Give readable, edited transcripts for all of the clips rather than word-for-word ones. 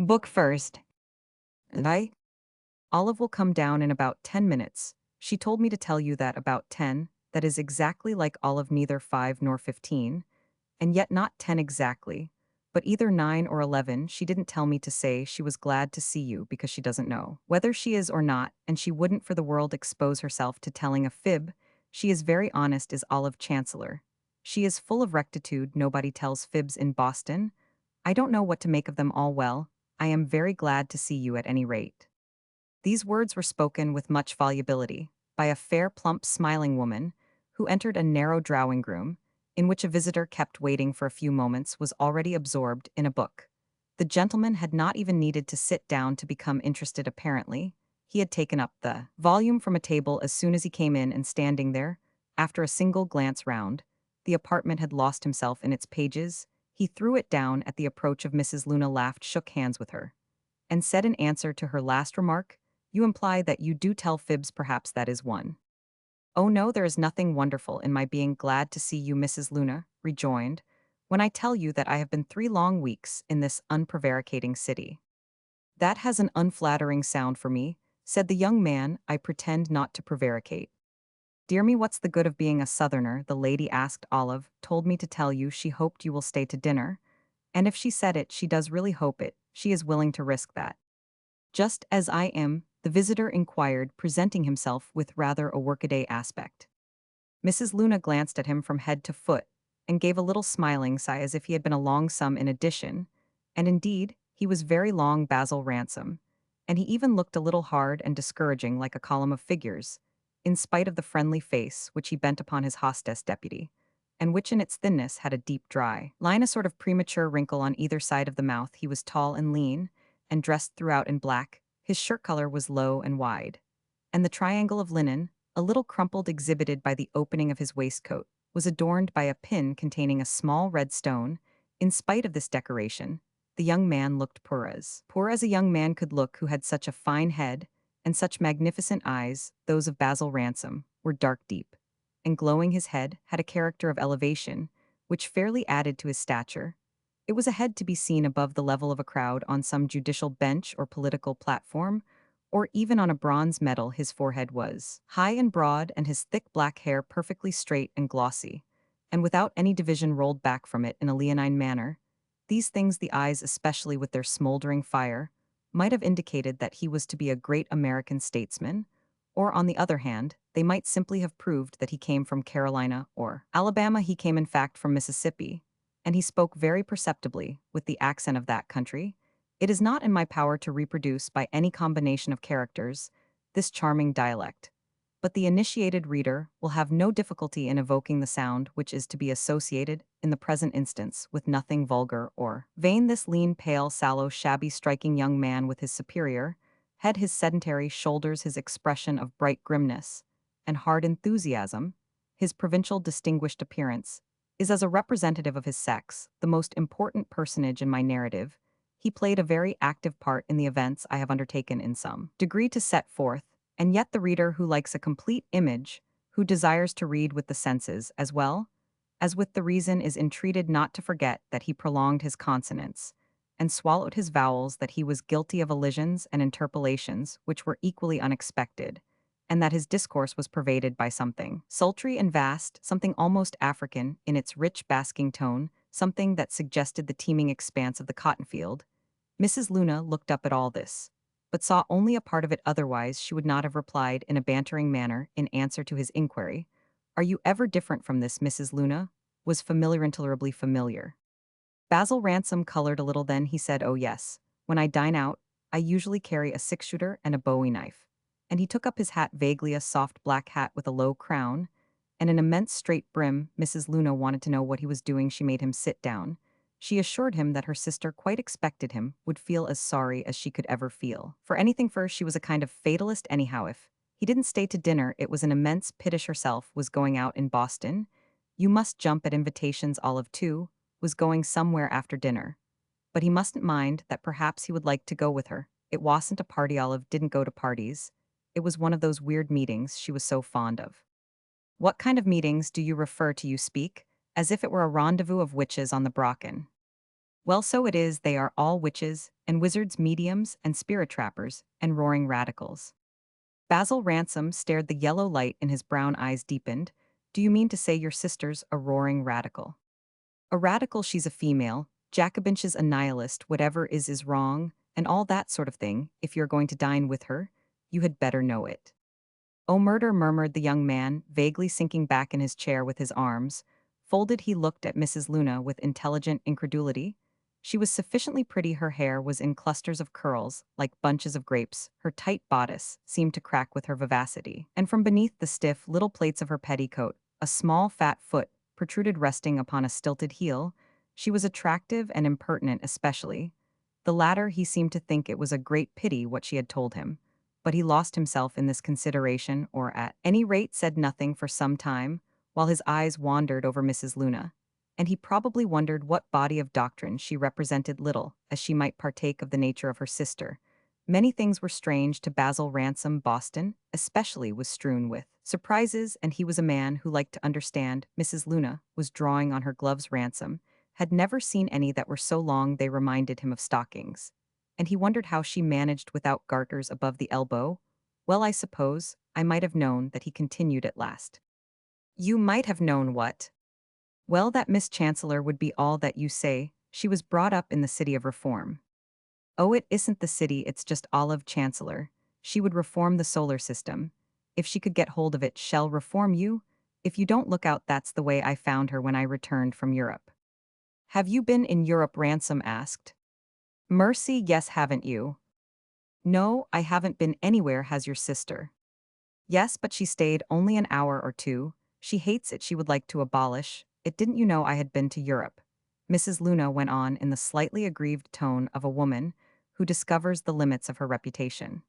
Book first. I. Olive will come down in about 10 minutes. She told me to tell you that about 10, that is exactly like Olive, neither 5 nor 15, and yet not 10 exactly, but either 9 or 11. She didn't tell me to say she was glad to see you because she doesn't know whether she is or not, and she wouldn't for the world expose herself to telling a fib. She is very honest, is Olive Chancellor. She is full of rectitude. Nobody tells fibs in Boston. I don't know what to make of them all. Well, I am very glad to see you at any rate. These words were spoken with much volubility by a fair, plump, smiling woman who entered a narrow drawing room in which a visitor kept waiting for a few moments was already absorbed in a book. The gentleman had not even needed to sit down to become interested apparently. He had taken up the volume from a table as soon as he came in and standing there, after a single glance round, the apartment had lost himself in its pages. He threw it down at the approach of Mrs. Luna, laughed, shook hands with her, and said in answer to her last remark, "You imply that you do tell fibs, perhaps that is one." "Oh no, there is nothing wonderful in my being glad to see you," Mrs. Luna rejoined, "when I tell you that I have been 3 long weeks in this unprevaricating city." "That has an unflattering sound for me," said the young man. "I pretend not to prevaricate." "Dear me, what's the good of being a southerner?" the lady asked. "Olive told me to tell you she hoped you will stay to dinner, and if she said it, she does really hope it. She is willing to risk that." "Just as I am?" the visitor inquired, presenting himself with rather a workaday aspect. Mrs. Luna glanced at him from head to foot, and gave a little smiling sigh as if he had been a long sum in addition, and indeed, he was very long. Basil Ransom, and he even looked a little hard and discouraging, like a column of figures, in spite of the friendly face which he bent upon his hostess deputy, and which in its thinness had a deep dry line, a sort of premature wrinkle on either side of the mouth. He was tall and lean, and dressed throughout in black. His shirt collar was low and wide, and the triangle of linen, a little crumpled, exhibited by the opening of his waistcoat, was adorned by a pin containing a small red stone. In spite of this decoration, the young man looked poor as a young man could look who had such a fine head and such magnificent eyes. Those of Basil Ransom were dark, deep, and glowing. His head had a character of elevation which fairly added to his stature. It was a head to be seen above the level of a crowd on some judicial bench or political platform, or even on a bronze medal. His forehead was high and broad, and his thick black hair perfectly straight and glossy, and without any division rolled back from it in a leonine manner. These things, the eyes especially with their smoldering fire, might have indicated that he was to be a great American statesman, or on the other hand, they might simply have proved that he came from Carolina or Alabama. He came in fact from Mississippi, and he spoke very perceptibly with the accent of that country. It is not in my power to reproduce by any combination of characters this charming dialect, but the initiated reader will have no difficulty in evoking the sound which is to be associated, in the present instance, with nothing vulgar or vain. This lean, pale, sallow, shabby, striking young man, with his superior head, his sedentary shoulders, his expression of bright grimness and hard enthusiasm, his provincial distinguished appearance, is, as a representative of his sex, the most important personage in my narrative. He played a very active part in the events I have undertaken in some degree to set forth, and yet the reader who likes a complete image, who desires to read with the senses as well as with the reason, is entreated not to forget that he prolonged his consonants and swallowed his vowels, that he was guilty of elisions and interpolations which were equally unexpected, and that his discourse was pervaded by something sultry and vast, something almost African in its rich basking tone, something that suggested the teeming expanse of the cotton field. Mrs. Luna looked up at all this, but saw only a part of it. Otherwise she would not have replied in a bantering manner in answer to his inquiry, "Are you ever different from this?" Mrs. Luna was familiar, intolerably familiar. Basil Ransom colored a little. Then he said, "Oh yes, when I dine out, I usually carry a six-shooter and a bowie knife." And he took up his hat vaguely, a soft black hat with a low crown and an immense straight brim. Mrs. Luna wanted to know what he was doing. She made him sit down. She assured him that her sister quite expected him would feel as sorry as she could ever feel for anything, for she was a kind of fatalist anyhow. If he didn't stay to dinner, it was an immense pity. Herself was going out in Boston. You must jump at invitations. Olive, too, was going somewhere after dinner, but he mustn't mind that. Perhaps he would like to go with her. It wasn't a party. Olive didn't go to parties. It was one of those weird meetings she was so fond of. "What kind of meetings do you refer to? You speak as if it were a rendezvous of witches on the Brocken." Well, so it is, they are all witches, and wizards, mediums, and spirit trappers, and roaring radicals. Basil Ransom stared, the yellow light in his brown eyes deepened. Do you mean to say your sister's a roaring radical? A radical, she's a female, Jacobinch's a nihilist, whatever is wrong, and all that sort of thing. If you're going to dine with her, you had better know it. Oh, murder, murmured the young man, vaguely sinking back in his chair with his arms. Folded, he looked at Mrs. Luna with intelligent incredulity. She was sufficiently pretty, her hair was in clusters of curls, like bunches of grapes, her tight bodice seemed to crack with her vivacity, and from beneath the stiff little plaits of her petticoat, a small fat foot protruded resting upon a stilted heel. She was attractive and impertinent especially. The latter, he seemed to think it was a great pity what she had told him, but he lost himself in this consideration, or at any rate said nothing for some time, while his eyes wandered over Mrs. Luna, and he probably wondered what body of doctrine she represented, little as she might partake of the nature of her sister. Many things were strange to Basil Ransom. Boston, especially, was strewn with surprises, and he was a man who liked to understand. Mrs. Luna was drawing on her gloves. Ransom had never seen any that were so long they reminded him of stockings, and he wondered how she managed without garters above the elbow. Well, I suppose I might have known that, he continued at last. You might have known what? Well, that Miss Chancellor would be all that you say. She was brought up in the city of reform. Oh, it isn't the city, it's just Olive Chancellor. She would reform the solar system. If she could get hold of it, she'll reform you. If you don't look out, that's the way I found her when I returned from Europe. Have you been in Europe? Ransom asked. Mercy, yes, haven't you? No, I haven't been anywhere. Has your sister? Yes, but she stayed only an hour or two. She hates it, she would like to abolish it. Didn't you know I had been to Europe? Mrs. Luna went on in the slightly aggrieved tone of a woman who discovers the limits of her reputation.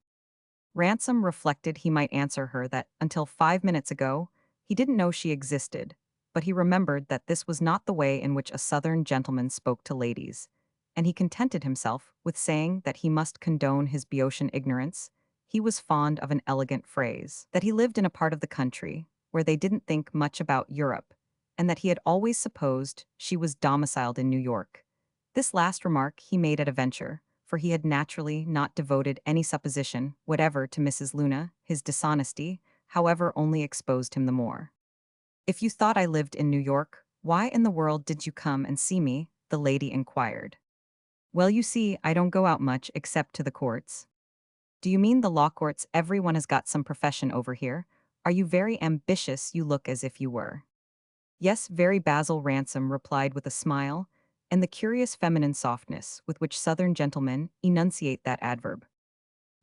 Ransom reflected he might answer her that, until 5 minutes ago, he didn't know she existed, but he remembered that this was not the way in which a Southern gentleman spoke to ladies, and he contented himself with saying that he must condone his Boeotian ignorance. He was fond of an elegant phrase, that he lived in a part of the country where they didn't think much about Europe, and that he had always supposed she was domiciled in New York. This last remark he made at a venture, for he had naturally not devoted any supposition whatever to Mrs. Luna. His dishonesty, however, only exposed him the more. If you thought I lived in New York, why in the world did you come and see me? The lady inquired. Well, you see, I don't go out much except to the courts. Do you mean the law courts? Everyone has got some profession over here. Are you very ambitious? You look as if you were. Yes, very, Basil Ransom replied with a smile, and the curious feminine softness with which Southern gentlemen enunciate that adverb.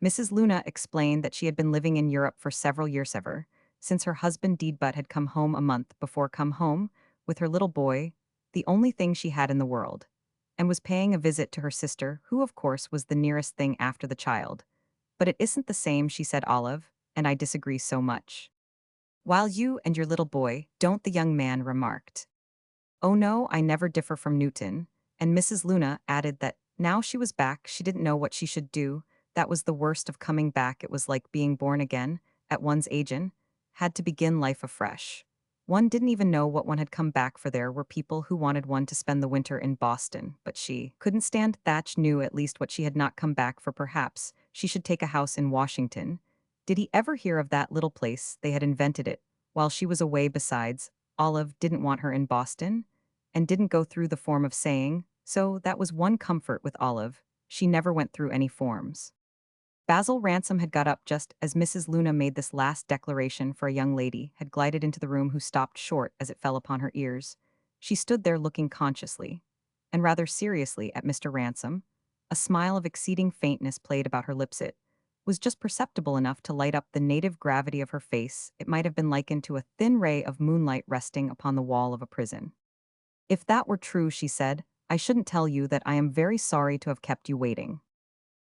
Mrs. Luna explained that she had been living in Europe for several years ever, since her husband Deedbutt had come home a month before, come home with her little boy, the only thing she had in the world, and was paying a visit to her sister, who of course was the nearest thing after the child. But it isn't the same, she said, Olive, and I disagree so much. While you and your little boy don't, the young man remarked. Oh no, I never differ from Newton, and Mrs. Luna added that now she was back, she didn't know what she should do. That was the worst of coming back, it was like being born again, at one's age, and had to begin life afresh. One didn't even know what one had come back for. There were people who wanted one to spend the winter in Boston, but she couldn't stand. Thatch knew at least what she had not come back for. Perhaps she should take a house in Washington. Did he ever hear of that little place? They had invented it while she was away. Besides, Olive didn't want her in Boston, and didn't go through the form of saying so. That was one comfort with Olive. She never went through any forms. Basil Ransom had got up just as Mrs. Luna made this last declaration, for a young lady had glided into the room who stopped short as it fell upon her ears. She stood there looking consciously and rather seriously at Mr. Ransom. A smile of exceeding faintness played about her lips. It was just perceptible enough to light up the native gravity of her face. It might have been likened to a thin ray of moonlight resting upon the wall of a prison. If that were true, she said, I shouldn't tell you that I am very sorry to have kept you waiting.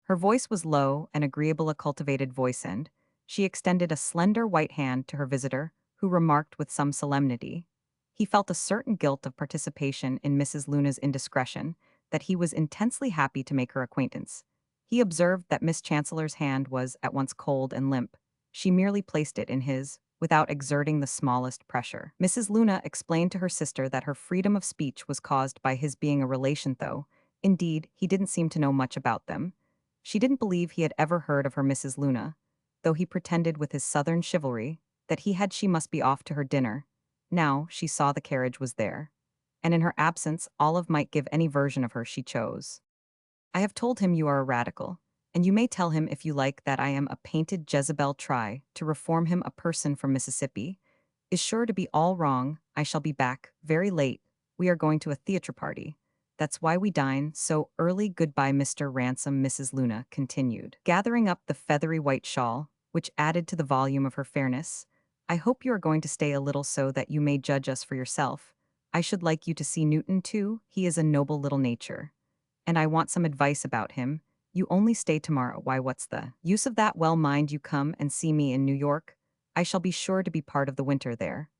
Her voice was low and agreeable, a cultivated voice, and she extended a slender white hand to her visitor, who remarked with some solemnity. He felt a certain guilt of participation in Mrs. Luna's indiscretion, that he was intensely happy to make her acquaintance. He observed that Miss Chancellor's hand was at once cold and limp. She merely placed it in his, without exerting the smallest pressure. Mrs. Luna explained to her sister that her freedom of speech was caused by his being a relation, though Indeed, he didn't seem to know much about them. She didn't believe he had ever heard of her Mrs. Luna, though he pretended with his southern chivalry that she must be off to her dinner. Now she saw the carriage was there, and in her absence Olive might give any version of her she chose. I have told him you are a radical, and you may tell him if you like that I am a painted Jezebel try to reform him a person from Mississippi. Is sure to be all wrong, I shall be back, very late, we are going to a theatre party. That's why we dine so early goodbye Mr. Ransom Mrs. Luna continued, gathering up the feathery white shawl, which added to the volume of her fairness. I hope you are going to stay a little so that you may judge us for yourself. I should like you to see Newton too, he is a noble little nature. And I want some advice about him. You only stay tomorrow, why what's the use of that? Well, mind you come and see me in New York. I shall be sure to be part of the winter there.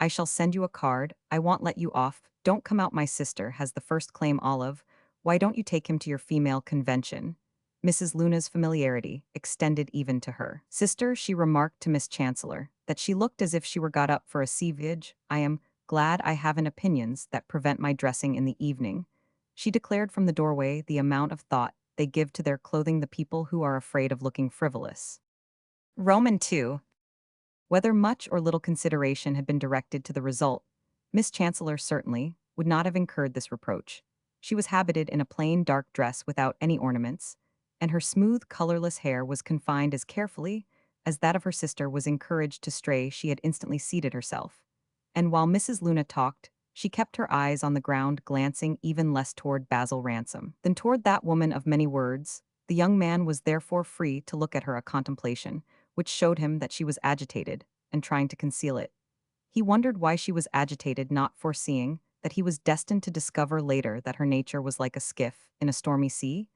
I shall send you a card, I won't let you off, don't come out my sister has the first claim Olive, why don't you take him to your female convention? Mrs. Luna's familiarity extended even to her sister. She remarked to Miss Chancellor that she looked as if she were got up for a sea voyage. I am glad I haven't opinions that prevent my dressing in the evening. She declared from the doorway the amount of thought they give to their clothing, the people who are afraid of looking frivolous. Roman 2. Whether much or little consideration had been directed to the result, Miss Chancellor certainly would not have incurred this reproach. She was habited in a plain dark dress without any ornaments, and her smooth, colorless hair was confined as carefully as that of her sister was encouraged to stray. She had instantly seated herself, and while Mrs. Luna talked, she kept her eyes on the ground, glancing even less toward Basil Ransom than toward that woman of many words. The young man was therefore free to look at her a contemplation, which showed him that she was agitated, and trying to conceal it. He wondered why she was agitated, not foreseeing that he was destined to discover later that her nature was like a skiff in a stormy sea.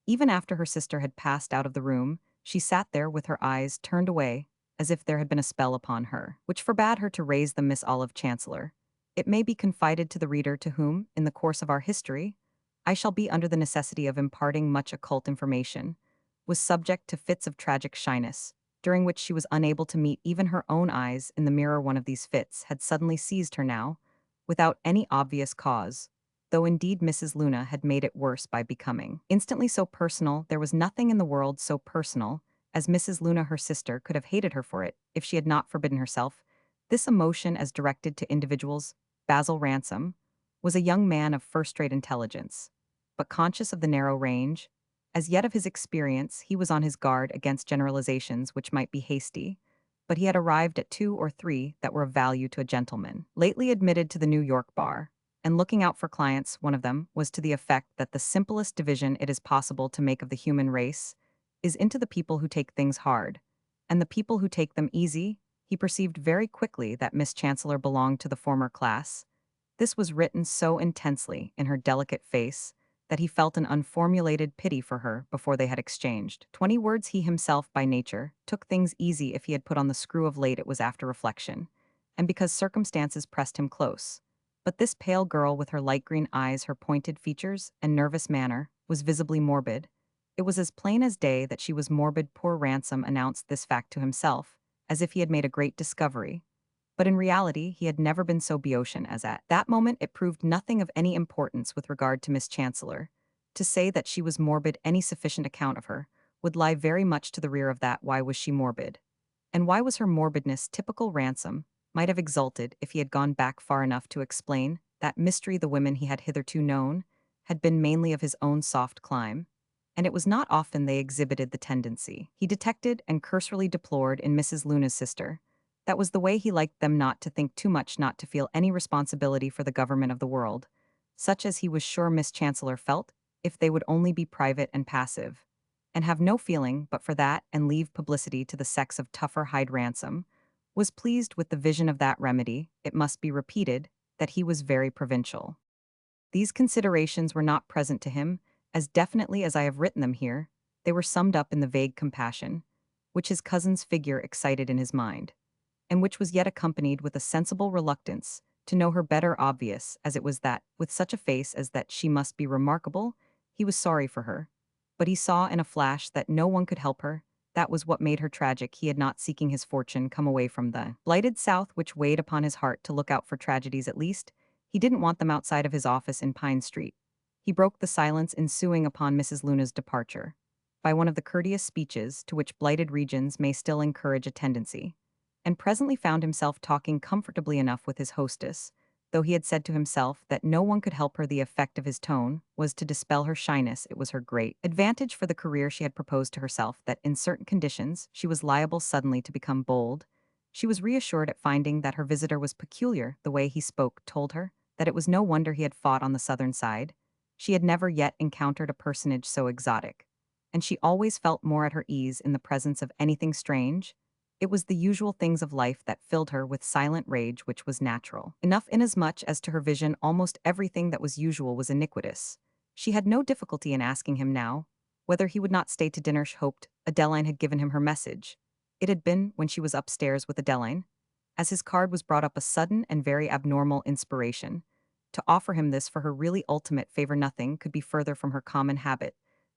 Even after her sister had passed out of the room, she sat there with her eyes turned away, as if there had been a spell upon her, which forbade her to raise them. Miss Olive Chancellor, it may be confided to the reader to whom, in the course of our history, I shall be under the necessity of imparting much occult information, was subject to fits of tragic shyness, during which she was unable to meet even her own eyes in the mirror. One of these fits had suddenly seized her now, without any obvious cause, though indeed Mrs. Luna had made it worse by becoming instantly so personal. There was nothing in the world so personal as Mrs. Luna. Her sister could have hated her for it if she had not forbidden herself. This emotion as directed to individuals. Basil Ransom was a young man of first-rate intelligence, but conscious of the narrow range as yet of his experience. He was on his guard against generalizations which might be hasty, but he had arrived at 2 or 3 that were of value to a gentleman lately admitted to the New York bar, and looking out for clients. One of them was to the effect that the simplest division it is possible to make of the human race is into the people who take things hard, and the people who take them easy. He perceived very quickly that Miss Chancellor belonged to the former class. This was written so intensely in her delicate face that he felt an unformulated pity for her before they had exchanged 20 words. He himself, by nature, took things easy. If he had put on the screw of late, it was after reflection, and because circumstances pressed him close. But this pale girl with her light green eyes, her pointed features, and nervous manner, was visibly morbid. It was as plain as day that she was morbid. Poor Ransom announced this fact to himself, as if he had made a great discovery. But in reality, he had never been so Boeotian as at that moment. It proved nothing of any importance with regard to Miss Chancellor. To say that she was morbid, any sufficient account of her, would lie very much to the rear of that. Why was she morbid? And why was her morbidness typical? Ransom might have exulted if he had gone back far enough to explain that mystery. The women he had hitherto known had been mainly of his own soft clime, and it was not often they exhibited the tendency he detected and cursorily deplored in Mrs. Luna's sister. That was the way he liked them, not to think too much, not to feel any responsibility for the government of the world, such as he was sure Miss Chancellor felt, if they would only be private and passive, and have no feeling but for that and leave publicity to the sex of tougher hide. Ransom was pleased with the vision of that remedy. It must be repeated that he was very provincial. These considerations were not present to him as definitely as I have written them here. They were summed up in the vague compassion which his cousin's figure excited in his mind, and which was yet accompanied with a sensible reluctance to know her better, obvious as it was that, with such a face as that she must be remarkable, he was sorry for her. But he saw in a flash that no one could help her. That was what made her tragic. He had not seeking his fortune come away from the blighted South, which weighed upon his heart to look out for tragedies. At least, he didn't want them outside of his office in Pine Street. He broke the silence ensuing upon Mrs. Luna's departure by one of the courteous speeches to which blighted regions may still encourage a tendency, and presently found himself talking comfortably enough with his hostess, though he had said to himself that no one could help her. The effect of his tone was to dispel her shyness. It was her great advantage for the career she had proposed to herself that in certain conditions she was liable suddenly to become bold. She was reassured at finding that her visitor was peculiar. The way he spoke told her that it was no wonder he had fought on the southern side. She had never yet encountered a personage so exotic, and she always felt more at her ease in the presence of anything strange. It was the usual things of life that filled her with silent rage, which was natural enough inasmuch as to her vision almost everything that was usual was iniquitous. She had no difficulty in asking him now whether he would not stay to dinner. She hoped Adeline had given him her message. It had been when she was upstairs with Adeline. As his card was brought up, a sudden and very abnormal inspiration to offer him this for her really ultimate favor. Nothing could be further from her common habit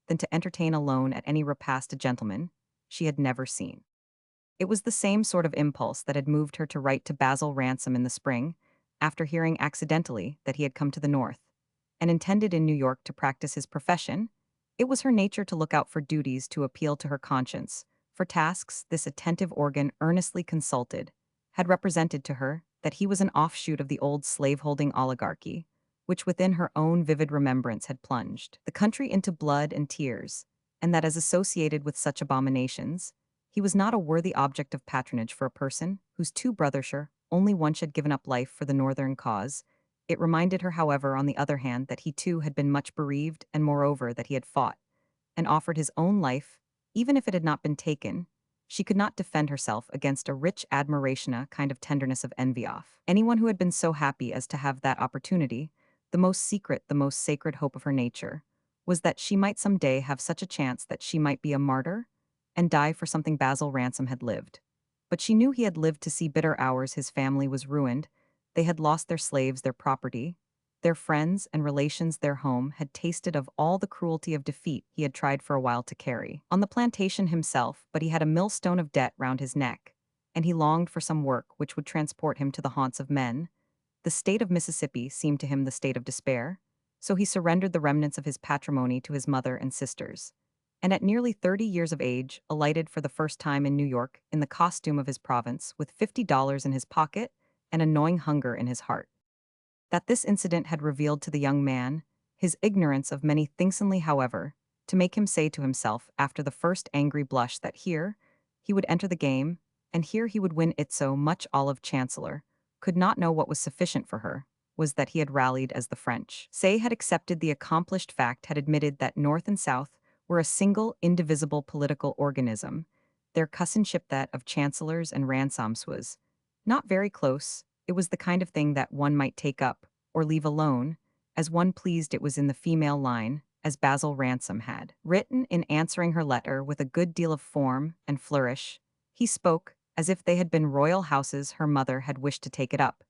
than to entertain alone at any repast a gentleman she had never seen. It was the same sort of impulse that had moved her to write to Basil Ransom in the spring, after hearing accidentally that he had come to the North, and intended in New York to practice his profession. It was her nature to look out for duties to appeal to her conscience. For tasks this attentive organ earnestly consulted had represented to her that he was an offshoot of the old slaveholding oligarchy, which within her own vivid remembrance had plunged the country into blood and tears, and that as associated with such abominations, he was not a worthy object of patronage for a person whose two brothers, only one had given up life for the Northern cause. It reminded her, however, on the other hand, that he too had been much bereaved, and moreover that he had fought and offered his own life, even if it had not been taken. She could not defend herself against a rich admiration, a kind of tenderness of envy off anyone who had been so happy as to have that opportunity. The most secret, the most sacred hope of her nature was that she might some day have such a chance, that she might be a martyr and die for something. Basil Ransom had lived, but she knew he had lived to see bitter hours. His family was ruined. They had lost their slaves, their property, their friends and relations. Their home had tasted of all the cruelty of defeat he had tried for a while to carry on the plantation himself, but he had a millstone of debt round his neck, and he longed for some work which would transport him to the haunts of men. The state of Mississippi seemed to him the state of despair, so he surrendered the remnants of his patrimony to his mother and sisters, and at nearly 30 years of age alighted for the first time in New York in the costume of his province, with $50 in his pocket and a gnawing hunger in his heart. That this incident had revealed to the young man his ignorance of many things only, however, to make him say to himself, after the first angry blush, that here he would enter the game, and here he would win it. So much Olive Chancellor could not know what was sufficient for her was that he had rallied, as the French say, had accepted the accomplished fact, had admitted that North and South were a single, indivisible political organism. Their cousinship, that of Chancellors and Ransoms, was not very close. It was the kind of thing that one might take up or leave alone, as one pleased. It was in the female line, as Basil Ransom had written in answering her letter, with a good deal of form and flourish. He spoke as if they had been royal houses her mother had wished to take it up.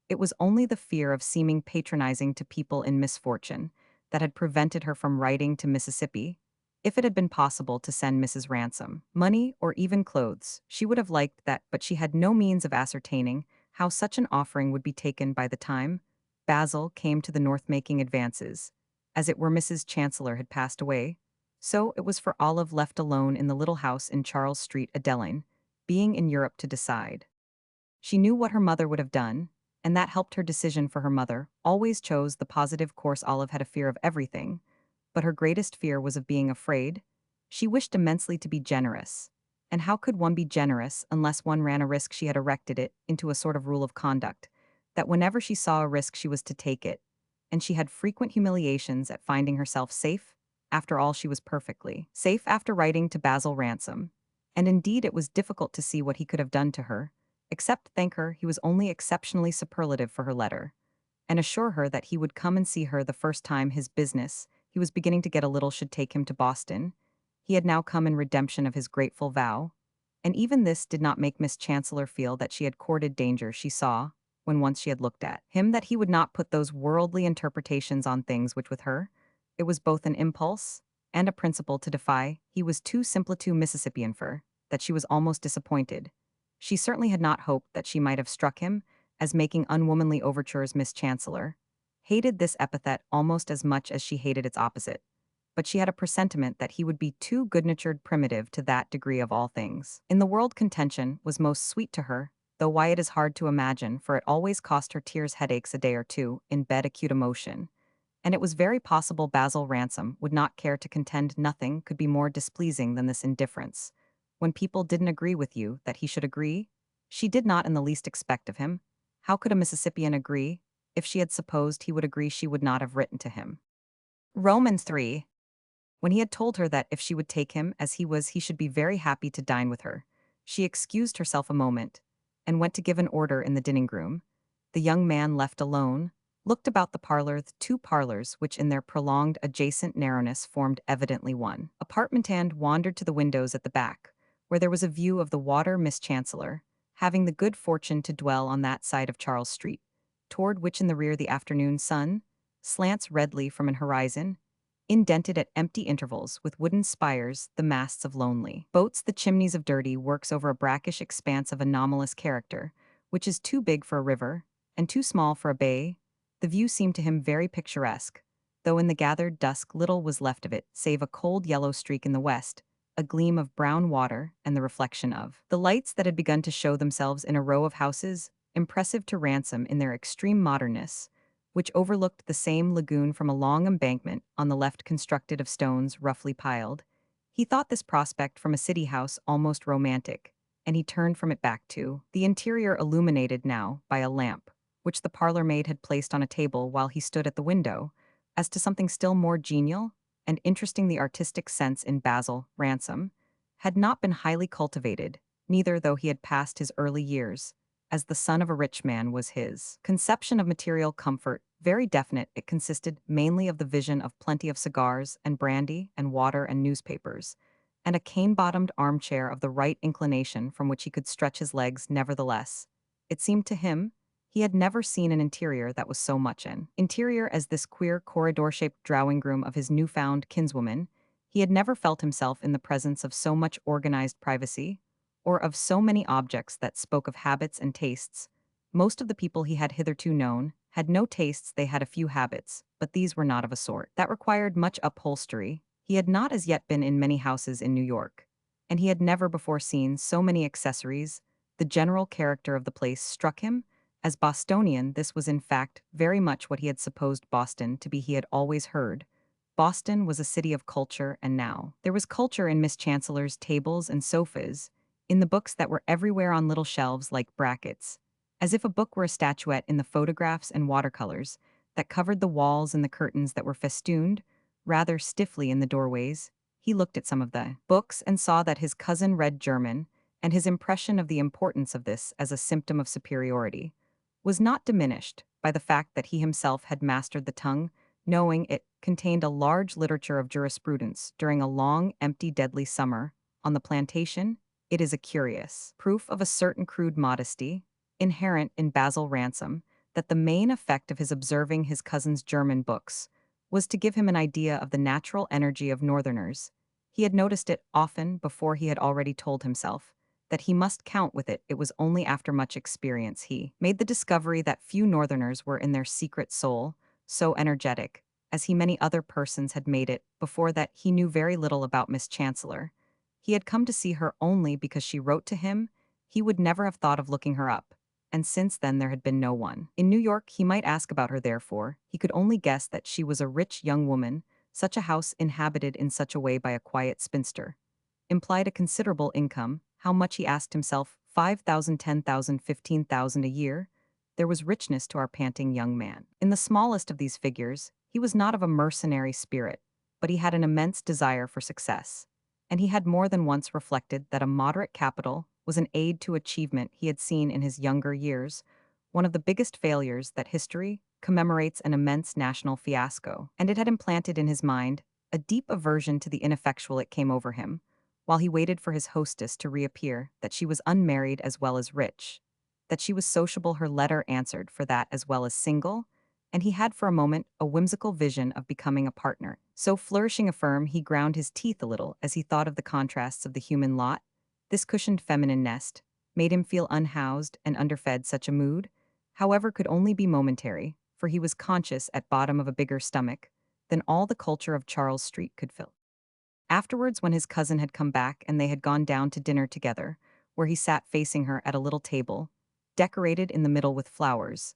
It was only the fear of seeming patronizing to people in misfortune that had prevented her from writing to Mississippi. If it had been possible to send Mrs. Ransom money or even clothes, she would have liked that, but she had no means of ascertaining how such an offering would be taken. By the time Basil came to the North, making advances, as it were, Mrs. Chancellor had passed away. So it was for Olive, left alone in the little house in Charles Street, Adeline being in Europe, to decide. She knew what her mother would have done, and that helped her decision, for her mother always chose the positive course. Olive had a fear of everything, but her greatest fear was of being afraid. She wished immensely to be generous. And how could one be generous unless one ran a risk? She had erected it into a sort of rule of conduct, that whenever she saw a risk she was to take it, and she had frequent humiliations at finding herself safe. After all, she was perfectly safe after writing to Basil Ransom, and indeed it was difficult to see what he could have done to her, except thank her. He was only exceptionally superlative for her letter, and assure her that he would come and see her the first time his business, he was beginning to get a little, should take him to Boston. He had now come in redemption of his grateful vow, and even this did not make Miss Chancellor feel that she had courted danger. She saw, when once she had looked at him, that he would not put those worldly interpretations on things which with her it was both an impulse and a principle to defy. He was too simple, too Mississippian for that. She was almost disappointed. She certainly had not hoped that she might have struck him as making unwomanly overtures. Miss Chancellor hated this epithet almost as much as she hated its opposite, but she had a presentiment that he would be too good-natured primitive to that degree of all things. In the world contention was most sweet to her, though why it is hard to imagine, for it always cost her tears headaches a day or two, in bed acute emotion. And it was very possible Basil Ransom would not care to contend nothing could be more displeasing than this indifference. When people didn't agree with you that he should agree, she did not in the least expect of him. How could a Mississippian agree? If she had supposed he would agree, she would not have written to him. Romans 3. When he had told her that if she would take him as he was, he should be very happy to dine with her, she excused herself a moment, and went to give an order in the dining-room. The young man, left alone, looked about the parlor, the two parlors which in their prolonged adjacent narrowness formed evidently one apartment, and wandered to the windows at the back, where there was a view of the water. Miss Chancellor, having the good fortune to dwell on that side of Charles Street, toward which in the rear the afternoon sun slants redly from an horizon, indented at empty intervals with wooden spires, the masts of lonely boats, the chimneys of dirty works over a brackish expanse of anomalous character, which is too big for a river, and too small for a bay. The view seemed to him very picturesque, though in the gathered dusk little was left of it, save a cold yellow streak in the west, a gleam of brown water, and the reflection of the lights that had begun to show themselves in a row of houses, impressive to Ransom in their extreme modernness, which overlooked the same lagoon from a long embankment on the left constructed of stones roughly piled. He thought this prospect from a city house almost romantic, and he turned from it back to the interior, illuminated now by a lamp, which the parlor maid had placed on a table while he stood at the window, as to something still more genial and interesting. The artistic sense in Basil Ransom had not been highly cultivated, neither, though he had passed his early years as the son of a rich man, was his conception of material comfort very definite. It consisted mainly of the vision of plenty of cigars and brandy and water and newspapers, and a cane-bottomed armchair of the right inclination from which he could stretch his legs. Nevertheless, it seemed to him he had never seen an interior that was so much an interior as this queer corridor-shaped drawing-room of his newfound kinswoman. He had never felt himself in the presence of so much organized privacy, or of so many objects that spoke of habits and tastes. Most of the people he had hitherto known had no tastes, they had a few habits, but these were not of a sort that required much upholstery. He had not as yet been in many houses in New York, and he had never before seen so many accessories. The general character of the place struck him. As Bostonian, this was in fact very much what he had supposed Boston to be. He had always heard Boston was a city of culture, and now there was culture in Miss Chancellor's tables and sofas, in the books that were everywhere on little shelves like brackets, as if a book were a statuette, in the photographs and watercolors that covered the walls and the curtains that were festooned rather stiffly in the doorways. He looked at some of the books and saw that his cousin read German, and his impression of the importance of this as a symptom of superiority was not diminished by the fact that he himself had mastered the tongue, knowing it contained a large literature of jurisprudence. During a long, empty, deadly summer on the plantation, it is a curious proof of a certain crude modesty inherent in Basil Ransom that the main effect of his observing his cousin's German books was to give him an idea of the natural energy of Northerners. He had noticed it often before. He had already told himself that he must count with it. It was only after much experience he made the discovery that few Northerners were in their secret soul so energetic as he. Many other persons had made it before that. He knew very little about Miss Chancellor. He had come to see her only because she wrote to him. He would never have thought of looking her up, and since then there had been no one in New York he might ask about her. Therefore, he could only guess that she was a rich young woman. Such a house, inhabited in such a way by a quiet spinster, implied a considerable income. How much, he asked himself? 5,000, 10,000, 15,000 a year? There was richness to our panting young man. In the smallest of these figures, he was not of a mercenary spirit, but he had an immense desire for success, and he had more than once reflected that a moderate capital was an aid to achievement. He had seen in his younger years one of the biggest failures that history commemorates, an immense national fiasco, and it had implanted in his mind a deep aversion to the ineffectual. It came over him, while he waited for his hostess to reappear, that she was unmarried as well as rich, that she was sociable. Her letter answered for that, as well as single, and he had for a moment a whimsical vision of becoming a partner. So flourishing a firm, he ground his teeth a little as he thought of the contrasts of the human lot. This cushioned feminine nest made him feel unhoused and underfed. Such a mood, however, could only be momentary, for he was conscious at bottom of a bigger stomach than all the culture of Charles Street could fill. Afterwards, when his cousin had come back and they had gone down to dinner together, where he sat facing her at a little table, decorated in the middle with flowers,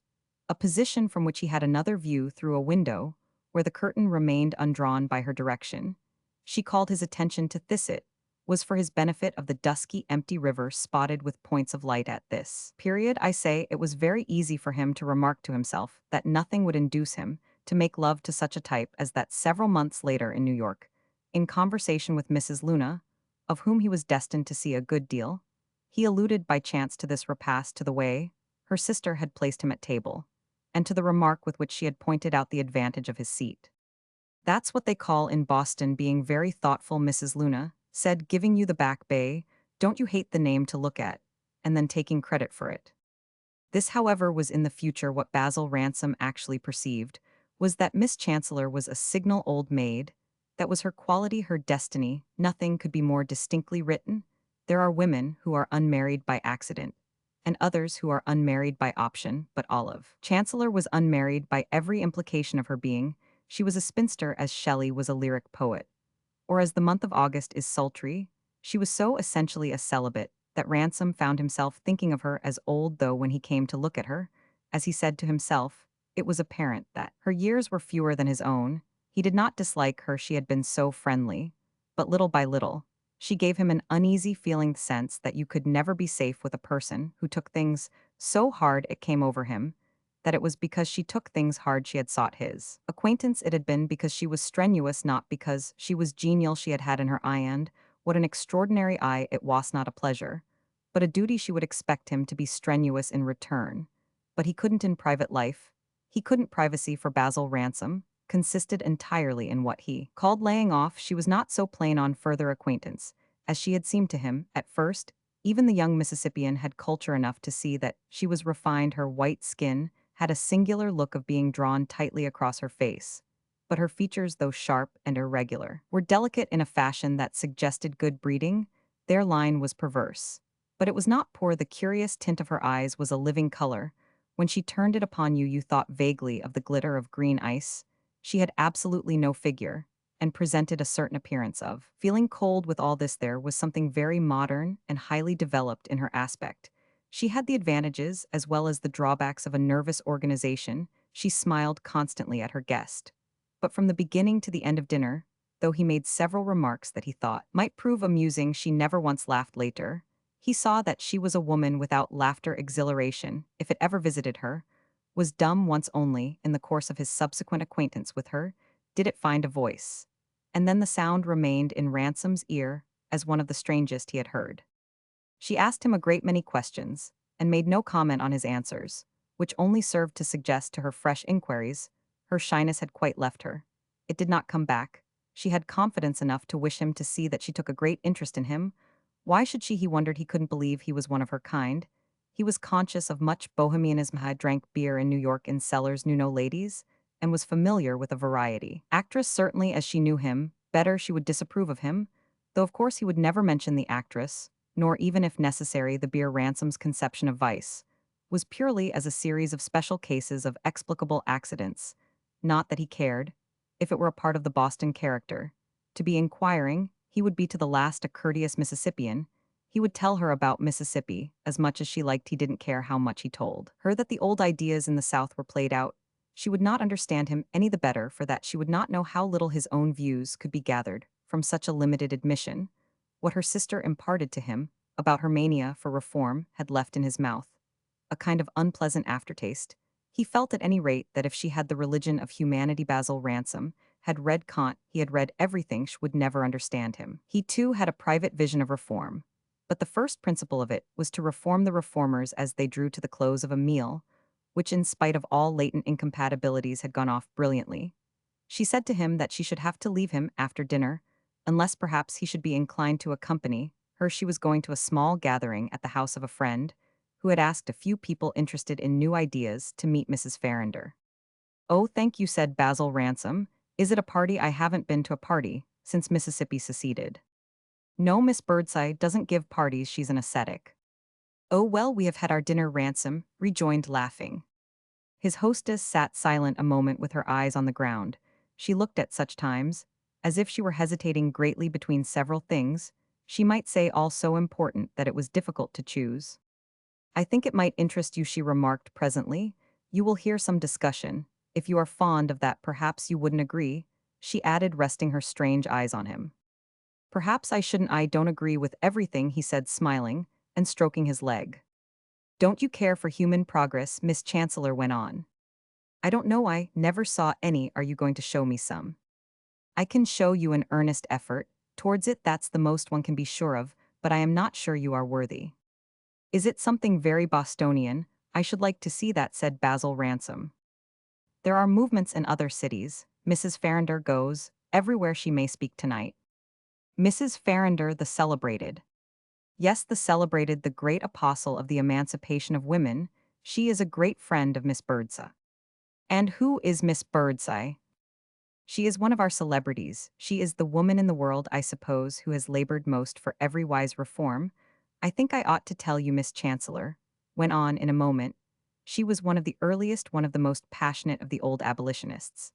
a position from which he had another view through a window, where the curtain remained undrawn by her direction, she called his attention to this was for his benefit of the dusky, empty river spotted with points of light at this period. I say it was very easy for him to remark to himself that nothing would induce him to make love to such a type as that several months later in New York, in conversation with Mrs. Luna, of whom he was destined to see a good deal, he alluded by chance to this repast to the way her sister had placed him at table, and to the remark with which she had pointed out the advantage of his seat. "That's what they call in Boston being very thoughtful," Mrs. Luna said, giving you the back bay. "Don't you hate the name to look at?" And then taking credit for it. This, however, was in the future. What Basil Ransom actually perceived was that Miss Chancellor was a signal old maid. That was her quality, her destiny. Nothing could be more distinctly written. There are women who are unmarried by accident, and others who are unmarried by option, but Olive Chancellor was unmarried by every implication of her being. She was a spinster as Shelley was a lyric poet. Or as the month of August is sultry, she was so essentially a celibate that Ransom found himself thinking of her as old, though when he came to look at her, as he said to himself, it was apparent that her years were fewer than his own. He did not dislike her, she had been so friendly, but little by little, she gave him an uneasy feeling sense that you could never be safe with a person who took things so hard it came over him that it was because she took things hard she had sought his acquaintance. It had been because she was strenuous, not because she was genial. She had had in her eye, and what an extraordinary eye, it was not a pleasure, but a duty. She would expect him to be strenuous in return. But he couldn't in private life. He couldn't. Privacy for Basil Ransom consisted entirely in what he called laying off. She was not so plain on further acquaintance as she had seemed to him at first. Even the young Mississippian had culture enough to see that she was refined. Her white skin had a singular look of being drawn tightly across her face, but her features, though sharp and irregular, were delicate in a fashion that suggested good breeding. Their line was perverse, but it was not poor. The curious tint of her eyes was a living color. When she turned it upon you, you thought vaguely of the glitter of green ice. She had absolutely no figure, and presented a certain appearance of feeling cold. With all this, there was something very modern and highly developed in her aspect. She had the advantages as well as the drawbacks of a nervous organization. She smiled constantly at her guest. But from the beginning to the end of dinner, though he made several remarks that he thought might prove amusing, she never once laughed. Later, he saw that she was a woman without laughter. Exhilaration, if it ever visited her, was dumb. Once only, in the course of his subsequent acquaintance with her, did it find a voice. And then the sound remained in Ransom's ear as one of the strangest he had heard. She asked him a great many questions, and made no comment on his answers, which only served to suggest to her fresh inquiries. Her shyness had quite left her. It did not come back. She had confidence enough to wish him to see that she took a great interest in him. Why should she? He wondered. He couldn't believe he was one of her kind. He was conscious of much bohemianism, had drank beer in New York in cellars, knew no ladies, and was familiar with a variety. Actress, certainly, as she knew him better, she would disapprove of him, though of course he would never mention the actress, nor even if necessary the beer. Ransom's conception of vice was purely as a series of special cases of explicable accidents, not that he cared, if it were a part of the Boston character. To be inquiring, he would be to the last a courteous Mississippian. He would tell her about Mississippi as much as she liked. He didn't care how much he told her that the old ideas in the South were played out. She would not understand him any the better for that. She would not know how little his own views could be gathered from such a limited admission. What her sister imparted to him about her mania for reform had left in his mouth a kind of unpleasant aftertaste. He felt at any rate that if she had the religion of humanity, Basil Ransom had read Kant, he had read everything. She would never understand him. He too had a private vision of reform, but the first principle of it was to reform the reformers as they drew to the close of a meal, which in spite of all latent incompatibilities had gone off brilliantly. She said to him that she should have to leave him after dinner, unless perhaps he should be inclined to accompany her. She was going to a small gathering at the house of a friend, who had asked a few people interested in new ideas to meet Mrs. Farrinder. "Oh, thank you," said Basil Ransom. "Is it a party? I haven't been to a party since Mississippi seceded." "No, Miss Birdseye doesn't give parties. She's an ascetic." "Oh well, we have had our dinner," Ransom rejoined, laughing. His hostess sat silent a moment with her eyes on the ground. She looked at such times, as if she were hesitating greatly between several things, she might say all so important that it was difficult to choose. I think it might interest you, she remarked presently. You will hear some discussion. If you are fond of that, perhaps you wouldn't agree, she added, resting her strange eyes on him. Perhaps I shouldn't. I don't agree with everything, he said, smiling and stroking his leg. Don't you care for human progress? Miss Chancellor went on. I don't know, I never saw any. Are you going to show me some? I can show you an earnest effort towards it, that's the most one can be sure of, but I am not sure you are worthy. Is it something very Bostonian? I should like to see that, said Basil Ransom. There are movements in other cities. Mrs. Farrinder goes everywhere. She may speak tonight. Mrs. Farrinder, the celebrated. Yes, the celebrated, the great apostle of the emancipation of women. She is a great friend of Miss Birdseye. And who is Miss Birdseye? She is one of our celebrities. She is the woman in the world, I suppose, who has labored most for every wise reform. I think I ought to tell you, Miss Chancellor, went on in a moment. She was one of the earliest, one of the most passionate of the old abolitionists.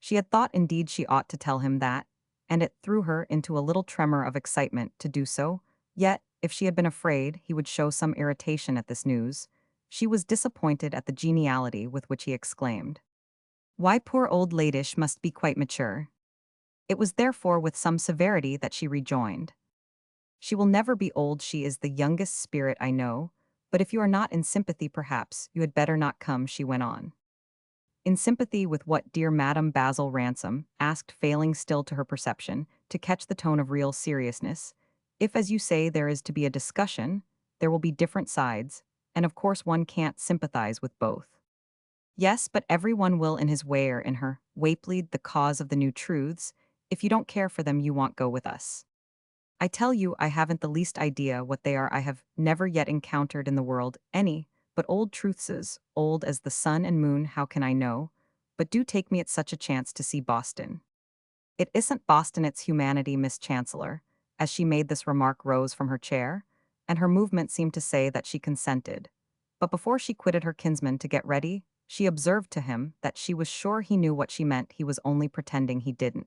She had thought indeed she ought to tell him that, and it threw her into a little tremor of excitement to do so, yet, if she had been afraid he would show some irritation at this news, she was disappointed at the geniality with which he exclaimed. Why, poor old ladish must be quite mature. It was therefore with some severity that she rejoined. She will never be old, she is the youngest spirit I know, but if you are not in sympathy perhaps you had better not come, she went on. In sympathy with what, dear Madame? Basil Ransom asked, failing still to her perception, to catch the tone of real seriousness. If, as you say, there is to be a discussion, there will be different sides, and of course one can't sympathize with both. Yes, but every one will in his way or in her way plead the cause of the new truths. If you don't care for them, you won't go with us. I tell you, I haven't the least idea what they are. I have never yet encountered in the world any but old truthses, old as the sun and moon. How can I know? But do take me at such a chance to see Boston. It isn't Boston, it's humanity, Miss Chancellor. As she made this remark, rose from her chair, and her movement seemed to say that she consented. But before she quitted her kinsman to get ready, she observed to him that she was sure he knew what she meant, he was only pretending he didn't.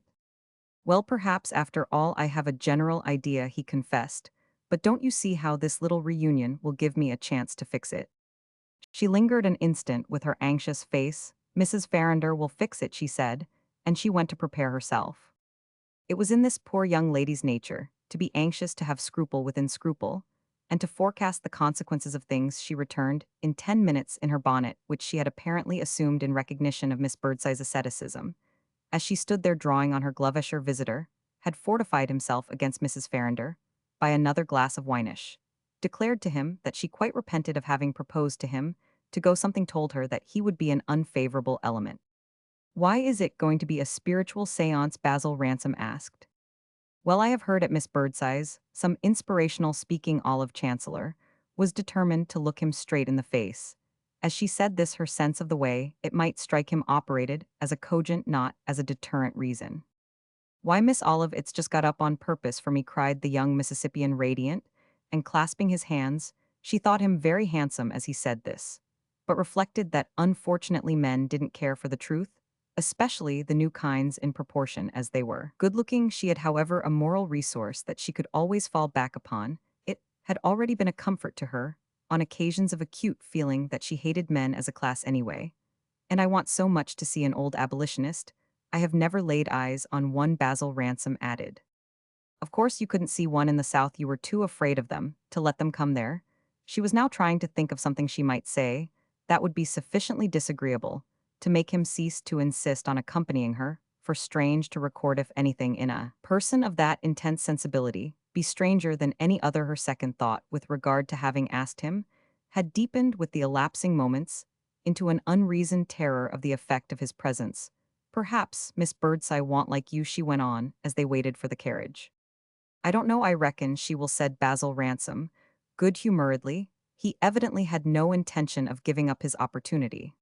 Well, perhaps after all I have a general idea, he confessed, but don't you see how this little reunion will give me a chance to fix it? She lingered an instant with her anxious face. Mrs. Farrinder will fix it, she said, and she went to prepare herself. It was in this poor young lady's nature to be anxious, to have scruple within scruple, and to forecast the consequences of things. She returned in 10 minutes in her bonnet, which she had apparently assumed in recognition of Miss Birdseye's asceticism. As she stood there drawing on her glovish, her visitor had fortified himself against Mrs. Farrinder by another glass of winish, declared to him that she quite repented of having proposed to him to go. Something told her that he would be an unfavorable element. Why is it going to be a spiritual seance? Basil Ransom asked. Well, I have heard at Miss Birdseye's, some inspirational speaking. Olive Chancellor was determined to look him straight in the face. As she said this, her sense of the way it might strike him operated as a cogent, not as a deterrent reason. Why, Miss Olive, it's just got up on purpose for me, cried the young Mississippian, radiant, and clasping his hands. She thought him very handsome as he said this, but reflected that unfortunately men didn't care for the truth, especially the new kinds, in proportion as they were good-looking. She had, however, a moral resource that she could always fall back upon. It had already been a comfort to her, on occasions of acute feeling, that she hated men as a class anyway. And I want so much to see an old abolitionist. I have never laid eyes on one, Basil Ransom added. Of course you couldn't see one in the South, you were too afraid of them to let them come there. She was now trying to think of something she might say that would be sufficiently disagreeable to make him cease to insist on accompanying her, for strange to record, if anything in a person of that intense sensibility be stranger than any other. Her second thought with regard to having asked him had deepened with the elapsing moments into an unreasoned terror of the effect of his presence. Perhaps Miss Birdseye won't like you, she went on as they waited for the carriage. I don't know, I reckon she will, said Basil Ransom, good-humoredly. He evidently had no intention of giving up his opportunity.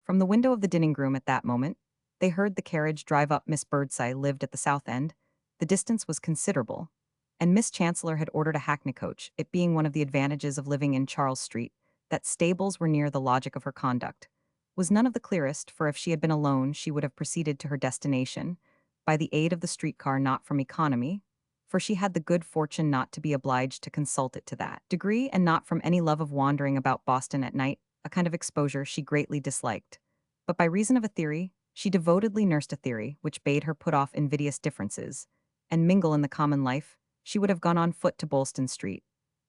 From the window of the dining-room at that moment, they heard the carriage drive up. Miss Birdseye lived at the south end. The distance was considerable, and Miss Chancellor had ordered a hackney coach, it being one of the advantages of living in Charles Street, that stables were near. The logic of her conduct was none of the clearest, for if she had been alone, she would have proceeded to her destination, by the aid of the streetcar, not from economy, for she had the good fortune not to be obliged to consult it to that degree, and not from any love of wandering about Boston at night, a kind of exposure she greatly disliked. But by reason of a theory, she devotedly nursed a theory which bade her put off invidious differences, and mingle in the common life. She would have gone on foot to Bolston Street,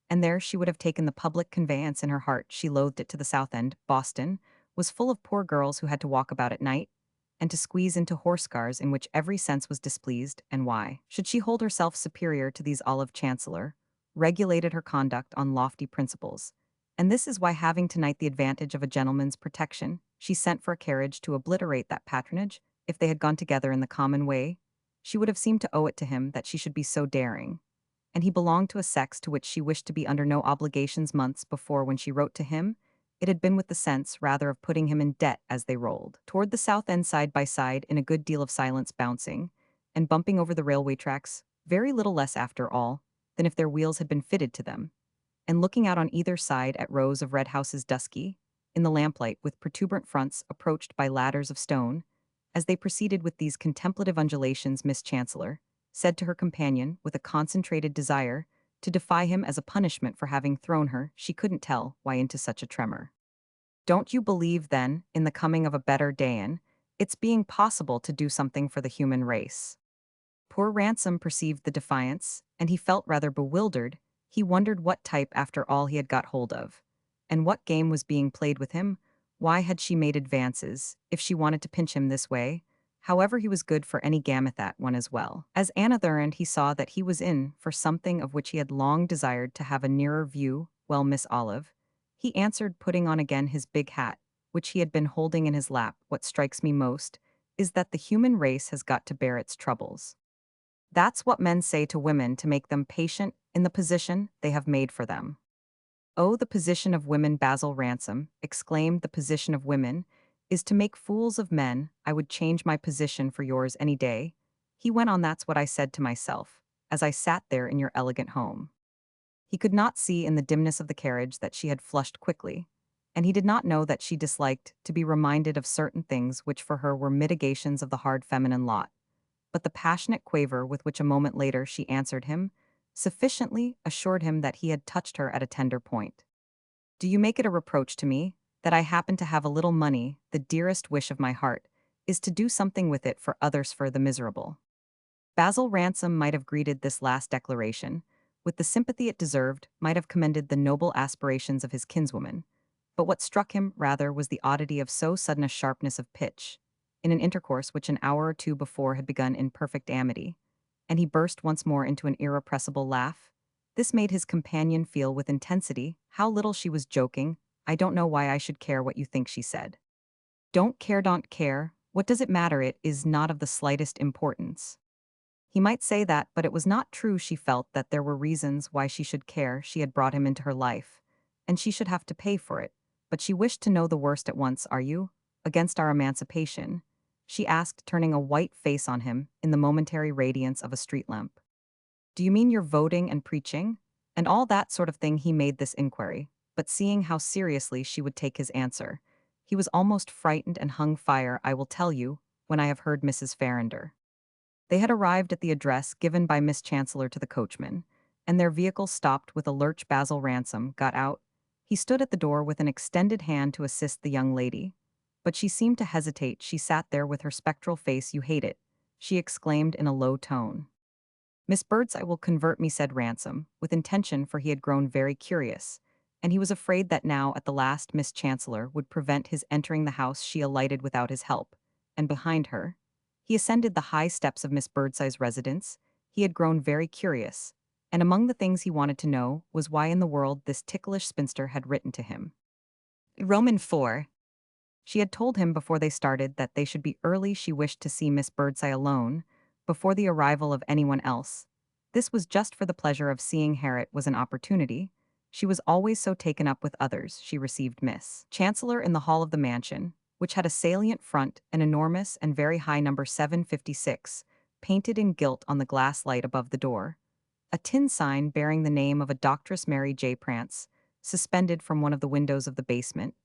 and there she would have taken the public conveyance. In her heart she loathed it. To the South End, Boston, was full of poor girls who had to walk about at night, and to squeeze into horse cars in which every sense was displeased. And why should she hold herself superior to these olive chancellor, regulated her conduct on lofty principles? And this is why, having tonight the advantage of a gentleman's protection, she sent for a carriage to obliterate that patronage. If they had gone together in the common way, she would have seemed to owe it to him that she should be so daring, and he belonged to a sex to which she wished to be under no obligations. Months before, when she wrote to him, it had been with the sense rather of putting him in debt as they rolled toward the South End side by side in a good deal of silence, bouncing and bumping over the railway tracks, very little less after all than if their wheels had been fitted to them, and looking out on either side at rows of red houses, dusky in the lamplight, with protuberant fronts approached by ladders of stone. As they proceeded with these contemplative undulations, Miss Chancellor said to her companion, with a concentrated desire to defy him as a punishment for having thrown her, she couldn't tell why, into such a tremor. "Don't you believe, then, in the coming of a better day, in its being possible to do something for the human race?" Poor Ransom perceived the defiance, and he felt rather bewildered. He wondered what type, after all, he had got hold of, and what game was being played with him. Why had she made advances, if she wanted to pinch him this way? However, he was good for any game at that one as well. As another end, he saw that he was in for something of which he had long desired to have a nearer view. "Well, Miss Olive," he answered, putting on again his big hat, which he had been holding in his lap, "what strikes me most is that the human race has got to bear its troubles. That's what men say to women to make them patient in the position they have made for them." "Oh, the position of women," Basil Ransom exclaimed, "the position of women is to make fools of men. I would change my position for yours any day." He went on, "That's what I said to myself, as I sat there in your elegant home." He could not see in the dimness of the carriage that she had flushed quickly, and he did not know that she disliked to be reminded of certain things which for her were mitigations of the hard feminine lot. But the passionate quaver with which a moment later she answered him sufficiently assured him that he had touched her at a tender point. "Do you make it a reproach to me that I happen to have a little money? The dearest wish of my heart is to do something with it for others, for the miserable." Basil Ransom might have greeted this last declaration with the sympathy it deserved, might have commended the noble aspirations of his kinswoman, but what struck him rather was the oddity of so sudden a sharpness of pitch in an intercourse which an hour or two before had begun in perfect amity, and he burst once more into an irrepressible laugh. This made his companion feel with intensity how little she was joking. "I don't know why I should care what you think," she said. "Don't care, don't care. What does it matter? It is not of the slightest importance." He might say that, but it was not true. She felt that there were reasons why she should care. She had brought him into her life, and she should have to pay for it. But she wished to know the worst at once. "Are you against our emancipation?" she asked, turning a white face on him in the momentary radiance of a street lamp. "Do you mean your voting and preaching, and all that sort of thing?" He made this inquiry, but seeing how seriously she would take his answer, he was almost frightened and hung fire. "I will tell you when I have heard Mrs. Farrinder." They had arrived at the address given by Miss Chancellor to the coachman, and their vehicle stopped with a lurch. Basil Ransom got out. He stood at the door with an extended hand to assist the young lady, but she seemed to hesitate. She sat there with her spectral face. "You hate it," she exclaimed in a low tone. "Miss Birdseye will convert me," said Ransom, with intention, for he had grown very curious, and he was afraid that now at the last Miss Chancellor would prevent his entering the house. She alighted without his help, and behind her he ascended the high steps of Miss Birdseye's residence. He had grown very curious, and among the things he wanted to know was why in the world this ticklish spinster had written to him. Roman 4. She had told him before they started that they should be early. She wished to see Miss Birdseye alone, before the arrival of anyone else. This was just for the pleasure of seeing her. It was an opportunity. She was always so taken up with others. She received Miss Chancellor in the hall of the mansion, which had a salient front, an enormous and very high number 756, painted in gilt on the glass light above the door, a tin sign bearing the name of a Doctress Mary J. Prance, suspended from one of the windows of the basement,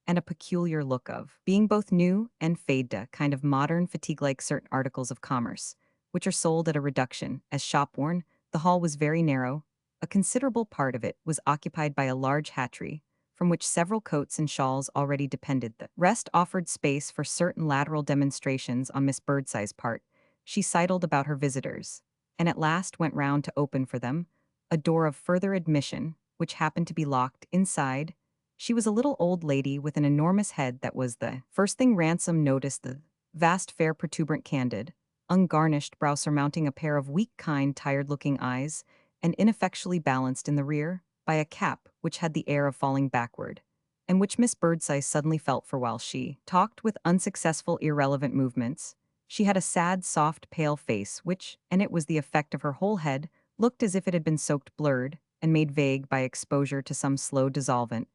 and a peculiar look of being both new and fade, kind of modern fatigue like certain articles of commerce, which are sold at a reduction. As shop-worn, the hall was very narrow. A considerable part of it was occupied by a large hatchery, from which several coats and shawls already depended. The rest offered space for certain lateral demonstrations on Miss Birdseye's part. She sidled about her visitors, and at last went round to open for them a door of further admission, which happened to be locked inside. She was a little old lady with an enormous head that was the first thing Ransom noticed, the vast, fair, protuberant, candid, ungarnished brow surmounting a pair of weak, kind, tired-looking eyes, and ineffectually balanced in the rear by a cap which had the air of falling backward, and which Miss Birdseye suddenly felt for while she talked with unsuccessful, irrelevant movements. She had a sad, soft, pale face which, and it was the effect of her whole head, looked as if it had been soaked blurred and made vague by exposure to some slow dissolvent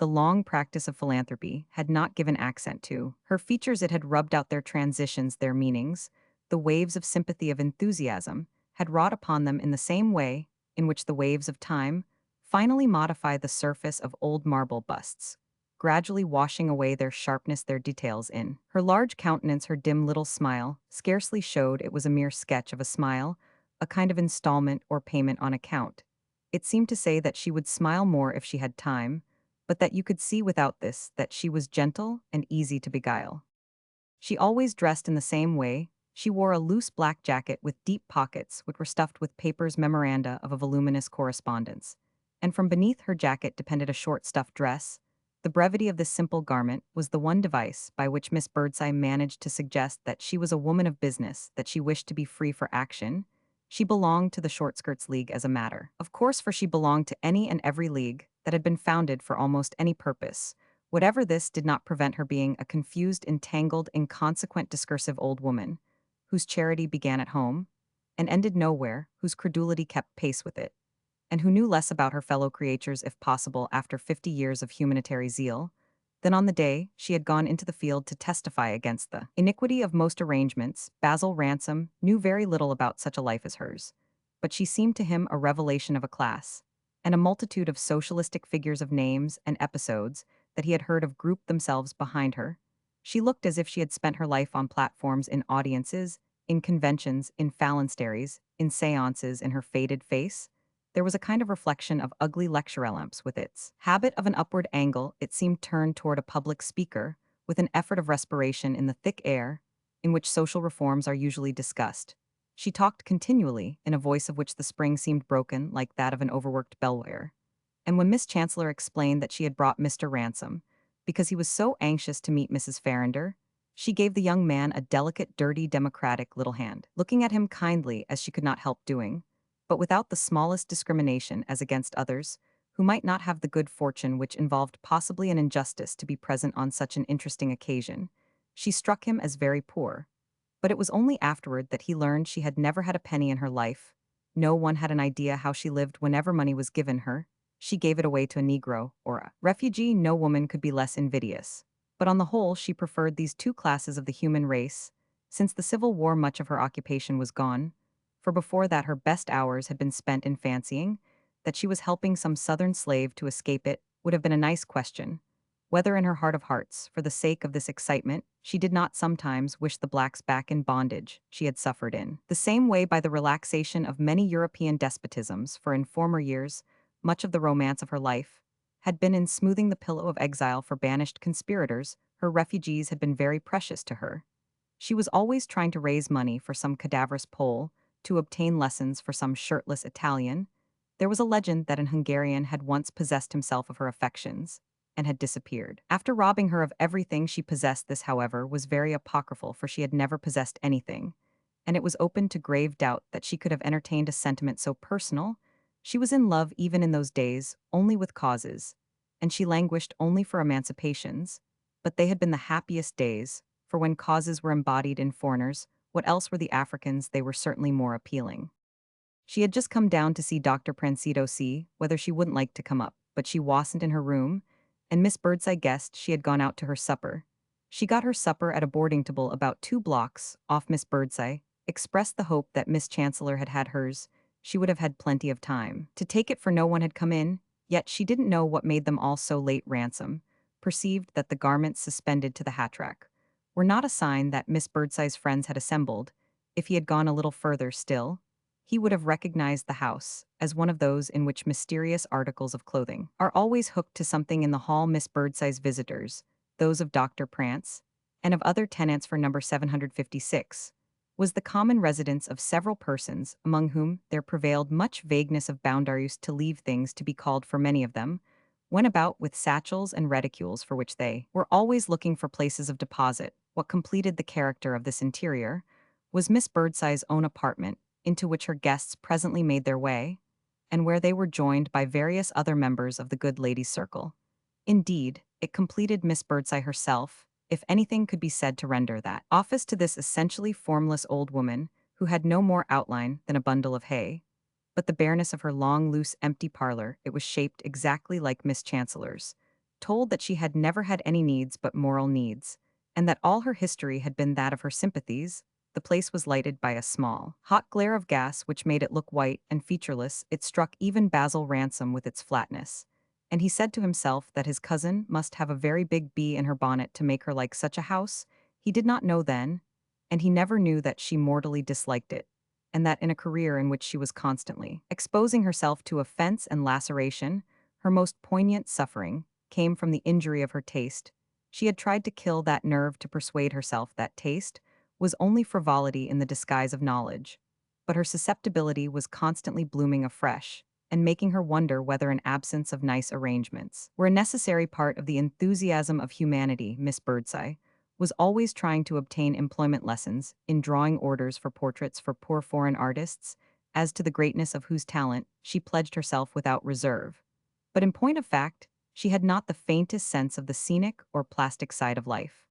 the long practice of philanthropy had not given accent to. Her features it had rubbed out their transitions, their meanings. The waves of sympathy, of enthusiasm, had wrought upon them in the same way in which the waves of time finally modify the surface of old marble busts, gradually washing away their sharpness, their details in. Her large countenance, her dim little smile, scarcely showed it was a mere sketch of a smile, a kind of installment or payment on account. It seemed to say that she would smile more if she had time, but that you could see without this that she was gentle and easy to beguile. She always dressed in the same way. She wore a loose black jacket with deep pockets which were stuffed with papers, memoranda of a voluminous correspondence, and from beneath her jacket depended a short stuff dress. The brevity of this simple garment was the one device by which Miss Birdseye managed to suggest that she was a woman of business, that she wished to be free for action. She belonged to the Short Skirts League as a matter of course, for she belonged to any and every league that had been founded for almost any purpose. Whatever this did not prevent her being a confused, entangled, inconsequent, discursive old woman, whose charity began at home and ended nowhere, whose credulity kept pace with it, and who knew less about her fellow creatures, if possible, after 50 years of humanitarian zeal, than on the day she had gone into the field to testify against the iniquity of most arrangements. Basil Ransom knew very little about such a life as hers, but she seemed to him a revelation of a class, and a multitude of socialistic figures of names and episodes that he had heard of grouped themselves behind her. She looked as if she had spent her life on platforms, in audiences, in conventions, in phalansteries, in seances. In her faded face there was a kind of reflection of ugly lecture lamps. With its habit of an upward angle, it seemed turned toward a public speaker, with an effort of respiration in the thick air, in which social reforms are usually discussed. She talked continually, in a voice of which the spring seemed broken, like that of an overworked bellwether. And when Miss Chancellor explained that she had brought Mr. Ransom, because he was so anxious to meet Mrs. Farrinder, she gave the young man a delicate, dirty, democratic little hand, looking at him kindly as she could not help doing, but without the smallest discrimination as against others, who might not have the good fortune which involved possibly an injustice to be present on such an interesting occasion. She struck him as very poor, but it was only afterward that he learned she had never had a penny in her life. No one had an idea how she lived whenever money was given her. She gave it away to a Negro or a refugee. No woman could be less invidious. But on the whole, she preferred these two classes of the human race. Since the Civil War, much of her occupation was gone, for before that her best hours had been spent in fancying that she was helping some Southern slave to escape. It would have been a nice question whether in her heart of hearts, for the sake of this excitement, she did not sometimes wish the blacks back in bondage she had suffered in the same way by the relaxation of many European despotisms, for in former years, much of the romance of her life had been in smoothing the pillow of exile for banished conspirators. Her refugees had been very precious to her. She was always trying to raise money for some cadaverous Pole, to obtain lessons for some shirtless Italian. There was a legend that an Hungarian had once possessed himself of her affections and had disappeared. After robbing her of everything she possessed, this, however, was very apocryphal, for she had never possessed anything, and it was open to grave doubt that she could have entertained a sentiment so personal. She was in love even in those days, only with causes, and she languished only for emancipations, but they had been the happiest days, for when causes were embodied in foreigners, what else were the Africans? They were certainly more appealing. She had just come down to see Dr. Prancido, see whether she wouldn't like to come up, but she wasn't in her room, and Miss Birdseye guessed she had gone out to her supper. She got her supper at a boarding table about 2 blocks off. Miss Birdseye expressed the hope that Miss Chancellor had had hers. She would have had plenty of time to take it, for no one had come in, yet she didn't know what made them all so late. Ransom, perceived that the garments suspended to the hat rack were not a sign that Miss Birdseye's friends had assembled. If he had gone a little further still, he would have recognized the house as one of those in which mysterious articles of clothing are always hooked to something in the hall. Miss Birdseye's visitors, those of Dr. Prance, and of other tenants for number 756, was the common residence of several persons, among whom there prevailed much vagueness of boundaries to leave things to be called, for many of them went about with satchels and reticules for which they were always looking for places of deposit. What completed the character of this interior was Miss Birdseye's own apartment, into which her guests presently made their way, and where they were joined by various other members of the good lady's circle. Indeed, it completed Miss Birdseye herself, if anything could be said to render that office to this essentially formless old woman, who had no more outline than a bundle of hay. But the bareness of her long, loose, empty parlor, it was shaped exactly like Miss Chancellor's, told that she had never had any needs but moral needs, and that all her history had been that of her sympathies. The place was lighted by a small, hot glare of gas which made it look white and featureless. It struck even Basil Ransom with its flatness, and he said to himself that his cousin must have a very big bee in her bonnet to make her like such a house. He did not know then, and he never knew, that she mortally disliked it, and that in a career in which she was constantly exposing herself to offense and laceration, her most poignant suffering came from the injury of her taste. She had tried to kill that nerve to persuade herself that taste was only frivolity in the disguise of knowledge, but her susceptibility was constantly blooming afresh, and making her wonder whether an absence of nice arrangements were a necessary part of the enthusiasm of humanity. Miss Birdseye was always trying to obtain employment lessons in drawing orders for portraits for poor foreign artists, as to the greatness of whose talent she pledged herself without reserve. But in point of fact, she had not the faintest sense of the scenic or plastic side of life.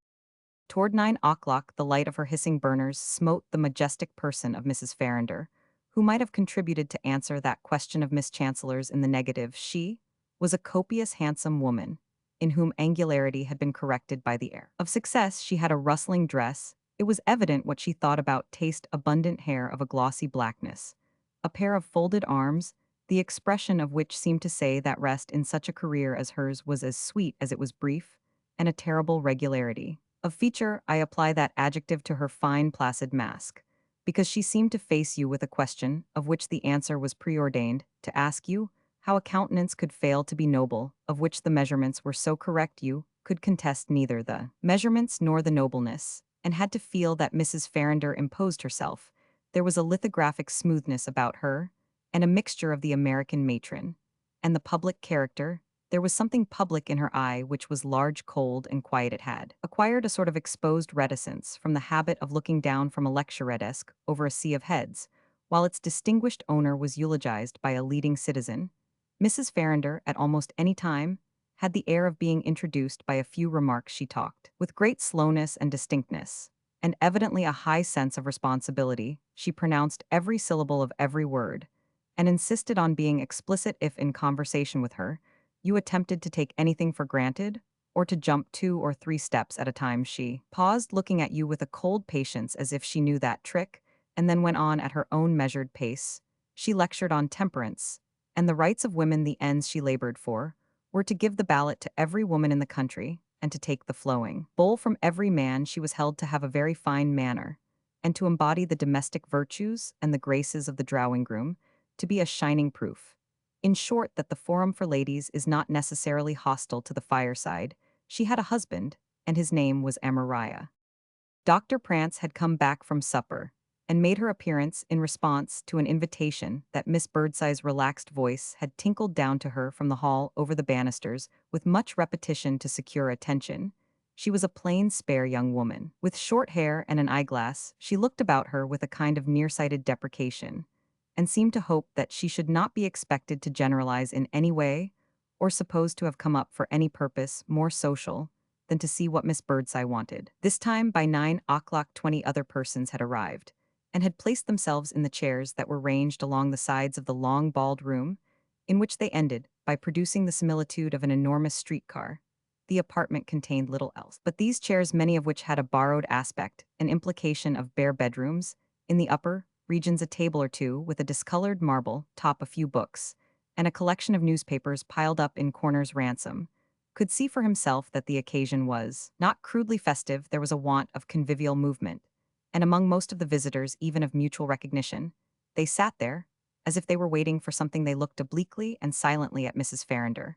Toward 9 o'clock, the light of her hissing burners smote the majestic person of Mrs. Farrinder, who might have contributed to answer that question of Miss Chancellor's in the negative. She was a copious, handsome woman, in whom angularity had been corrected by the air of success. She had a rustling dress. It was evident what she thought about taste: abundant hair of a glossy blackness, a pair of folded arms, the expression of which seemed to say that rest in such a career as hers was as sweet as it was brief, and a terrible regularity of feature. I apply that adjective to her fine, placid mask, because she seemed to face you with a question of which the answer was preordained to ask you, how a countenance could fail to be noble, of which the measurements were so correct you could contest neither the measurements nor the nobleness, and had to feel that Mrs. Farrinder imposed herself. There was a lithographic smoothness about her, and a mixture of the American matron and the public character. There was something public in her eye which was large, cold, and quiet. It had acquired a sort of exposed reticence from the habit of looking down from a lecture desk over a sea of heads, while its distinguished owner was eulogized by a leading citizen. Mrs. Farrinder, at almost any time, had the air of being introduced by a few remarks. She talked with great slowness and distinctness, and evidently a high sense of responsibility. She pronounced every syllable of every word, and insisted on being explicit. If in conversation with her you attempted to take anything for granted, or to jump 2 or 3 steps at a time, she paused, looking at you with a cold patience as if she knew that trick, and then went on at her own measured pace. She lectured on temperance and the rights of women. The ends she labored for were to give the ballot to every woman in the country, and to take the flowing bowl from every man. She was held to have a very fine manner, and to embody the domestic virtues and the graces of the drawing-room, to be a shining proof, in short, that the forum for ladies is not necessarily hostile to the fireside. She had a husband, and his name was Amariah. Dr. Prance had come back from supper, and made her appearance in response to an invitation that Miss Birdseye's relaxed voice had tinkled down to her from the hall over the banisters with much repetition to secure attention. She was a plain, spare young woman, with short hair and an eyeglass. She looked about her with a kind of nearsighted deprecation, and seemed to hope that she should not be expected to generalize in any way, or supposed to have come up for any purpose more social than to see what Miss Birdseye wanted. This time, by 9 o'clock, 20 other persons had arrived, and had placed themselves in the chairs that were ranged along the sides of the long, bald room, in which they ended by producing the similitude of an enormous streetcar. The apartment contained little else but these chairs, many of which had a borrowed aspect, an implication of bare bedrooms. In the upper regions, a table or two with a discolored marble top, a few books, and a collection of newspapers piled up in corners. Ransom, could see for himself that the occasion was not crudely festive, there was a want of convivial movement, and among most of the visitors, even of mutual recognition, they sat there, as if they were waiting for something. They looked obliquely and silently at Mrs. Farrinder,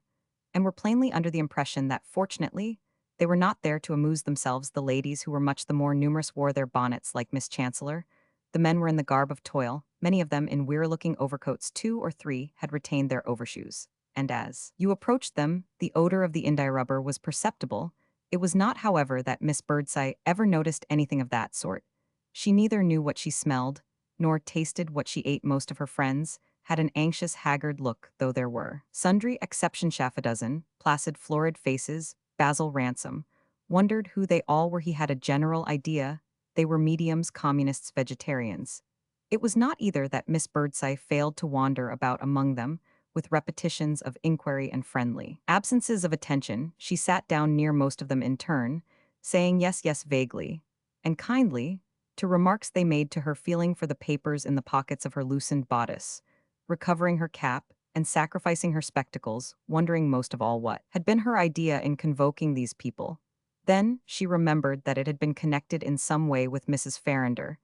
and were plainly under the impression that, fortunately, they were not there to amuse themselves. The ladies, who were much the more numerous, wore their bonnets like Miss Chancellor. The men were in the garb of toil, many of them in weary-looking overcoats. 2 or 3 had retained their overshoes, and as you approached them, the odor of the India rubber was perceptible. It was not, however, that Miss Birdseye ever noticed anything of that sort. She neither knew what she smelled, nor tasted what she ate. Most of her friends had an anxious, haggard look, though there were sundry exceptions. Half a dozen, placid, florid faces. Basil Ransom wondered who they all were. He had a general idea they were mediums, communists, vegetarians. It was not either that Miss Birdseye failed to wander about among them, with repetitions of inquiry and friendly absences of attention. She sat down near most of them in turn, saying yes, yes vaguely and kindly to remarks they made to her, feeling for the papers in the pockets of her loosened bodice, recovering her cap, and sacrificing her spectacles, wondering most of all what had been her idea in convoking these people. Then she remembered that it had been connected in some way with Mrs. Farrinder,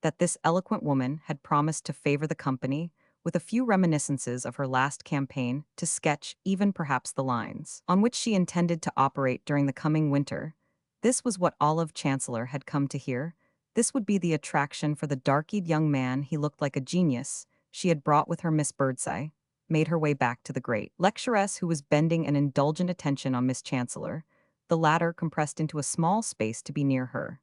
that this eloquent woman had promised to favor the company with a few reminiscences of her last campaign, to sketch even perhaps the lines on which she intended to operate during the coming winter. This was what Olive Chancellor had come to hear. This would be the attraction for the dark-eyed young man. He looked like a genius. She had brought with her Miss Birdseye, made her way back to the great lecturess, who was bending an indulgent attention on Miss Chancellor, the latter compressed into a small space to be near her,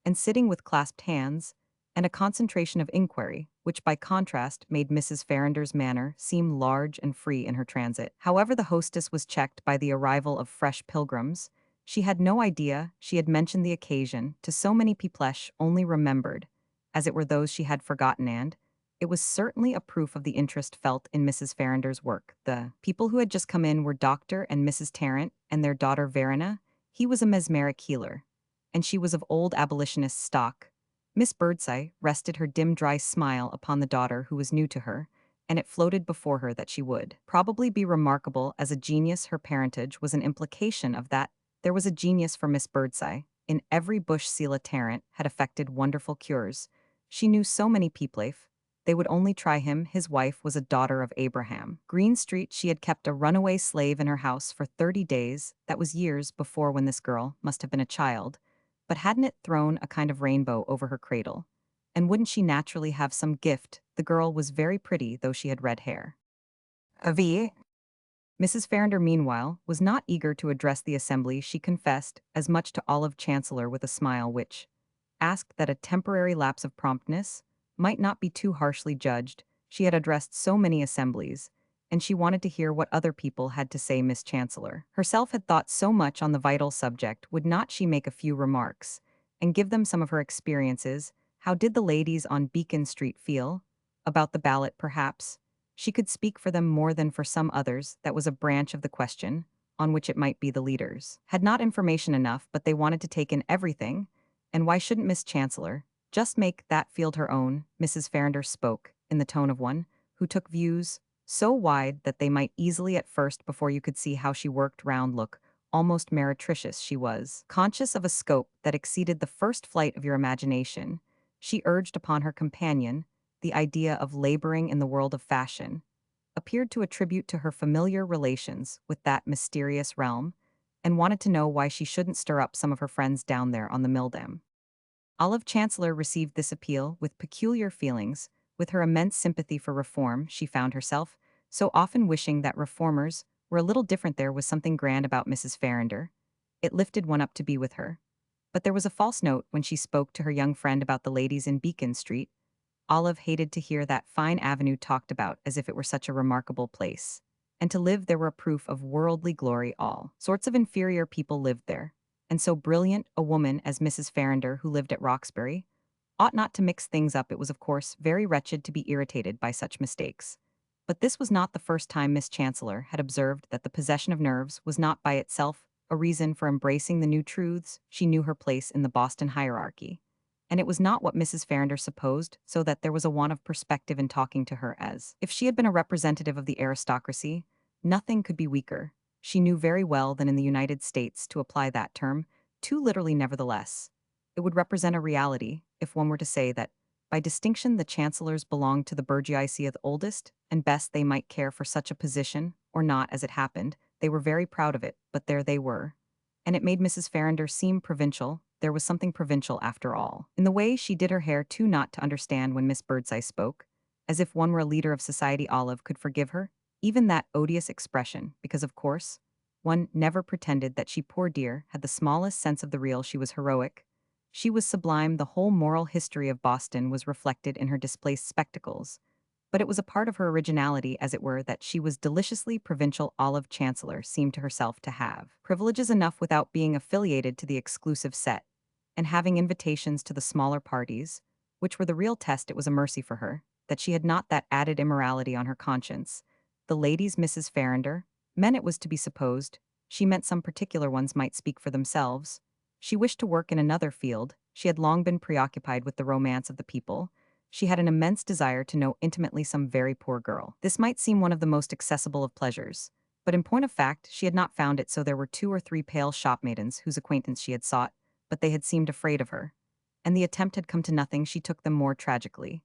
and sitting with clasped hands, and a concentration of inquiry, which by contrast made Mrs. Farrinder's manner seem large and free in her transit. However, the hostess was checked by the arrival of fresh pilgrims. She had no idea she had mentioned the occasion to so many people. Only remembered, as it were, those she had forgotten, and it was certainly a proof of the interest felt in Mrs. Farrinder's work. The people who had just come in were Dr. and Mrs. Tarrant and their daughter Verena. He was a mesmeric healer, and she was of old abolitionist stock. Miss Birdseye rested her dim, dry smile upon the daughter, who was new to her, and it floated before her that she would probably be remarkable as a genius. Her parentage was an implication of that. There was a genius for Miss Birdseye. In every bush Selah Tarrant had effected wonderful cures. She knew so many people. They would only try him. His wife was a daughter of Abraham Greenstreet. She had kept a runaway slave in her house for 30 days. That was years before, when this girl must have been a child. But hadn't it thrown a kind of rainbow over her cradle? And wouldn't she naturally have some gift? The girl was very pretty, though she had red hair. Avi. Mrs. Farrinder, meanwhile, was not eager to address the assembly. She confessed as much to Olive Chancellor with a smile which asked that a temporary lapse of promptness might not be too harshly judged. She had addressed so many assemblies, and she wanted to hear what other people had to say. Miss Chancellor herself had thought so much on the vital subject. Would not she make a few remarks, and give them some of her experiences? How did the ladies on Beacon Street feel about the ballot? Perhaps she could speak for them more than for some others. That was a branch of the question on which it might be the leaders had not information enough, but they wanted to take in everything. And why shouldn't Miss Chancellor just make that field her own? Mrs. Farrinder spoke in the tone of one who took views so wide that they might easily, at first, before you could see how she worked round, look almost meretricious. She was conscious of a scope that exceeded the first flight of your imagination. She urged upon her companion the idea of laboring in the world of fashion, appeared to attribute to her familiar relations with that mysterious realm, and wanted to know why she shouldn't stir up some of her friends down there on the mill dam. Olive Chancellor received this appeal with peculiar feelings. With her immense sympathy for reform, she found herself so often wishing that reformers were a little different. There was something grand about Mrs. Farrinder. It lifted one up to be with her. But there was a false note when she spoke to her young friend about the ladies in Beacon Street. Olive hated to hear that fine avenue talked about as if it were such a remarkable place. And to live there were a proof of worldly glory. All sorts of inferior people lived there. And so brilliant a woman as Mrs. Farrinder, who lived at Roxbury, ought not to mix things up. It was, of course, very wretched to be irritated by such mistakes. But this was not the first time Miss Chancellor had observed that the possession of nerves was not by itself a reason for embracing the new truths. She knew her place in the Boston hierarchy, and it was not what Mrs. Farrinder supposed, so that there was a want of perspective in talking to her as if she had been a representative of the aristocracy. Nothing could be weaker. She knew very well that in the United States, to apply that term, too literally nevertheless, it would represent a reality if one were to say that, by distinction, the chancellors belonged to the bourgeoisie of the oldest and best they might care for such a position, or not as it happened. They were very proud of it, but there they were. And it made Mrs. Farrinder seem provincial. There was something provincial after all. In the way she did her hair too, not to understand when Miss Birdseye spoke, as if one were a leader of society. Olive could forgive her, even that odious expression, because of course, one never pretended that she, poor dear, had the smallest sense of the real. She was heroic. She was sublime. The whole moral history of Boston was reflected in her displaced spectacles. But it was a part of her originality, as it were, that she was deliciously provincial. Olive Chancellor seemed to herself to have privileges enough without being affiliated to the exclusive set, and having invitations to the smaller parties, which were the real test. It was a mercy for her that she had not that added immorality on her conscience. The ladies, Mrs. Farrinder, men, it was to be supposed, she meant some particular ones might speak for themselves. She wished to work in another field. She had long been preoccupied with the romance of the people. She had an immense desire to know intimately some very poor girl. This might seem one of the most accessible of pleasures, but in point of fact, she had not found it. So there were 2 or 3 pale shopmaidens whose acquaintance she had sought, but they had seemed afraid of her, and the attempt had come to nothing. She took them more tragically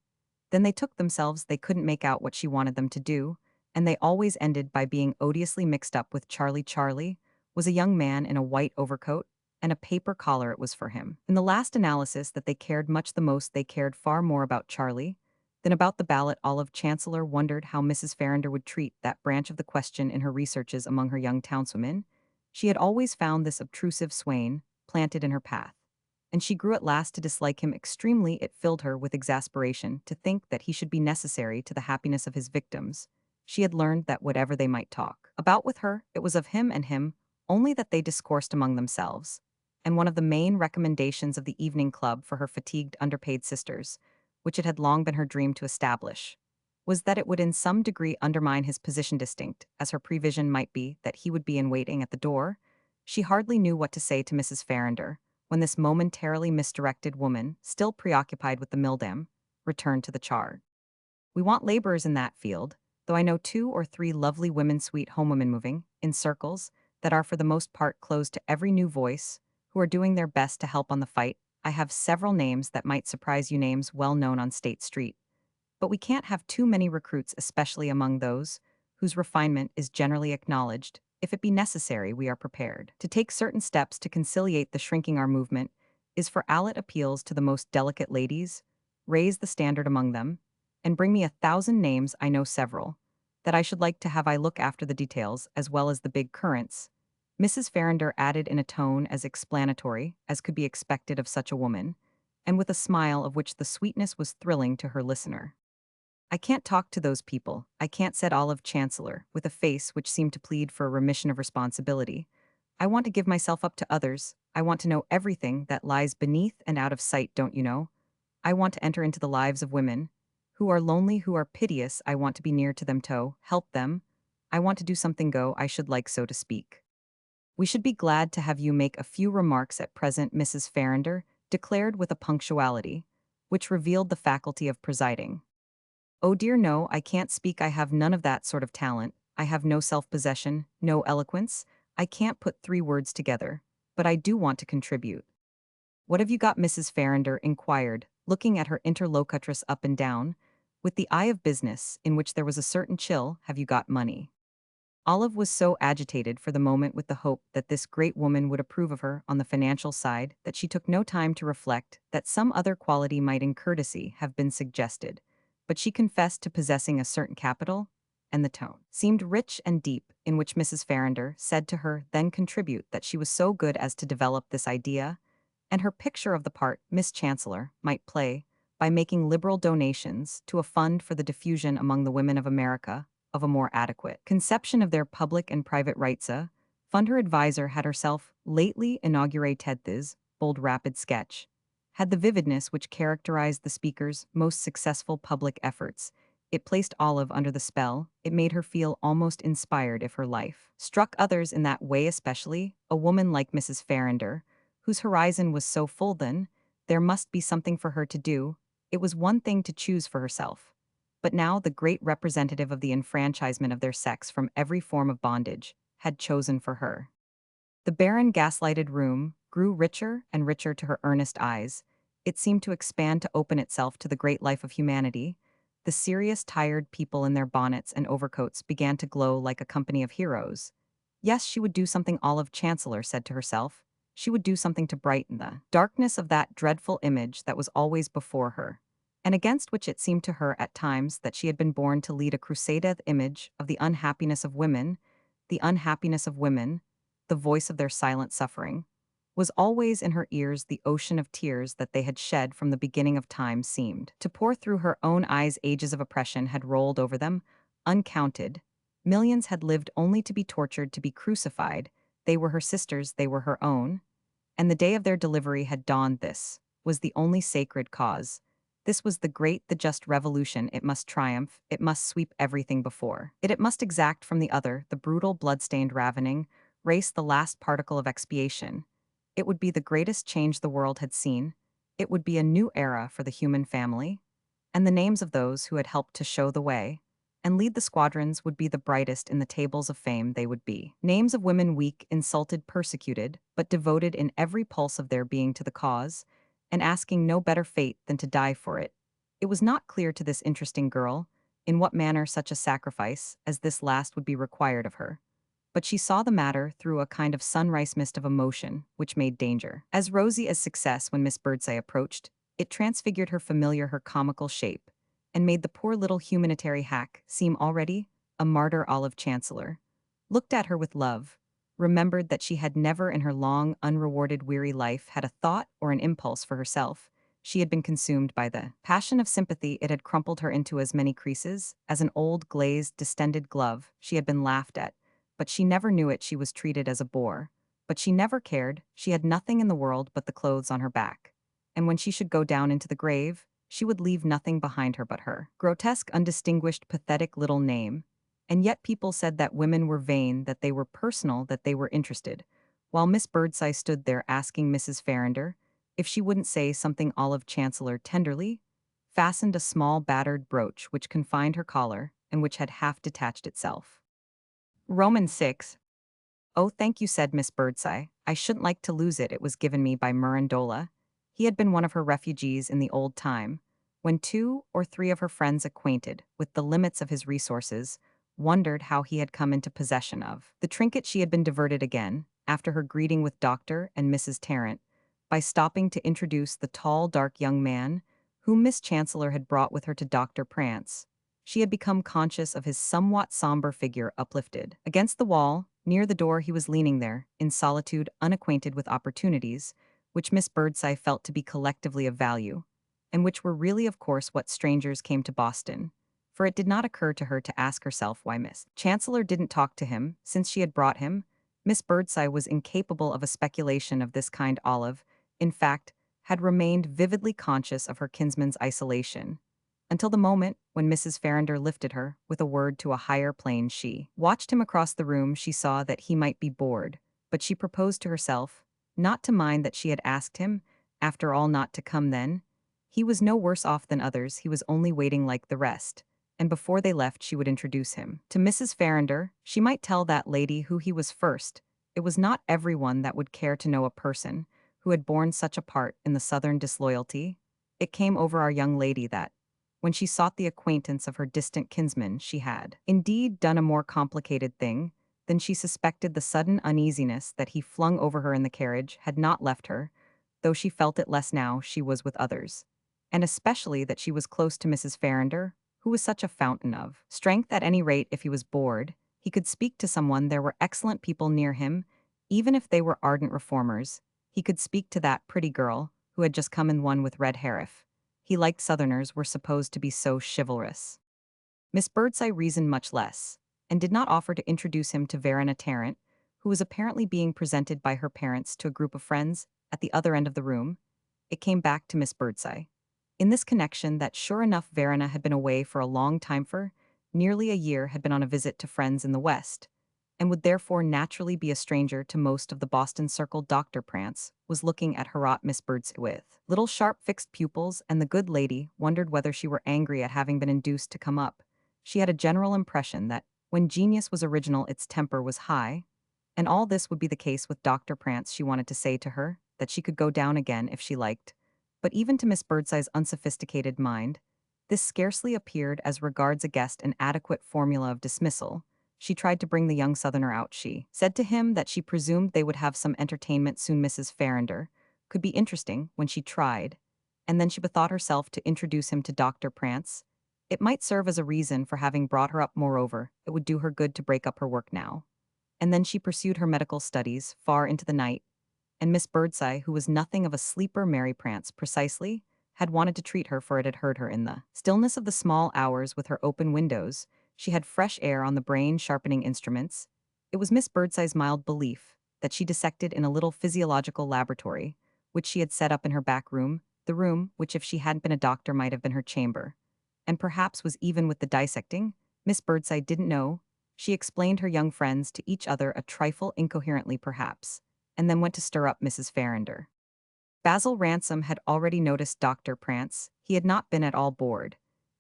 than they took themselves. They couldn't make out what she wanted them to do, and they always ended by being odiously mixed up with Charlie. Charlie was a young man in a white overcoat and a paper collar. It was for him, in the last analysis, that they cared much the most. They cared far more about Charlie than about the ballot. Olive Chancellor wondered how Mrs. Farrinder would treat that branch of the question in her researches among her young townswomen. She had always found this obtrusive swain planted in her path, and she grew at last to dislike him extremely. It filled her with exasperation to think that he should be necessary to the happiness of his victims. She had learned that whatever they might talk about with her, it was of him and him only that they discoursed among themselves. And one of the main recommendations of the evening club for her fatigued, underpaid sisters, which it had long been her dream to establish, was that it would in some degree undermine his position, distinct as her prevision might be that he would be in waiting at the door. She hardly knew what to say to Mrs. Farrinder when this momentarily misdirected woman, still preoccupied with the milldam, returned to the charge. We want laborers in that field, though I know 2 or 3 lovely women, sweet home women, moving in circles that are for the most part closed to every new voice, who are doing their best to help on the fight. I have several names that might surprise you, names well known on State Street. But we can't have too many recruits, especially among those whose refinement is generally acknowledged. If it be necessary, we are prepared to take certain steps to conciliate the shrinking. Our movement is for allied appeals to the most delicate ladies, raise the standard among them, and bring me 1,000 names. I know several that I should like to have. I look after the details as well as the big currents. Mrs. Farrinder added in a tone as explanatory as could be expected of such a woman, and with a smile of which the sweetness was thrilling to her listener. I can't talk to those people. I can't, said Olive Chancellor, with a face which seemed to plead for a remission of responsibility. I want to give myself up to others. I want to know everything that lies beneath and out of sight, don't you know? I want to enter into the lives of women who are lonely, who are piteous. I want to be near to them, to help them. I want to do something. Go, I should like so to speak. We should be glad to have you make a few remarks at present, Mrs. Farrinder declared with a punctuality which revealed the faculty of presiding. Oh dear, no, I can't speak. I have none of that sort of talent. I have no self-possession, no eloquence. I can't put 3 words together. But I do want to contribute. What have you got? Mrs. Farrinder inquired, looking at her interlocutress up and down, with the eye of business, in which there was a certain chill. Have you got money? Olive was so agitated for the moment with the hope that this great woman would approve of her on the financial side that she took no time to reflect that some other quality might in courtesy have been suggested. But she confessed to possessing a certain capital, and the tone seemed rich and deep in which Mrs. Farrinder said to her, then contribute, that she was so good as to develop this idea, and her picture of the part Miss Chancellor might play by making liberal donations to a fund for the diffusion among the women of America of a more adequate conception of their public and private rights. A fund her advisor had herself lately inaugurated. This bold, rapid sketch had the vividness which characterized the speaker's most successful public efforts. It placed Olive under the spell. It made her feel almost inspired. If her life struck others in that way, especially a woman like Mrs. Farrinder, whose horizon was so full, then there must be something for her to do. It was one thing to choose for herself, but now the great representative of the enfranchisement of their sex from every form of bondage, had chosen for her. The barren gaslighted room grew richer and richer to her earnest eyes. It seemed to expand to open itself to the great life of humanity. The serious, tired people in their bonnets and overcoats began to glow like a company of heroes. Yes, she would do something, Olive Chancellor said to herself. She would do something to brighten the darkness of that dreadful image that was always before her, and against which it seemed to her at times that she had been born to lead a crusade. The image of the unhappiness of women, the unhappiness of women, the voice of their silent suffering, was always in her ears. The ocean of tears that they had shed from the beginning of time seemed to pour through her own eyes. Ages of oppression had rolled over them, uncounted. Millions had lived only to be tortured, to be crucified. They were her sisters, they were her own. And the day of their delivery had dawned. This was the only sacred cause. This was the great, the just revolution. It must triumph, it must sweep everything before it. It must exact from the other, the brutal, blood-stained ravening, race, the last particle of expiation. It would be the greatest change the world had seen. It would be a new era for the human family. And the names of those who had helped to show the way and lead the squadrons would be the brightest in the tables of fame. They would be names of women weak, insulted, persecuted, but devoted in every pulse of their being to the cause, and asking no better fate than to die for it. It was not clear to this interesting girl in what manner such a sacrifice as this last would be required of her, but she saw the matter through a kind of sunrise mist of emotion, which made danger as rosy as success. When Miss Birdseye approached, it transfigured her familiar, her comical shape, and made the poor little humanitary hack seem already a martyr. Olive Chancellor looked at her with love, remembered that she had never in her long, unrewarded, weary life had a thought or an impulse for herself. She had been consumed by the passion of sympathy. It had crumpled her into as many creases as an old, glazed, distended glove. She had been laughed at, but she never knew it. She was treated as a bore, but she never cared. She had nothing in the world but the clothes on her back. And when she should go down into the grave, she would leave nothing behind her but her grotesque, undistinguished, pathetic little name. And yet people said that women were vain, that they were personal, that they were interested, while Miss Birdseye stood there asking Mrs. Farrinder if she wouldn't say something. Olive Chancellor tenderly fastened a small battered brooch which confined her collar and which had half detached itself. Romans 6. "Oh, thank you," said Miss Birdseye. "I shouldn't like to lose it. It was given me by Mirandola." He had been one of her refugees in the old time, when 2 or 3 of her friends acquainted with the limits of his resources wondered how he had come into possession of the trinket. She had been diverted again, after her greeting with Dr. and Mrs. Tarrant, by stopping to introduce the tall, dark young man whom Miss Chancellor had brought with her to Dr. Prance. She had become conscious of his somewhat somber figure uplifted against the wall. Near the door he was leaning there, in solitude, unacquainted with opportunities, which Miss Birdseye felt to be collectively of value, and which were really of course what strangers came to Boston. For it did not occur to her to ask herself why Miss Chancellor didn't talk to him, since she had brought him. Miss Birdseye was incapable of a speculation of this kind. Olive, in fact, had remained vividly conscious of her kinsman's isolation, until the moment when Mrs. Farrinder lifted her, with a word, to a higher plane. She watched him across the room. She saw that he might be bored, but she proposed to herself not to mind that she had asked him, after all, not to come then. He was no worse off than others, he was only waiting like the rest, and before they left she would introduce him to Mrs. Farrinder. She might tell that lady who he was first. It was not everyone that would care to know a person who had borne such a part in the Southern disloyalty. It came over our young lady that, when she sought the acquaintance of her distant kinsman, she had indeed done a more complicated thing than she suspected. The sudden uneasiness that he flung over her in the carriage had not left her, though she felt it less now she was with others, and especially that she was close to Mrs. Farrinder, who was such a fountain of strength. At any rate, if he was bored, he could speak to someone. There were excellent people near him, even if they were ardent reformers. He could speak to that pretty girl who had just come in, one with red hair. If he liked Southerners were supposed to be so chivalrous. Miss Birdseye reasoned much less, and did not offer to introduce him to Verena Tarrant, who was apparently being presented by her parents to a group of friends at the other end of the room. It came back to Miss Birdseye in this connection that sure enough Verena had been away for a long time, for nearly a year, had been on a visit to friends in the West, and would therefore naturally be a stranger to most of the Boston circle. Dr. Prance was looking at her at Miss Birdseye with little sharp fixed pupils, and the good lady wondered whether she were angry at having been induced to come up. She had a general impression that When genius was original, its temper was high. And all this would be the case with Dr. Prance, she wanted to say to her, that she could go down again if she liked. But even to Miss Birdseye's unsophisticated mind, this scarcely appeared as regards a guest an adequate formula of dismissal. She tried to bring the young southerner out. She said to him that she presumed they would have some entertainment soon. Mrs. Farrinder could be interesting when she tried, and then she bethought herself to introduce him to Dr. Prance. It might serve as a reason for having brought her up. Moreover, it would do her good to break up her work now. And then she pursued her medical studies far into the night, and Miss Birdseye, who was nothing of a sleeper, Mary Prance precisely, had wanted to treat her, for it had heard her in the stillness of the small hours with her open windows. She had fresh air on the brain-sharpening instruments. It was Miss Birdseye's mild belief that she dissected in a little physiological laboratory, which she had set up in her back room, the room which, if she hadn't been a doctor, might have been her chamber. And perhaps was even with the dissecting. Miss Birdseye didn't know. She explained her young friends to each other a trifle incoherently perhaps, and then went to stir up Mrs. Farrinder. Basil Ransom had already noticed Dr. Prance. He had not been at all bored,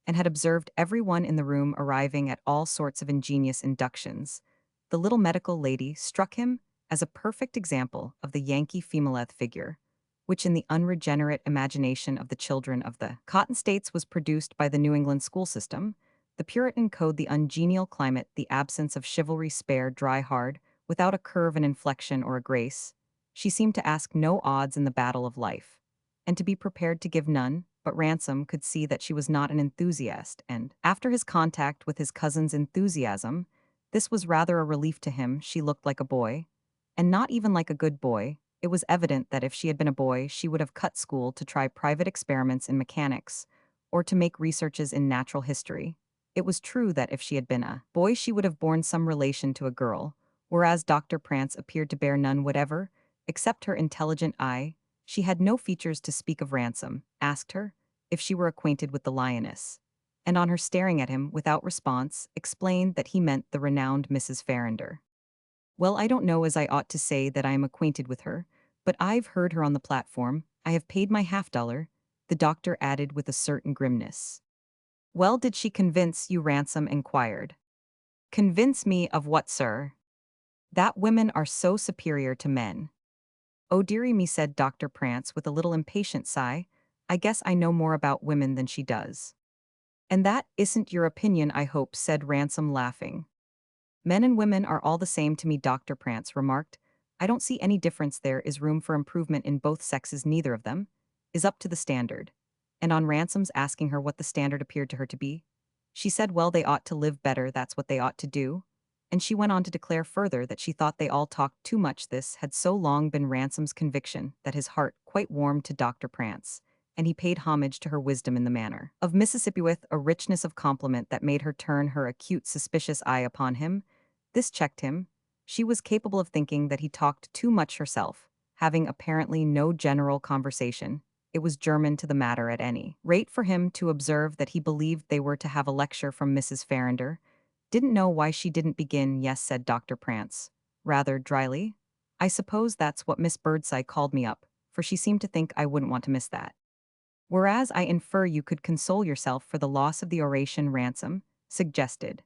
and had observed everyone in the room arriving at all sorts of ingenious inductions. The little medical lady struck him as a perfect example of the Yankee femaleth figure, which in the unregenerate imagination of the children of the Cotton States was produced by the New England school system. The Puritan code, the ungenial climate, the absence of chivalry, spare, dry, hard, without a curve, an inflection, or a grace. She seemed to ask no odds in the battle of life, and to be prepared to give none, but Ransom could see that she was not an enthusiast, and, after his contact with his cousin's enthusiasm, this was rather a relief to him. She looked like a boy, and not even like a good boy. It was evident that if she had been a boy, she would have cut school to try private experiments in mechanics, or to make researches in natural history. It was true that if she had been a boy, she would have borne some relation to a girl, whereas Dr. Prance appeared to bear none whatever, except her intelligent eye. She had no features to speak of. Ransom asked her if she were acquainted with the lioness, and on her staring at him without response, explained that he meant the renowned Mrs. Farrinder. Well, I don't know as I ought to say that I am acquainted with her, but I've heard her on the platform. I have paid my $50, the doctor added with a certain grimness. Well, did she convince you? Ransom inquired. Convince me of what, sir? That women are so superior to men. Oh dearie me, said Dr. Prance with a little impatient sigh. I guess I know more about women than she does. And that isn't your opinion, I hope, said Ransom, laughing. Men and women are all the same to me, Dr. Prance remarked. I don't see any difference. There is room for improvement in both sexes. Neither of them is up to the standard. And on Ransom's asking her what the standard appeared to her to be, she said, well, they ought to live better, that's what they ought to do. And she went on to declare further that she thought they all talked too much. This had so long been Ransom's conviction that his heart quite warmed to Dr. Prance, and he paid homage to her wisdom in the manner of Mississippi with a richness of compliment that made her turn her acute, suspicious eye upon him. This checked him. She was capable of thinking that he talked too much herself, having apparently no general conversation. It was German to the matter at any rate for him to observe that he believed they were to have a lecture from Mrs. Farrinder. Didn't know why she didn't begin. Yes, said Dr. Prance, rather dryly. I suppose that's what Miss Birdseye called me up, for she seemed to think I wouldn't want to miss that. Whereas I infer you could console yourself for the loss of the oration, Ransom suggested.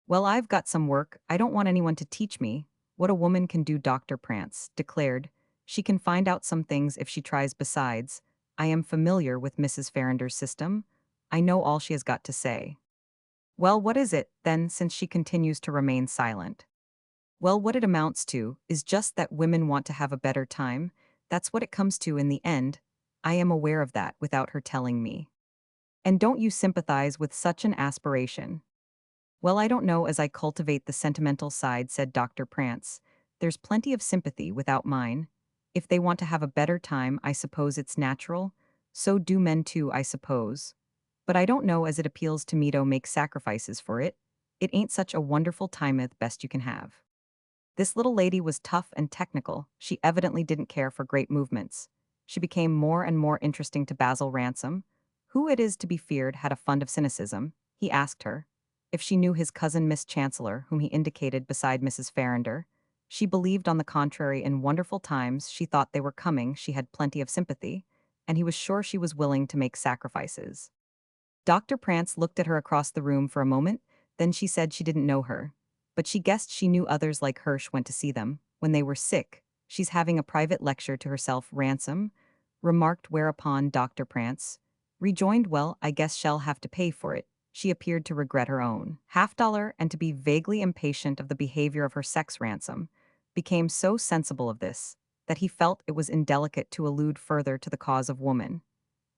Well, I've got some work. I don't want anyone to teach me what a woman can do, Dr. Prance declared. She can find out some things if she tries. Besides, I am familiar with Mrs. Farrinder's system. I know all she has got to say. Well, what is it, then, since she continues to remain silent? Well, what it amounts to is just that women want to have a better time. That's what it comes to in the end. I am aware of that without her telling me. And don't you sympathize with such an aspiration? Well, I don't know as I cultivate the sentimental side, said Dr. Prance. There's plenty of sympathy without mine. If they want to have a better time, I suppose it's natural. So do men too, I suppose. But I don't know as it appeals to me to make sacrifices for it. It ain't such a wonderful time at the best you can have. This little lady was tough and technical. She evidently didn't care for great movements. She became more and more interesting to Basil Ransom, who it is to be feared had a fund of cynicism. He asked her if she knew his cousin Miss Chancellor, whom he indicated beside Mrs. Farrinder. She believed, on the contrary, in wonderful times. She thought they were coming. She had plenty of sympathy, and he was sure she was willing to make sacrifices. Dr. Prance looked at her across the room for a moment, Then she said she didn't know her. But she guessed she knew others like Hirsch went to see them, when they were sick. She's having a private lecture to herself, Ransom remarked, whereupon Dr. Prance rejoined, well, I guess she'll have to pay for it. She appeared to regret her own half-dollar and to be vaguely impatient of the behavior of her sex. Ransom became so sensible of this that he felt it was indelicate to allude further to the cause of woman,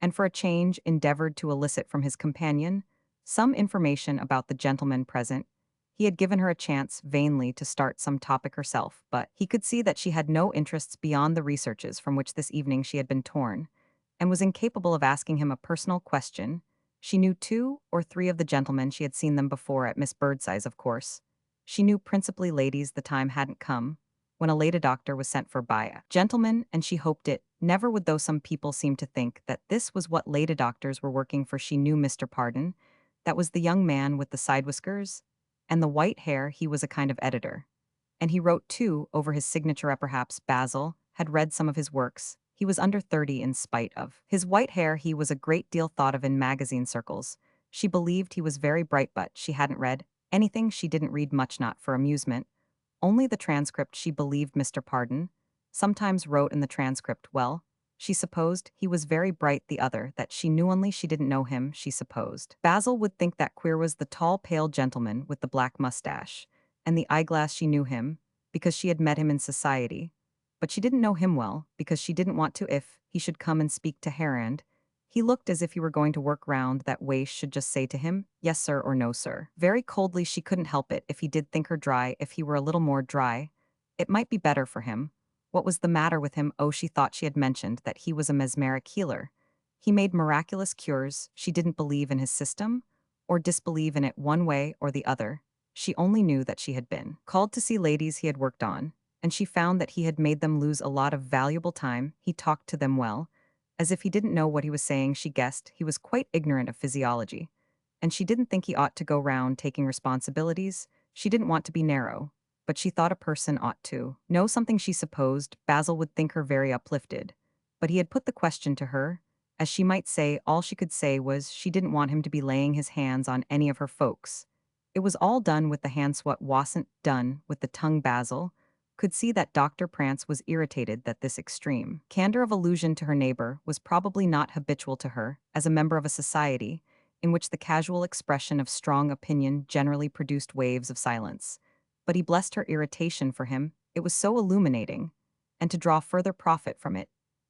and for a change endeavored to elicit from his companion some information about the gentleman present. He had given her a chance vainly to start some topic herself, but he could see that she had no interests beyond the researches from which this evening she had been torn, and was incapable of asking him a personal question. She knew two or three of the gentlemen, she had seen them before at Miss Birdseye's, of course. She knew principally ladies, the time hadn't come when a lady doctor was sent for by a gentleman, and she hoped it never would, though some people seemed to think that this was what lady doctors were working for. She knew Mr. Pardon, that was the young man with the side whiskers and the white hair. He was a kind of editor, and he wrote too over his signature. Perhaps Basil had read some of his works. He was under 30 in spite of his white hair. He was a great deal thought of in magazine circles. She believed he was very bright, but she hadn't read anything. She didn't read much, not for amusement, only the transcript. She believed Mr. Pardon sometimes wrote in the transcript, well, she supposed he was very bright. The other, that she knew, only she didn't know him. She supposed Basil would think that queer was the tall, pale gentleman with the black mustache and the eyeglass. She knew him because she had met him in society, but she didn't know him well because she didn't want to. If he should come and speak to her, and he looked as if he were going to work round that way, should just say to him, yes, sir, or no, sir, very coldly. She couldn't help it if he did think her dry. If he were a little more dry, it might be better for him. What was the matter with him? Oh, she thought she had mentioned that he was a mesmeric healer. He made miraculous cures. She didn't believe in his system, or disbelieve in it one way or the other. She only knew that she had been called to see ladies he had worked on, and she found that he had made them lose a lot of valuable time. He talked to them well, as if he didn't know what he was saying. She guessed he was quite ignorant of physiology, and she didn't think he ought to go round taking responsibilities. She didn't want to be narrow, but she thought a person ought to know something. She supposed Basil would think her very uplifted, but he had put the question to her, as she might say. All she could say was she didn't want him to be laying his hands on any of her folks. It was all done with the hands, what wasn't done with the tongue. Basil could see that Dr. Prance was irritated that this extreme candor of allusion to her neighbor was probably not habitual to her as a member of a society in which the casual expression of strong opinion generally produced waves of silence. But he blessed her irritation for him, it was so illuminating, and to draw further profit from it,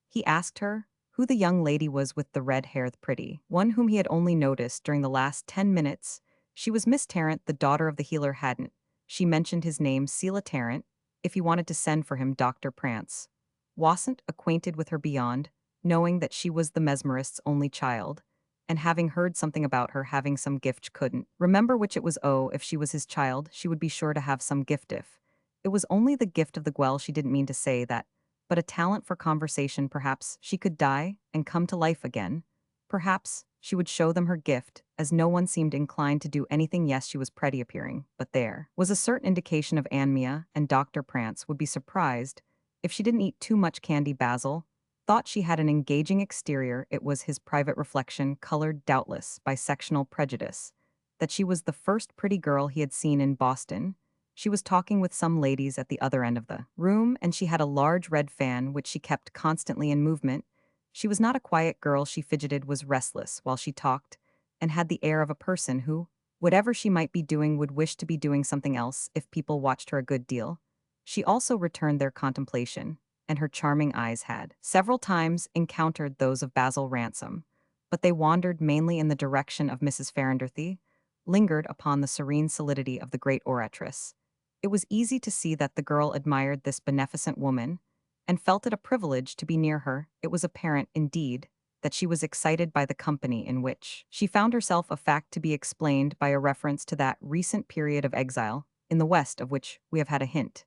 he asked her who the young lady was with the red hair, the pretty one whom he had only noticed during the last 10 minutes. She was Miss Tarrant, the daughter of the healer. Hadn't she mentioned his name, Selah Tarrant? If he wanted to send for him, Dr. Prance wasn't acquainted with her beyond knowing that she was the mesmerist's only child, and having heard something about her having some gift. Couldn't remember which it was. Oh, if she was his child, she would be sure to have some gift. If it was only the gift of the Guel, she didn't mean to say that, but a talent for conversation. Perhaps she could die and come to life again. Perhaps she would show them her gift, as no one seemed inclined to do anything. Yes, she was pretty appearing, but there was a certain indication of anemia, and Dr. Prance would be surprised if she didn't eat too much candy. Basil thought she had an engaging exterior. It was his private reflection, colored doubtless by sectional prejudice, that she was the first pretty girl he had seen in Boston. She was talking with some ladies at the other end of the room, and she had a large red fan which she kept constantly in movement. She was not a quiet girl. She fidgeted, was restless while she talked, and had the air of a person who, whatever she might be doing, would wish to be doing something else if people watched her a good deal. She also returned their contemplation, and her charming eyes had several times encountered those of Basil Ransom, but they wandered mainly in the direction of Mrs. Farenderthy, lingered upon the serene solidity of the great oratress. It was easy to see that the girl admired this beneficent woman, and felt it a privilege to be near her. It was apparent, indeed, that she was excited by the company in which she found herself, a fact to be explained by a reference to that recent period of exile in the West of which we have had a hint,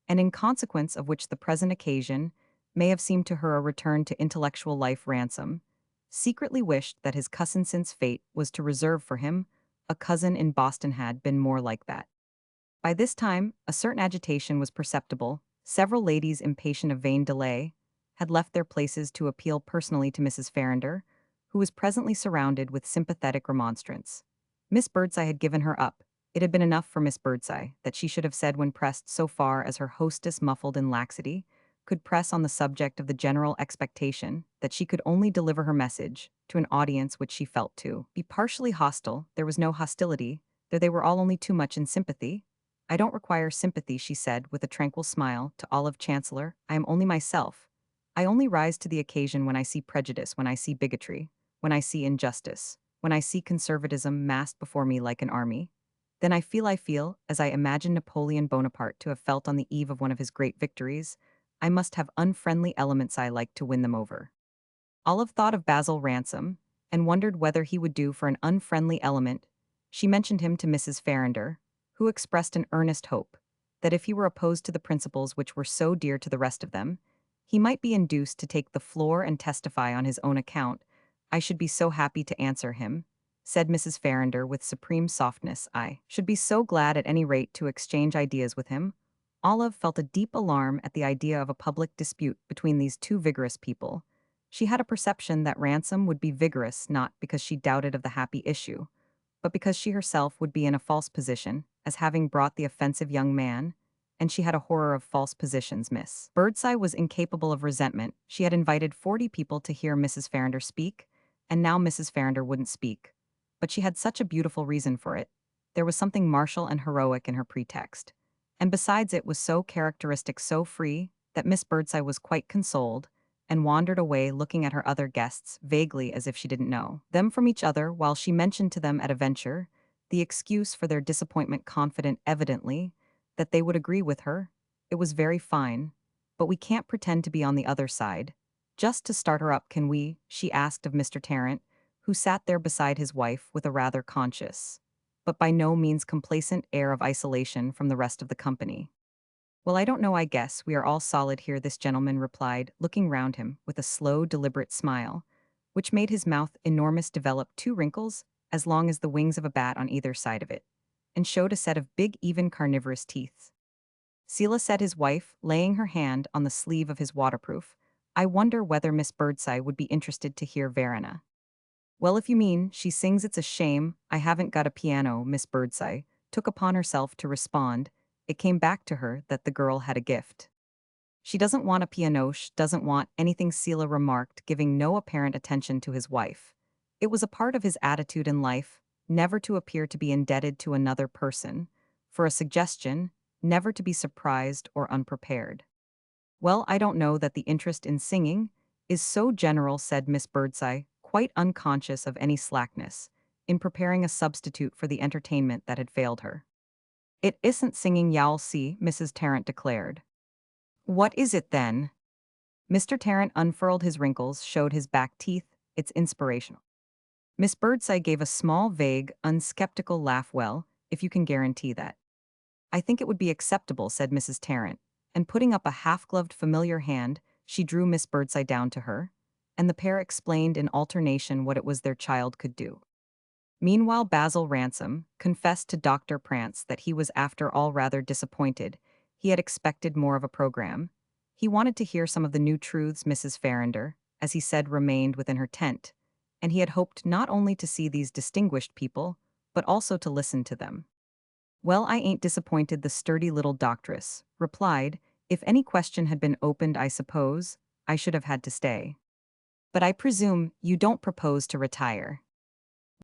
and in consequence of which the present occasion may have seemed to her a return to intellectual life. Ransom secretly wished that his cousin, since fate was to reserve for him a cousin in Boston, had been more like that. By this time, a certain agitation was perceptible. Several ladies, impatient of vain delay, had left their places to appeal personally to Mrs. Farrinder, who was presently surrounded with sympathetic remonstrance. Miss Birdseye had given her up, It had been enough for Miss Birdseye that she should have said when pressed so far as her hostess, muffled in laxity, could press on the subject of the general expectation that she could only deliver her message to an audience which she felt to be partially hostile. There was no hostility, though they were all only too much in sympathy. I don't require sympathy, she said with a tranquil smile to Olive Chancellor. I am only myself. I only rise to the occasion when I see prejudice, when I see bigotry, when I see injustice, when I see conservatism massed before me like an army. Then I feel, as I imagine Napoleon Bonaparte to have felt on the eve of one of his great victories. I must have unfriendly elements I like to win them over. Olive thought of Basil Ransom, and wondered whether he would do for an unfriendly element. She mentioned him to Mrs. Farrinder, who expressed an earnest hope that if he were opposed to the principles which were so dear to the rest of them, he might be induced to take the floor and testify on his own account. I should be so happy to answer him, said Mrs. Farrinder with supreme softness. I should be so glad at any rate to exchange ideas with him. Olive felt a deep alarm at the idea of a public dispute between these two vigorous people. She had a perception that Ransom would be vigorous not because she doubted of the happy issue, but because she herself would be in a false position, as having brought the offensive young man, and she had a horror of false positions. Miss Birdseye was incapable of resentment. She had invited 40 people to hear Mrs. Farrinder speak, and now Mrs. Farrinder wouldn't speak. But she had such a beautiful reason for it. There was something martial and heroic in her pretext. And besides, it was so characteristic, so free, that Miss Birdseye was quite consoled, and wandered away looking at her other guests vaguely as if she didn't know them from each other, while she mentioned to them at a venture the excuse for their disappointment, confident evidently that they would agree with her. It was very fine, but we can't pretend to be on the other side. Just to start her up, can we? She asked of Mr. Tarrant, who sat there beside his wife with a rather conscious, but by no means complacent air of isolation from the rest of the company. Well, I don't know, I guess we are all solid here, this gentleman replied, looking round him with a slow, deliberate smile, which made his mouth enormous develop 2 wrinkles as long as the wings of a bat on either side of it, and showed a set of big, even carnivorous teeth. Selah, said his wife, laying her hand on the sleeve of his waterproof, I wonder whether Miss Birdseye would be interested to hear Verena. Well, if you mean she sings, it's a shame I haven't got a piano, Miss Birdseye took upon herself to respond. It came back to her that the girl had a gift. She doesn't want a piano, she doesn't want anything, Selah remarked, giving no apparent attention to his wife. It was a part of his attitude in life, never to appear to be indebted to another person for a suggestion, never to be surprised or unprepared. Well, I don't know that the interest in singing is so general, said Miss Birdseye, quite unconscious of any slackness in preparing a substitute for the entertainment that had failed her. It isn't singing, y'all see, Mrs. Tarrant declared. What is it then? Mr. Tarrant unfurled his wrinkles, showed his back teeth. It's inspirational. Miss Birdseye gave a small, vague, unskeptical laugh. Well, if you can guarantee that. I think it would be acceptable, said Mrs. Tarrant, and putting up a half-gloved familiar hand, she drew Miss Birdseye down to her, and the pair explained in alternation what it was their child could do. Meanwhile, Basil Ransom confessed to Dr. Prance that he was after all rather disappointed. He had expected more of a program. He wanted to hear some of the new truths Mrs. Farrinder, as he said, remained within her tent, and he had hoped not only to see these distinguished people, but also to listen to them. Well, I ain't disappointed, the sturdy little doctress replied. If any question had been opened, I suppose I should have had to stay. But I presume you don't propose to retire.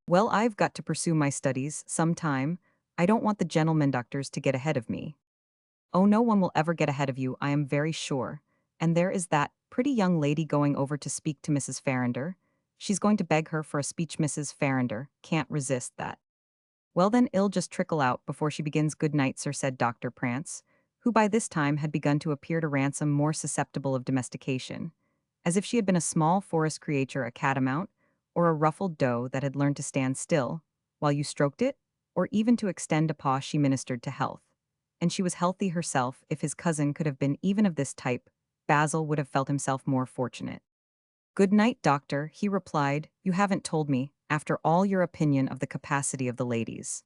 Well, I've got to pursue my studies some time. I don't want the gentlemen doctors to get ahead of me. Oh, no one will ever get ahead of you, I am very sure. And there is that pretty young lady going over to speak to Mrs. Farrinder. She's going to beg her for a speech. Mrs. Farrinder can't resist that. Well, then it'll just trickle out before she begins. Good night, sir, said Dr. Prance, who by this time had begun to appear to Ransom more susceptible of domestication, as if she had been a small forest creature, a catamount, or a ruffled doe that had learned to stand still while you stroked it, or even to extend a paw. She ministered to health, and she was healthy herself. If his cousin could have been even of this type, Basil would have felt himself more fortunate. Good night, doctor, he replied. You haven't told me, after all, your opinion of the capacity of the ladies.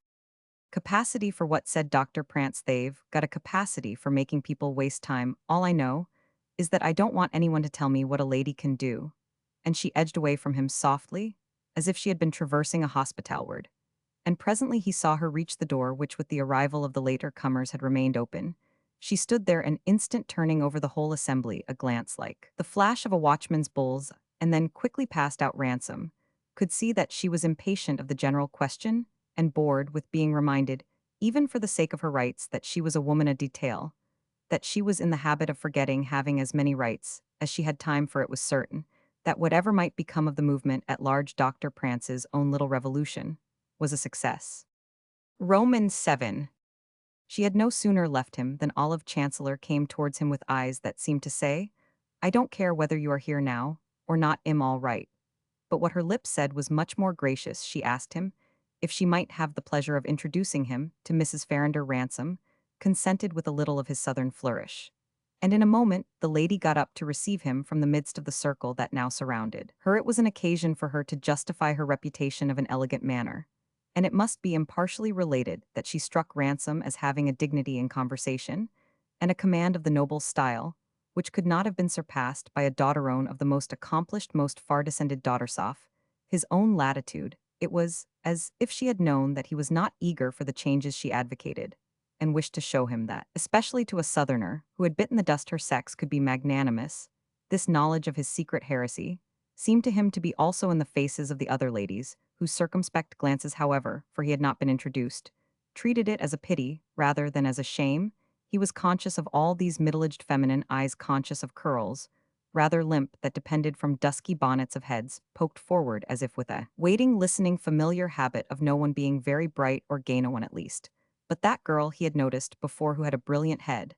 Capacity for what, said Dr. Prance. They've got a capacity for making people waste time. All I know is that I don't want anyone to tell me what a lady can do. And she edged away from him softly, as if she had been traversing a hospital ward, and presently he saw her reach the door which with the arrival of the later comers had remained open. She stood there an instant turning over the whole assembly, a glance like the flash of a watchman's bull's, and then quickly passed out. Ransom could see that she was impatient of the general question, and bored with being reminded, even for the sake of her rights, that she was a woman a detail, that she was in the habit of forgetting having as many rights as she had time for. It was certain that whatever might become of the movement at large, Dr. Prance's own little revolution was a success. Romans 7. She had no sooner left him than Olive Chancellor came towards him with eyes that seemed to say, I don't care whether you are here now or not, I'm all right. But what her lips said was much more gracious. She asked him if she might have the pleasure of introducing him to Mrs. Farrinder. Ransom consented with a little of his southern flourish. And in a moment the lady got up to receive him from the midst of the circle that now surrounded her. It was an occasion for her to justify her reputation of an elegant manner, and it must be impartially related that she struck Ransom as having a dignity in conversation and a command of the noble style, which could not have been surpassed by a daughterone of the most accomplished, most far-descended Daughtersoff, his own latitude. It was as if she had known that he was not eager for the changes she advocated, and wished to show him that, especially to a Southerner who had bitten the dust her sex could be magnanimous, this knowledge of his secret heresy seemed to him to be also in the faces of the other ladies, whose circumspect glances, however, for he had not been introduced, treated it as a pity rather than as a shame. He was conscious of all these middle-aged feminine eyes, conscious of curls, rather limp, that depended from dusky bonnets of heads, poked forward as if with a waiting, listening, familiar habit of no one being very bright or gay, no one at least. But that girl he had noticed before, who had a brilliant head,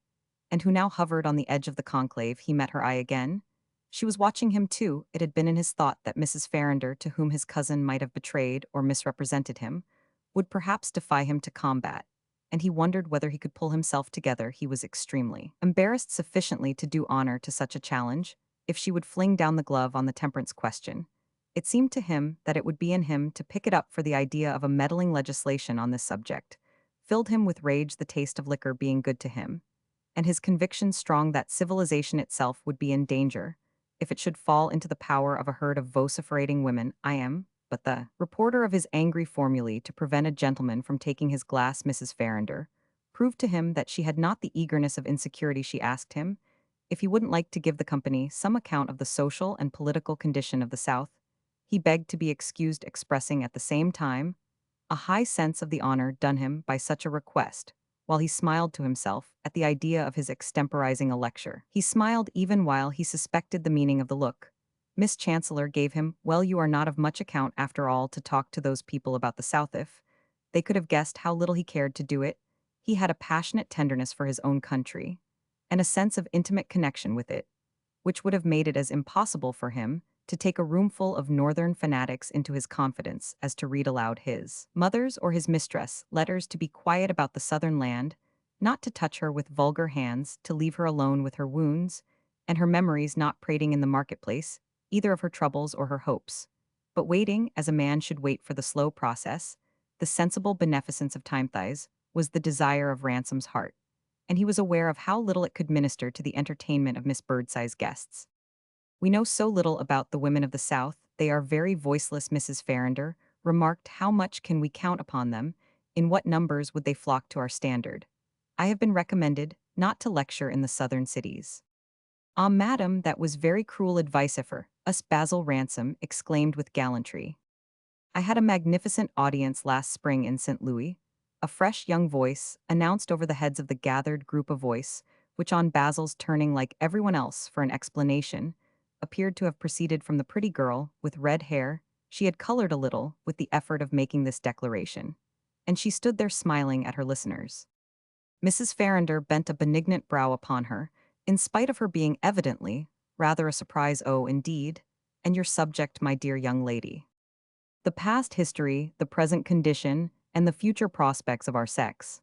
and who now hovered on the edge of the conclave, he met her eye again. She was watching him too. It had been in his thought that Mrs. Farrinder, to whom his cousin might have betrayed or misrepresented him, would perhaps defy him to combat, and he wondered whether he could pull himself together. He was extremely embarrassed sufficiently to do honor to such a challenge, if she would fling down the glove on the temperance question. It seemed to him that it would be in him to pick it up, for the idea of a meddling legislation on this subject filled him with rage, the taste of liquor being good to him, and his conviction strong that civilization itself would be in danger if it should fall into the power of a herd of vociferating women. I am but the reporter of his angry formulae to prevent a gentleman from taking his glass. Mrs. Farrinder proved to him that she had not the eagerness of insecurity. She asked him if he wouldn't like to give the company some account of the social and political condition of the South. He begged to be excused, expressing at the same time a high sense of the honor done him by such a request, while he smiled to himself at the idea of his extemporizing a lecture. He smiled even while he suspected the meaning of the look Miss Chancellor gave him. Well, you are not of much account after all to talk to those people about the South. If they could have guessed how little he cared to do it, he had a passionate tenderness for his own country, and a sense of intimate connection with it, which would have made it as impossible for him to take a roomful of northern fanatics into his confidence as to read aloud his mother's or his mistress letters, to be quiet about the southern land, not to touch her with vulgar hands, to leave her alone with her wounds and her memories, not prating in the marketplace either of her troubles or her hopes, but waiting as a man should wait for the slow process. The sensible beneficence of Timothy's was the desire of Ransom's heart, and he was aware of how little it could minister to the entertainment of Miss Birdseye's guests. We know so little about the women of the South, they are very voiceless. Mrs. Farrinder remarked, how much can we count upon them? In what numbers would they flock to our standard? I have been recommended not to lecture in the southern cities. Ah, madam, that was very cruel advice of her, us. Basil Ransom exclaimed with gallantry. I had a magnificent audience last spring in St. Louis. A fresh young voice announced over the heads of the gathered group, a voice which, on Basil's turning like everyone else for an explanation, appeared to have proceeded from the pretty girl with red hair. She had colored a little with the effort of making this declaration, and she stood there smiling at her listeners. Mrs. Farrinder bent a benignant brow upon her, in spite of her being evidently rather a surprise. Oh, indeed? And your subject, my dear young lady? The past history, the present condition, and the future prospects of our sex.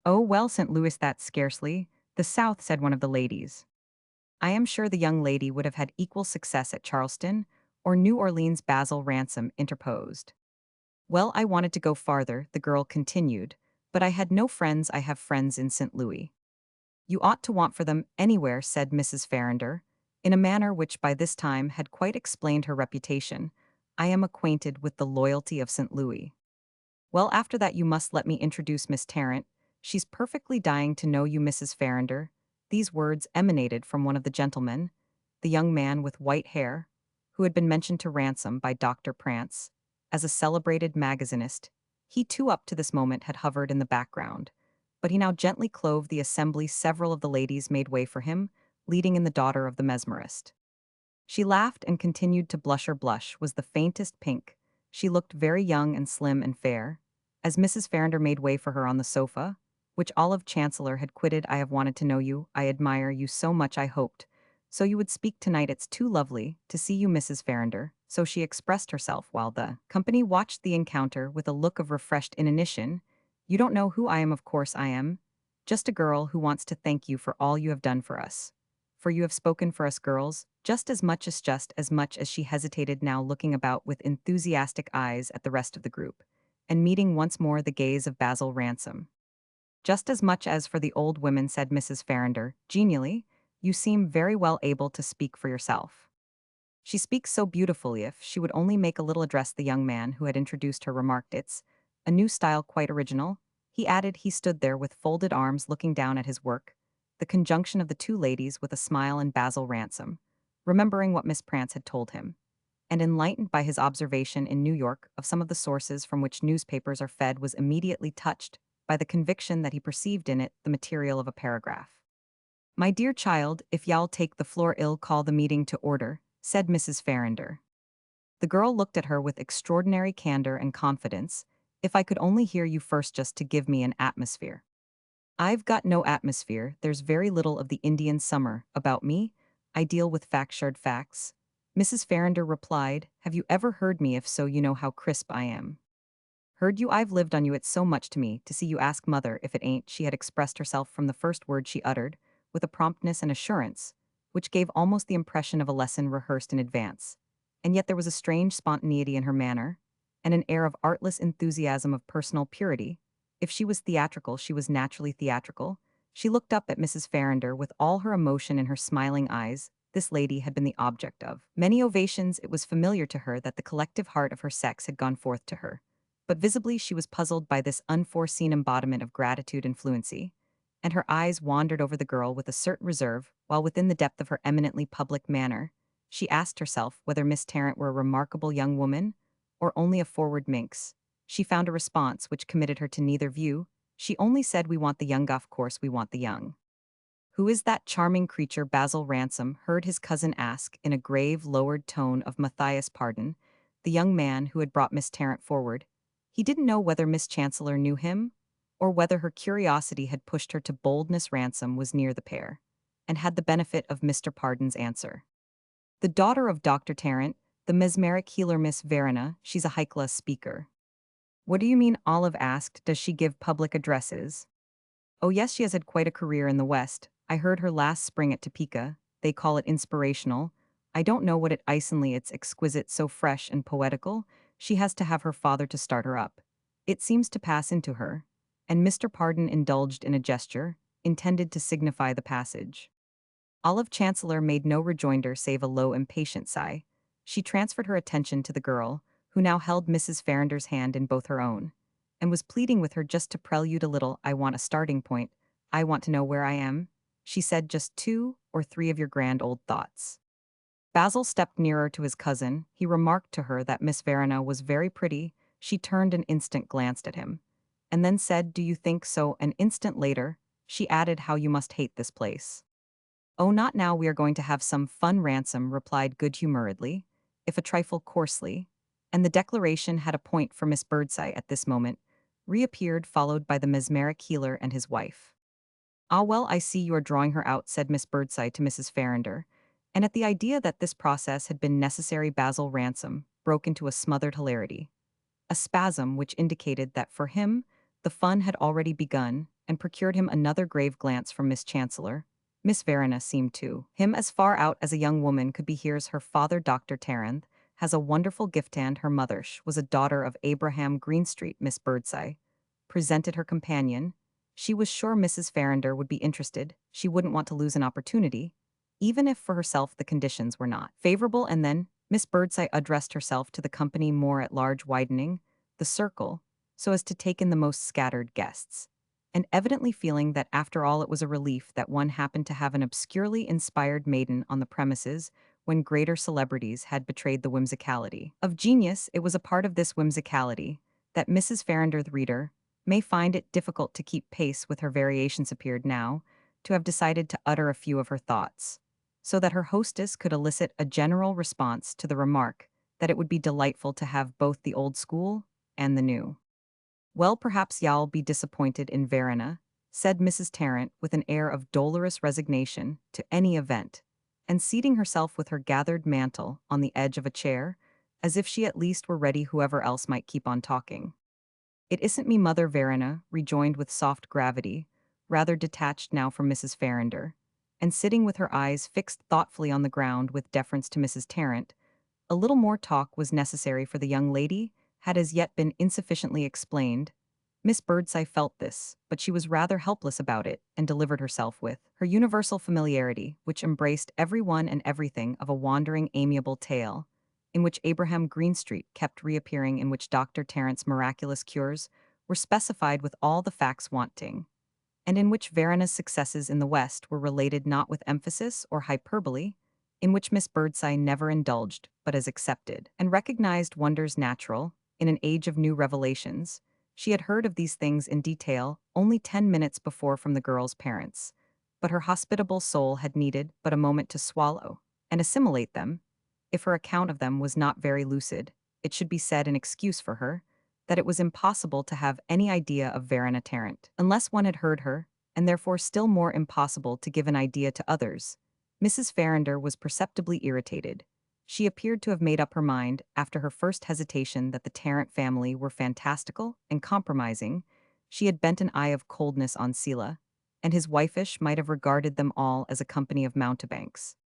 Oh, well, St. Louis, that's scarcely the South, said one of the ladies. I am sure the young lady would have had equal success at Charleston or New Orleans. Basil Ransom interposed. Well, I wanted to go farther, the girl continued, but I had no friends. I have friends in St. Louis. You ought to want for them anywhere, said Mrs. Farrinder, in a manner which by this time had quite explained her reputation. I am acquainted with the loyalty of St. Louis. Well, after that you must let me introduce Miss Tarrant. She's perfectly dying to know you, Mrs. Farrinder." These words emanated from one of the gentlemen, the young man with white hair, who had been mentioned to Ransom by Dr. Prance as a celebrated magazinist. He too up to this moment had hovered in the background, but he now gently clove the assembly. Several of the ladies made way for him, leading in the daughter of the mesmerist. She laughed and continued to blush. Her blush was the faintest pink. She looked very young and slim and fair. As Mrs. Farrinder made way for her on the sofa, which Olive Chancellor had quitted, "I have wanted to know you. I admire you so much. I hoped so you would speak tonight. It's too lovely to see you, Mrs. Farrinder." So she expressed herself while the company watched the encounter with a look of refreshed inanition. "You don't know who I am. Of course I am. Just a girl who wants to thank you for all you have done for us. For you have spoken for us girls, just as much as she hesitated, now looking about with enthusiastic eyes at the rest of the group, and meeting once more the gaze of Basil Ransom. "Just as much as for the old women," said Mrs. Farrinder, genially. "You seem very well able to speak for yourself." "She speaks so beautifully." If she would only make a little address, the young man who had introduced her remarked, "It's a new style, quite original," he added. He stood there with folded arms looking down at his work, the conjunction of the two ladies with a smile, and Basil Ransom, remembering what Miss Prance had told him, and enlightened by his observation in New York of some of the sources from which newspapers are fed, was immediately touched by the conviction that he perceived in it the material of a paragraph. "My dear child, if y'all take the floor, I'll call the meeting to order," said Mrs. Farrinder. The girl looked at her with extraordinary candor and confidence. "If I could only hear you first, just to give me an atmosphere." "I've got no atmosphere. There's very little of the Indian summer about me. I deal with fact-shared facts," Mrs. Farrinder replied. "Have you ever heard me? If so, you know how crisp I am." "Heard you? I've lived on you. It's so much to me to see you. Ask mother if it ain't." She had expressed herself from the first word she uttered, with a promptness and assurance, which gave almost the impression of a lesson rehearsed in advance. And yet there was a strange spontaneity in her manner, and an air of artless enthusiasm, of personal purity. If she was theatrical, she was naturally theatrical. She looked up at Mrs. Farrinder with all her emotion in her smiling eyes. This lady had been the object of many ovations. It was familiar to her that the collective heart of her sex had gone forth to her, but visibly she was puzzled by this unforeseen embodiment of gratitude and fluency, and her eyes wandered over the girl with a certain reserve, while within the depth of her eminently public manner, she asked herself whether Miss Tarrant were a remarkable young woman, or only a forward minx. She found a response which committed her to neither view. She only said, "We want the young. Of course we want the young." "Who is that charming creature?" Basil Ransom heard his cousin ask in a grave, lowered tone of Matthias Pardon, the young man who had brought Miss Tarrant forward. He didn't know whether Miss Chancellor knew him, or whether her curiosity had pushed her to boldness. Ransom was near the pair, and had the benefit of Mr. Pardon's answer. "The daughter of Dr. Tarrant, the mesmeric healer, Miss Verena. She's a high-class speaker." "What do you mean?" Olive asked. "Does she give public addresses?" "Oh yes, she has had quite a career in the West. I heard her last spring at Topeka. They call it inspirational. I don't know what it isonly. It's exquisite, so fresh and poetical. She has to have her father to start her up. It seems to pass into her." And Mr. Pardon indulged in a gesture, intended to signify the passage. Olive Chancellor made no rejoinder save a low, impatient sigh. She transferred her attention to the girl, who now held Mrs. Farrinder's hand in both her own, and was pleading with her just to prelude a little. "I want a starting point. I want to know where I am," she said. "Just 2 or 3 of your grand old thoughts." Basil stepped nearer to his cousin. He remarked to her that Miss Verena was very pretty. She turned an instant, glanced at him, and then said, "Do you think so?" An instant later, she added, "How you must hate this place." "Oh, not now. We are going to have some fun," Ransom replied good-humoredly, if a trifle coarsely, and the declaration had a point for Miss Birdseye at this moment, reappeared, followed by the mesmeric healer and his wife. "Ah well, I see you are drawing her out," said Miss Birdseye to Mrs. Farrinder, and at the idea that this process had been necessary, Basil Ransom broke into a smothered hilarity, a spasm which indicated that for him the fun had already begun, and procured him another grave glance from Miss Chancellor. Miss Verena seemed to him as far out as a young woman could be. "Here's her father, Dr. Tarrant, has a wonderful gift, and her mother was a daughter of Abraham Greenstreet." Miss Birdseye presented her companion. She was sure Mrs. Farrinder would be interested. She wouldn't want to lose an opportunity, even if for herself the conditions were not favorable. And then Miss Birdseye addressed herself to the company more at large, widening the circle, so as to take in the most scattered guests, and evidently feeling that after all it was a relief that one happened to have an obscurely inspired maiden on the premises when greater celebrities had betrayed the whimsicality of genius. It was a part of this whimsicality that Mrs. Farrinder, the reader, may find it difficult to keep pace with her variations appeared now to have decided to utter a few of her thoughts, so that her hostess could elicit a general response to the remark that it would be delightful to have both the old school and the new. Well, perhaps y'all be disappointed in Verena, said Mrs. Tarrant with an air of dolorous resignation to any event, and seating herself with her gathered mantle on the edge of a chair, as if she at least were ready whoever else might keep on talking. It isn't me, Mother, Verena rejoined with soft gravity, rather detached now from Mrs. Farrinder, and sitting with her eyes fixed thoughtfully on the ground with deference to Mrs. Tarrant. A little more talk was necessary, for the young lady had as yet been insufficiently explained. Miss Birdseye felt this, but she was rather helpless about it, and delivered herself with her universal familiarity, which embraced every one and everything of a wandering, amiable tale, in which Abraham Greenstreet kept reappearing, in which Dr. Tarrant's miraculous cures were specified with all the facts wanting, and in which Verena's successes in the West were related not with emphasis or hyperbole, in which Miss Birdseye never indulged but as accepted and recognized wonders natural, in an age of new revelations. She had heard of these things in detail only 10 minutes before from the girl's parents, but her hospitable soul had needed but a moment to swallow and assimilate them. If her account of them was not very lucid, it should be said in excuse for her, that it was impossible to have any idea of Verena Tarrant unless one had heard her, and therefore still more impossible to give an idea to others. Mrs. Farrinder was perceptibly irritated. She appeared to have made up her mind, after her first hesitation, that the Tarrant family were fantastical and compromising. She had bent an eye of coldness on Selah, and his wifeish might have regarded them all as a company of mountebanks.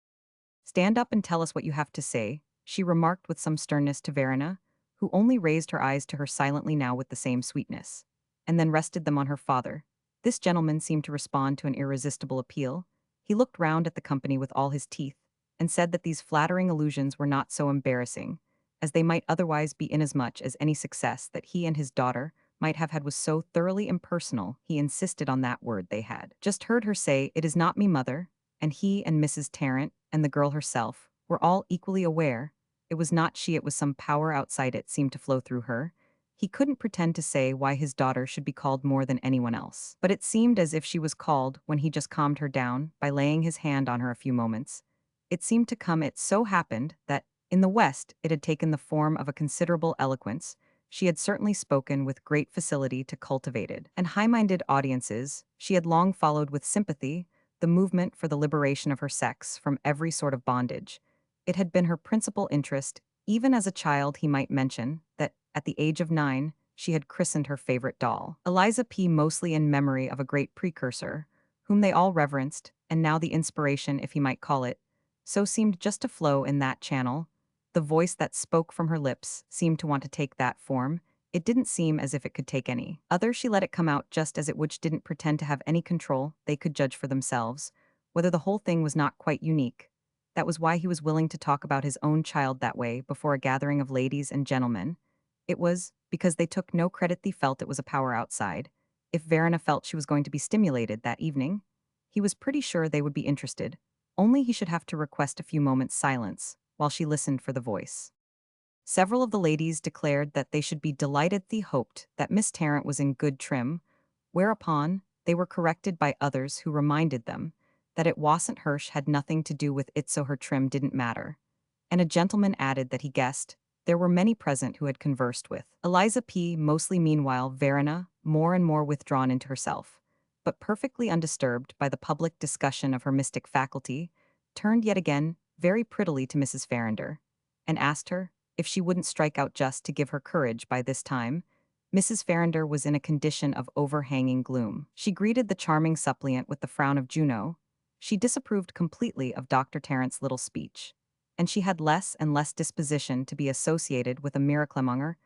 Stand up and tell us what you have to say, she remarked with some sternness to Verena, who only raised her eyes to her silently now with the same sweetness, and then rested them on her father. This gentleman seemed to respond to an irresistible appeal. He looked round at the company with all his teeth, and said that these flattering allusions were not so embarrassing, as they might otherwise be, inasmuch as any success that he and his daughter might have had was so thoroughly impersonal. He insisted on that word they had just heard her say, "It is not me, Mother," and he and Mrs. Tarrant and the girl herself were all equally aware it was not she, it was some power outside it seemed to flow through her. He couldn't pretend to say why his daughter should be called more than anyone else, but it seemed as if she was called when he just calmed her down by laying his hand on her a few moments. It seemed to come, it so happened that, in the West, it had taken the form of a considerable eloquence. She had certainly spoken with great facility to cultivated and high-minded audiences. She had long followed with sympathy the movement for the liberation of her sex from every sort of bondage. It had been her principal interest. Even as a child, he might mention that, at the age of 9, she had christened her favorite doll Eliza P., mostly in memory of a great precursor, whom they all reverenced, and now the inspiration, if he might call it, so seemed just to flow in that channel. The voice that spoke from her lips seemed to want to take that form. It didn't seem as if it could take any other. She let it come out just as it, which didn't pretend to have any control. They could judge for themselves whether the whole thing was not quite unique. That was why he was willing to talk about his own child that way before a gathering of ladies and gentlemen. It was because they took no credit. They felt it was a power outside. If Verena felt she was going to be stimulated that evening, he was pretty sure they would be interested. Only he should have to request a few moments' silence while she listened for the voice. Several of the ladies declared that they should be delighted. They hoped that Miss Tarrant was in good trim, whereupon they were corrected by others who reminded them that it wasn't Hirsch had nothing to do with it, so her trim didn't matter. And a gentleman added that he guessed there were many present who had conversed with Eliza P. Mostly meanwhile Verena, more and more withdrawn into herself, but perfectly undisturbed by the public discussion of her mystic faculty, turned yet again very prettily to Mrs. Farrinder, and asked her if she wouldn't strike out just to give her courage. By this time, Mrs. Farrinder was in a condition of overhanging gloom. She greeted the charming suppliant with the frown of Juno. She disapproved completely of Dr. Tarrant's little speech, and she had less and less disposition to be associated with a miraclemonger.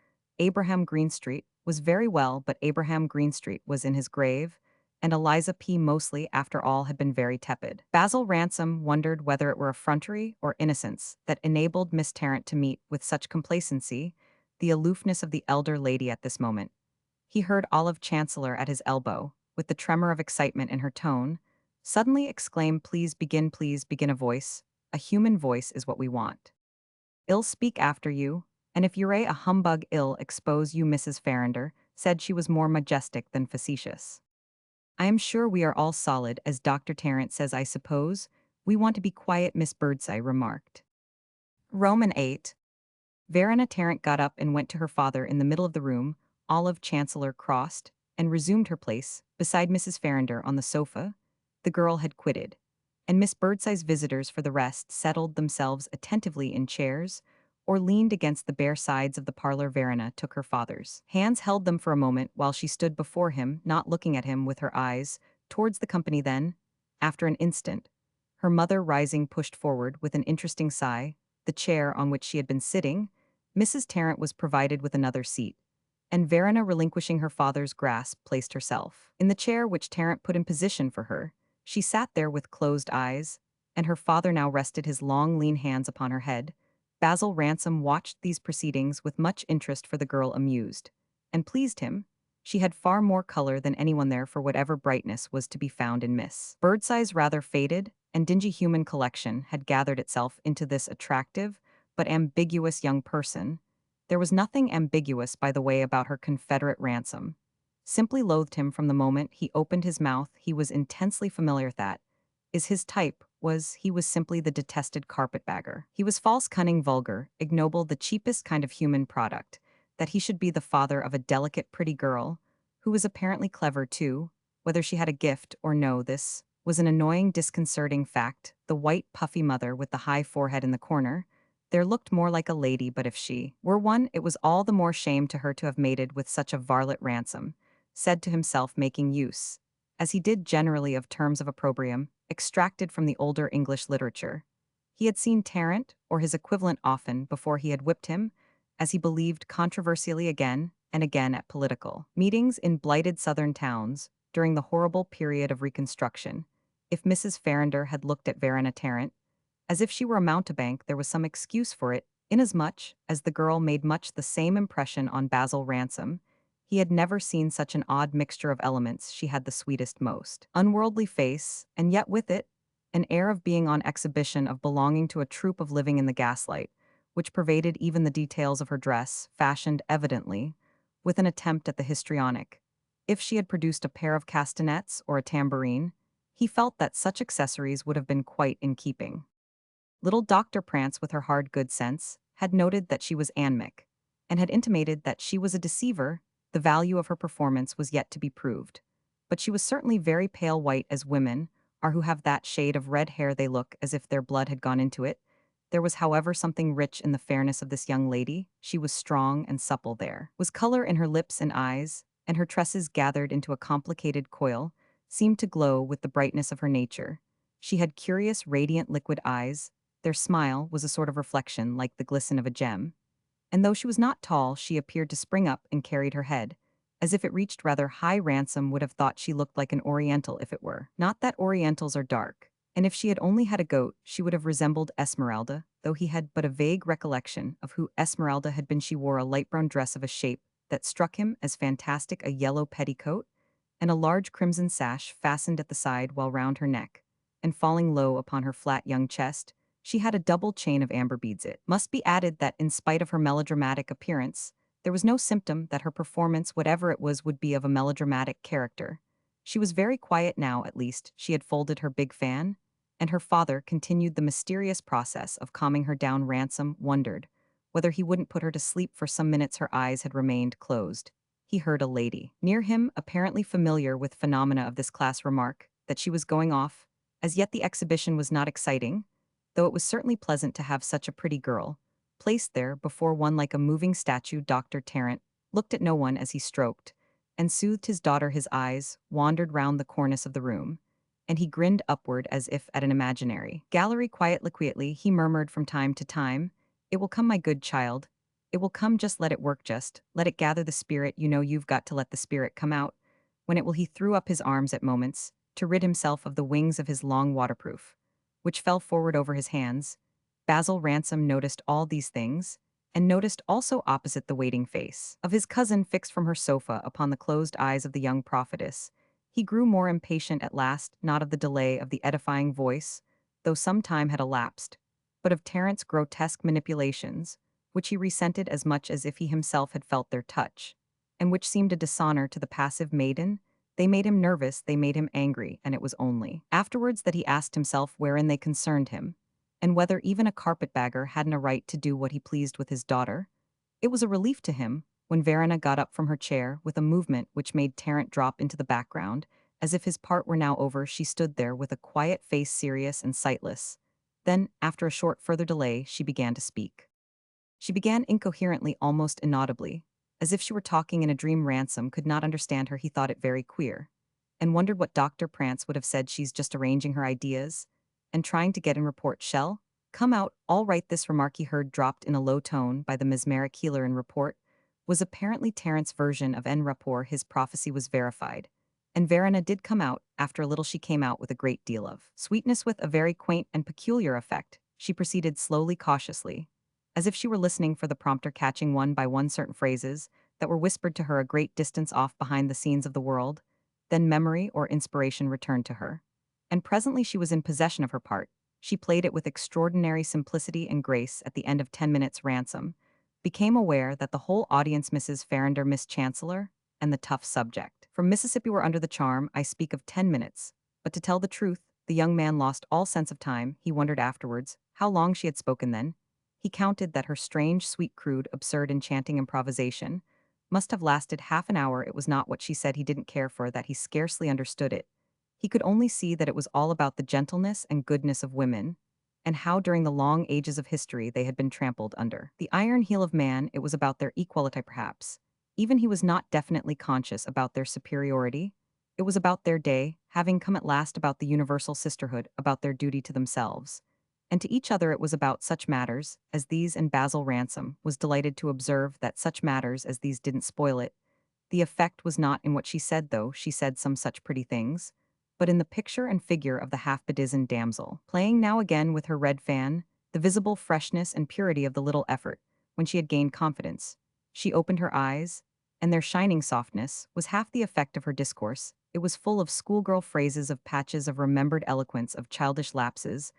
Abraham Greenstreet was very well, but Abraham Greenstreet was in his grave, and Eliza P. Mosley, after all, had been very tepid. Basil Ransom wondered whether it were effrontery or innocence that enabled Miss Tarrant to meet with such complacency the aloofness of the elder lady at this moment. He heard Olive Chancellor at his elbow, with the tremor of excitement in her tone, suddenly exclaim, please begin a voice. A human voice is what we want. Ill speak after you, and if you're a humbug ill expose you Mrs. Farrinder, said she was more majestic than facetious. I am sure we are all solid, as Dr. Tarrant says I suppose. We want to be quiet, Miss Birdseye remarked. Roman 8. Verena Tarrant got up and went to her father in the middle of the room. Olive Chancellor crossed and resumed her place beside Mrs. Farrinder on the sofa the girl had quitted, and Miss Birdseye's visitors for the rest settled themselves attentively in chairs or leaned against the bare sides of the parlor. Verena took her father's hands, held them for a moment while she stood before him, not looking at him with her eyes, towards the company. Then, after an instant, her mother rising pushed forward with an interesting sigh the chair on which she had been sitting. Mrs. Tarrant was provided with another seat, and Verena, relinquishing her father's grasp, placed herself in the chair which Tarrant put in position for her. She sat there with closed eyes, and her father now rested his long, lean hands upon her head. Basil Ransom watched these proceedings with much interest, for the girl amused and pleased him. She had far more color than anyone there, for whatever brightness was to be found in Miss Birdseye's rather faded and dingy human collection had gathered itself into this attractive but ambiguous young person. There was nothing ambiguous, by the way, about her confederate. Ransom simply loathed him from the moment he opened his mouth. He was intensely familiar with that. Is his type, he was simply the detested carpetbagger. He was false, cunning, vulgar, ignoble, the cheapest kind of human product. That he should be the father of a delicate, pretty girl, who was apparently clever too, whether she had a gift or no, this was an annoying, disconcerting fact. The white, puffy mother with the high forehead in the corner, there looked more like a lady, but if she were one, it was all the more shame to her to have mated with such a varlet. Ransom said to himself, making use, as he did generally, of terms of opprobrium extracted from the older English literature. He had seen Tarrant, or his equivalent, often before he had whipped him, as he believed controversially, again and again at political meetings in blighted southern towns during the horrible period of Reconstruction. If Mrs. Farrinder had looked at Verena Tarrant as if she were a mountebank, there was some excuse for it, inasmuch as the girl made much the same impression on Basil Ransom. He had never seen such an odd mixture of elements. She had the sweetest, most unworldly face, and yet with it, an air of being on exhibition, of belonging to a troupe, of living in the gaslight, which pervaded even the details of her dress, fashioned evidently with an attempt at the histrionic. If she had produced a pair of castanets or a tambourine, he felt that such accessories would have been quite in keeping. Little Dr. Prance, with her hard good sense, had noted that she was anemic, and had intimated that she was a deceiver. The value of her performance was yet to be proved, but she was certainly very pale white, as women are who have that shade of red hair they look as if their blood had gone into it. There was, however, something rich in the fairness of this young lady. She was strong and supple. There was color in her lips and eyes, and her tresses, gathered into a complicated coil, seemed to glow with the brightness of her nature. She had curious, radiant, liquid eyes. Their smile was a sort of reflection, like the glisten of a gem. And though she was not tall, she appeared to spring up and carried her head, as if it reached rather high. Ransom would have thought she looked like an Oriental if it were not that Orientals are dark, and if she had only had a goat, she would have resembled Esmeralda, though he had but a vague recollection of who Esmeralda had been. She wore a light brown dress of a shape that struck him as fantastic, a yellow petticoat, and a large crimson sash fastened at the side while round her neck, and falling low upon her flat young chest, she had a double chain of amber beads. It must be added that, in spite of her melodramatic appearance, there was no symptom that her performance, whatever it was, would be of a melodramatic character. She was very quiet now, at least. She had folded her big fan, and her father continued the mysterious process of calming her down. Ransom wondered whether he wouldn't put her to sleep. For some minutes her eyes had remained closed. He heard a lady near him, apparently familiar with phenomena of this class, remark that she was going off. As yet the exhibition was not exciting, though it was certainly pleasant to have such a pretty girl placed there before one like a moving statue. Dr. Tarrant looked at no one as he stroked and soothed his daughter. His eyes wandered round the cornice of the room, and he grinned upward as if at an imaginary gallery. Quietly, he murmured from time to time, "It will come, my good child. It will come, just let it work, just let it gather the spirit. You know, you've got to let the spirit come out. When it will." He threw up his arms at moments to rid himself of the wings of his long waterproof, which fell forward over his hands. Basil Ransom noticed all these things, and noticed also opposite the waiting face of his cousin fixed from her sofa upon the closed eyes of the young prophetess. He grew more impatient at last, not of the delay of the edifying voice, though some time had elapsed, but of Terence's grotesque manipulations, which he resented as much as if he himself had felt their touch, and which seemed a dishonor to the passive maiden. They made him nervous, they made him angry, and it was only afterwards that he asked himself wherein they concerned him, and whether even a carpetbagger hadn't a right to do what he pleased with his daughter. It was a relief to him when Verena got up from her chair with a movement which made Terence drop into the background. As if his part were now over, she stood there with a quiet face, serious and sightless. Then, after a short further delay, she began to speak. She began incoherently, almost inaudibly, as if she were talking in a dream. Ransom could not understand her. He thought it very queer, and wondered what Dr. Prance would have said. She's just arranging her ideas and trying to get in report shell come out all right. This remark he heard dropped in a low tone by the mesmeric healer in report was apparently Terrence's version of en rapport. His prophecy was verified, and Verena did come out. After a little she came out with a great deal of sweetness, with a very quaint and peculiar effect. She proceeded slowly, cautiously, as if she were listening for the prompter, catching one by one certain phrases that were whispered to her a great distance off behind the scenes of the world. Then memory or inspiration returned to her, and presently she was in possession of her part. She played it with extraordinary simplicity and grace. At the end of 10 minutes, Ransom became aware that the whole audience, Mrs. Farrinder, Miss Chancellor, and the tough subject from Mississippi, were under the charm. I speak of 10 minutes, but to tell the truth, the young man lost all sense of time. He wondered afterwards how long she had spoken then. He counted that her strange, sweet, crude, absurd, enchanting improvisation must have lasted half an hour. It was not what she said he didn't care for, that he scarcely understood it. He could only see that it was all about the gentleness and goodness of women, and how during the long ages of history they had been trampled under the iron heel of man. It was about their equality, perhaps. Even he was not definitely conscious about their superiority. It was about their day, having come at last, about the universal sisterhood, about their duty to themselves and to each other. It was about such matters as these, and Basil Ransom was delighted to observe that such matters as these didn't spoil it. The effect was not in what she said, though she said some such pretty things, but in the picture and figure of the half-bedizened damsel, playing now again with her red fan, the visible freshness and purity of the little effort. When she had gained confidence, she opened her eyes, and their shining softness was half the effect of her discourse. It was full of schoolgirl phrases, of patches of remembered eloquence, of childish lapses,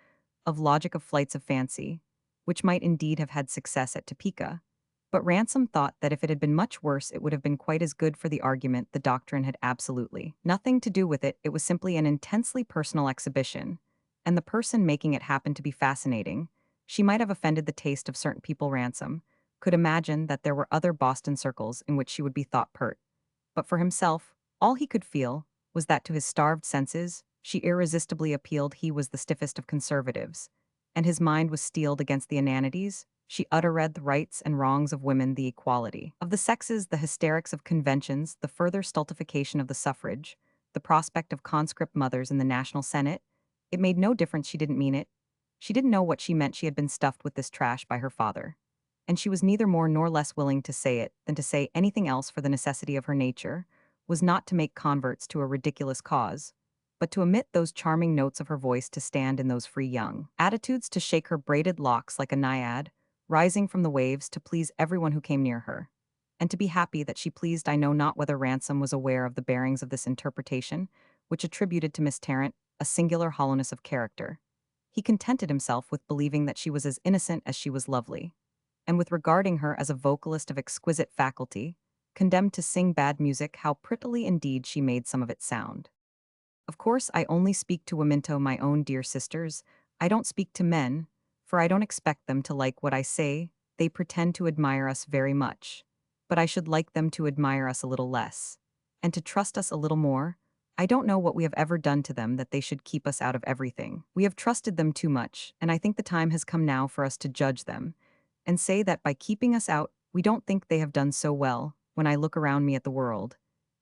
of logic, of flights of fancy, which might indeed have had success at Topeka. But Ransom thought that if it had been much worse, it would have been quite as good, for the argument, the doctrine, had absolutely nothing to do with it. It was simply an intensely personal exhibition, and the person making it happened to be fascinating. She might have offended the taste of certain people. Ransom could imagine that there were other Boston circles in which she would be thought pert, but for himself, all he could feel was that to his starved senses she irresistibly appealed. He was the stiffest of conservatives, and his mind was steeled against the inanities. She uttered the rights and wrongs of women, the equality of the sexes, the hysterics of conventions, the further stultification of the suffrage, the prospect of conscript mothers in the National Senate. It made no difference. She didn't mean it. She didn't know what she meant. She had been stuffed with this trash by her father, and she was neither more nor less willing to say it than to say anything else, for the necessity of her nature was not to make converts to a ridiculous cause, but to emit those charming notes of her voice, to stand in those free young attitudes, to shake her braided locks like a naiad rising from the waves, to please everyone who came near her, and to be happy that she pleased. I know not whether Ransom was aware of the bearings of this interpretation, which attributed to Miss Tarrant a singular hollowness of character. He contented himself with believing that she was as innocent as she was lovely, and with regarding her as a vocalist of exquisite faculty, condemned to sing bad music. How prettily indeed she made some of it sound. Of course, I only speak to women, my own dear sisters. I don't speak to men, for I don't expect them to like what I say. They pretend to admire us very much, but I should like them to admire us a little less, and to trust us a little more. I don't know what we have ever done to them that they should keep us out of everything. We have trusted them too much, and I think the time has come now for us to judge them, and say that by keeping us out, we don't think they have done so well. When I look around me at the world,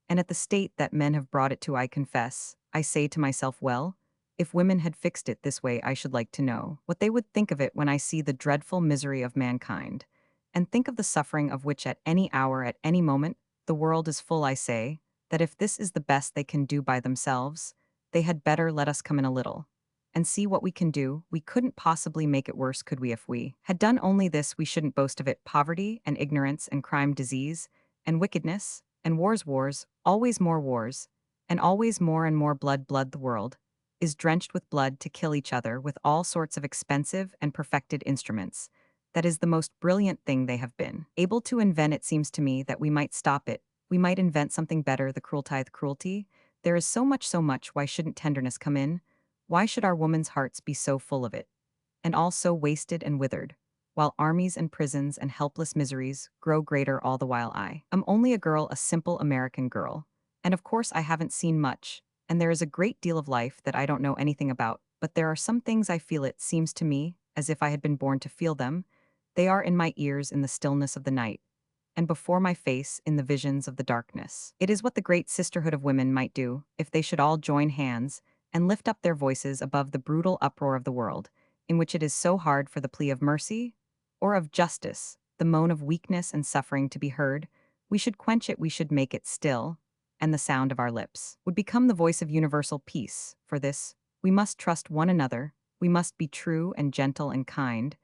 and at the state that men have brought it to, I confess, I say to myself, well, if women had fixed it this way, I should like to know what they would think of it. When I see the dreadful misery of mankind, and think of the suffering of which at any hour, at any moment, the world is full, I say, that if this is the best they can do by themselves, they had better let us come in a little, and see what we can do. We couldn't possibly make it worse, could we? If we had done only this, we shouldn't boast of it. Poverty and ignorance and crime, disease and wickedness and wars, always more wars, and always more and more blood. The world is drenched with blood to kill each other with all sorts of expensive and perfected instruments. That is the most brilliant thing they have been able to invent. It seems to me that we might stop it. We might invent something better. The cruelty. There is so much. Why shouldn't tenderness come in? Why should our women's hearts be so full of it, and all so wasted and withered, while armies and prisons and helpless miseries grow greater all the while? I am only a girl, a simple American girl, and of course I haven't seen much, and there is a great deal of life that I don't know anything about, but there are some things I feel. It seems to me as if I had been born to feel them. They are in my ears in the stillness of the night, and before my face in the visions of the darkness. It is what the great sisterhood of women might do if they should all join hands and lift up their voices above the brutal uproar of the world, in which it is so hard for the plea of mercy or of justice, the moan of weakness and suffering to be heard. We should quench it, we should make it still, and the sound of our lips would become the voice of universal peace. For this, we must trust one another, we must be true and gentle and kind,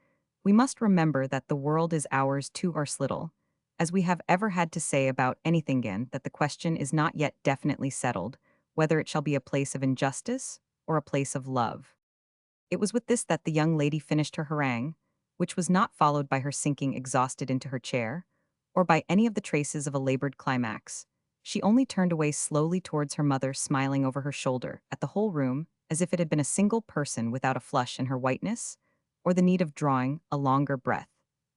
we must remember that the world is ours too, or little, as we have ever had to say about anything again, that the question is not yet definitely settled, whether it shall be a place of injustice or a place of love. It was with this that the young lady finished her harangue, which was not followed by her sinking exhausted into her chair, or by any of the traces of a labored climax. She only turned away slowly towards her mother, smiling over her shoulder at the whole room, as if it had been a single person, without a flush in her whiteness, or the need of drawing a longer breath.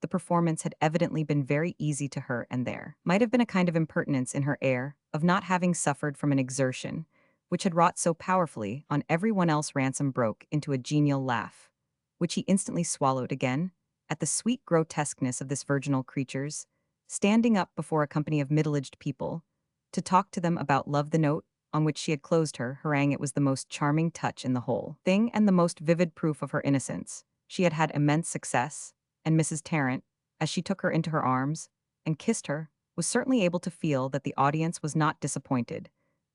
The performance had evidently been very easy to her, and there might have been a kind of impertinence in her air of not having suffered from an exertion which had wrought so powerfully on everyone else. Ransom broke into a genial laugh, which he instantly swallowed again, at the sweet grotesqueness of this virginal creature's standing up before a company of middle-aged people to talk to them about love. The note on which she had closed her harangue, it was the most charming touch in the whole thing and the most vivid proof of her innocence. She had had immense success, and Mrs. Tarrant, as she took her into her arms and kissed her, was certainly able to feel that the audience was not disappointed.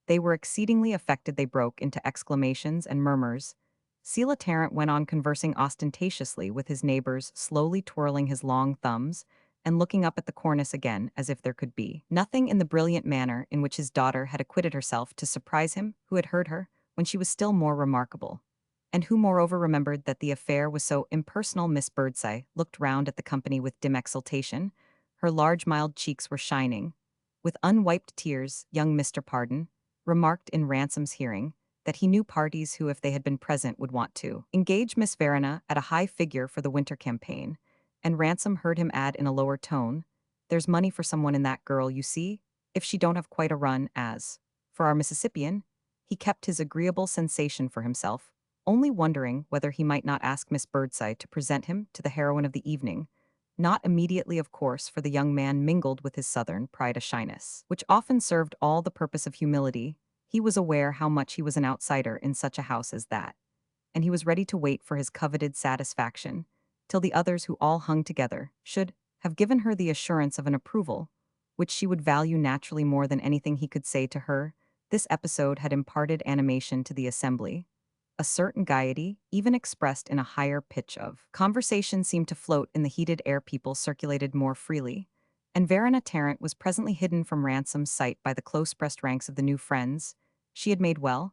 They were exceedingly affected. They broke into exclamations and murmurs. Selah Tarrant went on conversing ostentatiously with his neighbors, slowly twirling his long thumbs and looking up at the cornice again, as if there could be nothing in the brilliant manner in which his daughter had acquitted herself to surprise him, who had heard her when she was still more remarkable, and who moreover remembered that the affair was so impersonal. Miss Birdseye looked round at the company with dim exultation. Her large mild cheeks were shining with unwiped tears. Young Mr. Pardon remarked in Ransom's hearing that he knew parties who, if they had been present, would want to engage Miss Verena at a high figure for the winter campaign, and Ransom heard him add in a lower tone, "There's money for someone in that girl, you see, if she don't have quite a run." As for our Mississippian, he kept his agreeable sensation for himself, only wondering whether he might not ask Miss Birdseye to present him to the heroine of the evening. Not immediately, of course, for the young man mingled with his southern pride a shyness, which often served all the purpose of humility. He was aware how much he was an outsider in such a house as that, and he was ready to wait for his coveted satisfaction, till the others, who all hung together, should have given her the assurance of an approval, which she would value naturally more than anything he could say to her. This episode had imparted animation to the assembly. A certain gaiety, even expressed in a higher pitch of conversation, seemed to float in the heated air. People circulated more freely, and Verena Tarrant was presently hidden from Ransom's sight by the close-pressed ranks of the new friends she had made. "Well,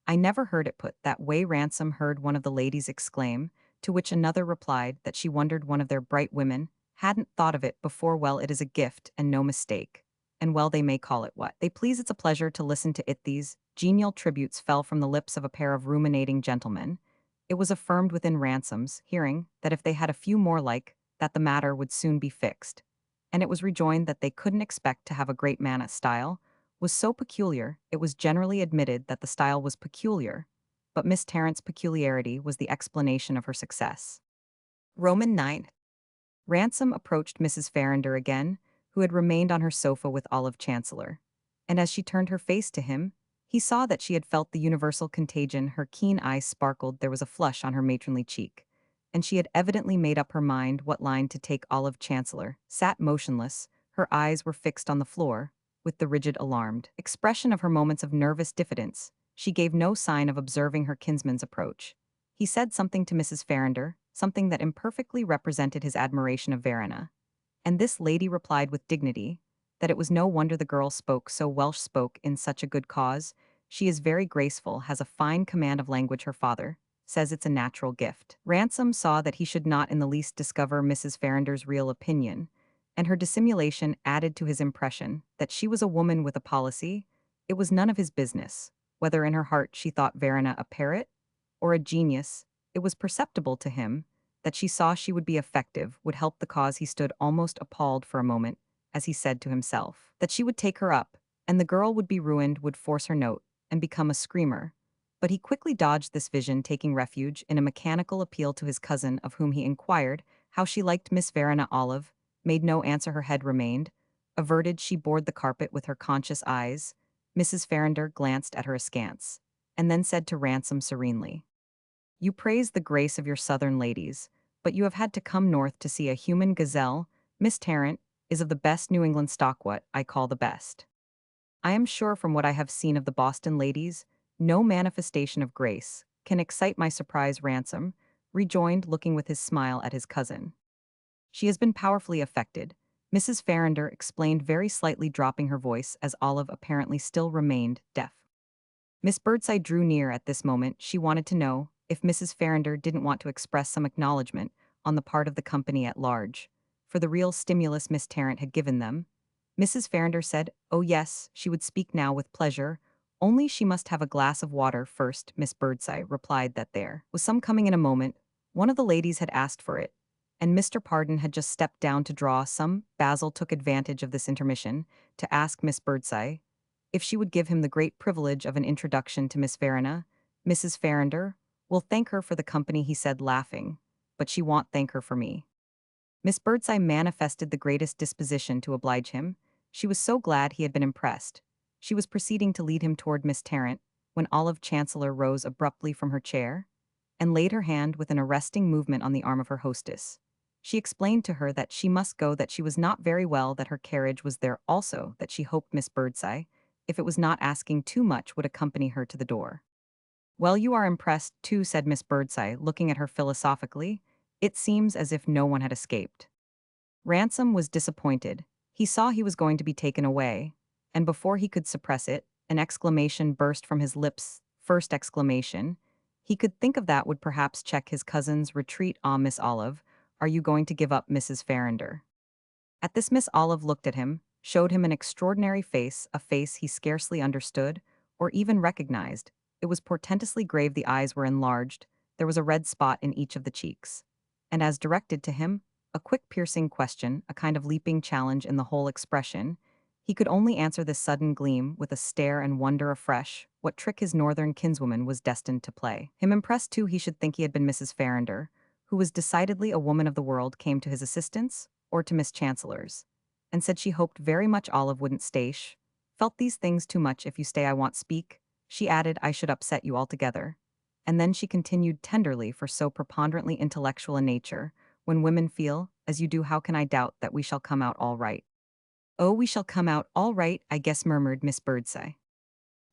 I never heard it put that way," Ransom heard one of the ladies exclaim, to which another replied that she wondered one of their bright women hadn't thought of it before. "Well, it is a gift and no mistake, and well they may call it what they please. It's a pleasure to listen to it." These genial tributes fell from the lips of a pair of ruminating gentlemen. It was affirmed within Ransom's hearing that if they had a few more like that the matter would soon be fixed, and it was rejoined that they couldn't expect to have a great man. A style was so peculiar. It was generally admitted that the style was peculiar, but Miss Tarrant's peculiarity was the explanation of her success. Roman 9. Ransom approached Mrs. Farrinder again, who had remained on her sofa with Olive Chancellor, and as she turned her face to him, he saw that she had felt the universal contagion. Her keen eyes sparkled, there was a flush on her matronly cheek, and she had evidently made up her mind what line to take. Olive Chancellor sat motionless, her eyes were fixed on the floor, with the rigid, alarmed expression of her moments of nervous diffidence. She gave no sign of observing her kinsman's approach, He said something to Mrs. Farrinder, something that imperfectly represented his admiration of Verena. And this lady replied with dignity that it was no wonder the girl spoke so Welsh spoke in such a good cause. She is very graceful, has a fine command of language her father says it's a natural gift. Ransom saw that he should not in the least discover Mrs. Farrinder's real opinion, and her dissimulation added to his impression that she was a woman with a policy. It was none of his business, whether in her heart she thought Verena a parrot or a genius. It was perceptible to him that she saw she would be effective, would help the cause. He stood almost appalled for a moment, as he said to himself, that she would take her up, and the girl would be ruined, would force her note, and become a screamer. But he quickly dodged this vision, taking refuge in a mechanical appeal to his cousin, of whom he inquired how she liked Miss Verena. Olive made no answer, her head remained averted, she bored the carpet with her conscious eyes. Mrs. Farrinder glanced at her askance, and then said to Ransom serenely, "You praise the grace of your southern ladies, but you have had to come north to see a human gazelle. Miss Tarrant is of the best New England stock, what I call the best. I am sure from what I have seen of the Boston ladies, no manifestation of grace can excite my surprise." Ransom rejoined, looking with his smile at his cousin. "She has been powerfully affected," Mrs. Farrinder explained, very slightly dropping her voice as Olive apparently still remained deaf. Miss Birdseye drew near at this moment. She wanted to know if Mrs. Farrinder didn't want to express some acknowledgement on the part of the company at large for the real stimulus Miss Tarrant had given them. Mrs. Farrinder said, "Oh yes, she would speak now with pleasure, only she must have a glass of water first." Miss Birdseye replied that there was some coming in a moment. One of the ladies had asked for it, and Mr. Pardon had just stepped down to draw some. Basil took advantage of this intermission to ask Miss Birdseye if she would give him the great privilege of an introduction to Miss Verena. "Mrs. Farrinder will thank her for the company," he said, laughing, "but she won't thank her for me." Miss Birdseye manifested the greatest disposition to oblige him. She was so glad he had been impressed. She was proceeding to lead him toward Miss Tarrant when Olive Chancellor rose abruptly from her chair and laid her hand with an arresting movement on the arm of her hostess. She explained to her that she must go, that she was not very well, that her carriage was there also, that she hoped Miss Birdseye, if it was not asking too much, would accompany her to the door. "Well, you are impressed too," said Miss Birdseye, looking at her philosophically. "It seems as if no one had escaped." Ransom was disappointed. He saw he was going to be taken away, and before he could suppress it, an exclamation burst from his lips. First exclamation he could think of that would perhaps check his cousin's retreat. "Ah, Miss Olive, are you going to give up Mrs. Farrinder?" At this Miss Olive looked at him, showed him an extraordinary face, a face he scarcely understood or even recognized. It was portentously grave, the eyes were enlarged, there was a red spot in each of the cheeks. And as directed to him, a quick piercing question, a kind of leaping challenge in the whole expression, he could only answer this sudden gleam with a stare and wonder afresh what trick his northern kinswoman was destined to play. Him impressed too, he should think he had been Mrs. Farrinder, who was decidedly a woman of the world, came to his assistance, or to Miss Chancellor's, and said she hoped very much Olive wouldn't stay. Felt these things too much. "If you stay I won't speak," she added, "I should upset you altogether." And then she continued tenderly, for so preponderantly intellectual a nature, "When women feel, as you do, how can I doubt that we shall come out all right?" "Oh, we shall come out all right, I guess," murmured Miss Birdseye.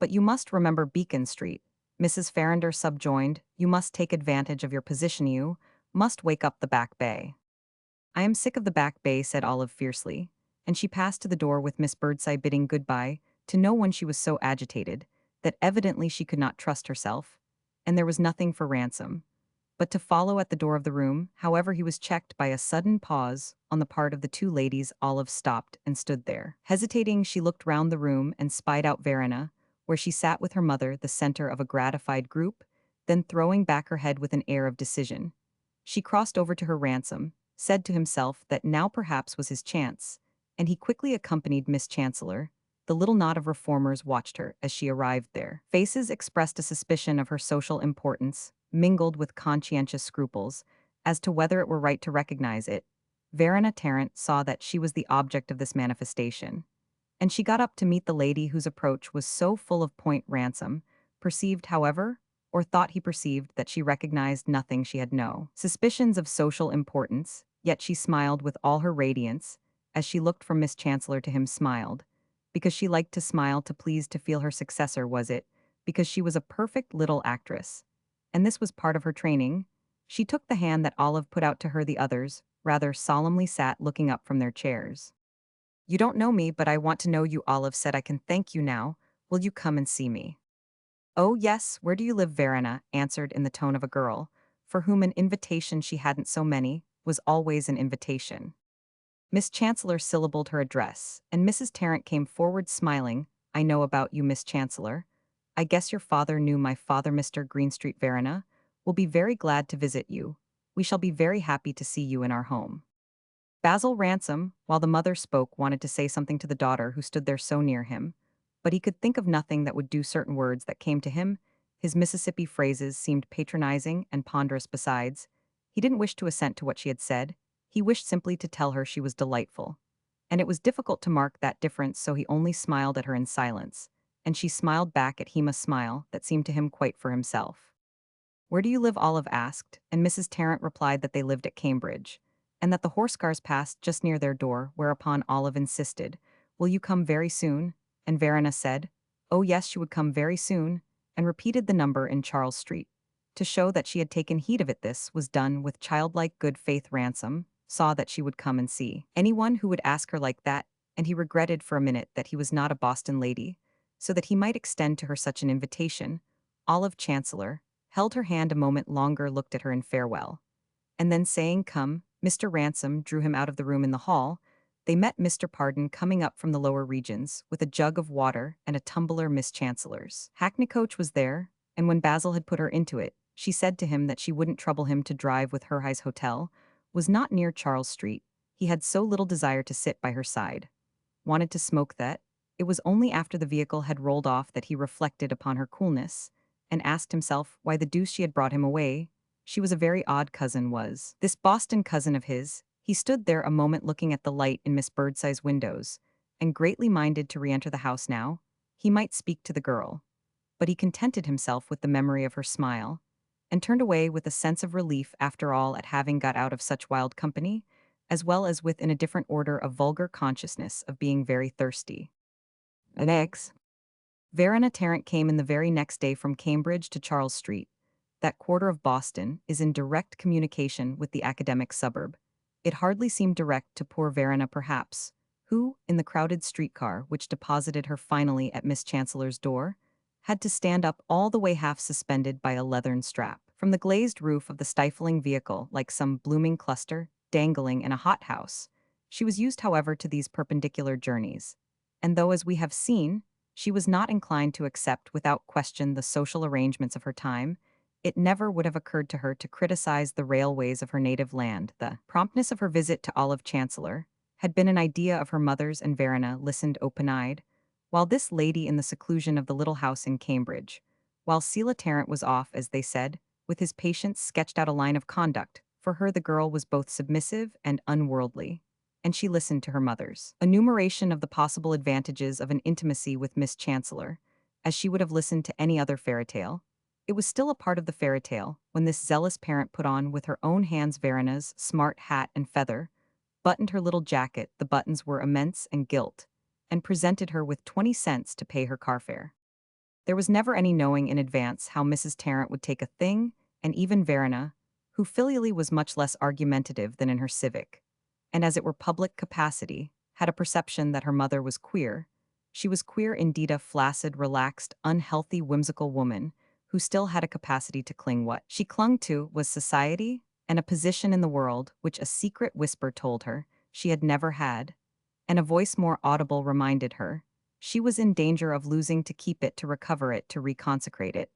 "But you must remember Beacon Street," Mrs. Farrinder subjoined. "You must take advantage of your position, you must wake up the Back Bay." "I am sick of the Back Bay," said Olive fiercely, and she passed to the door with Miss Birdseye, bidding goodbye to no one. She was so agitated that evidently she could not trust herself, and there was nothing for Ransom but to follow at the door of the room. However, he was checked by a sudden pause on the part of the two ladies. Olive stopped and stood there. Hesitating, she looked round the room and spied out Verena, where she sat with her mother, the center of a gratified group. Then, throwing back her head with an air of decision, she crossed over to her. Ransom said to himself that now perhaps was his chance, and he quickly accompanied Miss Chancellor. The little knot of reformers watched her as she arrived there. Faces expressed a suspicion of her social importance, mingled with conscientious scruples as to whether it were right to recognize it. Verena Tarrant saw that she was the object of this manifestation, and she got up to meet the lady whose approach was so full of point. Ransom perceived, however, or thought he perceived, that she recognized nothing. She had no suspicions of social importance, yet she smiled with all her radiance as she looked from Miss Chancellor to him. Smiled because she liked to smile, to please, to feel her successor, was it? Because she was a perfect little actress. and this was part of her training. She took the hand that Olive put out to her. The others, rather solemnly, sat looking up from their chairs. You don't know me, but I want to know you, Olive said. I can thank you now. Will you come and see me? Oh, yes, where do you live? Verena answered in the tone of a girl, for whom an invitation she hadn't so many, was always an invitation. Miss Chancellor syllabled her address, and Mrs. Tarrant came forward smiling. I know about you, Miss Chancellor. I guess your father knew my father, Mr. Greenstreet. Verena. Will be very glad to visit you. We shall be very happy to see you in our home. Basil Ransom, while the mother spoke, wanted to say something to the daughter who stood there so near him, but he could think of nothing that would do. Certain words that came to him. His Mississippi phrases seemed patronizing and ponderous. Besides, he didn't wish to assent to what she had said. He wished simply to tell her she was delightful. And it was difficult to mark that difference, so he only smiled at her in silence, and she smiled back at him, a smile that seemed to him quite for himself. Where do you live? Olive asked, and Mrs. Tarrant replied that they lived at Cambridge, and that the horse cars passed just near their door, whereupon Olive insisted, Will you come very soon? And Verena said, Oh yes, she would come very soon, and repeated the number in Charles Street. To show that she had taken heed of it, this was done with childlike good faith. Ransom saw that she would come and see anyone who would ask her like that, and he regretted for a minute that he was not a Boston lady, so that he might extend to her such an invitation. Olive Chancellor held her hand a moment longer, looked at her in farewell, and then saying, Come, Mr. Ransom drew him out of the room. In the hall, they met Mr. Pardon coming up from the lower regions, with a jug of water and a tumbler. Miss Chancellor's hackney coach was there, and when Basil had put her into it, she said to him that she wouldn't trouble him to drive with her. His hotel was not near Charles Street. He had so little desire to sit by her side, wanted to smoke, that it was only after the vehicle had rolled off that he reflected upon her coolness, and asked himself why the deuce she had brought him away. She was a very odd cousin, was this Boston cousin of his. He stood there a moment looking at the light in Miss Birdseye's windows, and greatly minded to re-enter the house now. He might speak to the girl, but he contented himself with the memory of her smile, and turned away with a sense of relief after all at having got out of such wild company, as well as with in a different order of vulgar consciousness of being very thirsty. An eggs. Verena Tarrant came in the very next day from Cambridge to Charles Street. That quarter of Boston is in direct communication with the academic suburb. It hardly seemed direct to poor Verena, perhaps, who, in the crowded streetcar which deposited her finally at Miss Chancellor's door, had to stand up all the way half suspended by a leathern strap from the glazed roof of the stifling vehicle, like some blooming cluster dangling in a hothouse. She was used, however, to these perpendicular journeys, and though, as we have seen, she was not inclined to accept without question the social arrangements of her time, it never would have occurred to her to criticize the railways of her native land. The promptness of her visit to Olive Chancellor had been an idea of her mother's, and Verena listened open-eyed, while this lady in the seclusion of the little house in Cambridge, while Selah Tarrant was off, as they said, with his patients sketched out a line of conduct. For her the girl was both submissive and unworldly, and she listened to her mother's enumeration of the possible advantages of an intimacy with Miss Chancellor, as she would have listened to any other fairy tale. It was still a part of the fairy tale when this zealous parent put on with her own hands Verena's smart hat and feather, buttoned her little jacket, the buttons were immense and gilt, and presented her with 20 cents to pay her car fare. There was never any knowing in advance how Mrs. Tarrant would take a thing, and even Verena, who filially was much less argumentative than in her civic, and as it were public capacity, had a perception that her mother was queer. She was queer indeed, a flaccid, relaxed, unhealthy, whimsical woman, who still had a capacity to cling. What she clung to was society and a position in the world which a secret whisper told her she had never had, and a voice more audible reminded her she was in danger of losing. To keep it, to recover it, to reconsecrate it,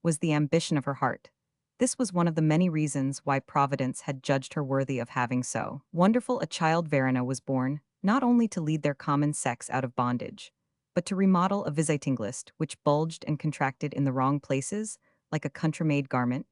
was the ambition of her heart. This was one of the many reasons why Providence had judged her worthy of having so wonderful a child. Verena was born, not only to lead their common sex out of bondage, but to remodel a visiting list which bulged and contracted in the wrong places, like a country-made garment.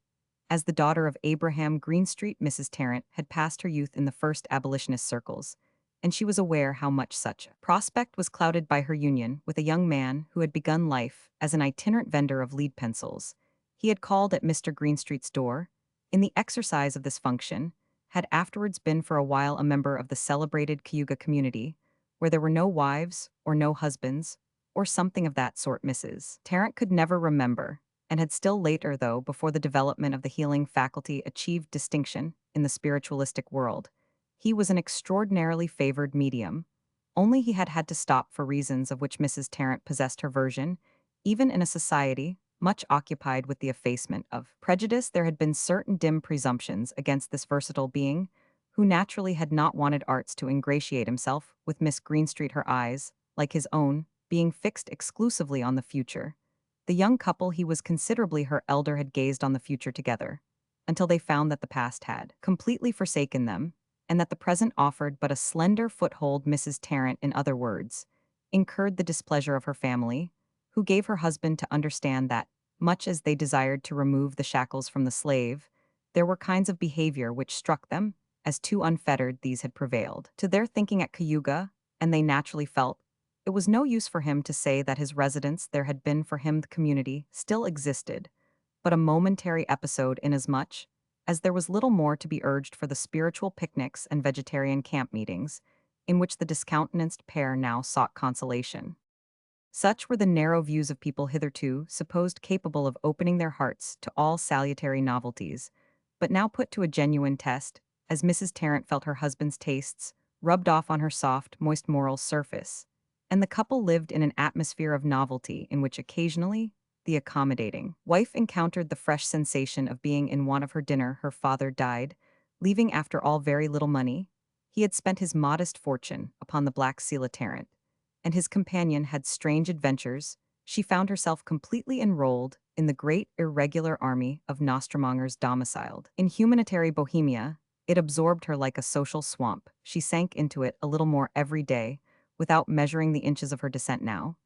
As the daughter of Abraham Greenstreet, Mrs. Tarrant had passed her youth in the first abolitionist circles, and she was aware how much such a prospect was clouded by her union with a young man who had begun life as an itinerant vendor of lead pencils. He had called at Mr. Greenstreet's door, in the exercise of this function, had afterwards been for a while a member of the celebrated Cayuga community, where there were no wives or no husbands, or something of that sort. Mrs. Tarrant could never remember, and had still later, though, before the development of the healing faculty achieved distinction in the spiritualistic world. He was an extraordinarily favored medium. Only he had had to stop for reasons of which Mrs. Tarrant possessed her version. Even in a society much occupied with the effacement of prejudice, there had been certain dim presumptions against this versatile being, who naturally had not wanted arts to ingratiate himself with Miss Greenstreet, her eyes, like his own, being fixed exclusively on the future. The young couple he was considerably her elder had gazed on the future together, until they found that the past had completely forsaken them, and that the present offered but a slender foothold. Mrs. Tarrant, in other words, incurred the displeasure of her family, who gave her husband to understand that, much as they desired to remove the shackles from the slave, there were kinds of behavior which struck them as too unfettered. These had prevailed to their thinking at Cayuga, and they naturally felt it was no use for him to say that his residence there had been for him the community still existed, but a momentary episode, inasmuch as there was little more to be urged for the spiritual picnics and vegetarian camp meetings, in which the discountenanced pair now sought consolation. Such were the narrow views of people hitherto supposed capable of opening their hearts to all salutary novelties, but now put to a genuine test, as Mrs. Tarrant felt her husband's tastes rubbed off on her soft, moist moral surface, and the couple lived in an atmosphere of novelty in which occasionally the accommodating wife encountered the fresh sensation of being in want of her dinner. Her father died, leaving after all very little money. He had spent his modest fortune upon the Black Seal Tarrant, and his companion had strange adventures. She found herself completely enrolled in the great irregular army of Nostramongers domiciled in humanitary Bohemia. It absorbed her like a social swamp. She sank into it a little more every day, without measuring the inches of her descent now.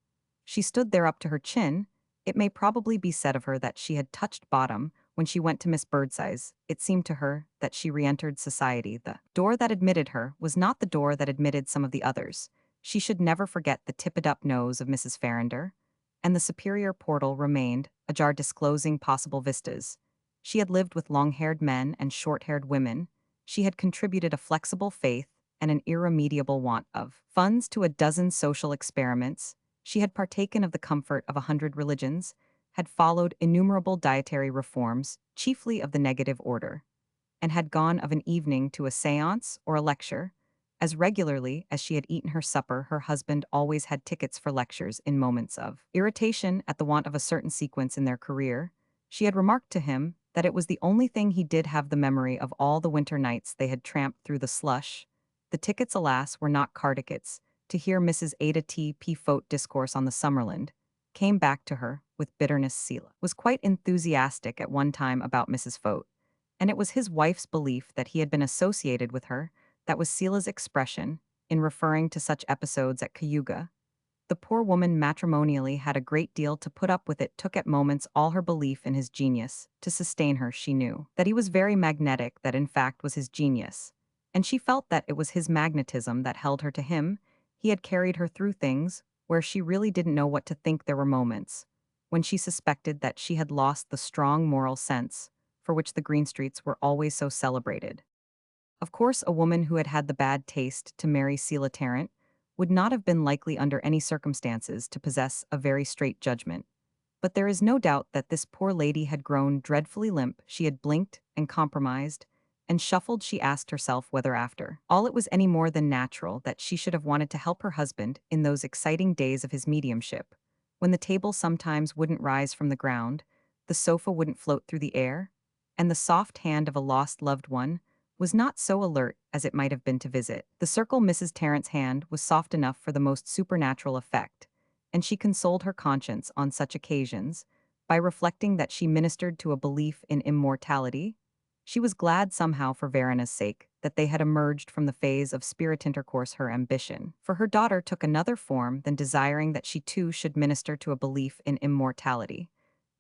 She stood there up to her chin. It may probably be said of her that she had touched bottom when she went to Miss Birdsize. It seemed to her that she re-entered society. The door that admitted her was not the door that admitted some of the others. She should never forget the tipped-up nose of Mrs. Farrinder, and the superior portal remained ajar, disclosing possible vistas. She had lived with long-haired men and short-haired women. She had contributed a flexible faith and an irremediable want of funds to a dozen social experiments. She had partaken of the comfort of 100 religions, had followed innumerable dietary reforms, chiefly of the negative order, and had gone of an evening to a séance or a lecture. As regularly as she had eaten her supper, her husband always had tickets for lectures. In moments of irritation at the want of a certain sequence in their career, she had remarked to him that it was the only thing he did have the memory of all the winter nights they had tramped through the slush. The tickets, alas, were not car tickets. To hear Mrs. Ada T. P. Fote discourse on the Summerland came back to her with bitterness. Selah was quite enthusiastic at one time about Mrs. Fote, and it was his wife's belief that he had been associated with her that was Selah's expression in referring to such episodes at Cayuga. The poor woman matrimonially had a great deal to put up with. It took at moments all her belief in his genius to sustain her. She knew that he was very magnetic, that in fact was his genius, and she felt that it was his magnetism that held her to him. He had carried her through things where she really didn't know what to think. There were moments when she suspected that she had lost the strong moral sense for which the Greenstreets were always so celebrated. Of course, a woman who had had the bad taste to marry Selah Tarrant would not have been likely under any circumstances to possess a very straight judgment. But there is no doubt that this poor lady had grown dreadfully limp. She had blinked and compromised and shuffled. She asked herself whether after all it was any more than natural that she should have wanted to help her husband in those exciting days of his mediumship, when the table sometimes wouldn't rise from the ground, the sofa wouldn't float through the air, and the soft hand of a lost loved one was not so alert as it might have been to visit. The circle Mrs. Tarrant's hand was soft enough for the most supernatural effect, and she consoled her conscience on such occasions by reflecting that she ministered to a belief in immortality. She was glad somehow for Verena's sake that they had emerged from the phase of spirit intercourse. Her ambition for her daughter took another form than desiring that she too should minister to a belief in immortality.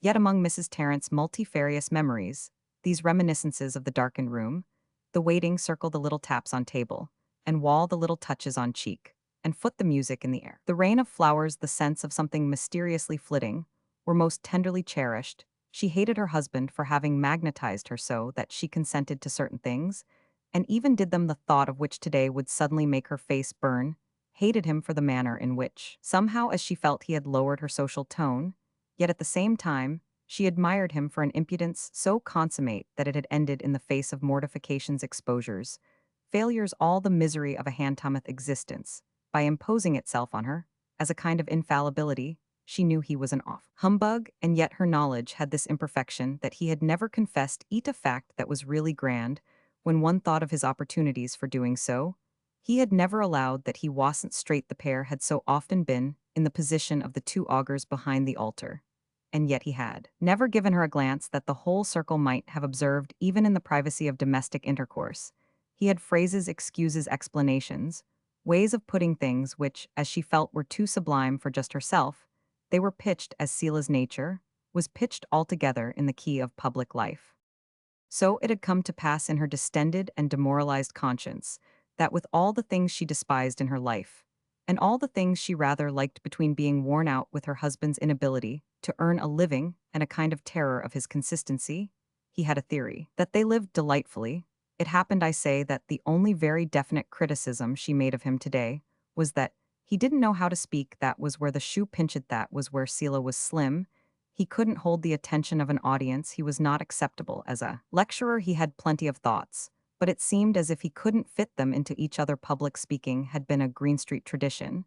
Yet among Mrs. Tarrant's multifarious memories, these reminiscences of the darkened room, the waiting circle, the little taps on table and wall, the little touches on cheek and foot, the music in the air, the rain of flowers, the sense of something mysteriously flitting, were most tenderly cherished. She hated her husband for having magnetized her so that she consented to certain things, and even did them, the thought of which today would suddenly make her face burn. Hated him for the manner in which, somehow as she felt, he had lowered her social tone, yet at the same time She admired him for an impudence so consummate that it had ended in the face of mortifications, exposures, failures, all the misery of a Hantameth existence, by imposing itself on her, as a kind of infallibility. She knew he was an off humbug, and yet her knowledge had this imperfection that he had never confessed a fact that was really grand, when one thought of his opportunities for doing so. He had never allowed that he wasn't straight. The pair had so often been in the position of the two augurs behind the altar. And yet he had never given her a glance that the whole circle might have observed even in the privacy of domestic intercourse. He had phrases, excuses, explanations, ways of putting things which, as she felt, were too sublime for just herself. They were pitched as Sela's nature was pitched altogether in the key of public life. So it had come to pass in her distended and demoralized conscience that with all the things she despised in her life, and all the things she rather liked, between being worn out with her husband's inability to earn a living and a kind of terror of his consistency, he had a theory that they lived delightfully. It happened, I say, that the only very definite criticism she made of him today was that he didn't know how to speak. That was where the shoe pinched, that was where Sela was slim. He couldn't hold the attention of an audience. He was not acceptable as a lecturer. He had plenty of thoughts, but it seemed as if he couldn't fit them into each other. Public speaking had been a Green Street tradition,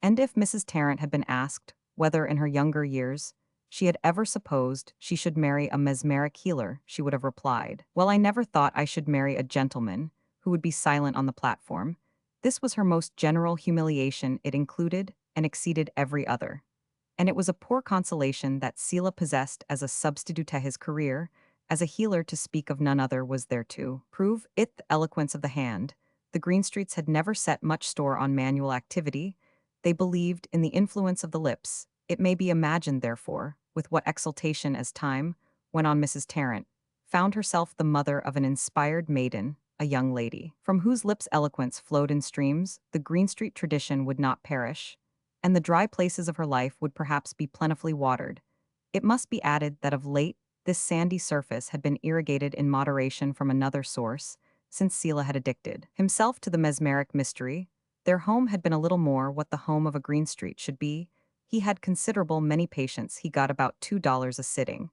and if Mrs. Tarrant had been asked whether in her younger years she had ever supposed she should marry a mesmeric healer, she would have replied, "Well, I never thought I should marry a gentleman who would be silent on the platform." This was her most general humiliation. It included and exceeded every other, and it was a poor consolation that Sela possessed as a substitute to his career. As a healer, to speak of none other was there to prove it. The eloquence of the hand. The Greenstreets had never set much store on manual activity. They believed in the influence of the lips. It may be imagined, therefore, with what exultation as time went on Mrs. Tarrant found herself the mother of an inspired maiden, a young lady, from whose lips eloquence flowed in streams. The Greenstreet tradition would not perish, and the dry places of her life would perhaps be plentifully watered. It must be added that of late this sandy surface had been irrigated in moderation from another source, since Sela had addicted himself to the mesmeric mystery. Their home had been a little more what the home of a Greenstreet should be. He had considerable many patients. He got about $2 a sitting,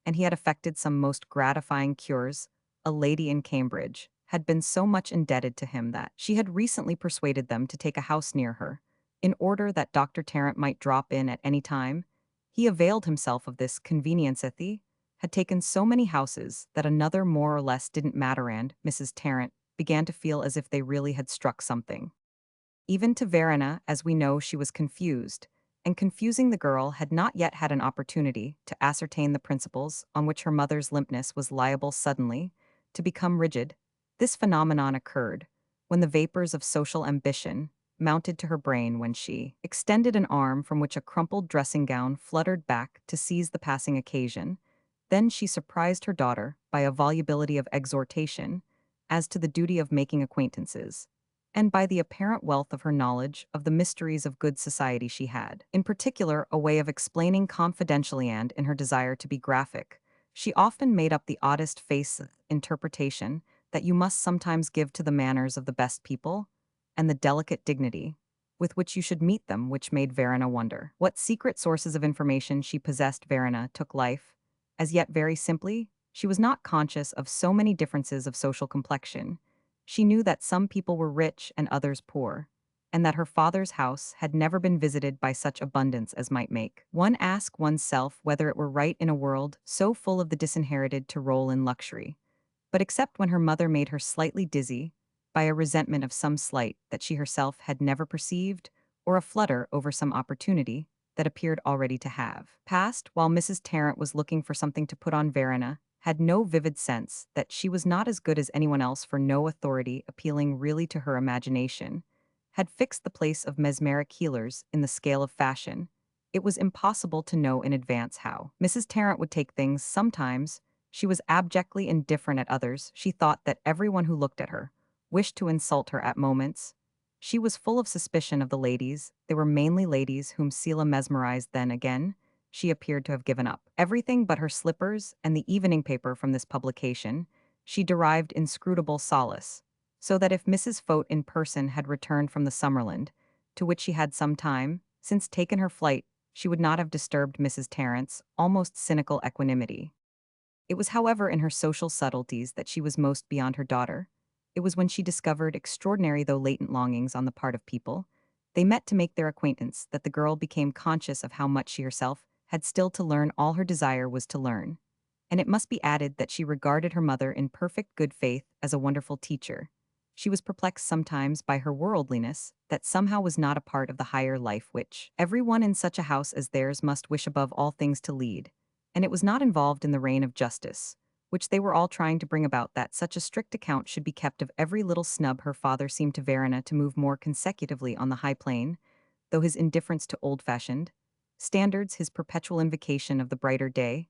and he had effected some most gratifying cures. A lady in Cambridge had been so much indebted to him that she had recently persuaded them to take a house near her, in order that Dr. Tarrant might drop in at any time. He availed himself of this convenience. He had taken so many houses that another more or less didn't matter, and Mrs. Tarrant began to feel as if they really had struck something. Even to Verena, as we know, she was confused, and confusing the girl had not yet had an opportunity to ascertain the principles on which her mother's limpness was liable suddenly to become rigid. This phenomenon occurred when the vapors of social ambition mounted to her brain, when she extended an arm from which a crumpled dressing gown fluttered back to seize the passing occasion. Then she surprised her daughter by a volubility of exhortation as to the duty of making acquaintances, and by the apparent wealth of her knowledge of the mysteries of good society. She had, in particular, a way of explaining confidentially, and, in her desire to be graphic, she often made up the oddest face interpretation that you must sometimes give to the manners of the best people, and the delicate dignity with which you should meet them, which made Verena wonder what secret sources of information she possessed. Verena took life as yet very simply. She was not conscious of so many differences of social complexion. She knew that some people were rich and others poor, and that her father's house had never been visited by such abundance as might make one ask oneself whether it were right in a world so full of the disinherited to roll in luxury. But except when her mother made her slightly dizzy by a resentment of some slight that she herself had never perceived, or a flutter over some opportunity that appeared already to have passed, while Mrs. Tarrant was looking for something to put on, Verena had no vivid sense that she was not as good as anyone else, for no authority appealing really to her imagination had fixed the place of mesmeric healers in the scale of fashion. It was impossible to know in advance how Mrs. Tarrant would take things. Sometimes she was abjectly indifferent, at others she thought that everyone who looked at her wished to insult her. At moments she was full of suspicion of the ladies. They were mainly ladies whom Sela mesmerized. Then again, she appeared to have given up everything but her slippers and the evening paper. From this publication she derived inscrutable solace, so that if Mrs. Fote in person had returned from the Summerland, to which she had some time since taken her flight, she would not have disturbed Mrs. Tarrant's almost cynical equanimity. It was, however, in her social subtleties that she was most beyond her daughter. It was when she discovered extraordinary though latent longings on the part of people they met to make their acquaintance that the girl became conscious of how much she herself had still to learn. All her desire was to learn. And it must be added that she regarded her mother in perfect good faith as a wonderful teacher. She was perplexed sometimes by her worldliness, that somehow was not a part of the higher life which everyone in such a house as theirs must wish above all things to lead, and it was not involved in the reign of justice, which they were all trying to bring about, that such a strict account should be kept of every little snub. Her father seemed to Verena to move more consecutively on the high plane, though his indifference to old-fashioned standards, his perpetual invocation of the brighter day,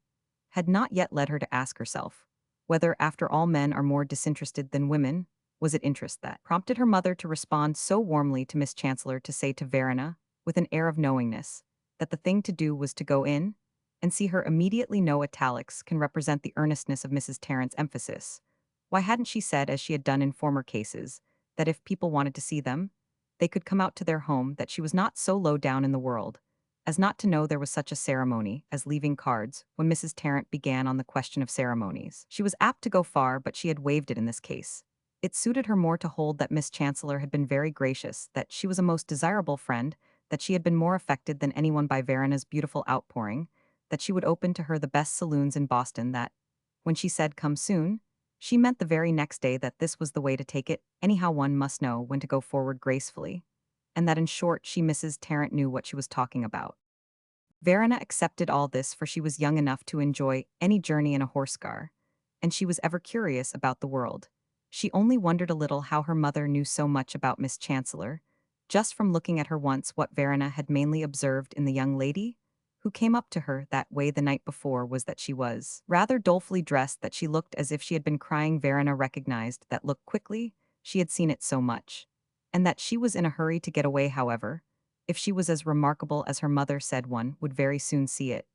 had not yet led her to ask herself whether, after all, men are more disinterested than women. Was it interest that prompted her mother to respond so warmly to Miss Chancellor, to say to Verena, with an air of knowingness, that the thing to do was to go in and see her immediately? No italics can represent the earnestness of Mrs. Tarrant's emphasis. Why hadn't she said, as she had done in former cases, that if people wanted to see them, they could come out to their home, that she was not so low down in the world as not to know there was such a ceremony as leaving cards? When Mrs. Tarrant began on the question of ceremonies, she was apt to go far, but she had waived it in this case. It suited her more to hold that Miss Chancellor had been very gracious, that she was a most desirable friend, that she had been more affected than anyone by Verena's beautiful outpouring, that she would open to her the best saloons in Boston, that, when she said come soon, she meant the very next day, that this was the way to take it. Anyhow, one must know when to go forward gracefully, and that in short she, Mrs. Tarrant, knew what she was talking about. Verena accepted all this, for she was young enough to enjoy any journey in a horse-car, and she was ever curious about the world. She only wondered a little how her mother knew so much about Miss Chancellor, just from looking at her once. What Verena had mainly observed in the young lady who came up to her that way the night before was that she was rather dolefully dressed, that she looked as if she had been crying. Verena recognized that look quickly, she had seen it so much, and that she was in a hurry to get away. However, if she was as remarkable as her mother said, one would very soon see it.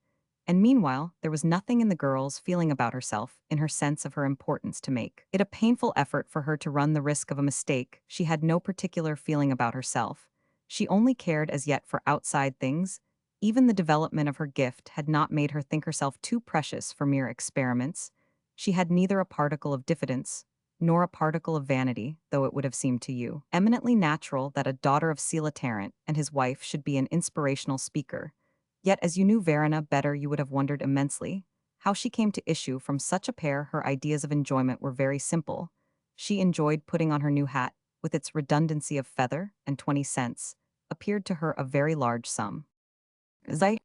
And meanwhile, there was nothing in the girl's feeling about herself, in her sense of her importance, to make it a painful effort for her to run the risk of a mistake. She had no particular feeling about herself. She only cared as yet for outside things. Even the development of her gift had not made her think herself too precious for mere experiments. She had neither a particle of diffidence nor a particle of vanity, though it would have seemed to you eminently natural that a daughter of Celia Tarrant and his wife should be an inspirational speaker. Yet, as you knew Verena better, you would have wondered immensely how she came to issue from such a pair. Her ideas of enjoyment were very simple. She enjoyed putting on her new hat, with its redundancy of feather, and 20 cents appeared to her a very large sum. As I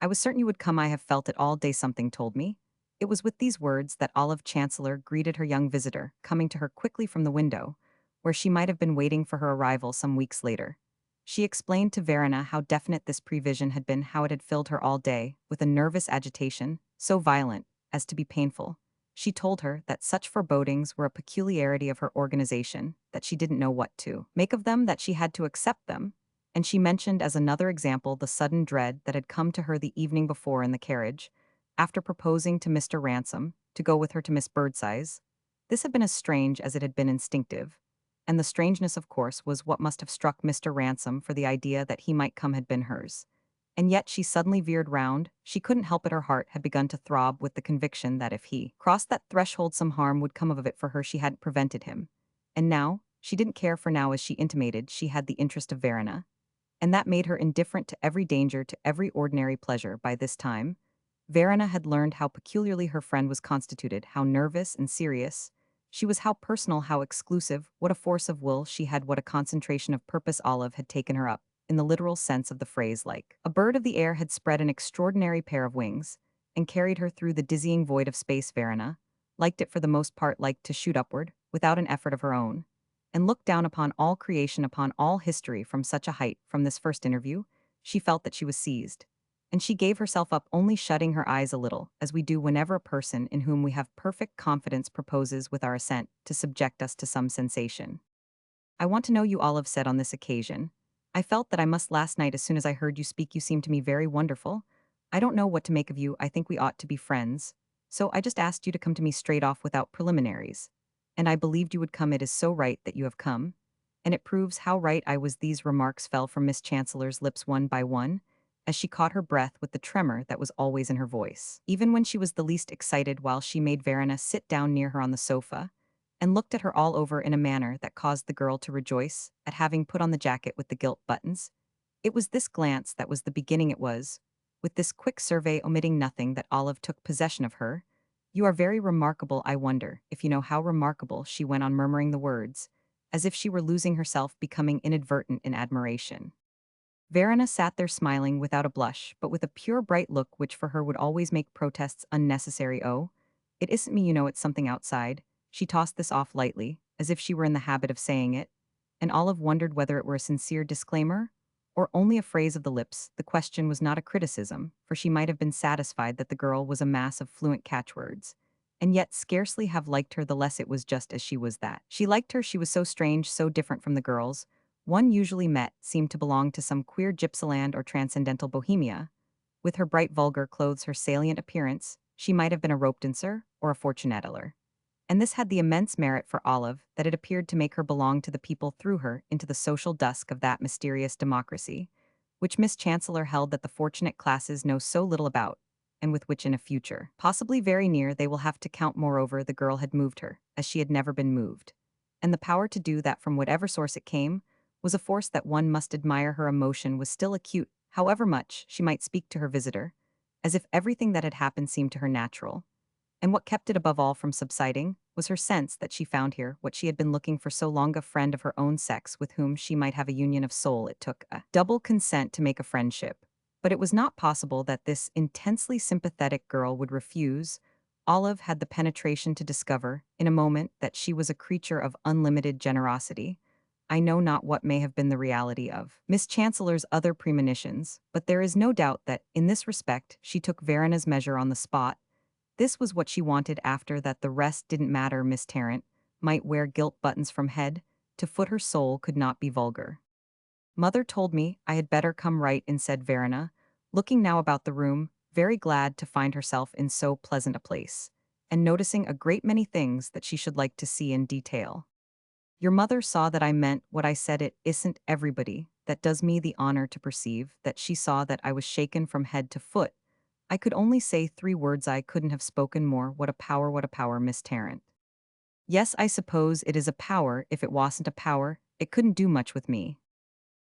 was certain you would come. I have felt it all day, something told me. It was with these words that Olive Chancellor greeted her young visitor, coming to her quickly from the window, where she might have been waiting for her arrival some weeks later. She explained to Verena how definite this prevision had been, how it had filled her all day with a nervous agitation, so violent as to be painful. She told her that such forebodings were a peculiarity of her organization, that she didn't know what to make of them, that she had to accept them, and she mentioned as another example the sudden dread that had come to her the evening before in the carriage, after proposing to Mr. Ransom to go with her to Miss Birdseye's. This had been as strange as it had been instinctive, and the strangeness, of course, was what must have struck Mr. Ransom, for the idea that he might come had been hers. And yet she suddenly veered round. She couldn't help it. Her heart had begun to throb with the conviction that if he crossed that threshold some harm would come of it for her. She hadn't prevented him. And now, she didn't care, for now, as she intimated, she had the interest of Verena, and that made her indifferent to every danger, to every ordinary pleasure. By this time, Verena had learned how peculiarly her friend was constituted, how nervous and serious she was, how personal, how exclusive, what a force of will she had, what a concentration of purpose. Olive had taken her up, in the literal sense of the phrase, like a bird of the air, had spread an extraordinary pair of wings, and carried her through the dizzying void of space. Verena liked it for the most part, liked to shoot upward, without an effort of her own, and look down upon all creation, upon all history from such a height. From this first interview, she felt that she was seized, and she gave herself up, only shutting her eyes a little, as we do whenever a person in whom we have perfect confidence proposes, with our assent, to subject us to some sensation. I want to know you, Olive said on this occasion. I felt that I must last night as soon as I heard you speak. You seem to me very wonderful. I don't know what to make of you. I think we ought to be friends. So I just asked you to come to me straight off without preliminaries. And I believed you would come. It is so right that you have come. And it proves how right I was. These remarks fell from Miss Chancellor's lips one by one, as she caught her breath with the tremor that was always in her voice. Even when she was the least excited while she made Verena sit down near her on the sofa, and looked at her all over in a manner that caused the girl to rejoice at having put on the jacket with the gilt buttons. It was this glance that was the beginning it was, with this quick survey omitting nothing that Olive took possession of her. You are very remarkable, I wonder, if you know how remarkable, she went on murmuring the words, as if she were losing herself, becoming inadvertent in admiration. Verena sat there smiling without a blush, but with a pure bright look which for her would always make protests unnecessary. Oh, it isn't me, you know, it's something outside. She tossed this off lightly, as if she were in the habit of saying it, and Olive wondered whether it were a sincere disclaimer or only a phrase of the lips. The question was not a criticism, for she might have been satisfied that the girl was a mass of fluent catchwords, and yet scarcely have liked her the less. It was just as she was that. She liked her, she was so strange, so different from the girls one usually met, seemed to belong to some queer gypsyland or transcendental bohemia. With her bright vulgar clothes, her salient appearance, she might have been a rope dancer or a fortune teller. And this had the immense merit for Olive that it appeared to make her belong to the people, threw her into the social dusk of that mysterious democracy, which Miss Chancellor held that the fortunate classes know so little about, and with which in a future, possibly very near, they will have to count. Moreover, the girl had moved her, as she had never been moved. And the power to do that from whatever source it came, was a force that one must admire. Her emotion was still acute, however much she might speak to her visitor, as if everything that had happened seemed to her natural. And what kept it above all from subsiding was her sense that she found here what she had been looking for so long, a friend of her own sex with whom she might have a union of soul. It took a double consent to make a friendship, but it was not possible that this intensely sympathetic girl would refuse. Olive had the penetration to discover, in a moment, that she was a creature of unlimited generosity. I know not what may have been the reality of Miss Chancellor's other premonitions, but there is no doubt that, in this respect, she took Verena's measure on the spot. This was what she wanted. After that, the rest didn't matter. Miss Tarrant might wear gilt buttons from head to foot. Her soul could not be vulgar. Mother told me I had better come right in, said Verena, looking now about the room, very glad to find herself in so pleasant a place, and noticing a great many things that she should like to see in detail. Your mother saw that I meant what I said. It isn't everybody that does me the honor to perceive that she saw that I was shaken from head to foot. I could only say 3 words. I couldn't have spoken more. What a power, Miss Tarrant. Yes, I suppose it is a power. If it wasn't a power, it couldn't do much with me.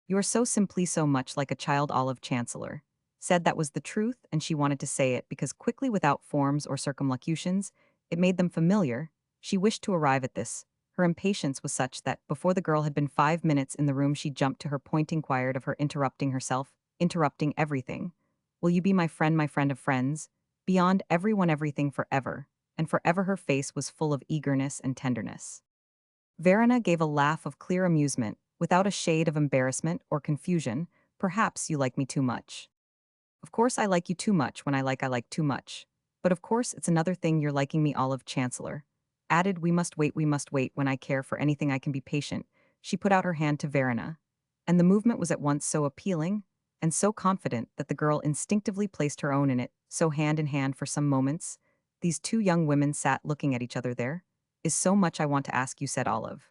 You are so simply so much like a child. Olive Chancellor said that was the truth, and she wanted to say it because quickly, without forms or circumlocutions, it made them familiar. She wished to arrive at this. Her impatience was such that, before the girl had been 5 minutes in the room, she jumped to her point, inquired of her, interrupting herself, interrupting everything. Will you be my friend of friends? Beyond everyone, everything, forever. And forever. Her face was full of eagerness and tenderness. Verena gave a laugh of clear amusement, without a shade of embarrassment or confusion. Perhaps you like me too much. Of course I like you too much. When I like too much. But of course it's another thing you're liking me. Olive Chancellor added, we must wait. When I care for anything I can be patient. She put out her hand to Verena, and the movement was at once so appealing and so confident that the girl instinctively placed her own in it. So hand in hand for some moments, these 2 young women sat looking at each other. There is so much I want to ask you, said Olive.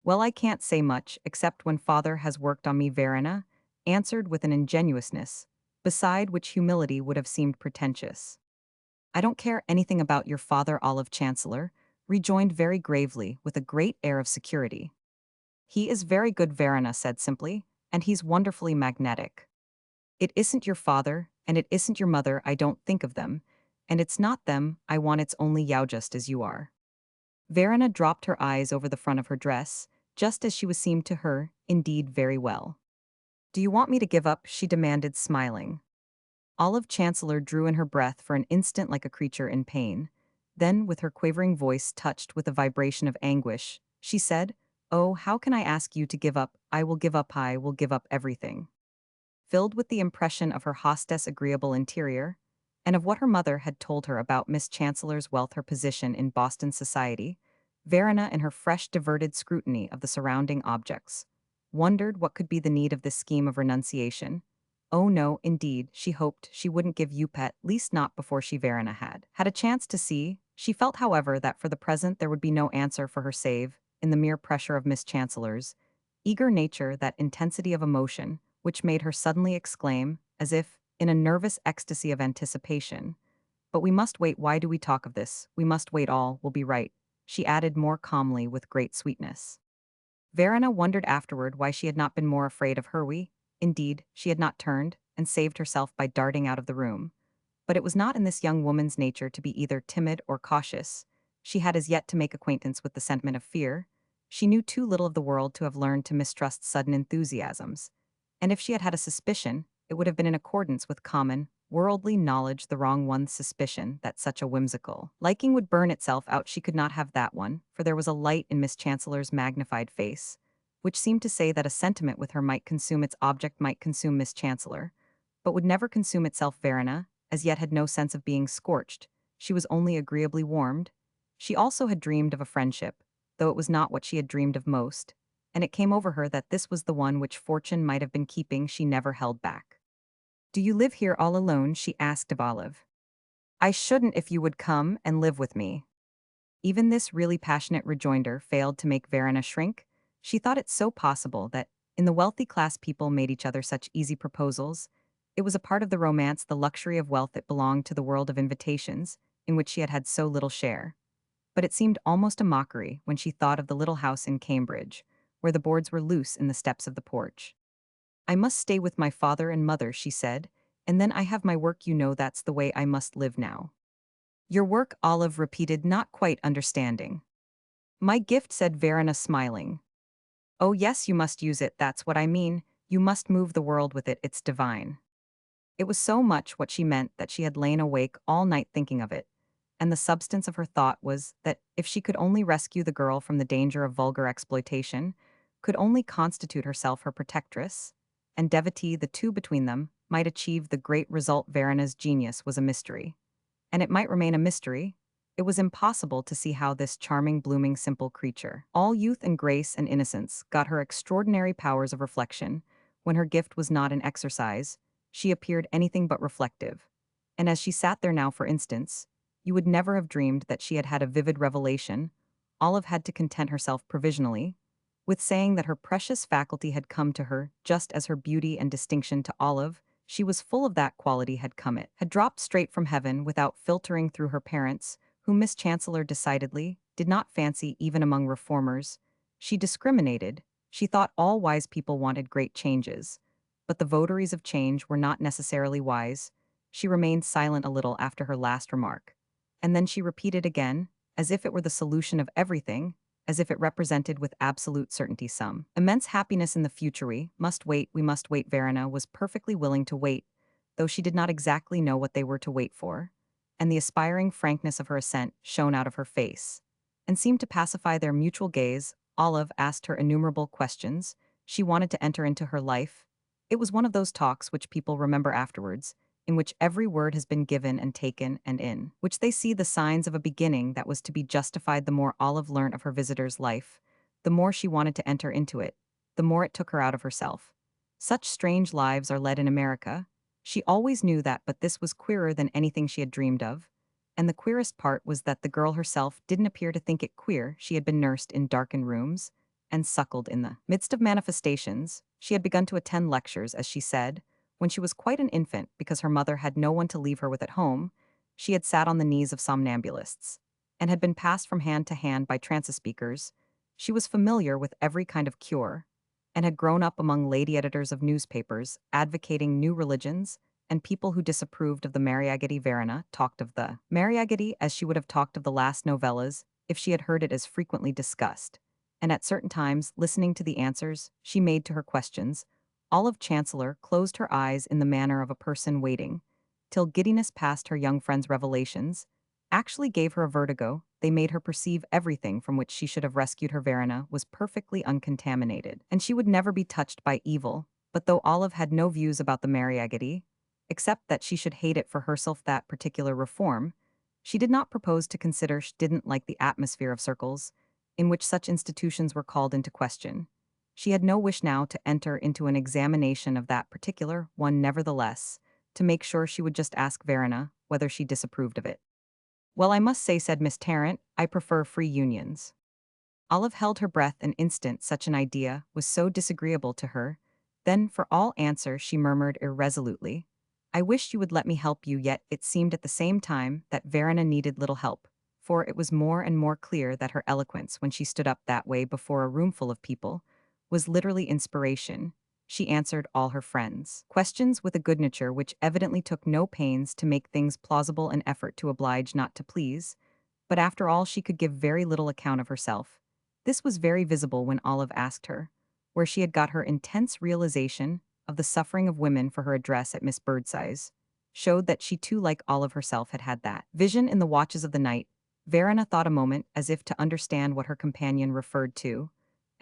Well, I can't say much, except when father has worked on me, Verena answered with an ingenuousness, beside which humility would have seemed pretentious. I don't care anything about your father, Olive Chancellor rejoined very gravely, with a great air of security. He is very good, Verena said simply, and he's wonderfully magnetic. It isn't your father, and it isn't your mother. I don't think of them, and it's not them I want. It's only you, just as you are. Verena dropped her eyes over the front of her dress, just as she was, seemed to her, indeed, very well. Do you want me to give up? She demanded, smiling. Olive Chancellor drew in her breath for an instant like a creature in pain. Then, with her quavering voice touched with a vibration of anguish, she said, Oh, how can I ask you to give up? I will give up everything. Filled with the impression of her hostess' agreeable interior, and of what her mother had told her about Miss Chancellor's wealth, her position in Boston society, Verena, in her fresh, diverted scrutiny of the surrounding objects, wondered what could be the need of this scheme of renunciation. Oh no, indeed, she hoped she wouldn't give up, at least not before she, Verena, had a chance to see. She felt, however, that for the present there would be no answer for her save in the mere pressure of Miss Chancellor's eager nature, that intensity of emotion, which made her suddenly exclaim, as if, in a nervous ecstasy of anticipation. But we must wait. Why do we talk of this? We must wait. All will be right, she added more calmly with great sweetness. Verena wondered afterward why she had not been more afraid of her. Indeed, she had not turned and saved herself by darting out of the room. But it was not in this young woman's nature to be either timid or cautious. She had as yet to make acquaintance with the sentiment of fear. She knew too little of the world to have learned to mistrust sudden enthusiasms. And if she had had a suspicion, it would have been in accordance with common, worldly knowledge, the wrong one's suspicion that such a whimsical liking would burn itself out. She could not have that one, for there was a light in Miss Chancellor's magnified face, which seemed to say that a sentiment with her might consume its object, might consume Miss Chancellor, but would never consume itself. Verena, as yet, had no sense of being scorched. She was only agreeably warmed. She also had dreamed of a friendship, though it was not what she had dreamed of most, and it came over her that this was the one which fortune might have been keeping. She never held back. "Do you live here all alone?" she asked of Olive. "I shouldn't if you would come and live with me." Even this really passionate rejoinder failed to make Verena shrink. She thought it so possible that, in the wealthy class, people made each other such easy proposals. It was a part of the romance, the luxury of wealth that belonged to the world of invitations, in which she had had so little share. But it seemed almost a mockery when she thought of the little house in Cambridge, where the boards were loose in the steps of the porch. "I must stay with my father and mother," she said, "and then I have my work. You know that's the way I must live now." "Your work?" Olive repeated, not quite understanding. "My gift," said Verena, smiling. "Oh yes, you must use it. That's what I mean. You must move the world with it. It's divine." It was so much what she meant that she had lain awake all night thinking of it, and the substance of her thought was that if she could only rescue the girl from the danger of vulgar exploitation, could only constitute herself her protectress, and devotee, the two between them, might achieve the great result. Verena's genius was a mystery, and it might remain a mystery. It was impossible to see how this charming, blooming, simple creature, all youth and grace and innocence, got her extraordinary powers of reflection. When her gift was not in exercise, she appeared anything but reflective. And as she sat there now, for instance, you would never have dreamed that she had had a vivid revelation. Olive had to content herself provisionally with saying that her precious faculty had come to her just as her beauty and distinction to Olive. She was full of that quality, had come, it had dropped straight from heaven without filtering through her parents, whom Miss Chancellor decidedly did not fancy even among reformers. She discriminated. She thought all wise people wanted great changes, but the votaries of change were not necessarily wise. She remained silent a little after her last remark, and then she repeated again, as if it were the solution of everything, as if it represented with absolute certainty some immense happiness in the future. "We must wait, we must wait." Verena was perfectly willing to wait, though she did not exactly know what they were to wait for, and the aspiring frankness of her assent shone out of her face, and seemed to pacify their mutual gaze. Olive asked her innumerable questions. She wanted to enter into her life. It was one of those talks which people remember afterwards, in which every word has been given and taken, and in which they see the signs of a beginning that was to be justified. The more Olive learnt of her visitor's life, the more she wanted to enter into it, the more it took her out of herself. Such strange lives are led in America. She always knew that, but this was queerer than anything she had dreamed of. And the queerest part was that the girl herself didn't appear to think it queer. She had been nursed in darkened rooms and suckled in the midst of manifestations. She had begun to attend lectures, as she said, when she was quite an infant, because her mother had no one to leave her with at home. She had sat on the knees of somnambulists, and had been passed from hand to hand by trance speakers. She was familiar with every kind of cure, and had grown up among lady editors of newspapers, advocating new religions, and people who disapproved of the Mariagity. Verena talked of the Mariagity as she would have talked of the last novellas if she had heard it as frequently discussed, and at certain times, listening to the answers she made to her questions, Olive Chancellor closed her eyes in the manner of a person waiting, till giddiness past her young friend's revelations actually gave her a vertigo. They made her perceive everything from which she should have rescued her. Verena was perfectly uncontaminated, and she would never be touched by evil. But though Olive had no views about the Mariagity, except that she should hate it for herself, that particular reform, she did not propose to consider. She didn't like the atmosphere of circles in which such institutions were called into question. She had no wish now to enter into an examination of that particular one. Nevertheless, to make sure, she would just ask Verena whether she disapproved of it. "Well, I must say," said Miss Tarrant, "I prefer free unions." Olive held her breath an instant. Such an idea was so disagreeable to her. Then, for all answer, she murmured irresolutely, I wish you would let me help you, yet it seemed at the same time that Verena needed little help, for it was more and more clear that her eloquence when she stood up that way before a room full of people was literally inspiration. She answered all her friends' questions with a good nature which evidently took no pains to make things plausible, an effort to oblige not to please, but after all she could give very little account of herself. This was very visible when Olive asked her, where she had got her intense realization of the suffering of women for her address at Miss Birdsize, showed that she too like Olive herself had had that vision in the watches of the night. Verena thought a moment as if to understand what her companion referred to,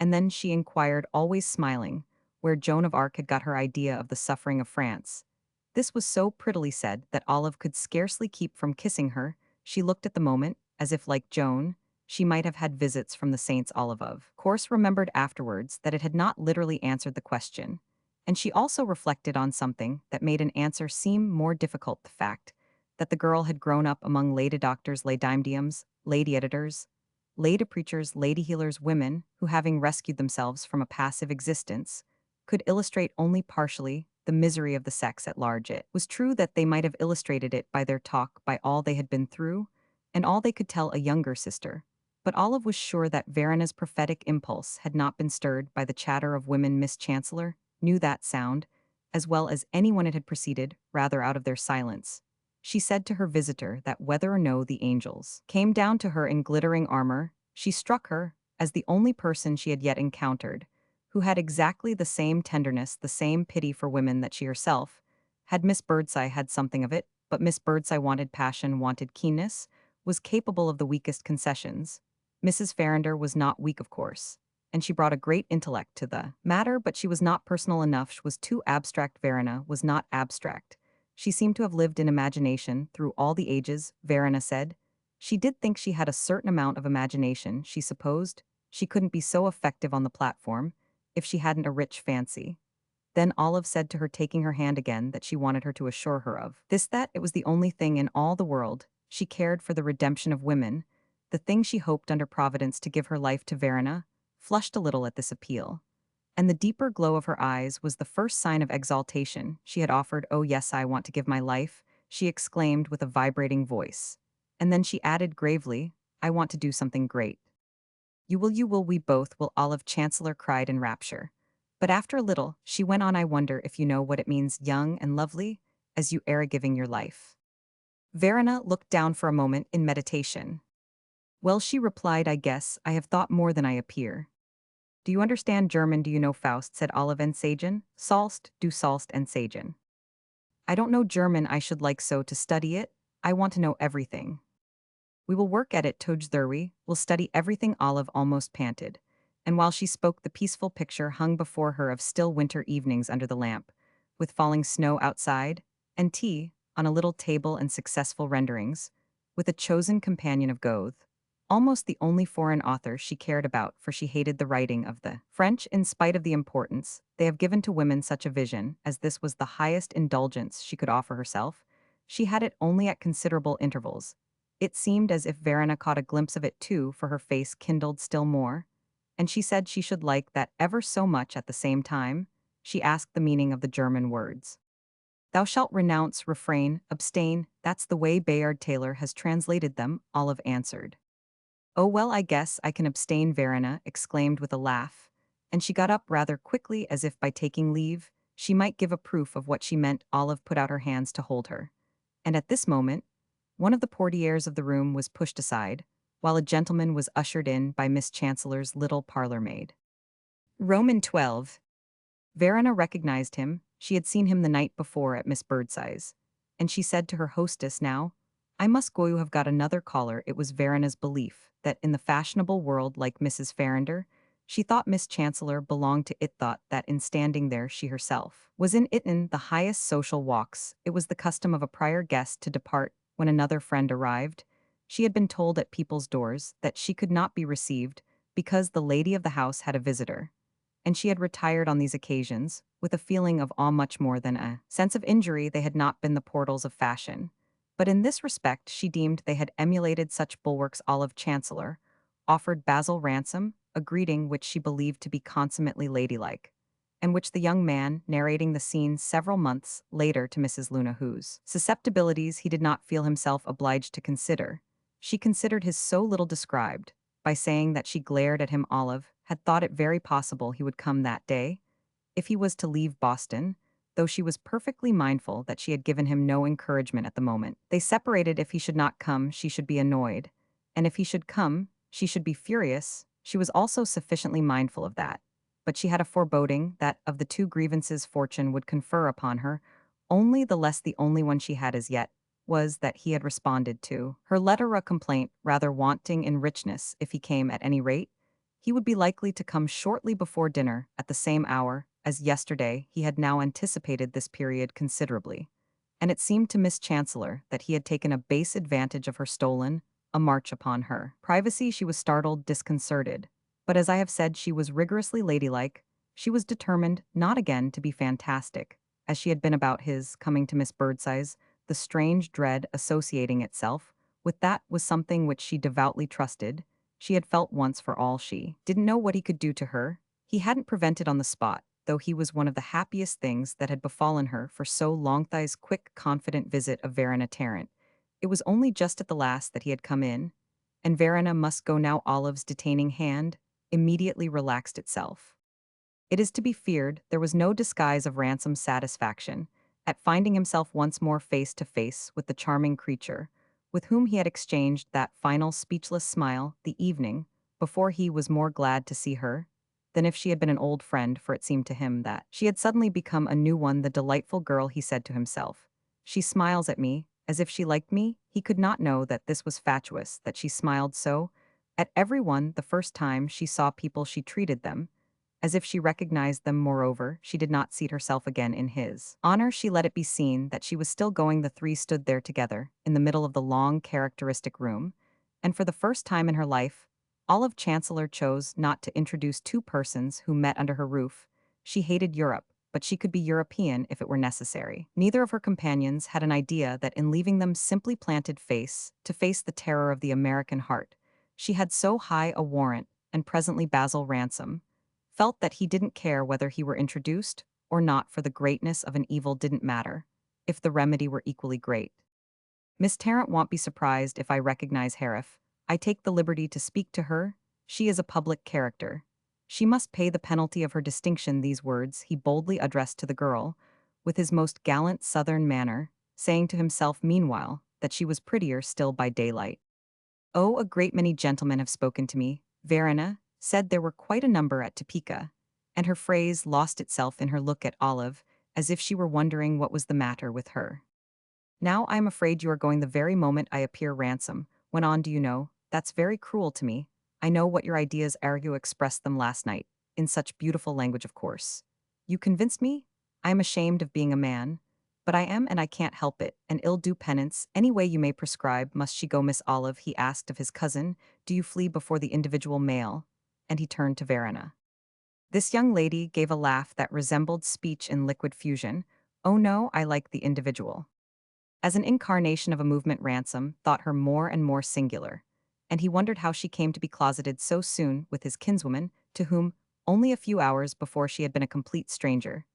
and then she inquired, always smiling, where Joan of Arc had got her idea of the suffering of France. This was so prettily said that Olive could scarcely keep from kissing her. She looked at the moment, as if, like Joan, she might have had visits from the saints. Olive, of course, remembered afterwards that it had not literally answered the question, and she also reflected on something that made an answer seem more difficult: the fact that the girl had grown up among lady doctors, lady mediums, lady editors, lady preachers, lady healers, women who, having rescued themselves from a passive existence, could illustrate only partially the misery of the sex at large. It was true that they might have illustrated it by their talk, by all they had been through, and all they could tell a younger sister. But Olive was sure that Verena's prophetic impulse had not been stirred by the chatter of women. Miss Chancellor knew that sound, as well as anyone it had preceded, rather out of their silence. She said to her visitor that whether or no the angels came down to her in glittering armor, she struck her as the only person she had yet encountered who had exactly the same tenderness, the same pity for women that she herself had. Miss Birdseye had something of it, but Miss Birdseye wanted passion, wanted keenness, was capable of the weakest concessions. Mrs. Farrinder was not weak, of course, and she brought a great intellect to the matter, but she was not personal enough. She was too abstract. Verena was not abstract. She seemed to have lived in imagination through all the ages, Verena said. She did think she had a certain amount of imagination. She supposed she couldn't be so effective on the platform if she hadn't a rich fancy. Then Olive said to her, taking her hand again, that she wanted her to assure her of this, that it was the only thing in all the world she cared for, the redemption of women, the thing she hoped under Providence to give her life to. Verena flushed a little at this appeal, and the deeper glow of her eyes was the first sign of exaltation. She had offered. "Oh yes, I want to give my life," she exclaimed with a vibrating voice. And then she added gravely, "I want to do something great." You will, we both will," Olive Chancellor cried in rapture. But after a little, she went on, "I wonder if you know what it means, young and lovely, as you are giving your life." Verena looked down for a moment in meditation. "Well," she replied, "I guess I have thought more than I appear." "Do you understand German? Do you know Faust?" said Olive Ensagen. "Sollst du sollst Ensagen." "I don't know German. I should like so to study it. I want to know everything." "We will work at it, Tojzderwi, we'll study everything," Olive almost panted. And while she spoke, the peaceful picture hung before her of still winter evenings under the lamp, with falling snow outside, and tea on a little table, and successful renderings, with a chosen companion of Goethe, almost the only foreign author she cared about, for she hated the writing of the French. In spite of the importance they have given to women, such a vision as this was the highest indulgence she could offer herself. She had it only at considerable intervals. It seemed as if Verena caught a glimpse of it too, for her face kindled still more, and she said she should like that ever so much. At the same time, she asked the meaning of the German words. "Thou shalt renounce, refrain, abstain, that's the way Bayard Taylor has translated them," Olive answered. "Oh well, I guess I can abstain," Verena exclaimed with a laugh, and she got up rather quickly, as if by taking leave she might give a proof of what she meant. Olive put out her hands to hold her, and at this moment one of the portieres of the room was pushed aside, while a gentleman was ushered in by Miss Chancellor's little parlor maid. Roman 12. Verena recognized him. She had seen him the night before at Miss Birdsize, and she said to her hostess, "Now, I must go. You have got another caller." It was Verena's belief that in the fashionable world, like Mrs. Farrinder, she thought Miss Chancellor belonged to it, thought that in standing there she herself was in it. In the highest social walks, it was the custom of a prior guest to depart when another friend arrived. She had been told at people's doors that she could not be received because the lady of the house had a visitor, and she had retired on these occasions with a feeling of awe much more than a sense of injury. They had not been the portals of fashion, but in this respect she deemed they had emulated such bulwarks. Olive Chancellor offered Basil Ransom a greeting which she believed to be consummately ladylike, and which the young man narrating the scene several months later to Mrs. Luna whose susceptibilities he did not feel himself obliged to consider. She considered his so little described, by saying that she glared at him. Olive had thought it very possible he would come that day, if he was to leave Boston, though she was perfectly mindful that she had given him no encouragement at the moment. They separated. If he should not come, she should be annoyed, and if he should come, she should be furious. She was also sufficiently mindful of that. But she had a foreboding that, of the two grievances fortune would confer upon her, only the less the only one she had as yet was that he had responded to her letter, a complaint rather wanting in richness. If he came at any rate, he would be likely to come shortly before dinner at the same hour as yesterday. He had now anticipated this period considerably, and it seemed to Miss Chancellor that he had taken a base advantage of her stolen a march upon her privacy. She was startled, disconcerted, but as I have said, she was rigorously ladylike. She was determined not again to be fantastic, as she had been about his coming to Miss Birdsize. The strange dread associating itself with that was something which she devoutly trusted she had felt once for all. She didn't know what he could do to her. He hadn't prevented on the spot, though he was one of the happiest things that had befallen her for so long. Thigh's quick, confident visit of Verena Tarrant. It was only just at the last that he had come in, and Verena must go now. Olive's detaining hand immediately relaxed itself. It is to be feared there was no disguise of Ransom's satisfaction at finding himself once more face to face with the charming creature, with whom he had exchanged that final speechless smile the evening before. He was more glad to see her than if she had been an old friend, for it seemed to him that she had suddenly become a new one. The delightful girl, he said to himself. She smiles at me, as if she liked me. He could not know that this was fatuous, that she smiled so at everyone. The first time she saw people she treated them as if she recognized them. Moreover, she did not seat herself again in his honor. She let it be seen that she was still going. The three stood there together, in the middle of the long, characteristic room, and for the first time in her life, Olive Chancellor chose not to introduce two persons who met under her roof. She hated Europe, but she could be European if it were necessary. Neither of her companions had an idea that in leaving them simply planted face to face the terror of the American heart, she had so high a warrant, and presently Basil Ransom felt that he didn't care whether he were introduced or not, for the greatness of an evil didn't matter, if the remedy were equally great. Miss Tarrant won't be surprised if I recognize Harif. I take the liberty to speak to her. She is a public character. She must pay the penalty of her distinction. These words he boldly addressed to the girl, with his most gallant southern manner, saying to himself meanwhile that she was prettier still by daylight. Oh, a great many gentlemen have spoken to me. Verena said there were quite a number at Topeka, and her phrase lost itself in her look at Olive, as if she were wondering what was the matter with her. Now I am afraid you are going the very moment I appear. Ransom went on. Do you know, that's very cruel to me. I know what your ideas are. You expressed them last night, in such beautiful language. Of course you convinced me. I am ashamed of being a man, but I am, and I can't help it, and ill do penance any way you may prescribe. Must she go, Miss Olive? He asked of his cousin. Do you flee before the individual male? And he turned to Verena. This young lady gave a laugh that resembled speech in liquid fusion. Oh no, I like the individual. As an incarnation of a movement. Ransom thought her more and more singular, and he wondered how she came to be closeted so soon with his kinswoman, to whom, only a few hours before, she had been a complete stranger.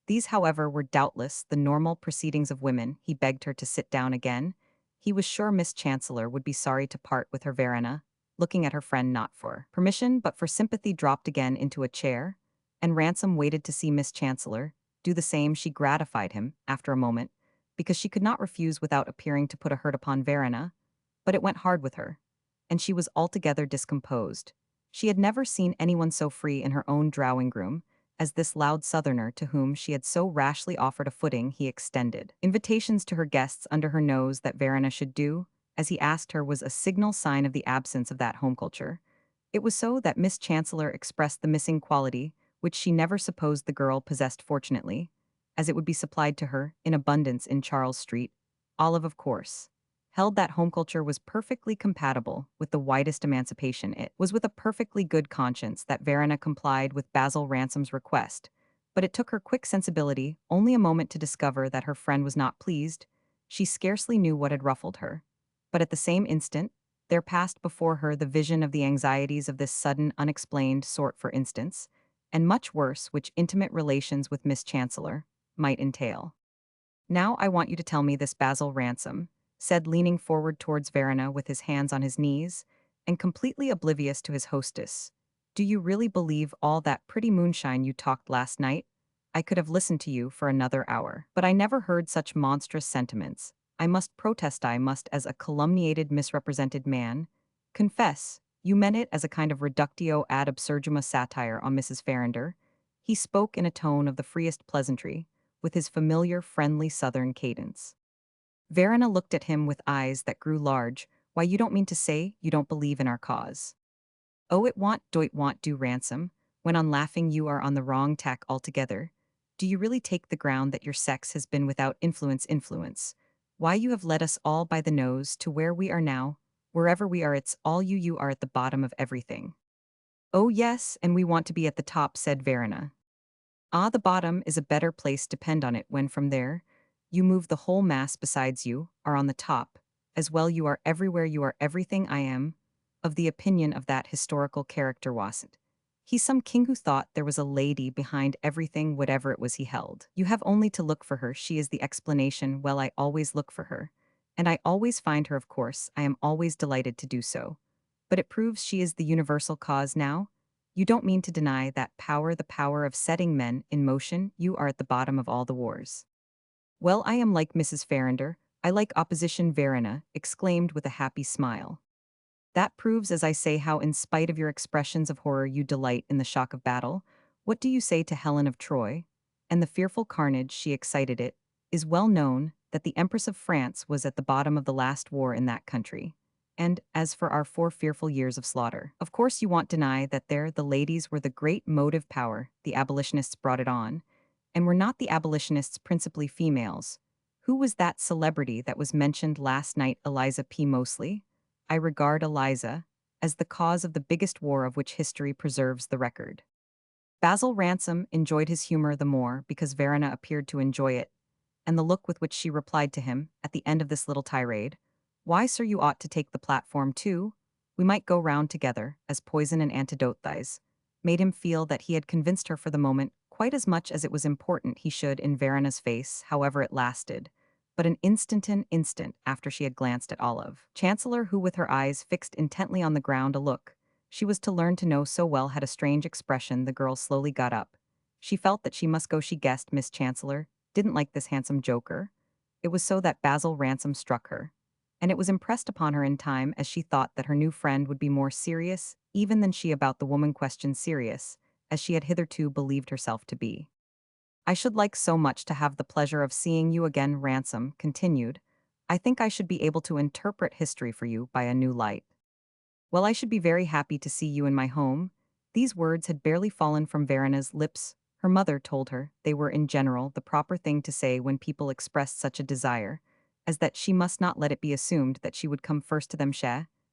These, however, were doubtless the normal proceedings of women. He begged her to sit down again. He was sure Miss Chancellor would be sorry to part with her. Verena, looking at her friend not for permission but for sympathy, dropped again into a chair, and Ransom waited to see Miss Chancellor do the same. She gratified him, after a moment, because she could not refuse without appearing to put a hurt upon Verena, but it went hard with her, and she was altogether discomposed. She had never seen anyone so free in her own drawing-room as this loud southerner to whom she had so rashly offered a footing. He extended invitations to her guests under her nose that Verena should do, as he asked her, was a signal sign of the absence of that home culture. It was so that Miss Chancellor expressed the missing quality, which she never supposed the girl possessed. Fortunately, as it would be supplied to her in abundance in Charles Street, Olive, of course, held that home culture was perfectly compatible with the widest emancipation. It was with a perfectly good conscience that Verena complied with Basil Ransom's request, but it took her quick sensibility only a moment to discover that her friend was not pleased. She scarcely knew what had ruffled her, but at the same instant, there passed before her the vision of the anxieties of this sudden, unexplained sort. For instance, and much worse which intimate relations with Miss Chancellor might entail. Now I want you to tell me this Basil Ransom, said leaning forward towards Verena with his hands on his knees, and completely oblivious to his hostess. Do you really believe all that pretty moonshine you talked last night? I could have listened to you for another hour. But I never heard such monstrous sentiments. I must protest, I must, as a calumniated, misrepresented man. Confess, you meant it as a kind of reductio ad absurdum satire on Mrs. Farrinder. He spoke in a tone of the freest pleasantry, with his familiar, friendly southern cadence. Verena looked at him with eyes that grew large. Why, you don't mean to say you don't believe in our cause? Oh, it want doit want do Ransom, when on laughing you are on the wrong tack altogether. Do you really take the ground that your sex has been without influence? Why you have led us all by the nose to where we are now, wherever we are it's all you are at the bottom of everything. Oh yes, and we want to be at the top, said Verena. Ah, the bottom is a better place, depend on it, when from there, you move the whole mass besides you, are on the top, as well you are everywhere, you are everything. I am of the opinion of that historical character wasn't. He's some king who thought there was a lady behind everything, whatever it was he held. You have only to look for her, she is the explanation. Well, I always look for her. And I always find her, of course, I am always delighted to do so. But it proves she is the universal cause now. You don't mean to deny that power, the power of setting men in motion, you are at the bottom of all the wars. Well, I am like Mrs. Farrinder, I like opposition, Verena exclaimed with a happy smile. That proves, as I say, how, in spite of your expressions of horror, you delight in the shock of battle. What do you say to Helen of Troy? And the fearful carnage she excited it is well known that the Empress of France was at the bottom of the last war in that country. And as for our 4 fearful years of slaughter, of course you won't deny that there the ladies were the great motive power, the abolitionists brought it on. And were not the abolitionists principally females? Who was that celebrity that was mentioned last night, Eliza P. Mosley? I regard Eliza as the cause of the biggest war of which history preserves the record. Basil Ransom enjoyed his humor the more because Verena appeared to enjoy it, and the look with which she replied to him, at the end of this little tirade, "Why, sir, you ought to take the platform too. We might go round together, as poison and antidotes," made him feel that he had convinced her for the moment quite as much as it was important he should in Verena's face, however it lasted. But an instant after she had glanced at Olive Chancellor, who with her eyes fixed intently on the ground, a look she was to learn to know so well had a strange expression, the girl slowly got up. She felt that she must go. She guessed Miss Chancellor didn't like this handsome joker. It was so that Basil Ransom struck her. And it was impressed upon her in time as she thought that her new friend would be more serious even than she about the woman question, serious, as she had hitherto believed herself to be. I should like so much to have the pleasure of seeing you again, Ransom continued. I think I should be able to interpret history for you by a new light. Well, I should be very happy to see you in my home. These words had barely fallen from Verena's lips. Her mother told her they were in general the proper thing to say when people expressed such a desire, as that she must not let it be assumed that she would come first to them. She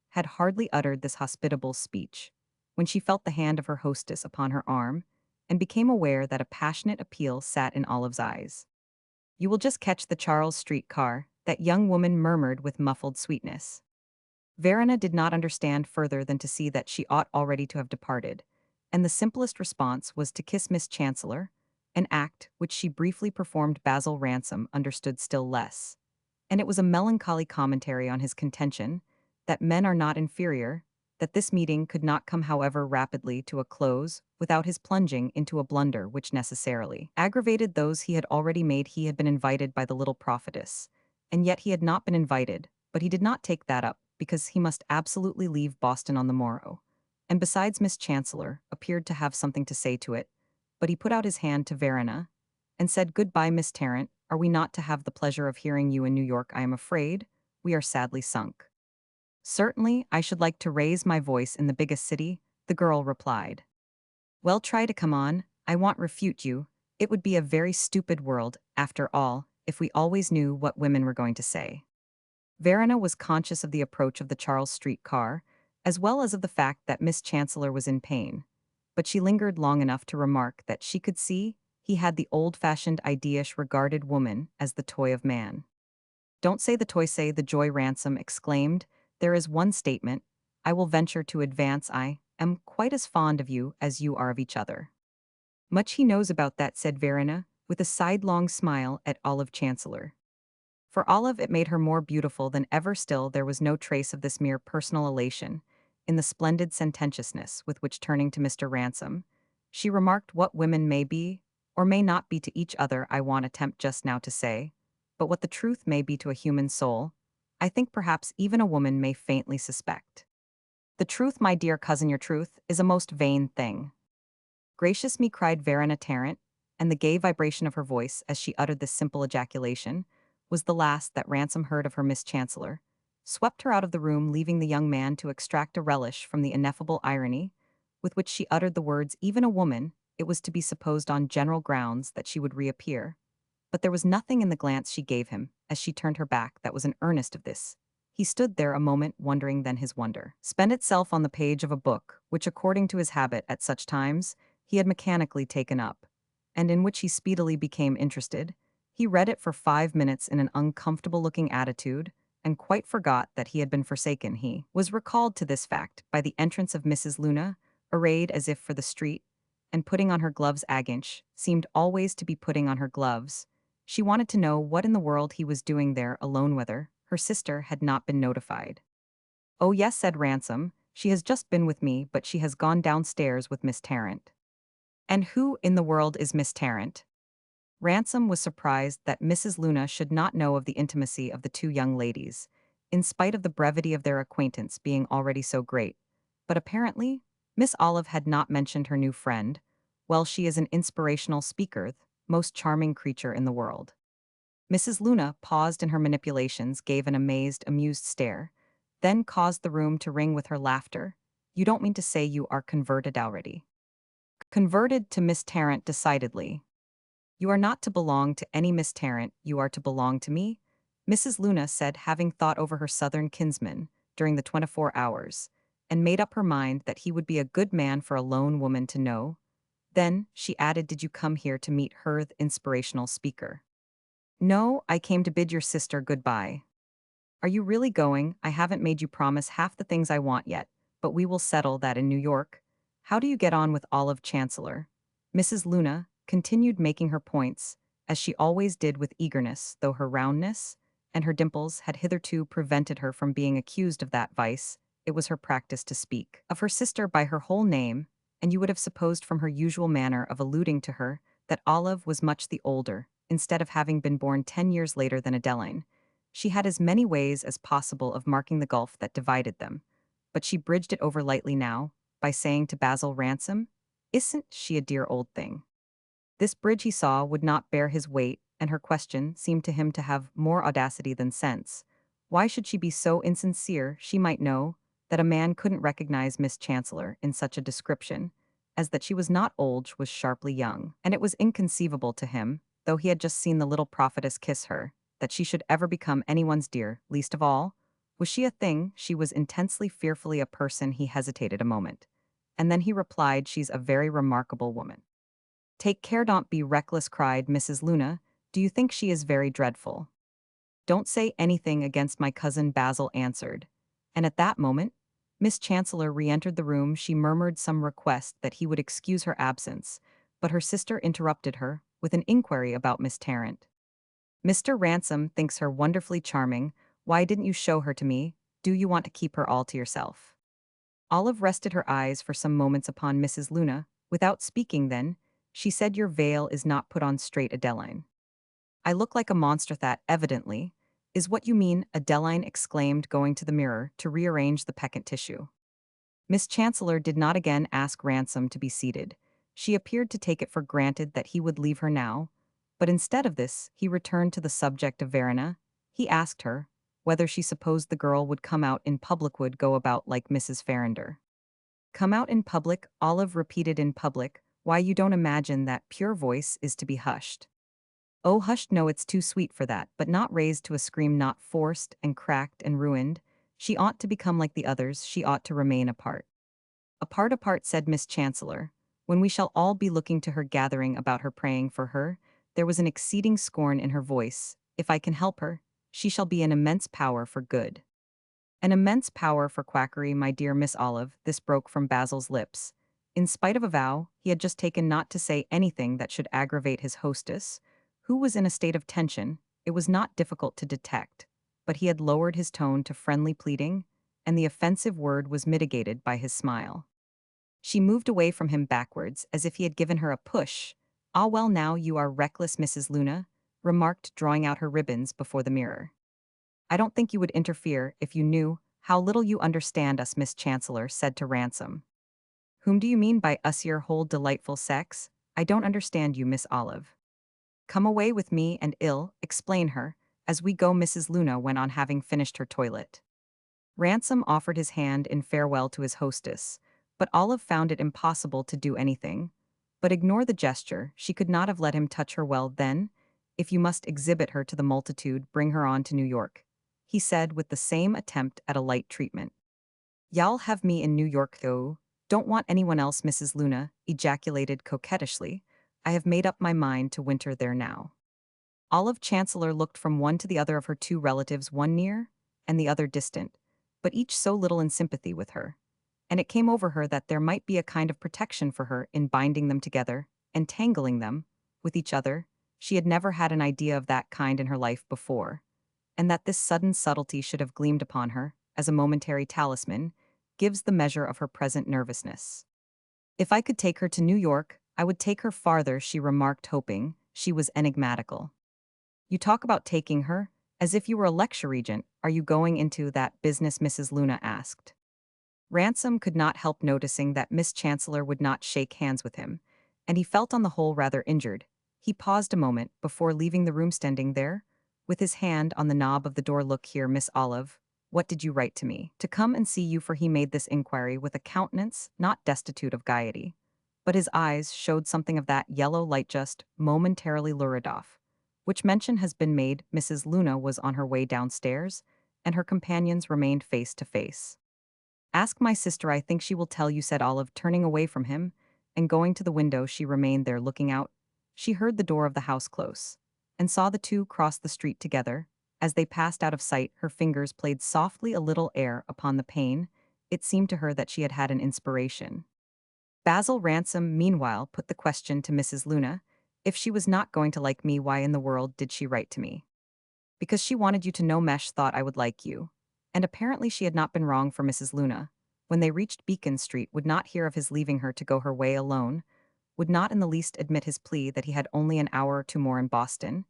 had hardly uttered this hospitable speech when she felt the hand of her hostess upon her arm, and became aware that a passionate appeal sat in Olive's eyes. You will just catch the Charles Street car, that young woman murmured with muffled sweetness. Verena did not understand further than to see that she ought already to have departed, and the simplest response was to kiss Miss Chancellor, an act which she briefly performed. Basil Ransom understood still less, and it was a melancholy commentary on his contention that men are not inferior, that this meeting could not come however rapidly to a close without his plunging into a blunder which necessarily aggravated those he had already made. He had been invited by the little prophetess, and yet he had not been invited, but he did not take that up because he must absolutely leave Boston on the morrow. And besides, Miss Chancellor appeared to have something to say to it, but he put out his hand to Verena and said, "Goodbye, Miss Tarrant. Are we not to have the pleasure of hearing you in New York? I am afraid we are sadly sunk." "Certainly, I should like to raise my voice in the biggest city," the girl replied. "Well, try to come on. I won't refute you. It would be a very stupid world, after all, if we always knew what women were going to say." Verena was conscious of the approach of the Charles Street car, as well as of the fact that Miss Chancellor was in pain, but she lingered long enough to remark that she could see he had the old-fashioned idea-ish regarded woman as the toy of man. "Don't say the toy, say the joy," Ransom exclaimed. "There is one statement I will venture to advance. I am quite as fond of you as you are of each other." Much he knows about that, said Verena, with a sidelong smile at Olive Chancellor. For Olive, it made her more beautiful than ever. Still, there was no trace of this mere personal elation in the splendid sententiousness with which, turning to Mr. Ransom, she remarked, what women may be, or may not be to each other, I won't attempt just now to say, but what the truth may be to a human soul, I think perhaps even a woman may faintly suspect. The truth, my dear cousin, your truth, is a most vain thing. Gracious me, cried Verena Tarrant, and the gay vibration of her voice as she uttered this simple ejaculation was the last that Ransom heard of her Miss Chancellor, swept her out of the room, leaving the young man to extract a relish from the ineffable irony with which she uttered the words. Even a woman, it was to be supposed on general grounds that she would reappear. But there was nothing in the glance she gave him, as she turned her back, that was an earnest of this. He stood there a moment, wondering, then his wonder spent itself on the page of a book, which, according to his habit at such times, he had mechanically taken up, and in which he speedily became interested. He read it for 5 minutes in an uncomfortable-looking attitude, and quite forgot that he had been forsaken. He was recalled to this fact by the entrance of Mrs. Luna, arrayed as if for the street, and putting on her gloves. Aginch seemed always to be putting on her gloves. She wanted to know what in the world he was doing there alone, whether her sister had not been notified. Oh yes, said Ransom, she has just been with me, but she has gone downstairs with Miss Tarrant. And who in the world is Miss Tarrant? Ransom was surprised that Mrs. Luna should not know of the intimacy of the two young ladies, in spite of the brevity of their acquaintance being already so great. But apparently, Miss Olive had not mentioned her new friend. Well, she is an inspirational speaker, the most charming creature in the world. Mrs. Luna paused in her manipulations, gave an amazed, amused stare, then caused the room to ring with her laughter. You don't mean to say you are converted already? Converted to Miss Tarrant, decidedly. You are not to belong to any Miss Tarrant, you are to belong to me, Mrs. Luna said, having thought over her southern kinsman during the 24 hours, and made up her mind that he would be a good man for a lone woman to know. Then, she added, did you come here to meet her, the inspirational speaker? No, I came to bid your sister goodbye. Are you really going? I haven't made you promise half the things I want yet, but we will settle that in New York. How do you get on with Olive Chancellor? Mrs. Luna continued making her points, as she always did, with eagerness, though her roundness and her dimples had hitherto prevented her from being accused of that vice. It was her practice to speak of her sister by her whole name, and you would have supposed from her usual manner of alluding to her that Olive was much the older, instead of having been born 10 years later than Adeline. She had as many ways as possible of marking the gulf that divided them, but she bridged it over lightly now, by saying to Basil Ransom, isn't she a dear old thing? This bridge, he saw, would not bear his weight, and her question seemed to him to have more audacity than sense. Why should she be so insincere? She might know that a man couldn't recognize Miss Chancellor in such a description, as that she was not old, she was sharply young, and it was inconceivable to him, though he had just seen the little prophetess kiss her, that she should ever become anyone's dear, least of all. Was she a thing? She was intensely, fearfully a person. He hesitated a moment, and then he replied, she's a very remarkable woman. Take care, don't be reckless, cried Mrs. Luna. Do you think she is very dreadful? Don't say anything against my cousin, Basil answered. And at that moment, Miss Chancellor re-entered the room. She murmured some request that he would excuse her absence, but her sister interrupted her with an inquiry about Miss Tarrant. Mr. Ransom thinks her wonderfully charming. Why didn't you show her to me? Do you want to keep her all to yourself? Olive rested her eyes for some moments upon Mrs. Luna, without speaking. Then she said, your veil is not put on straight, Adeline. I look like a monster, that, evidently, is what you mean, Adeline exclaimed, going to the mirror to rearrange the peccant tissue. Miss Chancellor did not again ask Ransom to be seated. She appeared to take it for granted that he would leave her now, but instead of this, he returned to the subject of Verena. He asked her whether she supposed the girl would come out in public, would go about like Mrs. Farrinder. Come out in public, Olive repeated, in public. Why, you don't imagine that pure voice is to be hushed. Oh, hushed, no, it's too sweet for that, but not raised to a scream, not forced and cracked and ruined. She ought to become like the others, she ought to remain apart. Apart, said Miss Chancellor. When we shall all be looking to her, gathering about her, praying for her. There was an exceeding scorn in her voice. If I can help her, she shall be an immense power for good. An immense power for quackery, my dear Miss Olive, this broke from Basil's lips. In spite of a vow he had just taken not to say anything that should aggravate his hostess, who was in a state of tension. It was not difficult to detect, but he had lowered his tone to friendly pleading, and the offensive word was mitigated by his smile. She moved away from him backwards, as if he had given her a push. "Ah, well, now you are reckless, Mrs. Luna," remarked, drawing out her ribbons before the mirror. "I don't think you would interfere if you knew how little you understand us," Miss Chancellor said to Ransom. "Whom do you mean by us, your whole delightful sex? I don't understand you, Miss Olive." "Come away with me and explain her, as we go," Mrs. Luna went on, having finished her toilet. Ransom offered his hand in farewell to his hostess, but Olive found it impossible to do anything. But ignore the gesture, she could not have let him touch her. "Well, then, if you must exhibit her to the multitude, bring her on to New York," he said with the same attempt at a light treatment. "Y'all have me in New York, though. Don't want anyone else," Mrs. Luna ejaculated coquettishly. "I have made up my mind to winter there now." Olive Chancellor looked from one to the other of her two relatives, one near and the other distant, but each so little in sympathy with her. And it came over her that there might be a kind of protection for her in binding them together, entangling them with each other. She had never had an idea of that kind in her life before, and that this sudden subtlety should have gleamed upon her, as a momentary talisman, gives the measure of her present nervousness. "If I could take her to New York, I would take her farther," she remarked, hoping she was enigmatical. "You talk about taking her, as if you were a lecture regent. Are you going into that business?" Mrs. Luna asked. Ransom could not help noticing that Miss Chancellor would not shake hands with him, and he felt on the whole rather injured. He paused a moment before leaving the room, standing there, with his hand on the knob of the door. "Look here, Miss Olive, what did you write to me?" "To come and see you," for he made this inquiry with a countenance not destitute of gaiety, but his eyes showed something of that yellow light just momentarily lurid off. "Which mention has been made." Mrs. Luna was on her way downstairs, and her companions remained face to face. "Ask my sister, I think she will tell you," said Olive, turning away from him, and going to the window she remained there looking out. She heard the door of the house close, and saw the two cross the street together. As they passed out of sight, her fingers played softly a little air upon the pane. It seemed to her that she had had an inspiration. Basil Ransom, meanwhile, put the question to Mrs. Luna: "If she was not going to like me, why in the world did she write to me?" "Because she wanted you to know. Mesh thought I would like you." And apparently she had not been wrong, for Mrs. Luna, when they reached Beacon Street, would not hear of his leaving her to go her way alone, would not in the least admit his plea that he had only an hour or two more in Boston.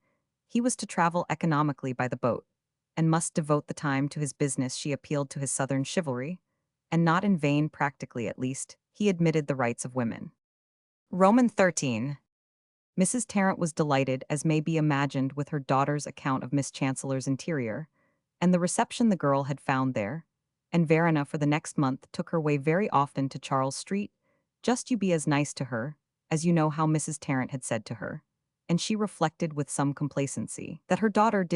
He was to travel economically by the boat, and must devote the time to his business. She appealed to his southern chivalry, and not in vain. Practically, at least, he admitted the rights of women. Roman 13. Mrs. Tarrant was delighted, as may be imagined, with her daughter's account of Miss Chancellor's interior, and the reception the girl had found there, and Verena for the next month took her way very often to Charles Street. "Just you be as nice to her as you know how," Mrs. Tarrant had said to her, and she reflected with some complacency that her daughter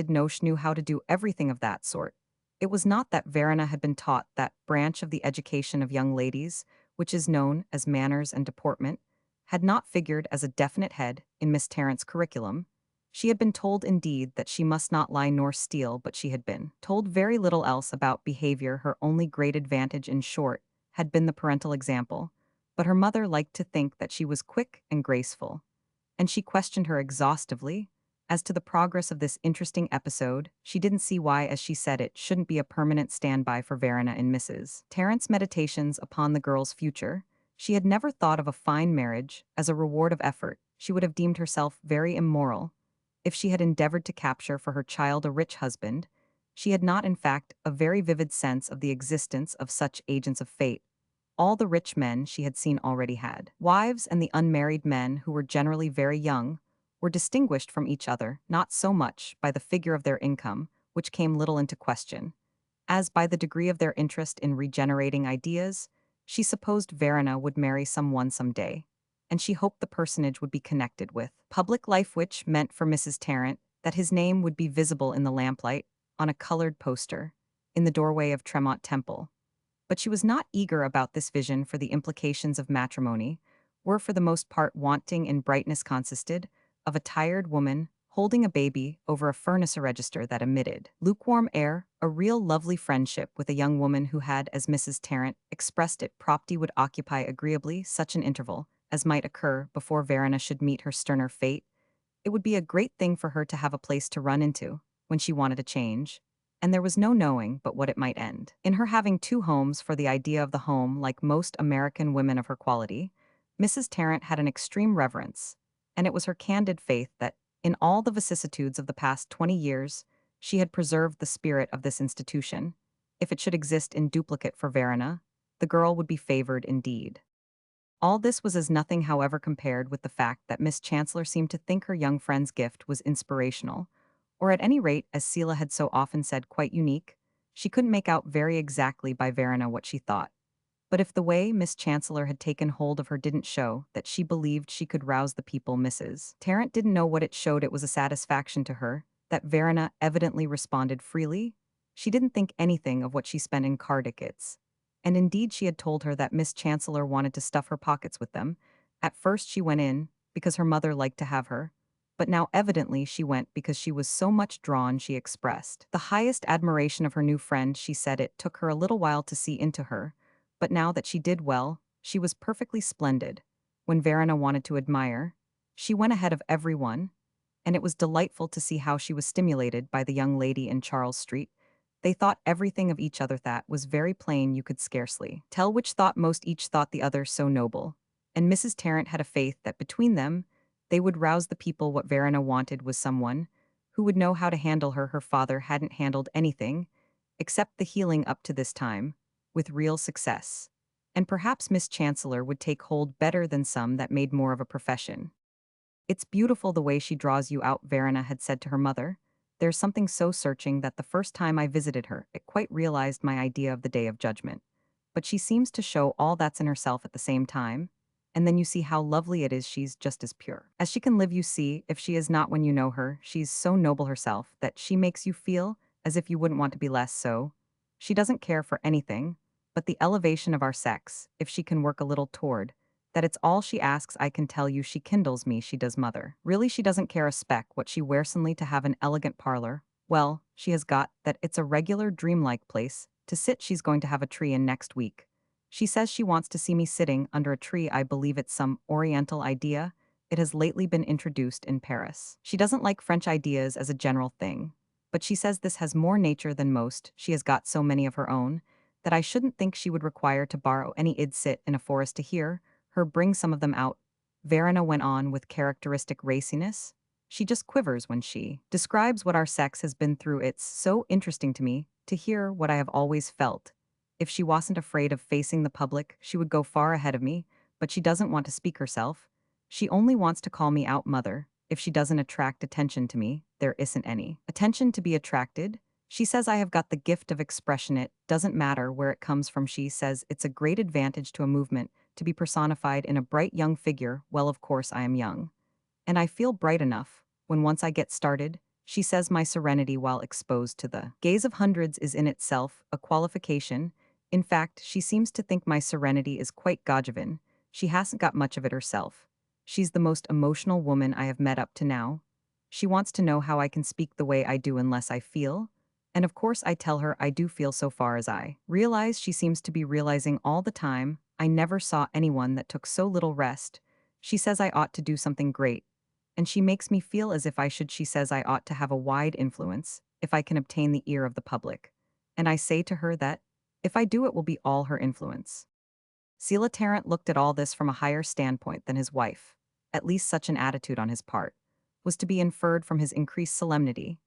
knew how to do everything of that sort. It was not that Verena had been taught that branch of the education of young ladies, which is known as manners and deportment, had not figured as a definite head in Miss Tarrant's curriculum. She had been told, indeed, that she must not lie nor steal, but she had been told very little else about behavior. Her only great advantage, in short, had been the parental example, but her mother liked to think that she was quick and graceful, and she questioned her exhaustively as to the progress of this interesting episode. She didn't see why, as she said, it shouldn't be a permanent standby for Verena in Mrs. Tarrant's meditations upon the girl's future. She had never thought of a fine marriage as a reward of effort. She would have deemed herself very immoral if she had endeavored to capture for her child a rich husband. She had not, in fact, a very vivid sense of the existence of such agents of fate. All the rich men she had seen already had wives, and the unmarried men, who were generally very young, were distinguished from each other not so much by the figure of their income, which came little into question, as by the degree of their interest in regenerating ideas. She supposed Verena would marry someone some day, and she hoped the personage would be connected with public life, which meant for Mrs. Tarrant that his name would be visible in the lamplight, on a colored poster, in the doorway of Tremont Temple. But she was not eager about this vision, for the implications of matrimony were for the most part wanting in brightness. Consisted of a tired woman holding a baby over a furnace register that emitted lukewarm air, a real lovely friendship with a young woman who had, as Mrs. Tarrant expressed it, property would occupy agreeably such an interval as might occur before Verena should meet her sterner fate. It would be a great thing for her to have a place to run into when she wanted a change, and there was no knowing but what it might end in her having two homes. For the idea of the home, like most American women of her quality, Mrs. Tarrant had an extreme reverence, and it was her candid faith that, in all the vicissitudes of the past 20 years, she had preserved the spirit of this institution. If it should exist in duplicate for Verena, the girl would be favored indeed. All this was as nothing, however, compared with the fact that Miss Chancellor seemed to think her young friend's gift was inspirational, or at any rate, as Selah had so often said, quite unique. She couldn't make out very exactly by Verena what she thought. But if the way Miss Chancellor had taken hold of her didn't show that she believed she could rouse the people, Mrs. Tarrant didn't know what it showed. It was a satisfaction to her that Verena evidently responded freely. She didn't think anything of what she spent in caricature, and indeed she had told her that Miss Chancellor wanted to stuff her pockets with them. At first she went in because her mother liked to have her, but now evidently she went because she was so much drawn. She expressed the highest admiration of her new friend. She said it took her a little while to see into her, but now that she did well, she was perfectly splendid. When Verena wanted to admire, she went ahead of everyone, and it was delightful to see how she was stimulated by the young lady in Charles Street. They thought everything of each other that was very plain. You could scarcely tell which thought most. Each thought the other so noble. And Mrs. Tarrant had a faith that between them, they would rouse the people. What Verena wanted was someone who would know how to handle her. Her father hadn't handled anything, except the healing up to this time, with real success. And perhaps Miss Chancellor would take hold better than some that made more of a profession. It's beautiful the way she draws you out, Verena had said to her mother. There's something so searching that the first time I visited her, it quite realized my idea of the day of judgment. But she seems to show all that's in herself at the same time. And then you see how lovely it is. She's just as pure as she can live. You see, if she is not when you know her, she's so noble herself that she makes you feel as if you wouldn't want to be less so. She doesn't care for anything but the elevation of our sex, if she can work a little toward that. It's all she asks. I can tell you she kindles me. She does, mother. Really, she doesn't care a speck what she wears. Only to have an elegant parlor. Well, she has got that. It's a regular dreamlike place to sit. She's going to have a tree in next week. She says she wants to see me sitting under a tree. I believe it's some oriental idea. It has lately been introduced in Paris. She doesn't like French ideas as a general thing, but she says this has more nature than most. She has got so many of her own that I shouldn't think she would require to borrow any. I'd sit in a forest to hear her bring some of them out. Verena went on with characteristic raciness. She just quivers when she describes what our sex has been through. It's so interesting to me to hear what I have always felt. If she wasn't afraid of facing the public, she would go far ahead of me, but she doesn't want to speak herself. She only wants to call me out, mother. If she doesn't attract attention to me, there isn't any attention to be attracted. She says I have got the gift of expression. It doesn't matter where it comes from. She says it's a great advantage to a movement to be personified in a bright young figure. Well, of course I am young, and I feel bright enough. When once I get started, she says my serenity while exposed to the gaze of hundreds is in itself a qualification. In fact, she seems to think my serenity is quite Gojovan. She hasn't got much of it herself. She's the most emotional woman I have met up to now. She wants to know how I can speak the way I do unless I feel. And of course I tell her I do feel so far as I realize. She seems to be realizing all the time. I never saw anyone that took so little rest. She says I ought to do something great, and she makes me feel as if I should. She says I ought to have a wide influence, if I can obtain the ear of the public. And I say to her that, if I do, it will be all her influence. Selah Tarrant looked at all this from a higher standpoint than his wife. At least such an attitude on his part was to be inferred from his increased solemnity.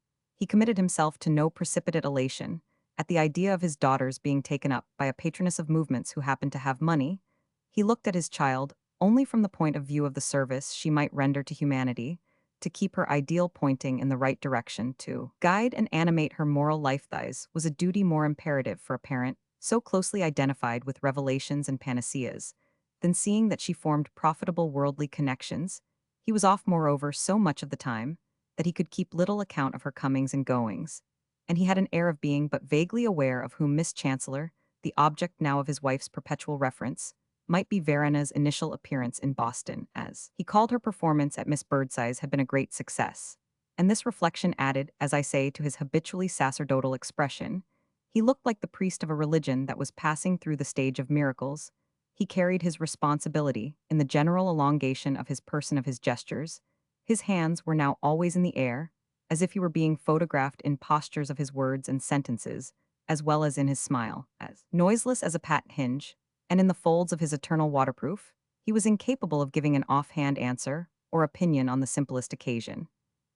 He committed himself to no precipitate elation at the idea of his daughters being taken up by a patroness of movements who happened to have money. He looked at his child only from the point of view of the service she might render to humanity, to keep her ideal pointing in the right direction, to guide and animate her moral life. Thus was a duty more imperative for a parent so closely identified with revelations and panaceas than seeing that she formed profitable worldly connections. He was off, moreover, so much of the time that he could keep little account of her comings and goings, and he had an air of being but vaguely aware of whom Miss Chancellor, the object now of his wife's perpetual reference, might be. Verena's initial appearance in Boston, as he called her performance at Miss Birdseye's, had been a great success, and this reflection added, as I say, to his habitually sacerdotal expression. He looked like the priest of a religion that was passing through the stage of miracles. He carried his responsibility in the general elongation of his person, of his gestures. His hands were now always in the air, as if he were being photographed in postures of his words and sentences, as well as in his smile, as noiseless as a patent hinge, and in the folds of his eternal waterproof. He was incapable of giving an offhand answer or opinion on the simplest occasion,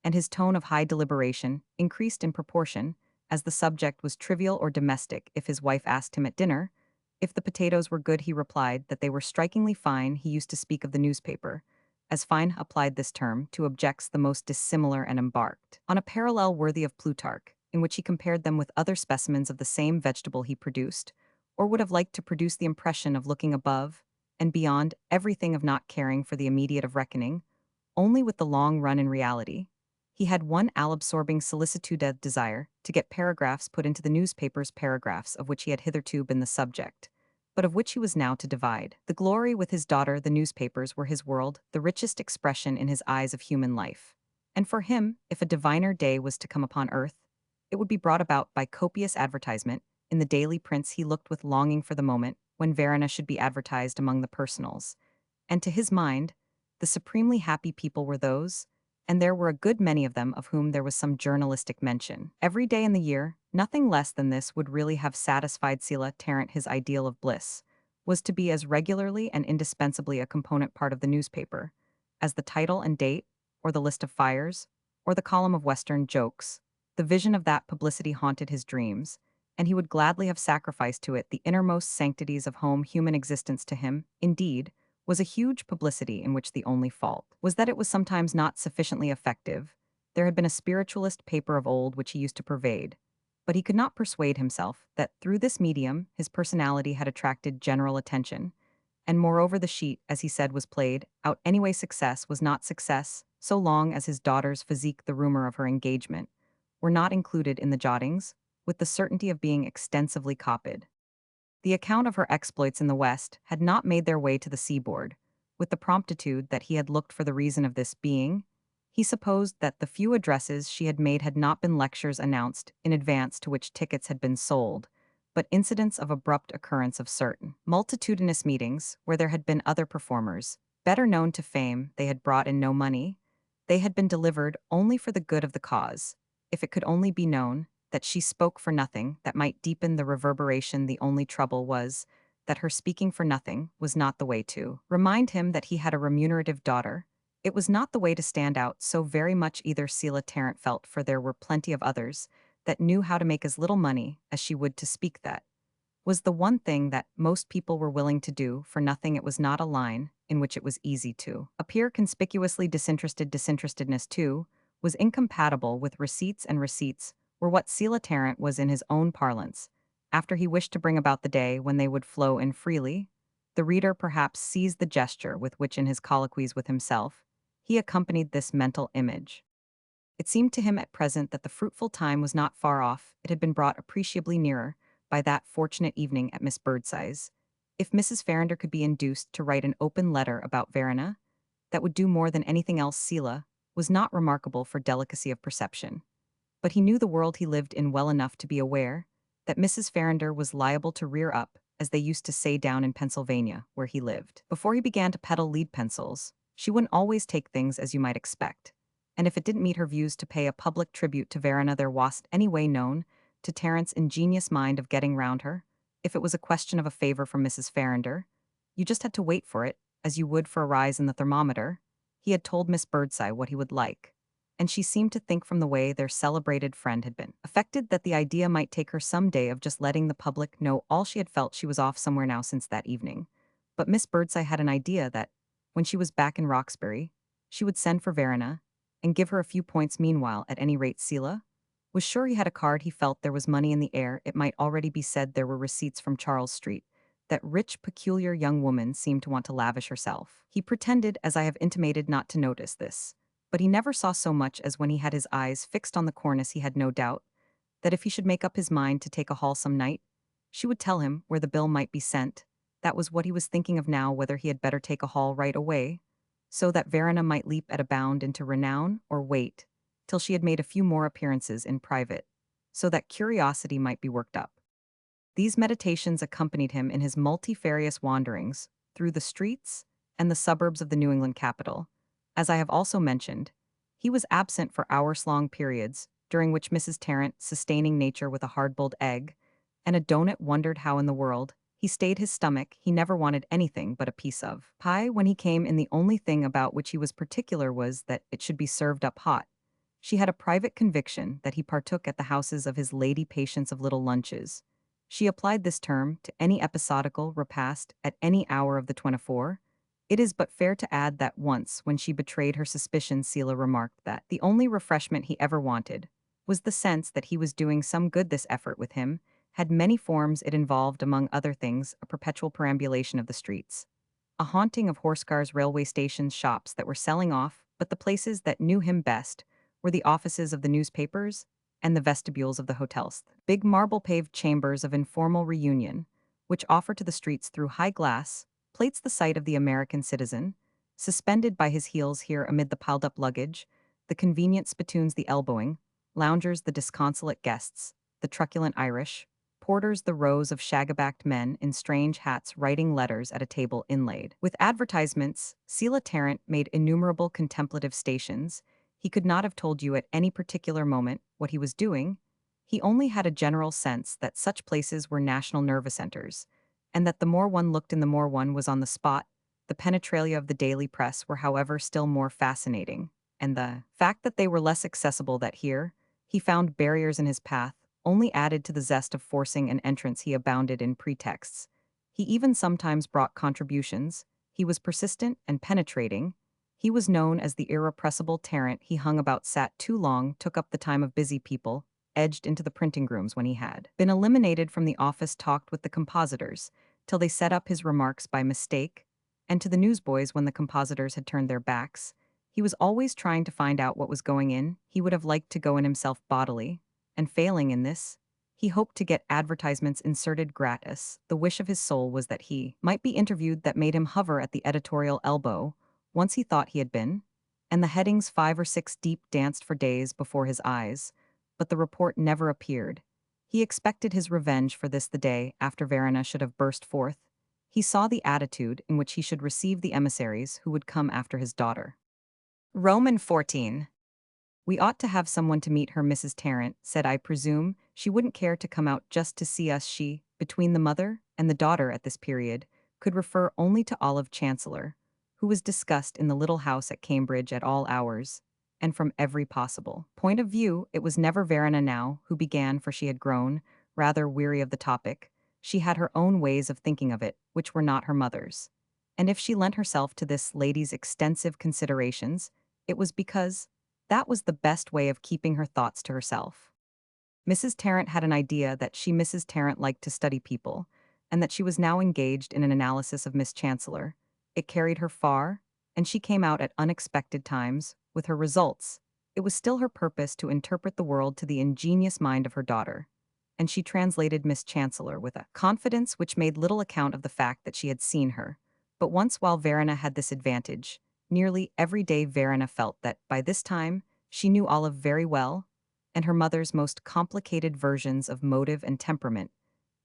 and his tone of high deliberation increased in proportion as the subject was trivial or domestic. If his wife asked him at dinner if the potatoes were good, he replied that they were strikingly fine. He used to speak of the newspaper, as fine applied this term to objects the most dissimilar, and embarked on a parallel worthy of Plutarch, in which he compared them with other specimens of the same vegetable he produced, or would have liked to produce the impression of looking above and beyond everything, of not caring for the immediate, of reckoning only with the long run in reality. He had one all-absorbing solicitude, a desire to get paragraphs put into the newspapers, paragraphs of which he had hitherto been the subject, but of which he was now to divide the glory with his daughter. The newspapers were his world, the richest expression in his eyes of human life. And for him, if a diviner day was to come upon earth, it would be brought about by copious advertisement. In the daily prints he looked with longing for the moment when Verena should be advertised among the personals. And to his mind, the supremely happy people were those, and there were a good many of them, of whom there was some journalistic mention. Every day in the year, nothing less than this would really have satisfied Sylla Tarrant. His ideal of bliss was to be as regularly and indispensably a component part of the newspaper as the title and date, or the list of fires, or the column of Western jokes. The vision of that publicity haunted his dreams, and he would gladly have sacrificed to it the innermost sanctities of home. Human existence to him, indeed, was a huge publicity in which the only fault was that it was sometimes not sufficiently effective. There had been a spiritualist paper of old which he used to pervade, but he could not persuade himself that through this medium his personality had attracted general attention, and moreover the sheet, as he said, was played out anyway. Success was not success so long as his daughter's physique, the rumor of her engagement, were not included in the jottings, with the certainty of being extensively copied. The account of her exploits in the West had not made their way to the seaboard, with the promptitude that he had looked for. The reason of this being, he supposed that the few addresses she had made had not been lectures announced in advance to which tickets had been sold, but incidents of abrupt occurrence of certain multitudinous meetings where there had been other performers, better known to fame. They had brought in no money. They had been delivered only for the good of the cause. If it could only be known that she spoke for nothing, that might deepen the reverberation. The only trouble was that her speaking for nothing was not the way to remind him that he had a remunerative daughter. It was not the way to stand out so very much either. Sylla Tarrant felt, for there were plenty of others that knew how to make as little money as she would. To speak that was the one thing that most people were willing to do for nothing. It was not a line in which it was easy to appear conspicuously disinterested. Disinterestedness, too, was incompatible with receipts, and receipts were what Sylla Tarrant was in his own parlance. After he wished to bring about the day when they would flow in freely, the reader perhaps sees the gesture with which in his colloquies with himself he accompanied this mental image. It seemed to him at present that the fruitful time was not far off. It had been brought appreciably nearer by that fortunate evening at Miss Birdseye's. If Mrs. Farrinder could be induced to write an open letter about Verena, that would do more than anything else. Sylla was not remarkable for delicacy of perception, but he knew the world he lived in well enough to be aware that Mrs. Farrinder was liable to rear up, as they used to say down in Pennsylvania, where he lived. Before he began to peddle lead pencils, she wouldn't always take things as you might expect, and if it didn't meet her views to pay a public tribute to Verena, there wasn't any way known to Tarrant's ingenious mind of getting round her. If it was a question of a favor from Mrs. Farrinder, you just had to wait for it, as you would for a rise in the thermometer. He had told Miss Birdseye what he would like, and she seemed to think, from the way their celebrated friend had been affected, that the idea might take her some day of just letting the public know all she had felt. She was off somewhere now since that evening, but Miss Birdseye had an idea that, when she was back in Roxbury, she would send for Verena and give her a few points meanwhile. At any rate, Sylla was sure he had a card. He felt there was money in the air. It might already be said there were receipts from Charles Street. That rich, peculiar young woman seemed to want to lavish herself. He pretended, as I have intimated, not to notice this, but he never saw so much as when he had his eyes fixed on the cornice. He had no doubt that if he should make up his mind to take a hall some night, she would tell him where the bill might be sent. That was what he was thinking of now, whether he had better take a hall right away, so that Verena might leap at a bound into renown, or wait till she had made a few more appearances in private, so that curiosity might be worked up. These meditations accompanied him in his multifarious wanderings through the streets and the suburbs of the New England capital. As I have also mentioned, he was absent for hours-long periods, during which Mrs. Tarrant, sustaining nature with a hard-boiled egg, and a donut, wondered how in the world he stayed his stomach. He never wanted anything but a piece of pie when he came in. The only thing about which he was particular was that it should be served up hot. She had a private conviction that he partook at the houses of his lady patients of little lunches. She applied this term to any episodical repast at any hour of the 24. It is but fair to add that once, when she betrayed her suspicion, Selah remarked that the only refreshment he ever wanted was the sense that he was doing some good. This effort with him had many forms. It involved, among other things, a perpetual perambulation of the streets, a haunting of horse cars, railway stations, shops that were selling off, but the places that knew him best were the offices of the newspapers and the vestibules of the hotels, big marble-paved chambers of informal reunion, which offer to the streets through high glass plates the sight of the American citizen, suspended by his heels here amid the piled-up luggage, the convenient spittoons, the elbowing, loungers, the disconsolate guests, the truculent Irish, porters, the rows of shaggy-backed men in strange hats writing letters at a table inlaid with advertisements. Selah Tarrant made innumerable contemplative stations. He could not have told you at any particular moment what he was doing. He only had a general sense that such places were national nervous centers, and that the more one looked in, the more one was on the spot. The penetralia of the daily press were, however, still more fascinating, and the fact that they were less accessible, that here he found barriers in his path, only added to the zest of forcing an entrance. He abounded in pretexts. He even sometimes brought contributions. He was persistent and penetrating. He was known as the irrepressible Tarrant. He hung about, sat too long, took up the time of busy people, edged into the printing rooms when he had been eliminated from the office, talked with the compositors till they set up his remarks by mistake, and to the newsboys when the compositors had turned their backs. He was always trying to find out what was going in. He would have liked to go in himself bodily, and failing in this, he hoped to get advertisements inserted gratis. The wish of his soul was that he might be interviewed. That made him hover at the editorial elbow. Once he thought he had been, and the headings 5 or 6 deep danced for days before his eyes, but the report never appeared. He expected his revenge for this the day after Verena should have burst forth. He saw the attitude in which he should receive the emissaries who would come after his daughter. Roman 14. We ought to have someone to meet her. Mrs. Tarrant said, I presume she wouldn't care to come out just to see us. She, between the mother and the daughter at this period, could refer only to Olive Chancellor, who was discussed in the little house at Cambridge at all hours, and from every possible point of view. It was never Verena now who began, for she had grown rather weary of the topic. She had her own ways of thinking of it, which were not her mother's. And if she lent herself to this lady's extensive considerations, it was because that was the best way of keeping her thoughts to herself. Mrs. Tarrant had an idea that Mrs. Tarrant liked to study people, and that she was now engaged in an analysis of Miss Chancellor. It carried her far, and she came out at unexpected times with her results. It was still her purpose to interpret the world to the ingenious mind of her daughter, and she translated Miss Chancellor with a confidence which made little account of the fact that she had seen her. But once, while Verena had this advantage, nearly every day Verena felt that, by this time, she knew Olive very well, and her mother's most complicated versions of motive and temperament.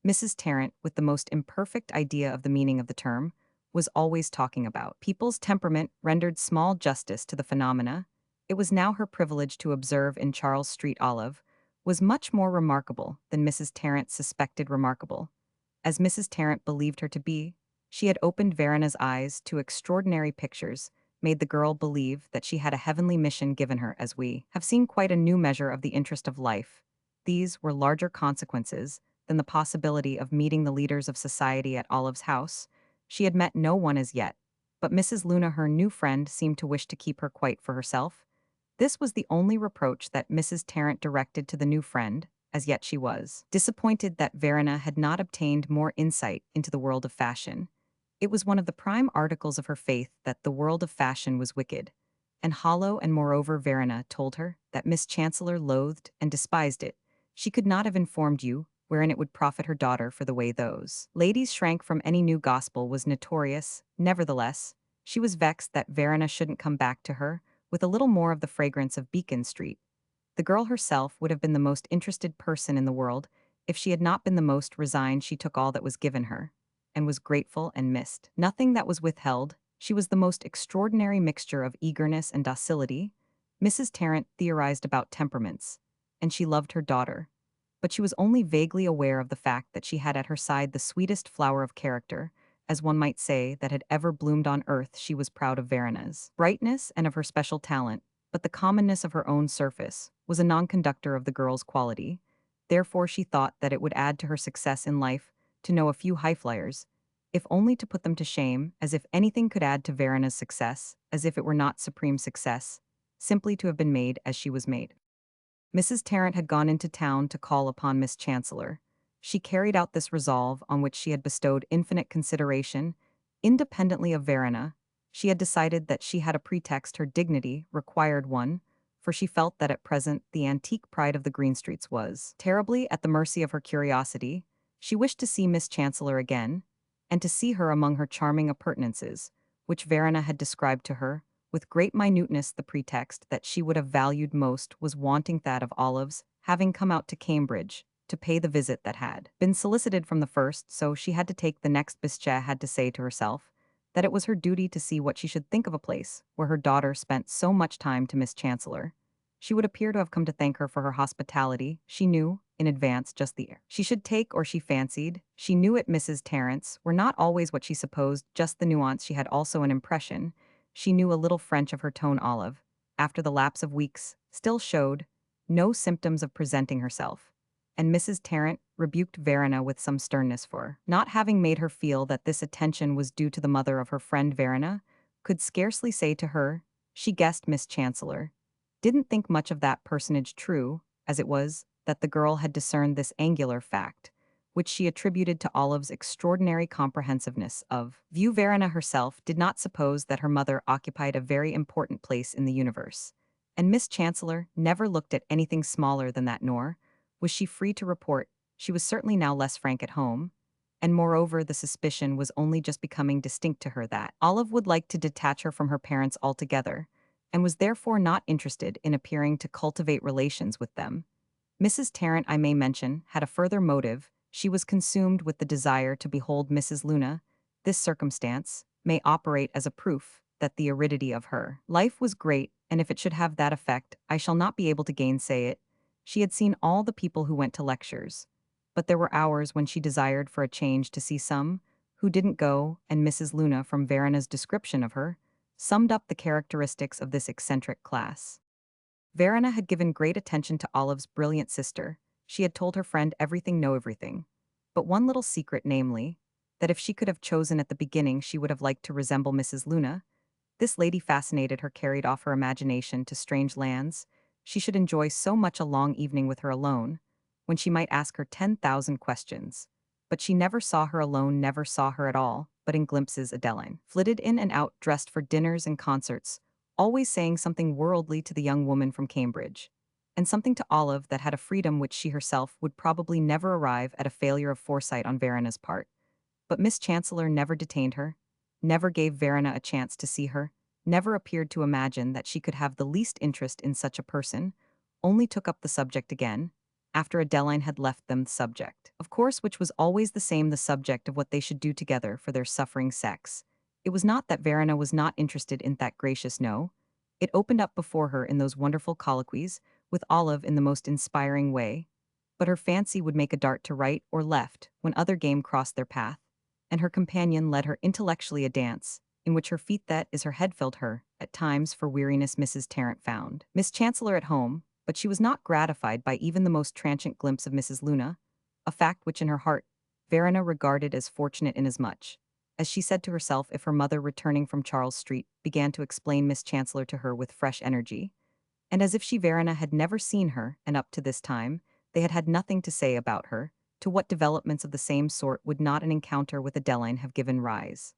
Mrs. Tarrant, with the most imperfect idea of the meaning of the term, was always talking about people's temperament, rendered small justice to the phenomena. It was now her privilege to observe in Charles Street. Olive was much more remarkable than Mrs. Tarrant suspected remarkable. As Mrs. Tarrant believed her to be, she had opened Verena's eyes to extraordinary pictures, made the girl believe that she had a heavenly mission given her. As we have seen, quite a new measure of the interest of life. These were larger consequences than the possibility of meeting the leaders of society at Olive's house. She had met no one as yet, but Mrs. Luna, her new friend, seemed to wish to keep her quite for herself. This was the only reproach that Mrs. Tarrant directed to the new friend. As yet she was disappointed that Verena had not obtained more insight into the world of fashion. It was one of the prime articles of her faith that the world of fashion was wicked and hollow, and moreover Verena told her that Miss Chancellor loathed and despised it. She could not have informed you wherein it would profit her daughter, for the way those ladies shrank from any new gospel was notorious. Nevertheless, she was vexed that Verena shouldn't come back to her with a little more of the fragrance of Beacon Street. The girl herself would have been the most interested person in the world if she had not been the most resigned. She took all that was given her, and was grateful and missed. Nothing that was withheld. She was the most extraordinary mixture of eagerness and docility. Mrs. Tarrant theorized about temperaments, and she loved her daughter. But she was only vaguely aware of the fact that she had at her side the sweetest flower of character, as one might say, that had ever bloomed on earth. She was proud of Verena's brightness and of her special talent, but the commonness of her own surface was a non-conductor of the girl's quality. Therefore she thought that it would add to her success in life to know a few highflyers, if only to put them to shame, as if anything could add to Verena's success, as if it were not supreme success, simply to have been made as she was made. Mrs. Tarrant had gone into town to call upon Miss Chancellor. She carried out this resolve, on which she had bestowed infinite consideration, independently of Verena. She had decided that she had a pretext. Her dignity required one, for she felt that at present the antique pride of the Greenstreets was terribly at the mercy of her curiosity. She wished to see Miss Chancellor again, and to see her among her charming appurtenances, which Verena had described to her with great minuteness. The pretext that she would have valued most was wanting, that of Olive's having come out to Cambridge to pay the visit that had been solicited from the first. So she had to take the next. Bischa had to say to herself that it was her duty to see what she should think of a place where her daughter spent so much time. To Miss Chancellor, she would appear to have come to thank her for her hospitality. She knew in advance just the air she should take, or she fancied she knew it. Mrs. Tarrant's were not always what she supposed, just the nuance. She had also an impression. She knew a little French of her tone. Olive, after the lapse of weeks, still showed no symptoms of presenting herself, and Mrs. Tarrant rebuked Verena with some sternness for not having made her feel that this attention was due to the mother of her friend. Verena could scarcely say to her, she guessed Miss Chancellor didn't think much of that personage. True as it was that the girl had discerned this angular fact, which she attributed to Olive's extraordinary comprehensiveness of view. Verena herself did not suppose that her mother occupied a very important place in the universe, and Miss Chancellor never looked at anything smaller than that, nor was she free to report she was certainly now less frank at home, and moreover the suspicion was only just becoming distinct to her that Olive would like to detach her from her parents altogether, and was therefore not interested in appearing to cultivate relations with them. Mrs. Tarrant, I may mention, had a further motive. She was consumed with the desire to behold Mrs. Luna. This circumstance may operate as a proof that the aridity of her life was great, and if it should have that effect, I shall not be able to gainsay it. She had seen all the people who went to lectures, but there were hours when she desired for a change to see some who didn't go, and Mrs. Luna, from Verena's description of her, summed up the characteristics of this eccentric class. Verena had given great attention to Olive's brilliant sister. She had told her friend everything, no everything, but one little secret, namely, that if she could have chosen at the beginning she would have liked to resemble Mrs. Luna. This lady fascinated her, carried off her imagination to strange lands. She should enjoy so much a long evening with her alone, when she might ask her 10,000 questions. But she never saw her alone, never saw her at all, but in glimpses. Adeline flitted in and out, dressed for dinners and concerts, always saying something worldly to the young woman from Cambridge, and something to Olive that had a freedom which she herself would probably never arrive at. A failure of foresight on Verena's part. But Miss Chancellor never detained her, never gave Verena a chance to see her, never appeared to imagine that she could have the least interest in such a person, only took up the subject again, after Adeline had left them. The subject, of course, which was always the same, the subject of what they should do together for their suffering sex. It was not that Verena was not interested in that gracious no. It opened up before her in those wonderful colloquies with Olive in the most inspiring way, but her fancy would make a dart to right or left when other game crossed their path, and her companion led her intellectually a dance, in which her feet, that is her head, filled her, at times for weariness. Mrs. Tarrant found Miss Chancellor at home, but she was not gratified by even the most transient glimpse of Mrs. Luna, a fact which in her heart Verena regarded as fortunate, inasmuch as she said to herself, if her mother, returning from Charles Street, began to explain Miss Chancellor to her with fresh energy, and as if she, Verena, had never seen her, and up to this time they had had nothing to say about her, to what developments of the same sort would not an encounter with Adeline have given rise?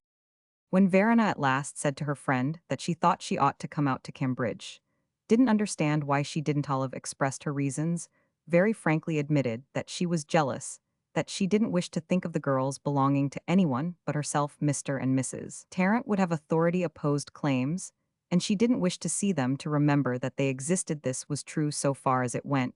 When Verena at last said to her friend that she thought she ought to come out to Cambridge, didn't understand why she didn't, Olive expressed her reasons, very frankly admitted that she was jealous, that she didn't wish to think of the girls belonging to anyone but herself. Mr. and Mrs. Tarrant would have authority opposed claims, and she didn't wish to see them to remember that they existed. This was true so far as it went.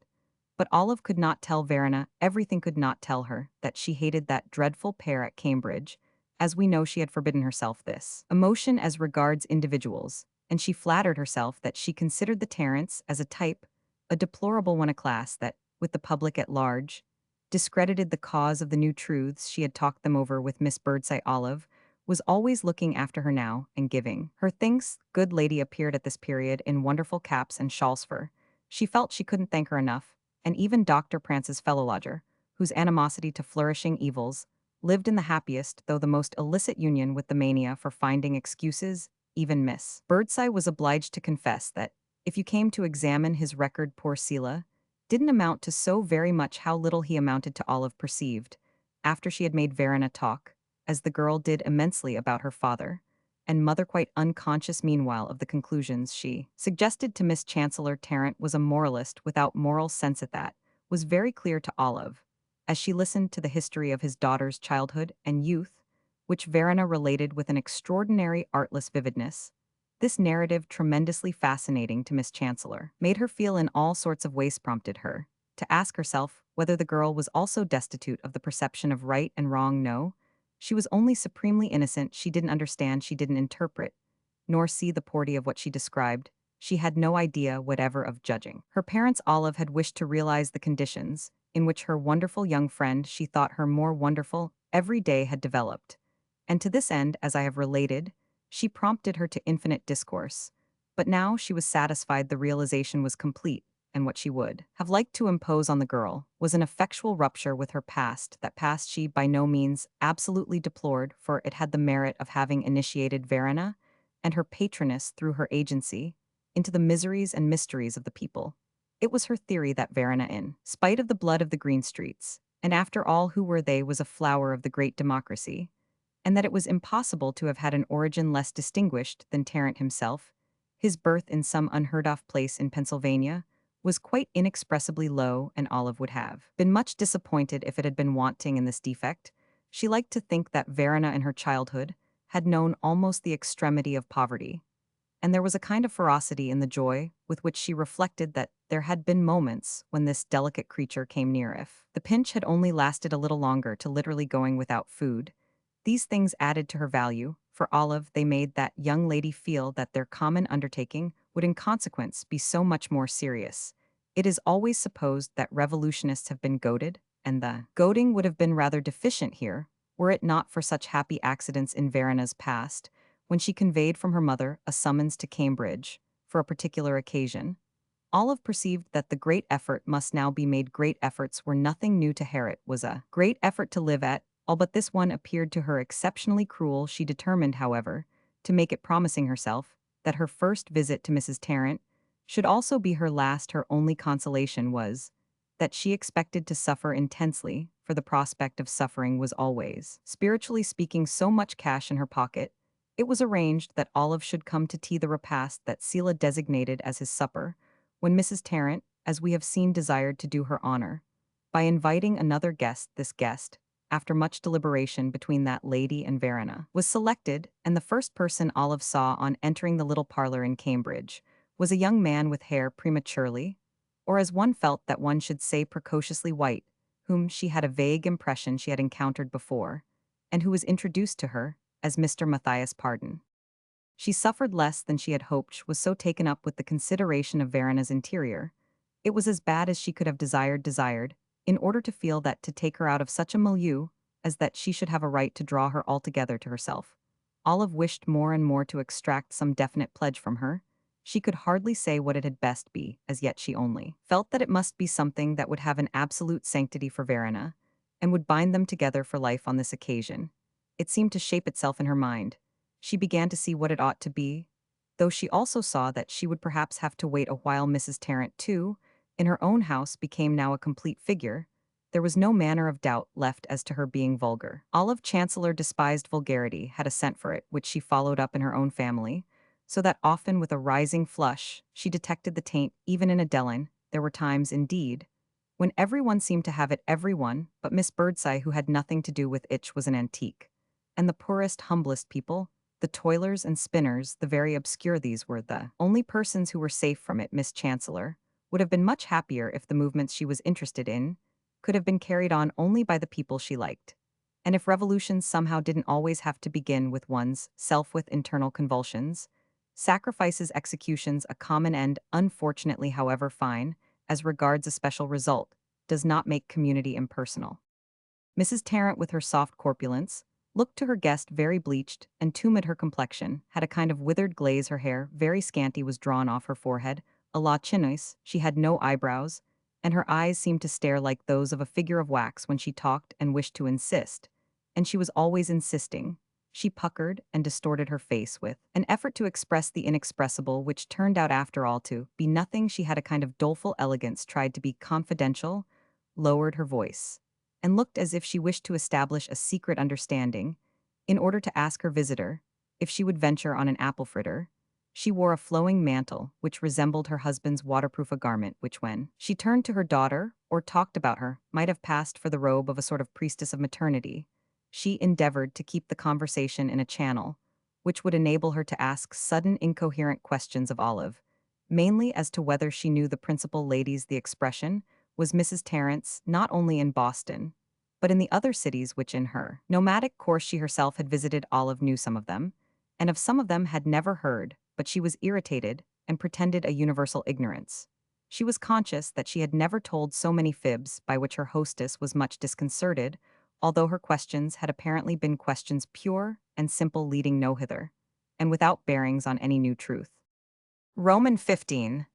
But Olive could not tell Verena, everything could not tell her, that she hated that dreadful pair at Cambridge, as we know she had forbidden herself this emotion as regards individuals, and she flattered herself that she considered the Tarrants as a type, a deplorable one, a class that, with the public at large, discredited the cause of the new truths she had talked them over with Miss Birdseye. Olive was always looking after her now and giving her thanks. Good lady appeared at this period in wonderful caps and shawls fur. She felt she couldn't thank her enough, and even Dr. Prance's fellow lodger, whose animosity to flourishing evils lived in the happiest though the most illicit union with the mania for finding excuses. Even Miss Birdseye was obliged to confess that, if you came to examine his record, poor Selah didn't amount to so very much. How little he amounted to, Olive perceived, after she had made Verena talk, as the girl did, immensely about her father and mother, quite unconscious meanwhile of the conclusions she suggested to Miss Chancellor. Tarrant was a moralist without moral sense. At that was very clear to Olive, as she listened to the history of his daughter's childhood and youth, which Verena related with an extraordinary artless vividness. This narrative, tremendously fascinating to Miss Chancellor, made her feel in all sorts of ways, prompted her to ask herself whether the girl was also destitute of the perception of right and wrong. No, she was only supremely innocent. She didn't understand, she didn't interpret, nor see the purity of what she described. She had no idea whatever of judging. Her parents, Olive, had wished to realize the conditions in which her wonderful young friend, she thought her more wonderful, every day had developed. And to this end, as I have related, she prompted her to infinite discourse. But now she was satisfied the realization was complete, and what she would have liked to impose on the girl was an effectual rupture with her past. That past she by no means absolutely deplored, for it had the merit of having initiated Verena and her patroness through her agency into the miseries and mysteries of the people. It was her theory that Verena, in spite of the blood of the green streets, and after all who were they, was a flower of the great democracy, and that it was impossible to have had an origin less distinguished than Tarrant himself. His birth in some unheard-of place in Pennsylvania was quite inexpressibly low, and Olive would have been much disappointed if it had been wanting in this defect. She liked to think that Verena in her childhood had known almost the extremity of poverty, and there was a kind of ferocity in the joy with which she reflected that there had been moments when this delicate creature came near, if the pinch had only lasted a little longer, to literally going without food. These things added to her value. For Olive, they made that young lady feel that their common undertaking would in consequence be so much more serious. It is always supposed that revolutionists have been goaded, and the goading would have been rather deficient here, were it not for such happy accidents in Verena's past, when she conveyed from her mother a summons to Cambridge for a particular occasion. Olive perceived that the great effort must now be made. Great efforts were nothing new to her. It was a great effort to live at, all but this one appeared to her exceptionally cruel. She determined, however, to make it, promising herself that her first visit to Mrs. Tarrant should also be her last. Her only consolation was that she expected to suffer intensely, for the prospect of suffering was always, spiritually speaking, so much cash in her pocket. It was arranged that Olive should come to tea, the repast that Selah designated as his supper, when Mrs. Tarrant, as we have seen, desired to do her honor by inviting another guest. This guest, after much deliberation between that lady and Verena, was selected, and the first person Olive saw on entering the little parlor in Cambridge was a young man with hair prematurely, or as one felt that one should say, precociously white, whom she had a vague impression she had encountered before, and who was introduced to her as Mr. Matthias Pardon. She suffered less than she had hoped. She was so taken up with the consideration of Verena's interior. It was as bad as she could have desired, in order to feel that to take her out of such a milieu as that she should have a right to draw her altogether to herself. Olive wished more and more to extract some definite pledge from her. She could hardly say what it had best be, as yet she only felt that it must be something that would have an absolute sanctity for Verena, and would bind them together for life on this occasion. It seemed to shape itself in her mind. She began to see what it ought to be, though she also saw that she would perhaps have to wait a while. Mrs. Tarrant, too, in her own house, became now a complete figure. There was no manner of doubt left as to her being vulgar. Olive Chancellor despised vulgarity, had a scent for it, which she followed up in her own family, so that often with a rising flush she detected the taint even in Adeline. There were times, indeed, when everyone seemed to have it, everyone but Miss Birdseye, who had nothing to do with it, was an antique, and the poorest, humblest people The toilers and spinners, the very obscure these were the only persons who were safe from it. Miss Chancellor would have been much happier if the movements she was interested in could have been carried on only by the people she liked. And if revolutions somehow didn't always have to begin with one's self with internal convulsions, sacrifices, executions, a common end, unfortunately, however fine, as regards a special result, does not make community impersonal. Mrs. Tarrant, with her soft corpulence, looked to her guest very bleached and tumid. Her complexion had a kind of withered glaze. Her hair, very scanty, was drawn off her forehead, a la chinoise. She had no eyebrows, and her eyes seemed to stare like those of a figure of wax when she talked and wished to insist. And she was always insisting. She puckered and distorted her face with an effort to express the inexpressible, which turned out after all to be nothing. She had a kind of doleful elegance, tried to be confidential, lowered her voice, and looked as if she wished to establish a secret understanding, in order to ask her visitor if she would venture on an apple fritter. She wore a flowing mantle, which resembled her husband's waterproof, a garment which, when she turned to her daughter or talked about her, might have passed for the robe of a sort of priestess of maternity. She endeavored to keep the conversation in a channel which would enable her to ask sudden, incoherent questions of Olive, mainly as to whether she knew the principal ladies. The expression was Mrs. Tarrant's not only in Boston, but in the other cities which in her nomadic course she herself had visited. Olive knew some of them, and of some of them had never heard, but she was irritated and pretended a universal ignorance. She was conscious that she had never told so many fibs, by which her hostess was much disconcerted, although her questions had apparently been questions pure and simple, leading no hither, and without bearings on any new truth. Roman 15.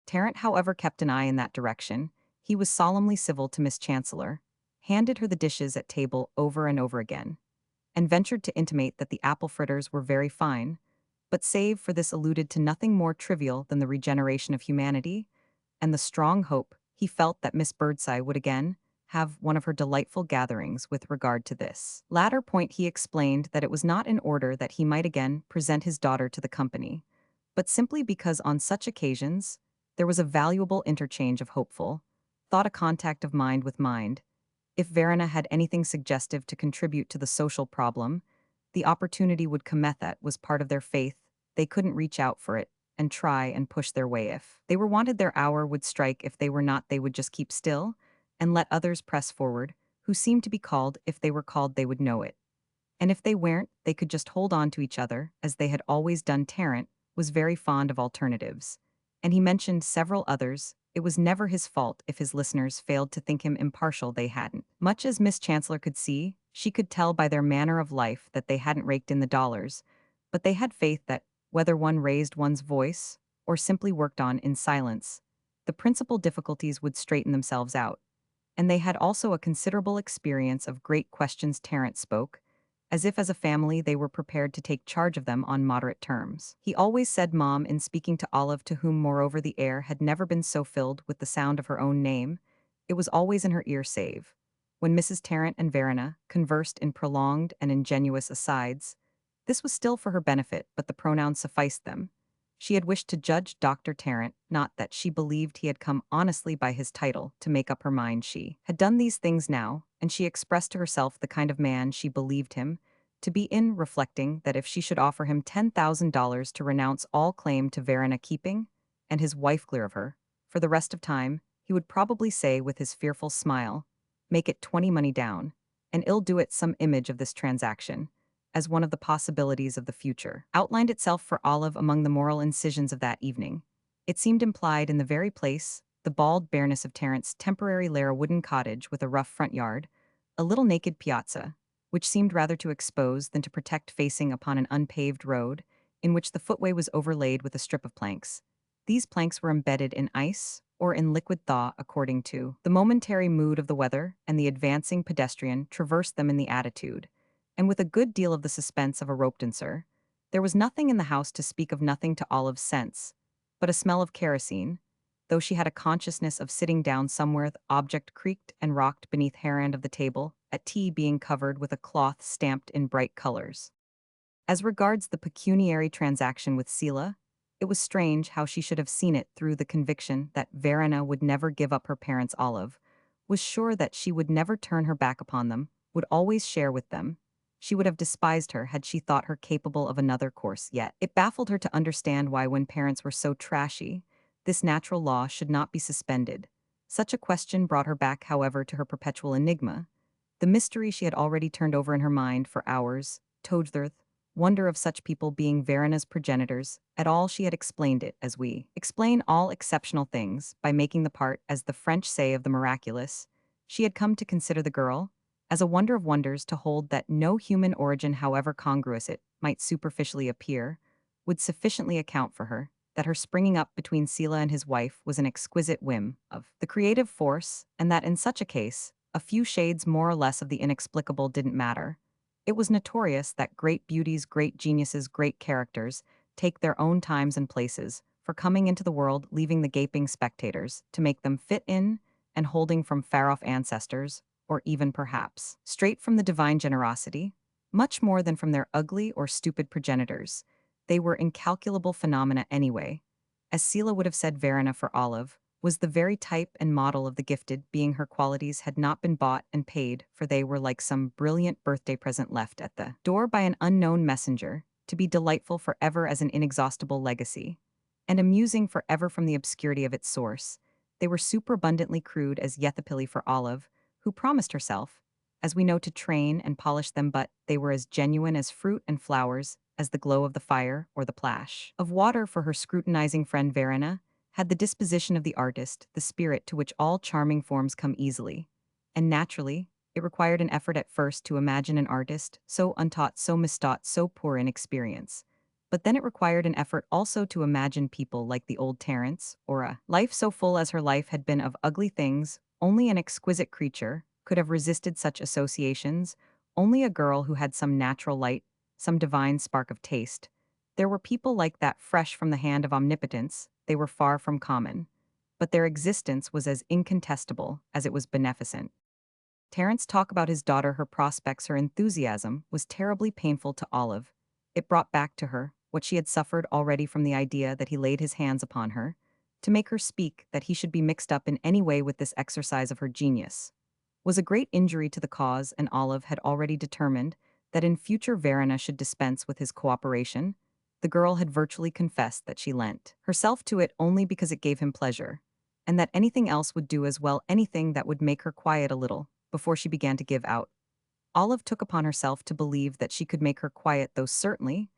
Tarrant, however, kept an eye in that direction. He was solemnly civil to Miss Chancellor, handed her the dishes at table over and over again, and ventured to intimate that the apple fritters were very fine, but save for this alluded to nothing more trivial than the regeneration of humanity, and the strong hope he felt that Miss Birdseye would again have one of her delightful gatherings. With regard to this latter point, he explained that it was not in order that he might again present his daughter to the company, but simply because on such occasions there was a valuable interchange of hopeful thought, a contact of mind with mind. If Verena had anything suggestive to contribute to the social problem, the opportunity would come. That was part of their faith. They couldn't reach out for it and try and push their way. If they were wanted, their hour would strike. If they were not, they would just keep still and let others press forward, who seemed to be called. If they were called, they would know it. And if they weren't, they could just hold on to each other, as they had always done. Tarrant was very fond of alternatives, and he mentioned several others. It was never his fault if his listeners failed to think him impartial. They hadn't. Much as Miss Chancellor could see, she could tell by their manner of life that they hadn't raked in the dollars, but they had faith that, whether one raised one's voice or simply worked on in silence, the principal difficulties would straighten themselves out. And they had also a considerable experience of great questions. Tarrant spoke as if as a family they were prepared to take charge of them on moderate terms. He always said Mom in speaking to Olive, to whom moreover the air had never been so filled with the sound of her own name. It was always in her ear, save when Mrs. Tarrant and Verena conversed in prolonged and ingenuous asides. This was still for her benefit, but the pronoun sufficed them. She had wished to judge Dr. Tarrant, not that she believed he had come honestly by his title to make up her mind. She had done these things now, and she expressed to herself the kind of man she believed him to be, in reflecting that if she should offer him $10,000 to renounce all claim to Verena keeping, and his wife clear of her, for the rest of time, he would probably say with his fearful smile, "Make it 20 money down," and ill do it. Some image of this transaction, as one of the possibilities of the future, outlined itself for Olive among the moral incisions of that evening. It seemed implied in the very place, the bald bareness of Tarrant's temporary lair, a wooden cottage with a rough front yard, a little naked piazza, which seemed rather to expose than to protect, facing upon an unpaved road, in which the footway was overlaid with a strip of planks. These planks were embedded in ice or in liquid thaw, according to the momentary mood of the weather, and the advancing pedestrian traversed them in the attitude, and with a good deal of the suspense of a rope dancer. There was nothing in the house, to speak of nothing to Olive's sense, but a smell of kerosene, though she had a consciousness of sitting down somewhere. The object creaked and rocked beneath her end of the table, at tea being covered with a cloth stamped in bright colors. As regards the pecuniary transaction with Selah, it was strange how she should have seen it through the conviction that Verena would never give up her parents. Olive was sure that she would never turn her back upon them, would always share with them, She would have despised her had she thought her capable of another course yet. It baffled her to understand why, when parents were so trashy, this natural law should not be suspended. Such a question brought her back, however, to her perpetual enigma, the mystery she had already turned over in her mind for hours, Todtherth, wonder of such people being Verena's progenitors. At all she had explained it as we explain all exceptional things, by making the part, as the French say, of the miraculous. She had come to consider the girl as a wonder of wonders, to hold that no human origin, however congruous it might superficially appear, would sufficiently account for her, that her springing up between Sila and his wife was an exquisite whim of the creative force, and that in such a case, a few shades more or less of the inexplicable didn't matter. It was notorious that great beauties, great geniuses, great characters take their own times and places for coming into the world, leaving the gaping spectators to make them fit in, and holding from far-off ancestors, or even perhaps straight from the divine generosity, much more than from their ugly or stupid progenitors. They were incalculable phenomena anyway. As Sila would have said, Verena, for Olive, was the very type and model of the gifted, being her qualities had not been bought and paid, for they were like some brilliant birthday present left at the door by an unknown messenger, to be delightful forever as an inexhaustible legacy, and amusing forever from the obscurity of its source. They were superabundantly crude as Yethapili for Olive, who promised herself, as we know, to train and polish them, but they were as genuine as fruit and flowers, as the glow of the fire or the plash of water for her scrutinizing friend Verena, had the disposition of the artist, the spirit to which all charming forms come easily. And naturally, it required an effort at first to imagine an artist, so untaught, so mistaught, so poor in experience. But then it required an effort also to imagine people like the old Terence, or a life so full as her life had been of ugly things. Only an exquisite creature could have resisted such associations, only a girl who had some natural light, some divine spark of taste. There were people like that fresh from the hand of omnipotence. They were far from common, but their existence was as incontestable as it was beneficent. Terence talk about his daughter, her prospects, her enthusiasm, was terribly painful to Olive. It brought back to her what she had suffered already from the idea that he laid his hands upon her, to make her speak, that he should be mixed up in any way with this exercise of her genius, was a great injury to the cause, and Olive had already determined that in future Verena should dispense with his cooperation. The girl had virtually confessed that she lent herself to it only because it gave him pleasure, and that anything else would do as well, anything that would make her quiet a little, before she began to give out. Olive took upon herself to believe that she could make her quiet, though certainly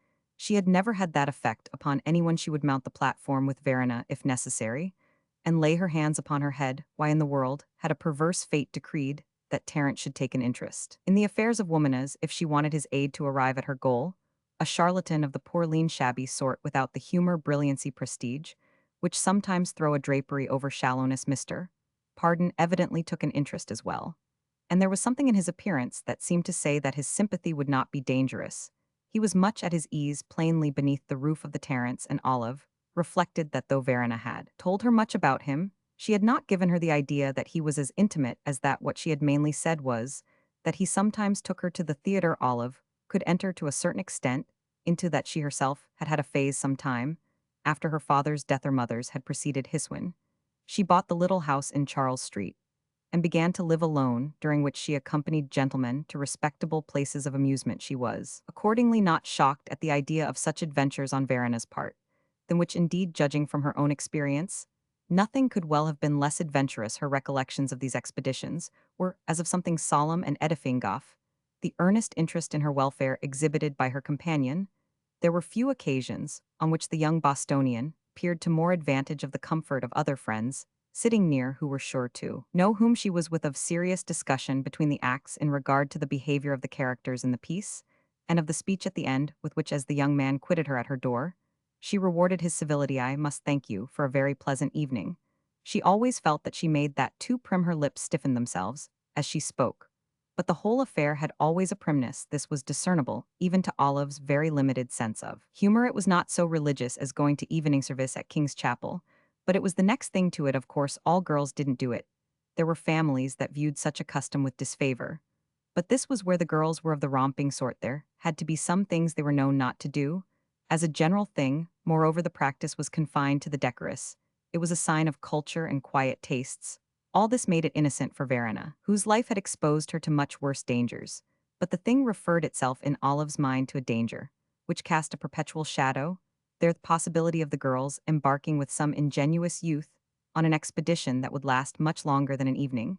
she had never had that effect upon anyone. She would mount the platform with Verena, if necessary, and lay her hands upon her head. Why in the world had a perverse fate decreed that Terence should take an interest in the affairs of woman, as if she wanted his aid to arrive at her goal? A charlatan of the poor, lean, shabby sort, without the humor, brilliancy, prestige, which sometimes throw a drapery over shallowness. Mr. Pardon evidently took an interest as well, and there was something in his appearance that seemed to say that his sympathy would not be dangerous. He was much at his ease plainly beneath the roof of the Terence, and Olive reflected that though Verena had told her much about him, she had not given her the idea that he was as intimate as that. What she had mainly said was that he sometimes took her to the theater. Olive could enter to a certain extent into that. She herself had had a phase some time after her father's death or mother's had preceded Hiswin. She bought the little house in Charles Street, and began to live alone, during which she accompanied gentlemen to respectable places of amusement. She was accordingly not shocked at the idea of such adventures on Verena's part, than which, indeed, judging from her own experience, nothing could well have been less adventurous. Her recollections of these expeditions were as of something solemn and edifying. The earnest interest in her welfare exhibited by her companion, there were few occasions on which the young Bostonian appeared to more advantage of the comfort of other friends sitting near, who were sure to know whom she was with. Of serious discussion between the acts in regard to the behavior of the characters in the piece, and of the speech at the end, with which, as the young man quitted her at her door, she rewarded his civility. I must thank you for a very pleasant evening. She always felt that she made that too prim. Her lips stiffened themselves as she spoke, but the whole affair had always a primness. This was discernible even to Olive's very limited sense of humor. It was not so religious as going to evening service at King's Chapel, but it was the next thing to it. Of course, all girls didn't do it. There were families that viewed such a custom with disfavor. But this was where the girls were of the romping sort. There had to be some things they were known not to do. As a general thing, moreover, the practice was confined to the decorous. It was a sign of culture and quiet tastes. All this made it innocent for Verena, whose life had exposed her to much worse dangers. But the thing referred itself in Olive's mind to a danger, which cast a perpetual shadow, the possibility of the girls embarking with some ingenuous youth on an expedition that would last much longer than an evening.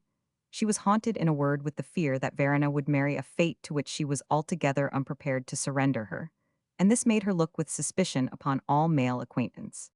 She was haunted in a word with the fear that Verena would marry a fate to which she was altogether unprepared to surrender her, and this made her look with suspicion upon all male acquaintance.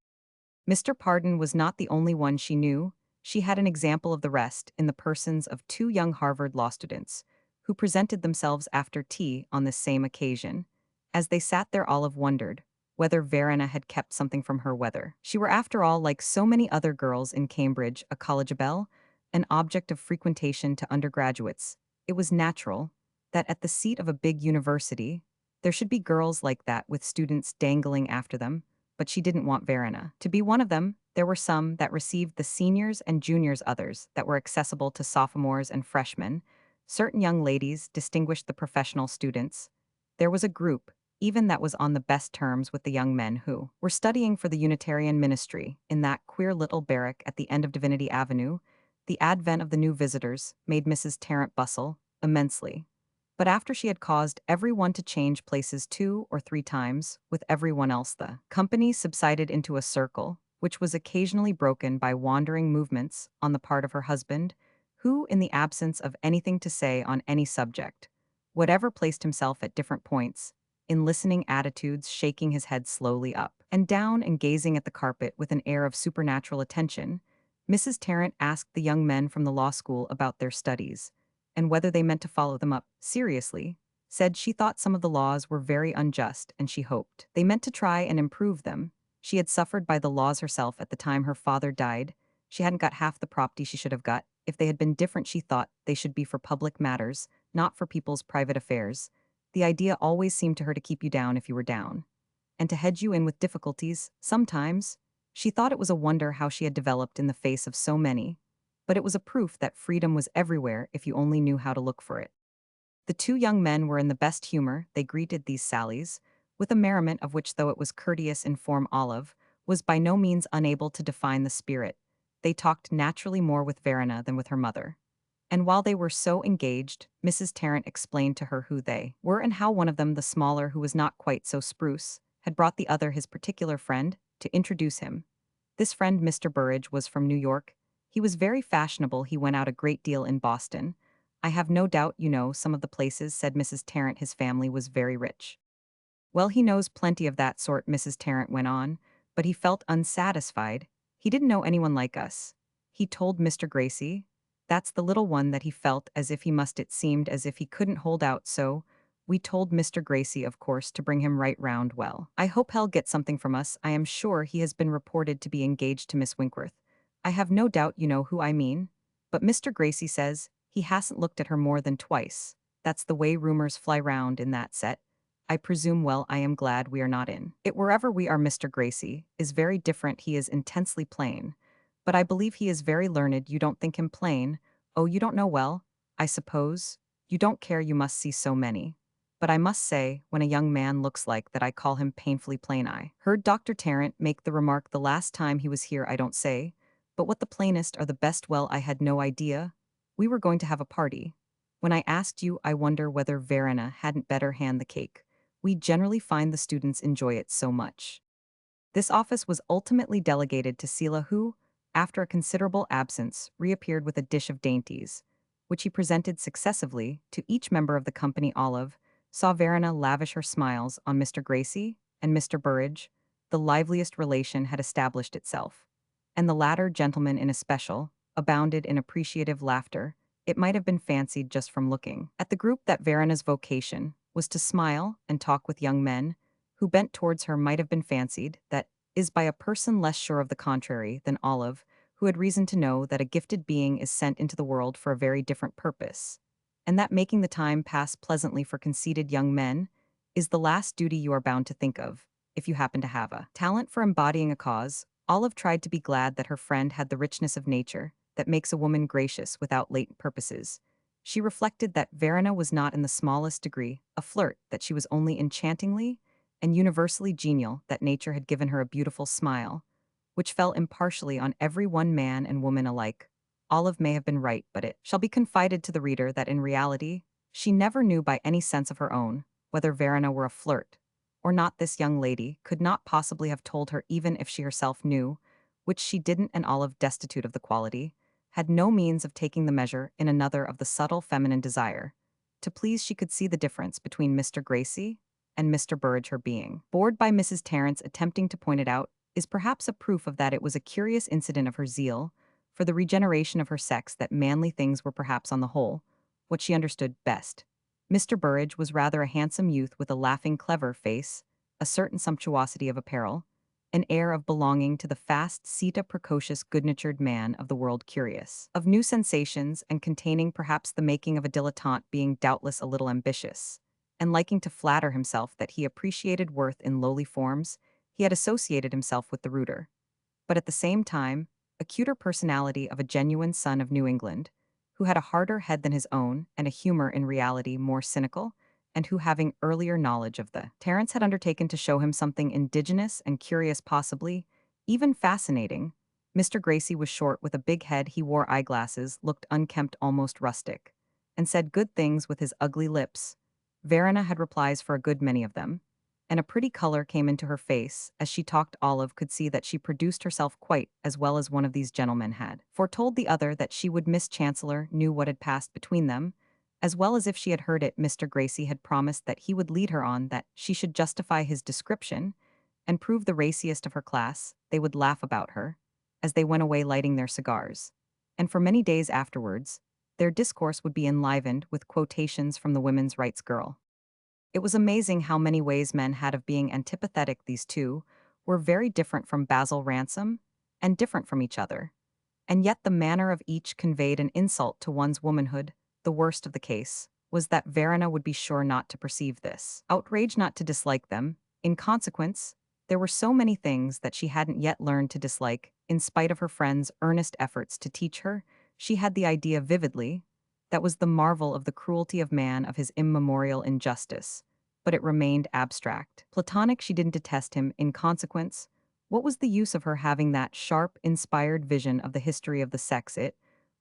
Mr. Pardon was not the only one she knew. She had an example of the rest in the persons of two young Harvard law students, who presented themselves after tea on this same occasion. As they sat there, Olive wondered whether Verena had kept something from her, whether she were after all, like so many other girls in Cambridge, a college belle, an object of frequentation to undergraduates. It was natural that at the seat of a big university, there should be girls like that with students dangling after them, but she didn't want Verena to be one of them. There were some that received the seniors and juniors, others that were accessible to sophomores and freshmen. Certain young ladies distinguished the professional students. There was a group, even that was on the best terms with the young men who were studying for the Unitarian ministry in that queer little barrack at the end of Divinity Avenue. The advent of the new visitors made Mrs. Tarrant bustle immensely. But after she had caused everyone to change places 2 or 3 times with everyone else, the company subsided into a circle, which was occasionally broken by wandering movements on the part of her husband, who, in the absence of anything to say on any subject, whatever, placed himself at different points, in listening attitudes, shaking his head slowly up and down and gazing at the carpet with an air of supernatural attention. Mrs. Tarrant asked the young men from the law school about their studies, and whether they meant to follow them up seriously, said she thought some of the laws were very unjust and she hoped they meant to try and improve them. She had suffered by the laws herself at the time her father died. She hadn't got half the property she should have got. If they had been different, she thought they should be for public matters, not for people's private affairs. The idea always seemed to her to keep you down if you were down, and to hedge you in with difficulties. Sometimes she thought it was a wonder how she had developed in the face of so many, but it was a proof that freedom was everywhere if you only knew how to look for it. The two young men were in the best humor. They greeted these sallies with a merriment of which, though it was courteous in form, Olive was by no means unable to define the spirit. They talked naturally more with Verena than with her mother. And while they were so engaged, Mrs. Tarrant explained to her who they were and how one of them, the smaller, who was not quite so spruce, had brought the other, his particular friend, to introduce him. This friend, Mr. Burridge, was from New York. He was very fashionable. He went out a great deal in Boston. I have no doubt you know some of the places, said Mrs. Tarrant. His family was very rich. Well, he knows plenty of that sort, Mrs. Tarrant went on, but he felt unsatisfied. He didn't know anyone like us. He told Mr. Gracie. That's the little one that he felt as if he must. It seemed as if he couldn't hold out, so we told Mr. Gracie, of course, to bring him right round. Well, I hope he'll get something from us. I am sure he has been reported to be engaged to Miss Winkworth. I have no doubt you know who I mean. But Mr. Gracie says he hasn't looked at her more than twice. That's the way rumors fly round in that set. I presume, well, I am glad we are not in it wherever we are. Mr. Gracie is very different. He is intensely plain. But I believe he is very learned. You don't think him plain? Oh, you don't know. Well, I suppose you don't care. You must see so many. But I must say, when a young man looks like that, I call him painfully plain. I heard Dr. Tarrant make the remark the last time he was here. I don't say, but what the plainest are the best. Well, I had no idea. We were going to have a party. When I asked you, I wonder whether Verena hadn't better hand the cake. We generally find the students enjoy it so much. This office was ultimately delegated to Sila, who, after a considerable absence, reappeared with a dish of dainties, which he presented successively to each member of the company. Olive saw Verena lavish her smiles on Mr. Gracie and Mr. Burridge. The liveliest relation had established itself, and the latter gentleman in especial abounded in appreciative laughter. It might have been fancied just from looking at the group that Verena's vocation was to smile and talk with young men who bent towards her. Might have been fancied, that is, by a person less sure of the contrary than Olive, who had reason to know that a gifted being is sent into the world for a very different purpose, and that making the time pass pleasantly for conceited young men is the last duty you are bound to think of, if you happen to have a talent for embodying a cause. Olive tried to be glad that her friend had the richness of nature that makes a woman gracious without latent purposes. She reflected that Verena was not in the smallest degree a flirt, that she was only enchantingly and universally genial, that nature had given her a beautiful smile, which fell impartially on every one, man and woman alike. Olive may have been right, but it shall be confided to the reader that in reality She never knew by any sense of her own whether Verena were a flirt or not. This young lady could not possibly have told her even if she herself knew, which she didn't, and Olive, destitute of the quality, had no means of taking the measure in another of the subtle feminine desire. To please, she could see the difference between Mr. Gracie and Mr. Burrage. Her being bored by Mrs. Terence attempting to point it out is perhaps a proof of that. It was a curious incident of her zeal for the regeneration of her sex that manly things were perhaps on the whole what she understood best. Mr. Burrage was rather a handsome youth with a laughing, clever face, a certain sumptuosity of apparel, an air of belonging to the fast, sita precocious, good-natured man of the world, curious of new sensations and containing perhaps the making of a dilettante, being doubtless a little ambitious, and liking to flatter himself that he appreciated worth in lowly forms. He had associated himself with the ruder, but at the same time, acuter personality of a genuine son of New England, who had a harder head than his own and a humor in reality more cynical, and who, having earlier knowledge of the Terence, had undertaken to show him something indigenous and curious, possibly even fascinating. Mr. Gracie was short with a big head, he wore eyeglasses, looked unkempt, almost rustic, and said good things with his ugly lips. Verena had replies for a good many of them, and a pretty color came into her face as she talked. Olive could see that she produced herself quite as well as one of these gentlemen had foretold the other that she would. Miss Chancellor knew what had passed between them, as well as if she had heard it. Mr. Gracie had promised that he would lead her on, that she should justify his description and prove the raciest of her class. They would laugh about her as they went away lighting their cigars, and for many days afterwards, their discourse would be enlivened with quotations from the women's rights girl. It was amazing how many ways men had of being antipathetic. These two were very different from Basil Ransom, and different from each other. And yet the manner of each conveyed an insult to one's womanhood. The worst of the case was that Verena would be sure not to perceive this outrage, not to dislike them. In consequence, there were so many things that she hadn't yet learned to dislike. In spite of her friend's earnest efforts to teach her, she had the idea vividly that was the marvel of the cruelty of man, of his immemorial injustice, but it remained abstract. Platonic. She didn't detest him. In consequence, what was the use of her having that sharp, inspired vision of the history of the sex? It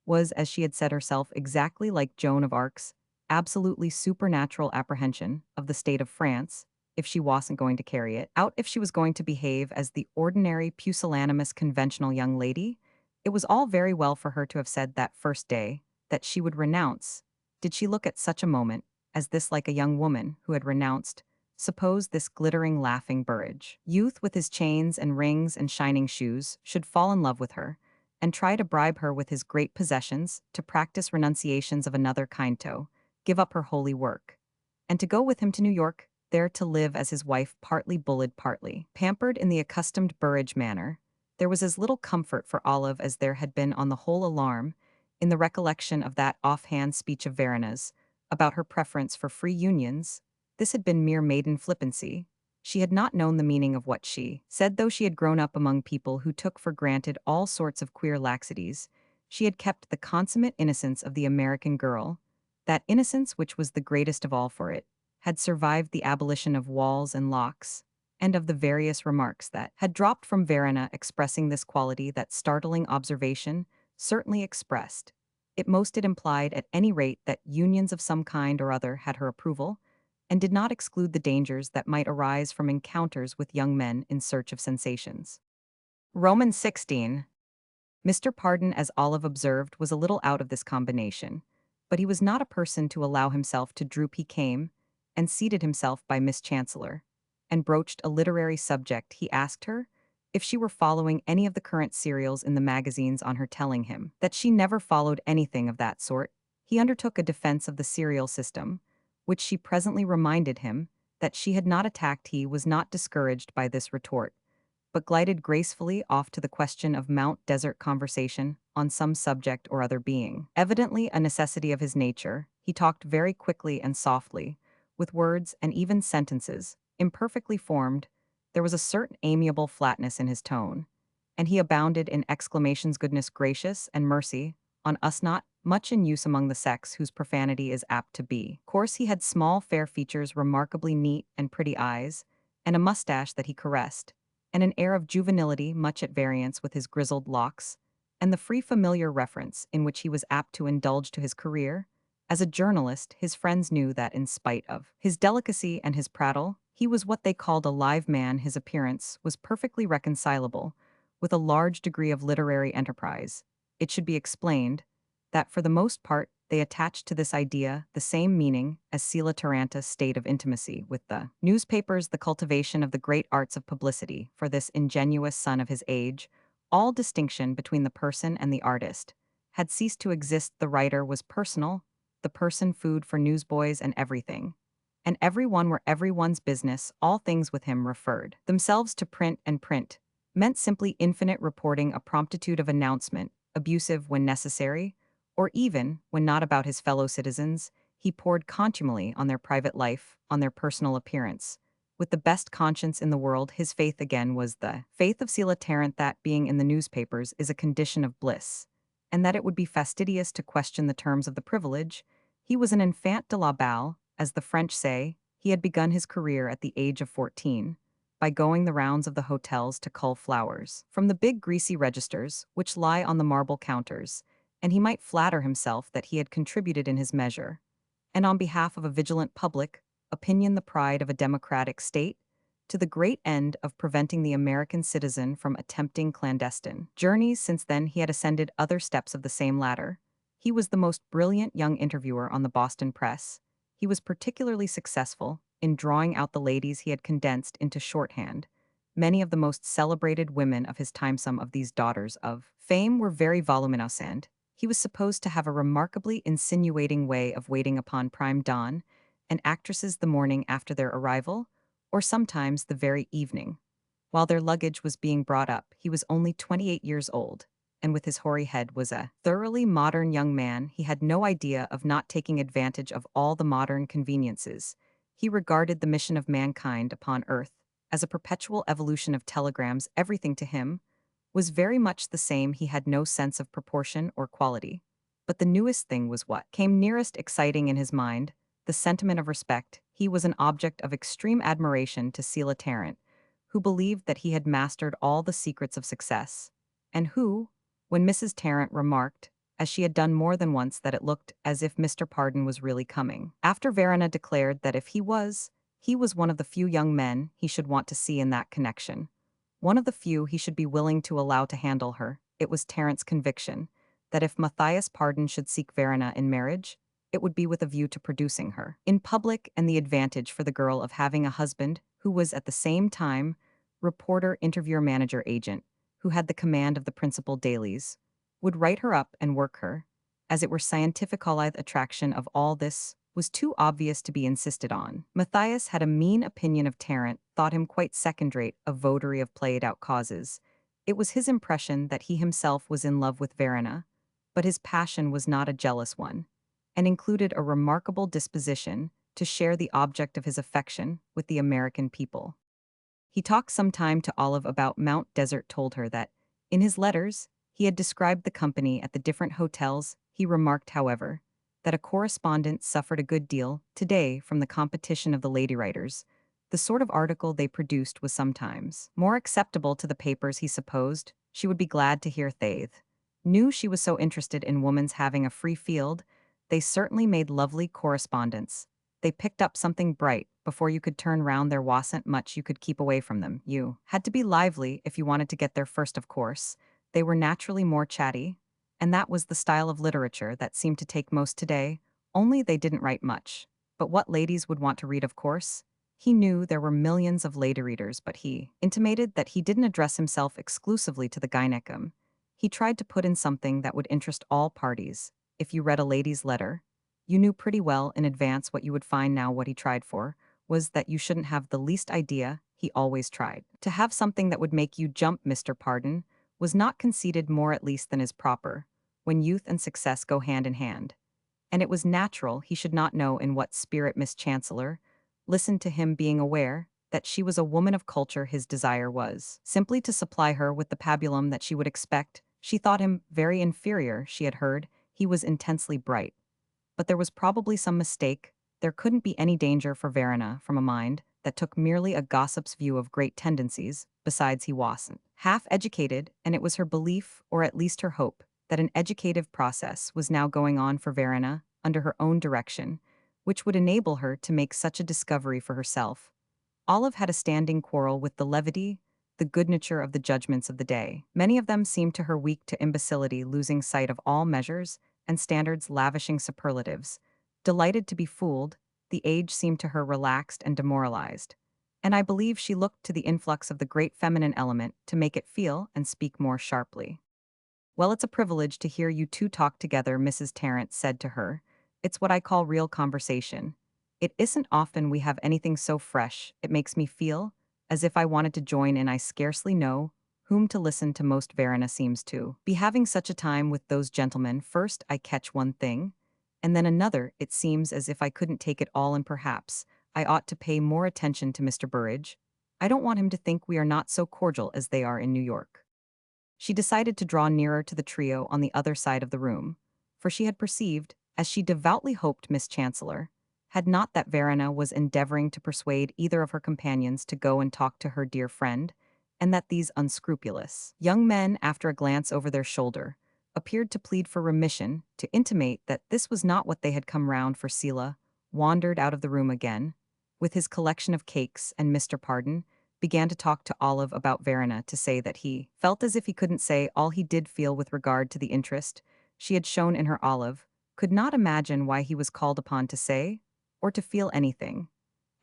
was, as she had said herself, exactly like Joan of Arc's absolutely supernatural apprehension of the state of France, if she wasn't going to carry it out, if she was going to behave as the ordinary pusillanimous conventional young lady. It was all very well for her to have said that first day that she would renounce. Did she look at such a moment as this like a young woman who had renounced? Suppose this glittering, laughing Burrage youth with his chains and rings and shining shoes should fall in love with her, and try to bribe her with his great possessions to practice renunciations of another kind, to give up her holy work, and to go with him to New York, there to live as his wife, partly bullied, partly pampered in the accustomed Burrage manner. There was as little comfort for Olive as there had been on the whole alarm in the recollection of that offhand speech of Verena's about her preference for free unions. This had been mere maiden flippancy. She had not known the meaning of what she said, though she had grown up among people who took for granted all sorts of queer laxities. She had kept the consummate innocence of the American girl, that innocence which was the greatest of all, for it had survived the abolition of walls and locks, and of the various remarks that had dropped from Verena expressing this quality. That startling observation certainly expressed it most. It implied, at any rate, that unions of some kind or other had her approval, and did not exclude the dangers that might arise from encounters with young men in search of sensations. Romans 16. Mr. Pardon, as Olive observed, was a little out of this combination, but he was not a person to allow himself to droop. He came and seated himself by Miss Chancellor, and broached a literary subject. He asked her if she were following any of the current serials in the magazines. On her telling him that she never followed anything of that sort, he undertook a defense of the serial system, which she presently reminded him that she had not attacked. He was not discouraged by this retort, but glided gracefully off to the question of Mount Desert conversation on some subject or other. Being evidently a necessity of his nature, he talked very quickly and softly, with words and even sentences imperfectly formed. There was a certain amiable flatness in his tone, and he abounded in exclamations. Goodness gracious and mercy on us, not much in use among the sex, whose profanity is apt to be coarse. He had small, fair features, remarkably neat and pretty eyes, and a mustache that he caressed, and an air of juvenility much at variance with his grizzled locks, and the free familiar reference in which he was apt to indulge to his career, As a journalist, his friends knew that in spite of his delicacy and his prattle, he was what they called a live man. His appearance was perfectly reconcilable with a large degree of literary enterprise. It should be explained that for the most part, they attached to this idea the same meaning as Sila Taranta's state of intimacy with the newspapers, the cultivation of the great arts of publicity for this ingenuous son of his age. All distinction between the person and the artist had ceased to exist. The writer was personal, the person food for newsboys and everything. And everyone were everyone's business. All things with him referred themselves to print, and print meant simply infinite reporting, a promptitude of announcement, abusive when necessary, or even, when not about his fellow citizens, he poured contumely on their private life, on their personal appearance. With the best conscience in the world, his faith again was the faith of Sila Tarrant that being in the newspapers is a condition of bliss, and that it would be fastidious to question the terms of the privilege. He was an enfant de la balle, as the French say. He had begun his career at the age of 14 by going the rounds of the hotels to cull flowers from the big greasy registers which lie on the marble counters, and he might flatter himself that he had contributed in his measure, and on behalf of a vigilant public opinion, the pride of a democratic state, to the great end of preventing the American citizen from attempting clandestine journeys. Since then he had ascended other steps of the same ladder. He was the most brilliant young interviewer on the Boston press. He was particularly successful in drawing out the ladies he had condensed into shorthand. Many of the most celebrated women of his time, some of these daughters of fame, were very voluminous, and he was supposed to have a remarkably insinuating way of waiting upon prime dawn and actresses the morning after their arrival, or sometimes the very evening. While their luggage was being brought up, he was only 28 years old, and with his hoary head was a thoroughly modern young man. He had no idea of not taking advantage of all the modern conveniences. He regarded the mission of mankind upon earth as a perpetual evolution of telegrams. Everything to him was very much the same. He had no sense of proportion or quality. But the newest thing was what came nearest exciting in his mind, the sentiment of respect. He was an object of extreme admiration to Sila Tarrant, who believed that he had mastered all the secrets of success, and who, when Mrs. Tarrant remarked, as she had done more than once, that it looked as if Mr. Pardon was really coming, after Verena declared that if he was one of the few young men he should want to see in that connection. One of the few he should be willing to allow to handle her. It was Tarrant's conviction that if Matthias Pardon should seek Verena in marriage, it would be with a view to producing her in public, and the advantage for the girl of having a husband who was at the same time reporter, interviewer, manager, agent, who had the command of the principal dailies, would write her up and work her, as it were scientific. All attraction of all this was too obvious to be insisted on. Matthias had a mean opinion of Tarrant, thought him quite second-rate, a votary of played-out causes. It was his impression that he himself was in love with Verena, but his passion was not a jealous one, and included a remarkable disposition to share the object of his affection with the American people. He talked some time to Olive about Mount Desert, told her that, in his letters, he had described the company at the different hotels. He remarked, however, that a correspondent suffered a good deal today from the competition of the lady writers. The sort of article they produced was sometimes more acceptable to the papers. He supposed she would be glad to hear Thaith knew she was so interested in woman's having a free field. They certainly made lovely correspondence. They picked up something bright before you could turn round. There wasn't much you could keep away from them. You had to be lively if you wanted to get there first, of course. They were naturally more chatty, and that was the style of literature that seemed to take most today, only they didn't write much. But what ladies would want to read, of course? He knew there were millions of lady readers, but he intimated that he didn't address himself exclusively to the gynecum. He tried to put in something that would interest all parties. If you read a lady's letter, you knew pretty well in advance what you would find. Now what he tried for was that you shouldn't have the least idea. He always tried to have something that would make you jump. Mr. Pardon was not conceited, more at least than is proper, when youth and success go hand in hand. And it was natural he should not know in what spirit Miss Chancellor listened to him, being aware that she was a woman of culture. His desire was simply to supply her with the pabulum that she would expect. She thought him very inferior. She had heard he was intensely bright. But there was probably some mistake. There couldn't be any danger for Verena from a mind that took merely a gossip's view of great tendencies. Besides, he wasn't half-educated, and it was her belief, or at least her hope, that an educative process was now going on for Verena under her own direction, which would enable her to make such a discovery for herself. Olive had a standing quarrel with the levity, the good nature of the judgments of the day. Many of them seemed to her weak to imbecility, losing sight of all measures and standards, lavishing superlatives. Delighted to be fooled, the age seemed to her relaxed and demoralized. And I believe she looked to the influx of the great feminine element to make it feel and speak more sharply. "Well, it's a privilege to hear you two talk together," Mrs. Tarrant said to her. "It's what I call real conversation. It isn't often we have anything so fresh. It makes me feel as if I wanted to join in. I scarcely know whom to listen to most. Verena seems to be having such a time with those gentlemen. First I catch one thing, and then another. It seems as if I couldn't take it all, and perhaps I ought to pay more attention to Mr. Burridge. I don't want him to think we are not so cordial as they are in New York." She decided to draw nearer to the trio on the other side of the room, for she had perceived, as she devoutly hoped Miss Chancellor, had not that Verena was endeavoring to persuade either of her companions to go and talk to her dear friend, and that these unscrupulous young men, after a glance over their shoulder, appeared to plead for remission, to intimate that this was not what they had come round for. Selah wandered out of the room again, with his collection of cakes, and Mr. Pardon began to talk to Olive about Verena, to say that he felt as if he couldn't say all he did feel with regard to the interest she had shown in her. Olive could not imagine why he was called upon to say or to feel anything,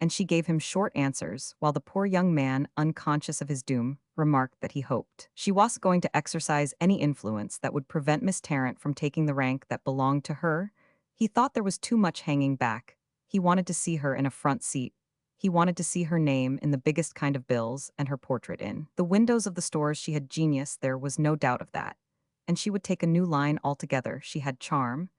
and she gave him short answers, while the poor young man, unconscious of his doom, remarked that he hoped she wasn't going to exercise any influence that would prevent Miss Tarrant from taking the rank that belonged to her. He thought there was too much hanging back. He wanted to see her in a front seat. He wanted to see her name in the biggest kind of bills and her portrait in the windows of the stores. She had genius, there was no doubt of that. And she would take a new line altogether. She had charm,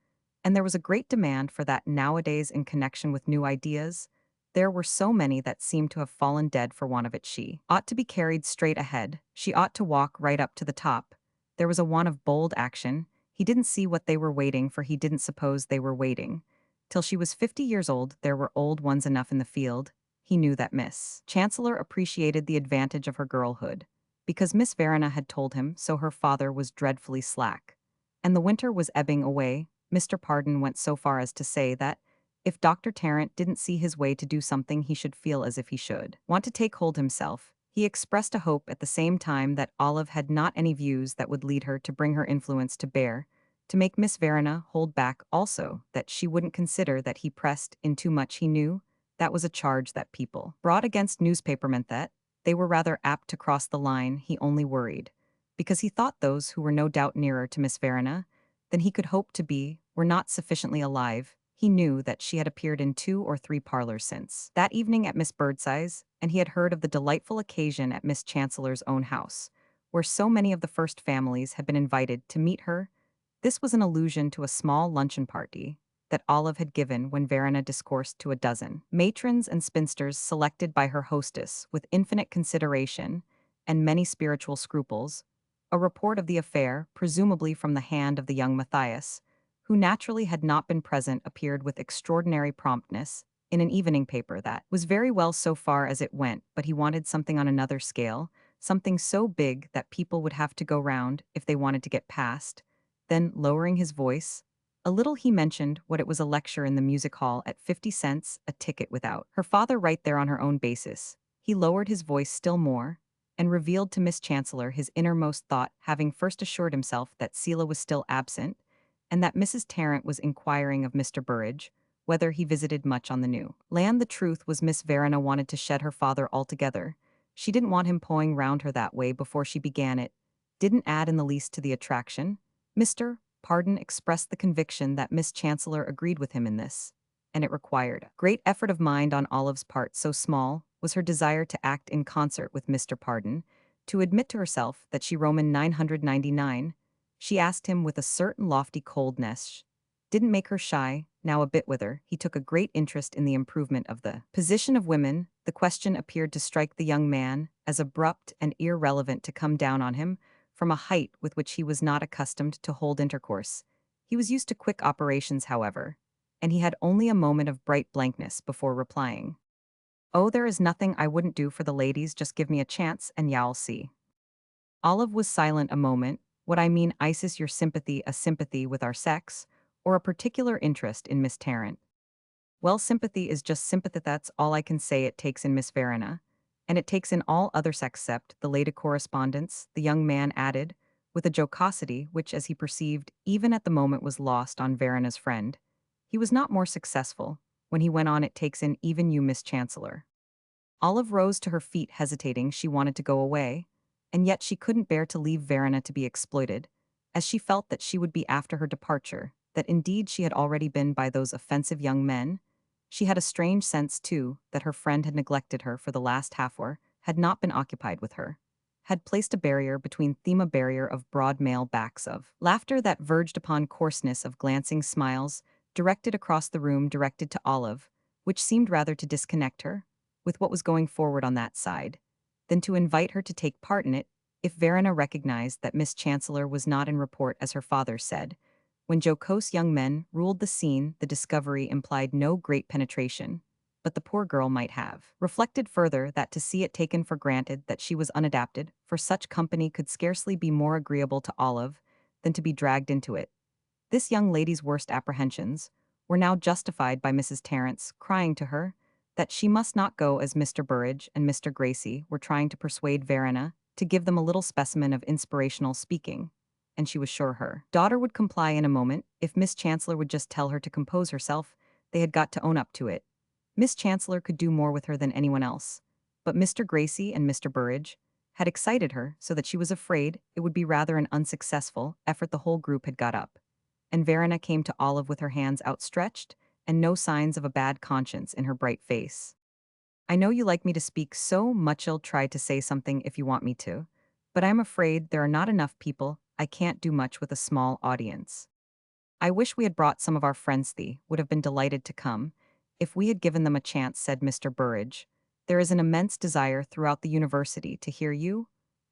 and there was a great demand for that nowadays in connection with new ideas. There were so many that seemed to have fallen dead for want of it. She ought to be carried straight ahead. She ought to walk right up to the top. There was a want of bold action. He didn't see what they were waiting for. He didn't suppose they were waiting. Till she was 50 years old, there were old ones enough in the field. He knew that Miss Chancellor appreciated the advantage of her girlhood, because Miss Verena had told him so. Her father was dreadfully slack, and the winter was ebbing away. Mr. Pardon went so far as to say that if Dr. Tarrant didn't see his way to do something, he should feel as if he should want to take hold himself. He expressed a hope at the same time that Olive had not any views that would lead her to bring her influence to bear, to make Miss Verena hold back, also that she wouldn't consider that he pressed in too much. He knew that was a charge that people brought against newspapermen, that they were rather apt to cross the line. He only worried because he thought those who were no doubt nearer to Miss Verena than he could hope to be were not sufficiently alive. He knew that she had appeared in 2 or 3 parlors since that evening at Miss Birdseye's, and he had heard of the delightful occasion at Miss Chancellor's own house, where so many of the first families had been invited to meet her. This was an allusion to a small luncheon party that Olive had given when Verena discoursed to a dozen matrons and spinsters selected by her hostess with infinite consideration and many spiritual scruples. A report of the affair, presumably from the hand of the young Matthias, who naturally had not been present, appeared with extraordinary promptness in an evening paper. That was very well so far as it went, but he wanted something on another scale, something so big that people would have to go round if they wanted to get past. Then, lowering his voice a little, he mentioned what it was: a lecture in the music hall at 50 cents a ticket, without her father right there on her own basis. He lowered his voice still more and revealed to Miss Chancellor his innermost thought, having first assured himself that Selah was still absent, and that Mrs. Tarrant was inquiring of Mr. Burridge whether he visited much on the new land. The truth was, Miss Verena wanted to shed her father altogether. She didn't want him pawing round her that way before she began. It didn't add in the least to the attraction. Mr. Pardon expressed the conviction that Miss Chancellor agreed with him in this, and it required great effort of mind on Olive's part. So small was her desire to act in concert with Mr. Pardon, to admit to herself that she Roman 999. She asked him with a certain lofty coldness. Didn't make her shy, now a bit with her. He took a great interest in the improvement of the position of women. The question appeared to strike the young man as abrupt and irrelevant, to come down on him from a height with which he was not accustomed to hold intercourse. He was used to quick operations, however, and he had only a moment of bright blankness before replying. "Oh, there is nothing I wouldn't do for the ladies. Just give me a chance and y'all see." Olive was silent a moment. "What I mean, Isis, your sympathy, a sympathy with our sex, or a particular interest in Miss Tarrant. Well, sympathy is just sympathy, that's all I can say it takes in Miss Verena. And it takes in all others except the lady correspondence, the young man added, with a jocosity which, as he perceived, even at the moment was lost on Verena's friend. He was not more successful. When he went on, it takes in even you, Miss Chancellor. Olive rose to her feet, hesitating. She wanted to go away, and yet she couldn't bear to leave Verena to be exploited, as she felt that she would be after her departure, that indeed she had already been by those offensive young men. She had a strange sense, too, that her friend had neglected her for the last half-hour, had not been occupied with her, had placed a barrier between them, a barrier of broad male backs, of laughter that verged upon coarseness, of glancing smiles, directed across the room, directed to Olive, which seemed rather to disconnect her with what was going forward on that side, than to invite her to take part in it. If Verena recognized that Miss Chancellor was not in report as her father said, when jocose young men ruled the scene, the discovery implied no great penetration, but the poor girl might have reflected further that to see it taken for granted that she was unadapted for such company could scarcely be more agreeable to Olive than to be dragged into it. This young lady's worst apprehensions were now justified by Mrs. Tarrant's crying to her that she must not go, as Mr. Burrage and Mr. Gracie were trying to persuade Verena to give them a little specimen of inspirational speaking, and she was sure her daughter would comply in a moment if Miss Chancellor would just tell her to compose herself. They had got to own up to it. Miss Chancellor could do more with her than anyone else, but Mr. Gracie and Mr. Burrage had excited her so that she was afraid it would be rather an unsuccessful effort. The whole group had got up, and Verena came to Olive with her hands outstretched and no signs of a bad conscience in her bright face. I know you like me to speak so much. I'll try to say something if you want me to, but I'm afraid there are not enough people. I can't do much with a small audience. I wish we had brought some of our friends. They would have been delighted to come if we had given them a chance, said Mr. Burrage. There is an immense desire throughout the university to hear you,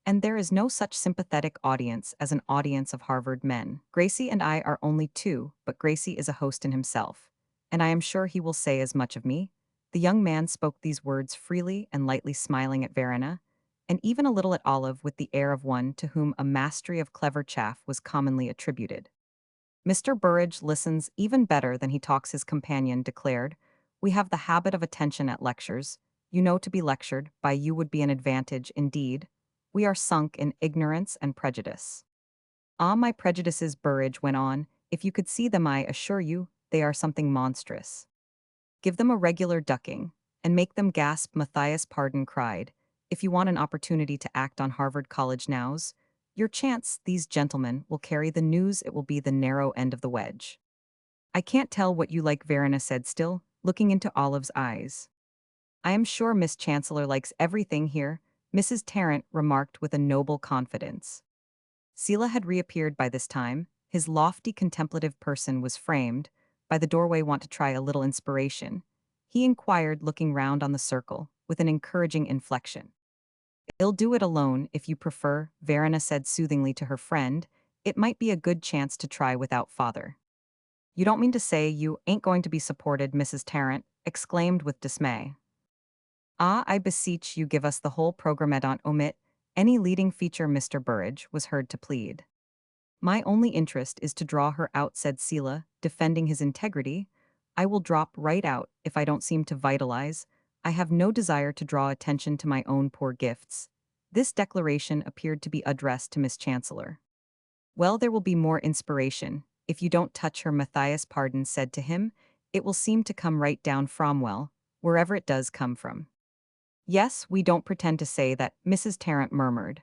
and there is no such sympathetic audience as an audience of Harvard men. Gracie and I are only two, but Gracie is a host in himself, and I am sure he will say as much of me. The young man spoke these words freely and lightly, smiling at Verena, and even a little at Olive, with the air of one to whom a mastery of clever chaff was commonly attributed. Mr. Burrage listens even better than he talks, his companion declared. We have the habit of attention at lectures. You know, to be lectured by you would be an advantage indeed. We are sunk in ignorance and prejudice. Ah, my prejudices, Burrage went on, if you could see them, I assure you, they are something monstrous. Give them a regular ducking, and make them gasp. Matthias Pardon cried. If you want an opportunity to act on Harvard College nows, your chance, these gentlemen will carry the news. It will be the narrow end of the wedge. I can't tell what you like, Verena said, still looking into Olive's eyes. I am sure Miss Chancellor likes everything here, Mrs. Tarrant remarked with a noble confidence. Sela had reappeared by this time. His lofty contemplative person was framed by the doorway. Want to try a little inspiration? He inquired, looking round on the circle with an encouraging inflection. I'll do it alone if you prefer, Verena said soothingly to her friend. It might be a good chance to try without father. You don't mean to say you ain't going to be supported, Mrs. Tarrant exclaimed with dismay. Ah, I beseech you, give us the whole program and don't omit any leading feature, Mr. Burrage was heard to plead. My only interest is to draw her out, said Sela, defending his integrity. I will drop right out if I don't seem to vitalize. I have no desire to draw attention to my own poor gifts. This declaration appeared to be addressed to Miss Chancellor. Well, there will be more inspiration if you don't touch her, Matthias Pardon said to him. It will seem to come right down from, well, wherever it does come from. Yes, we don't pretend to say that, Mrs. Tarrant murmured.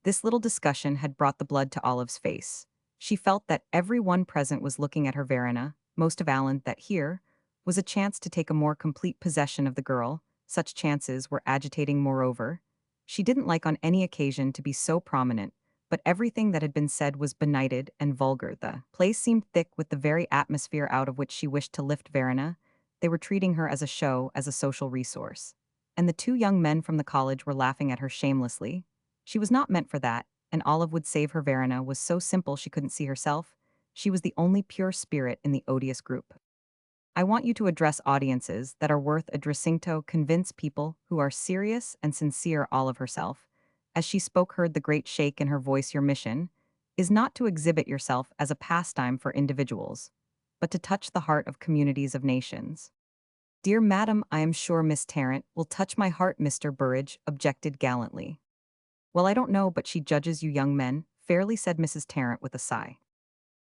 This little discussion had brought the blood to Olive's face. She felt that every one present was looking at her, Verena, most of Allen, that here was a chance to take a more complete possession of the girl. Such chances were agitating. Moreover, she didn't like on any occasion to be so prominent, but everything that had been said was benighted and vulgar. The place seemed thick with the very atmosphere out of which she wished to lift Verena. They were treating her as a show, as a social resource. And the two young men from the college were laughing at her shamelessly. She was not meant for that, and Olive would save her. Verena was so simple she couldn't see herself. She was the only pure spirit in the odious group. I want you to address audiences that are worth addressing to convince people who are serious and sincere. Olive herself, as she spoke, heard the great shake in her voice. Your mission is not to exhibit yourself as a pastime for individuals, but to touch the heart of communities of nations. Dear madam, I am sure Miss Tarrant will touch my heart, Mr. Burridge objected gallantly. Well, I don't know, but she judges you young men, fairly said Mrs. Tarrant with a sigh.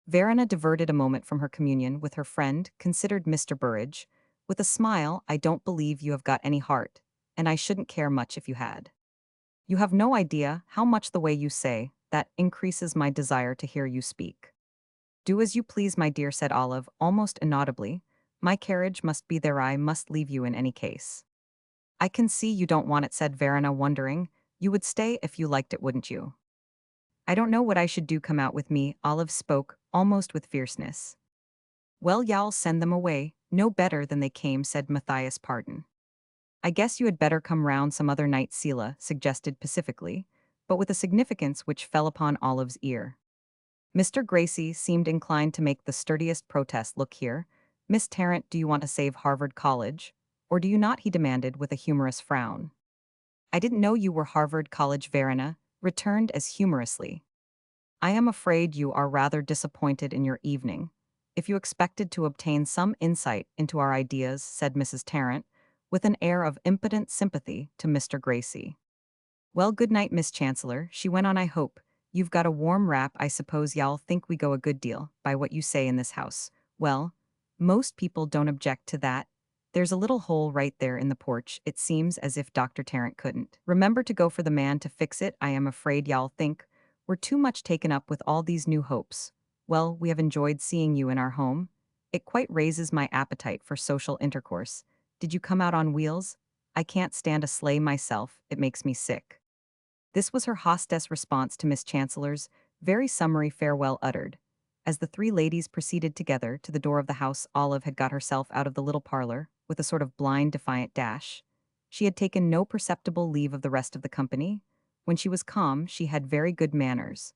Verena diverted a moment from her communion with her friend, considered Mr. Burridge. With a smile, I don't believe you have got any heart, and I shouldn't care much if you had. You have no idea how much the way you say that increases my desire to hear you speak. Do as you please, my dear, said Olive, almost inaudibly. My carriage must be there, I must leave you in any case. I can see you don't want it, said Verena, wondering. You would stay if you liked it, wouldn't you? I don't know what I should do, come out with me, Olive spoke, almost with fierceness. Well, y'all send them away, no better than they came, said Matthias Pardon. I guess you had better come round some other night, Selah suggested pacifically, but with a significance which fell upon Olive's ear. Mr. Gracie seemed inclined to make the sturdiest protest. Look here, Miss Tarrant, do you want to save Harvard College? Or do you not? He demanded with a humorous frown. I didn't know you were Harvard College, Verena returned as humorously. I am afraid you are rather disappointed in your evening. If you expected to obtain some insight into our ideas, said Mrs. Tarrant, with an air of impotent sympathy to Mr. Gracie. Well, good night, Miss Chancellor, she went on. I hope you've got a warm wrap. I suppose y'all think we go a good deal by what you say in this house. Well, most people don't object to that. There's a little hole right there in the porch. It seems as if Dr. Tarrant couldn't remember to go for the man to fix it. I am afraid y'all think we're too much taken up with all these new hopes. Well, we have enjoyed seeing you in our home. It quite raises my appetite for social intercourse. Did you come out on wheels? I can't stand a sleigh myself, it makes me sick. This was her hostess' response to Miss Chancellor's very summary farewell uttered. As the three ladies proceeded together to the door of the house, Olive had got herself out of the little parlor with a sort of blind, defiant dash. She had taken no perceptible leave of the rest of the company. When she was calm, she had very good manners.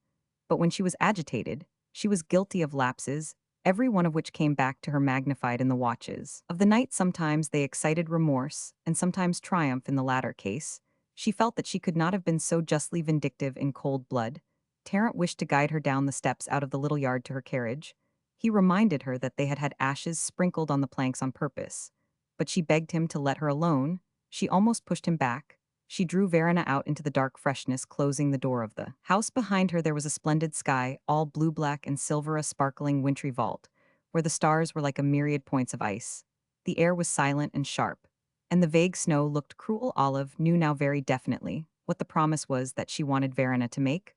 But when she was agitated, she was guilty of lapses, every one of which came back to her magnified in the watches of the night. Sometimes they excited remorse, and sometimes triumph in the latter case. She felt that she could not have been so justly vindictive in cold blood. Tarrant wished to guide her down the steps out of the little yard to her carriage. He reminded her that they had had ashes sprinkled on the planks on purpose. But she begged him to let her alone. She almost pushed him back. She drew Verena out into the dark freshness, closing the door of the house behind her. There was a splendid sky, all blue, black, and silver, a sparkling wintry vault, where the stars were like a myriad points of ice. The air was silent and sharp, and the vague snow looked cruel. Olive knew now very definitely what the promise was that she wanted Verena to make,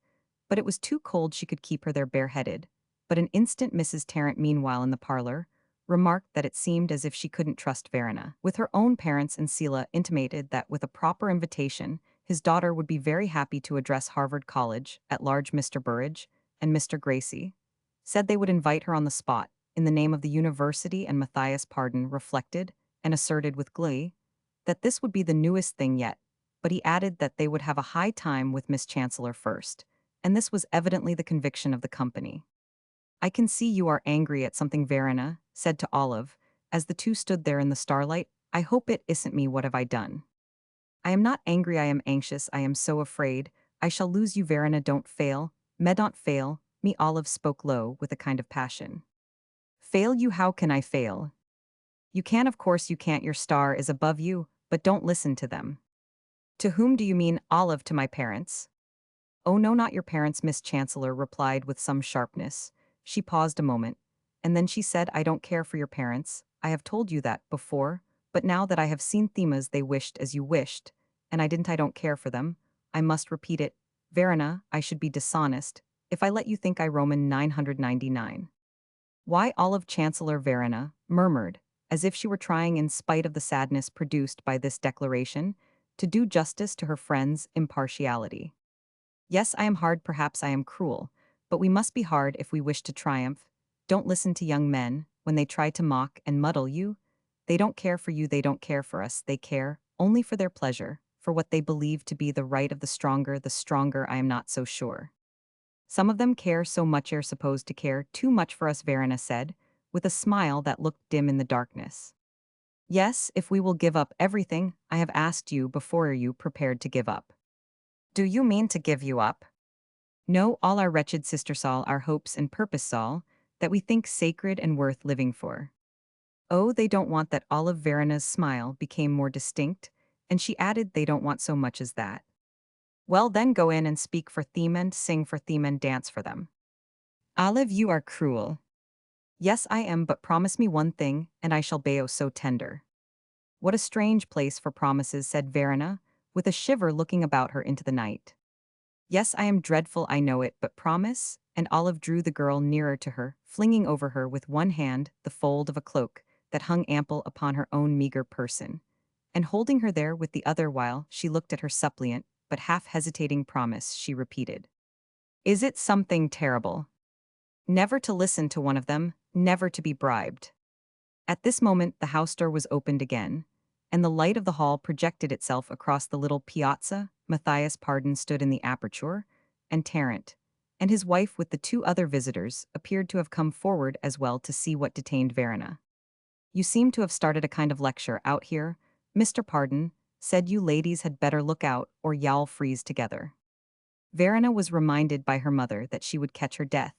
but it was too cold she could keep her there bareheaded. But an instant Mrs. Tarrant, meanwhile in the parlor, remarked that it seemed as if she couldn't trust Verena with her own parents, and Selah intimated that with a proper invitation, his daughter would be very happy to address Harvard College at large. Mr. Burridge and Mr. Gracie said they would invite her on the spot, in the name of the university, and Matthias Pardon reflected and asserted with glee that this would be the newest thing yet, but he added that they would have a high time with Miss Chancellor first, and this was evidently the conviction of the company. I can see you are angry at something, Verena said to Olive, as the two stood there in the starlight. I hope it isn't me. What have I done? I am not angry, I am anxious, I am so afraid. I shall lose you, Verena. Don't fail. Me don't fail. Me. Olive spoke low with a kind of passion. Fail you? How can I fail? You can, of course you can't. Your star is above you, but don't listen to them. To whom do you mean, Olive? To my parents? Oh no, not your parents, Miss Chancellor replied with some sharpness. She paused a moment, and then she said, I don't care for your parents. I have told you that before, but now that I have seen themas they wished as you wished, and I don't care for them, I must repeat it. Verena, I should be dishonest if I let you think I Roman 999. Why, Olive, Chancellor Verena murmured, as if she were trying, in spite of the sadness produced by this declaration, to do justice to her friend's impartiality. Yes, I am hard, perhaps I am cruel, but we must be hard if we wish to triumph. Don't listen to young men when they try to mock and muddle you. They don't care for you, they don't care for us, they care only for their pleasure, for what they believe to be the right of the stronger. The stronger, I am not so sure. Some of them care so much, are supposed to care too much for us, Verena said, with a smile that looked dim in the darkness. Yes, if we will give up everything I have asked you before. Are you prepared to give up? Do you mean to give you up? No, all our wretched sister Saul, our hopes and purpose Saul. that we think sacred and worth living for. Oh, they don't want that. Olive Verena's smile became more distinct, and she added they don't want so much as that. Well, then go in and speak for them and sing for them and dance for them. Olive, you are cruel. Yes, I am, but promise me one thing, and I shall be oh so tender. What a strange place for promises, said Verena, with a shiver looking about her into the night. Yes, I am dreadful, I know it, but promise? And Olive drew the girl nearer to her, flinging over her with one hand the fold of a cloak that hung ample upon her own meager person, and holding her there with the other while she looked at her suppliant, but half-hesitating promise, she repeated. Is it something terrible? Never to listen to one of them, never to be bribed. At this moment the house door was opened again, and the light of the hall projected itself across the little piazza. Matthias Pardon stood in the aperture, and Tarrant, and his wife with the two other visitors, appeared to have come forward as well to see what detained Verena. You seem to have started a kind of lecture out here, Mr. Pardon, said you ladies had better look out or y'all freeze together. Verena was reminded by her mother that she would catch her death,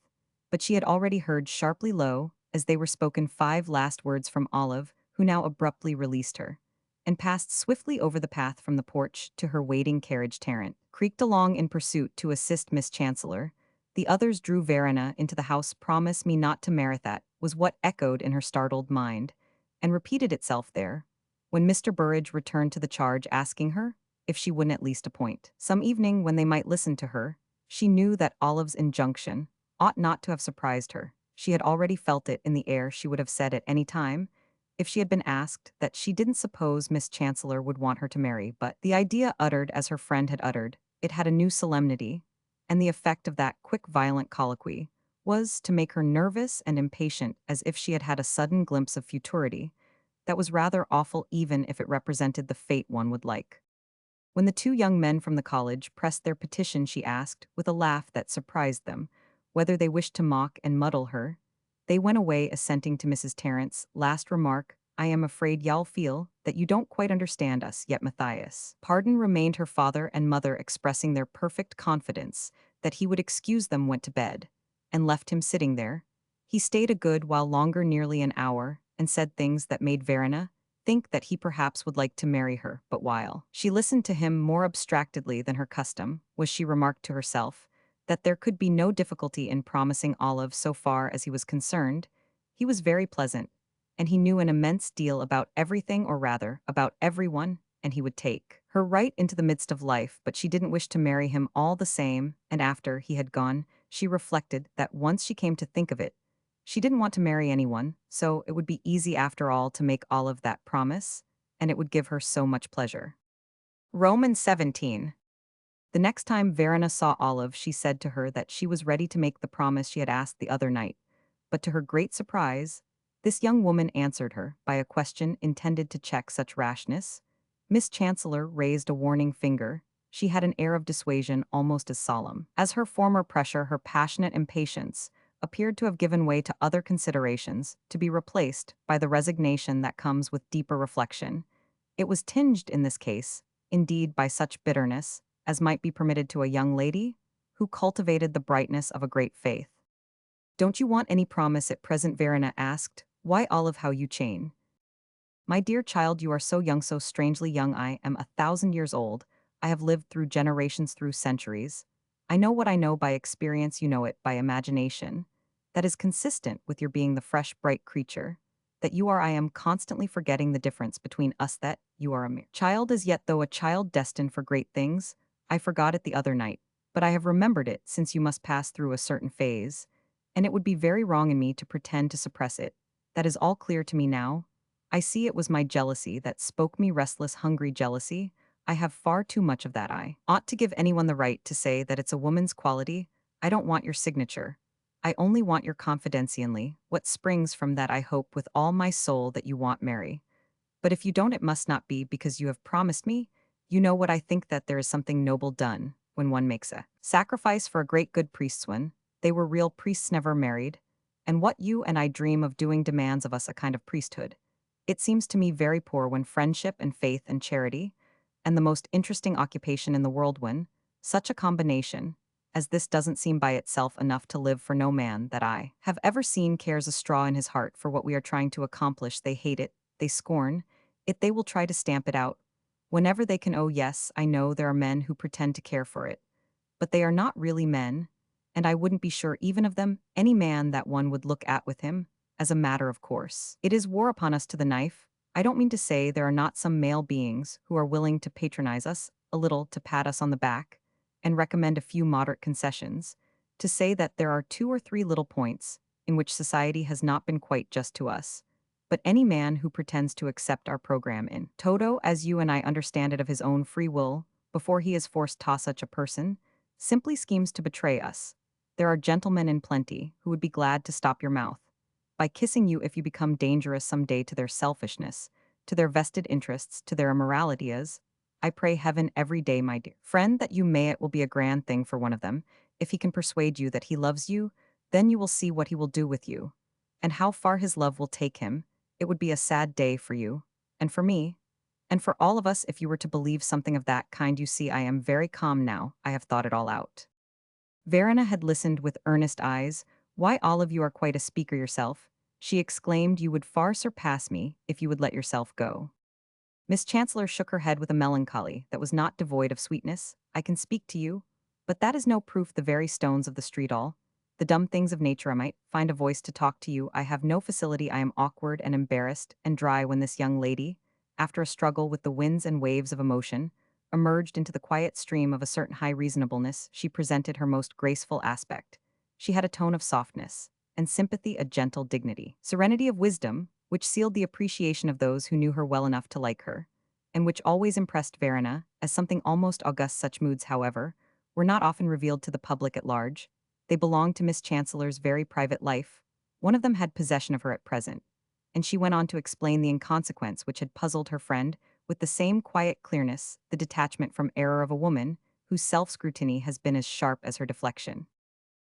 but she had already heard sharply low, as they were spoken 5 last words from Olive, who now abruptly released her, and passed swiftly over the path from the porch to her waiting carriage. Tarrant creaked along in pursuit to assist Miss Chancellor. The others drew Verena into the house. Promise me not to marry that, was what echoed in her startled mind, and repeated itself there, when Mr. Burrage returned to the charge asking her if she wouldn't at least appoint some evening when they might listen to her. She knew that Olive's injunction ought not to have surprised her. She had already felt it in the air. She would have said at any time, if she had been asked, that she didn't suppose Miss Chancellor would want her to marry, but the idea uttered as her friend had uttered, it had a new solemnity, and the effect of that quick violent colloquy was to make her nervous and impatient as if she had had a sudden glimpse of futurity that was rather awful even if it represented the fate one would like. When the two young men from the college pressed their petition, she asked, with a laugh that surprised them, whether they wished to mock and muddle her. They went away assenting to Mrs. Tarrant's last remark. I am afraid y'all feel that you don't quite understand us yet. Matthias Pardon remained, her father and mother expressing their perfect confidence that he would excuse them, went to bed, and left him sitting there. He stayed a good while longer, nearly an hour, and said things that made Verena think that he perhaps would like to marry her, but while she listened to him more abstractedly than her custom, was she remarked to herself that there could be no difficulty in promising Olive so far as he was concerned. He was very pleasant, and he knew an immense deal about everything, or rather, about everyone, and he would take her right into the midst of life, but she didn't wish to marry him all the same, and after he had gone, she reflected that once she came to think of it, she didn't want to marry anyone, so it would be easy after all to make Olive that promise, and it would give her so much pleasure. Romans 17. The next time Verena saw Olive, she said to her that she was ready to make the promise she had asked the other night, but to her great surprise, this young woman answered her by a question intended to check such rashness. Miss Chancellor raised a warning finger. She had an air of dissuasion almost as solemn as her former pressure. Her passionate impatience appeared to have given way to other considerations, to be replaced by the resignation that comes with deeper reflection. It was tinged in this case, indeed, by such bitterness as might be permitted to a young lady who cultivated the brightness of a great faith. Don't you want any promise at present? Verena asked. Why, Olive, how you chain. My dear child, you are so young, so strangely young. I am 1,000 years old. I have lived through generations, through centuries. I know what I know by experience, you know it by imagination. That is consistent with your being the fresh, bright creature that you are. I am constantly forgetting the difference between us, that you are a mere child as yet, though a child destined for great things. I forgot it the other night, but I have remembered it since you must pass through a certain phase, and it would be very wrong in me to pretend to suppress it. That is all clear to me now. I see it was my jealousy that spoke me, restless, hungry jealousy. I have far too much of that. I ought to give anyone the right to say that it's a woman's quality. I don't want your signature. I only want your confidentially. What springs from that, I hope with all my soul that you want Mary. But if you don't, it must not be because you have promised me. You know what I think, that there is something noble done when one makes a sacrifice for a great good priest's one. They were real priests, never married. And what you and I dream of doing demands of us a kind of priesthood. It seems to me very poor when friendship and faith and charity, and the most interesting occupation in the world, when such a combination, as this doesn't seem by itself enough to live for no man that I have ever seen cares a straw in his heart for what we are trying to accomplish. They hate it, they scorn it, they will try to stamp it out. Whenever they can, oh yes, I know there are men who pretend to care for it, but they are not really men, and I wouldn't be sure even of them, any man that one would look at with him, as a matter of course. It is war upon us to the knife. I don't mean to say there are not some male beings who are willing to patronize us, a little to pat us on the back, and recommend a few moderate concessions, to say that there are two or three little points in which society has not been quite just to us. But any man who pretends to accept our program in toto, as you and I understand it of his own free will, before he is forced to such a person, simply schemes to betray us. There are gentlemen in plenty who would be glad to stop your mouth by kissing you if you become dangerous some day to their selfishness, to their vested interests, to their immorality is. I pray heaven every day, my dear friend, that you may it will be a grand thing for one of them. If he can persuade you that he loves you, then you will see what he will do with you, and how far his love will take him. It would be a sad day for you, and for me, and for all of us if you were to believe something of that kind. You see, I am very calm now. I have thought it all out. Verena had listened with earnest eyes. Why, Olive, you are quite a speaker yourself, she exclaimed. You would far surpass me if you would let yourself go. Miss Chancellor shook her head with a melancholy that was not devoid of sweetness. I can speak to you, but that is no proof. The very stones of the street, all the dumb things of nature, I might find a voice to talk to you. I have no facility. I am awkward and embarrassed and dry when this young lady, after a struggle with the winds and waves of emotion, emerged into the quiet stream of a certain high reasonableness. She presented her most graceful aspect. She had a tone of softness, and sympathy a gentle dignity, serenity of wisdom, which sealed the appreciation of those who knew her well enough to like her, and which always impressed Verena as something almost august. Such moods, however, were not often revealed to the public at large. They belonged to Miss Chancellor's very private life. One of them had possession of her at present, and she went on to explain the inconsequence which had puzzled her friend with the same quiet clearness, the detachment from error of a woman whose self-scrutiny has been as sharp as her deflection.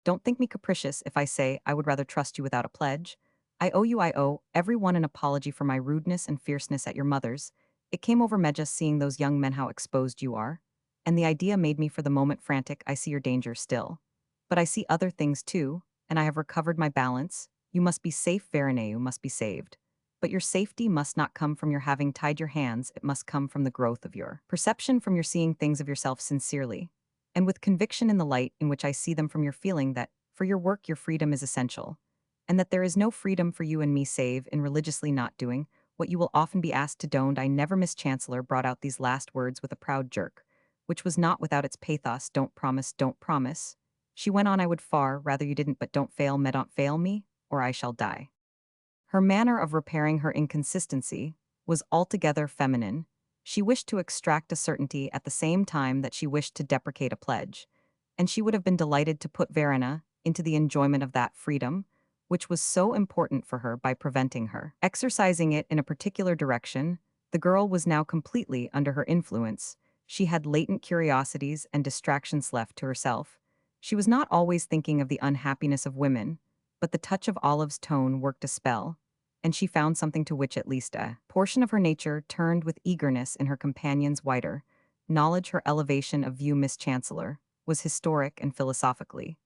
Don't think me capricious if I say I would rather trust you without a pledge. I owe every one an apology for my rudeness and fierceness at your mother's. It came over me just seeing those young men how exposed you are, and the idea made me for the moment frantic. I see your danger still. But I see other things too, and I have recovered my balance. You must be safe, Verena, you must be saved. But your safety must not come from your having tied your hands, it must come from the growth of your perception, from your seeing things of yourself sincerely, and with conviction in the light in which I see them, from your feeling that, for your work, your freedom is essential, and that there is no freedom for you and me save in religiously not doing what you will often be asked to. Don't I never. Miss Chancellor brought out these last words with a proud jerk, which was not without its pathos. Don't promise, don't promise. She went on, I would far rather you didn't, but don't fail me, don't fail me, or I shall die. Her manner of repairing her inconsistency was altogether feminine. She wished to extract a certainty at the same time that she wished to deprecate a pledge, and she would have been delighted to put Verena into the enjoyment of that freedom, which was so important for her, by preventing her exercising it in a particular direction. The girl was now completely under her influence. She had latent curiosities and distractions left to herself. She was not always thinking of the unhappiness of women, but the touch of Olive's tone worked a spell, and she found something to which at least a portion of her nature turned with eagerness in her companion's wider knowledge. Her elevation of view, Miss Chancellor, was historic and philosophically,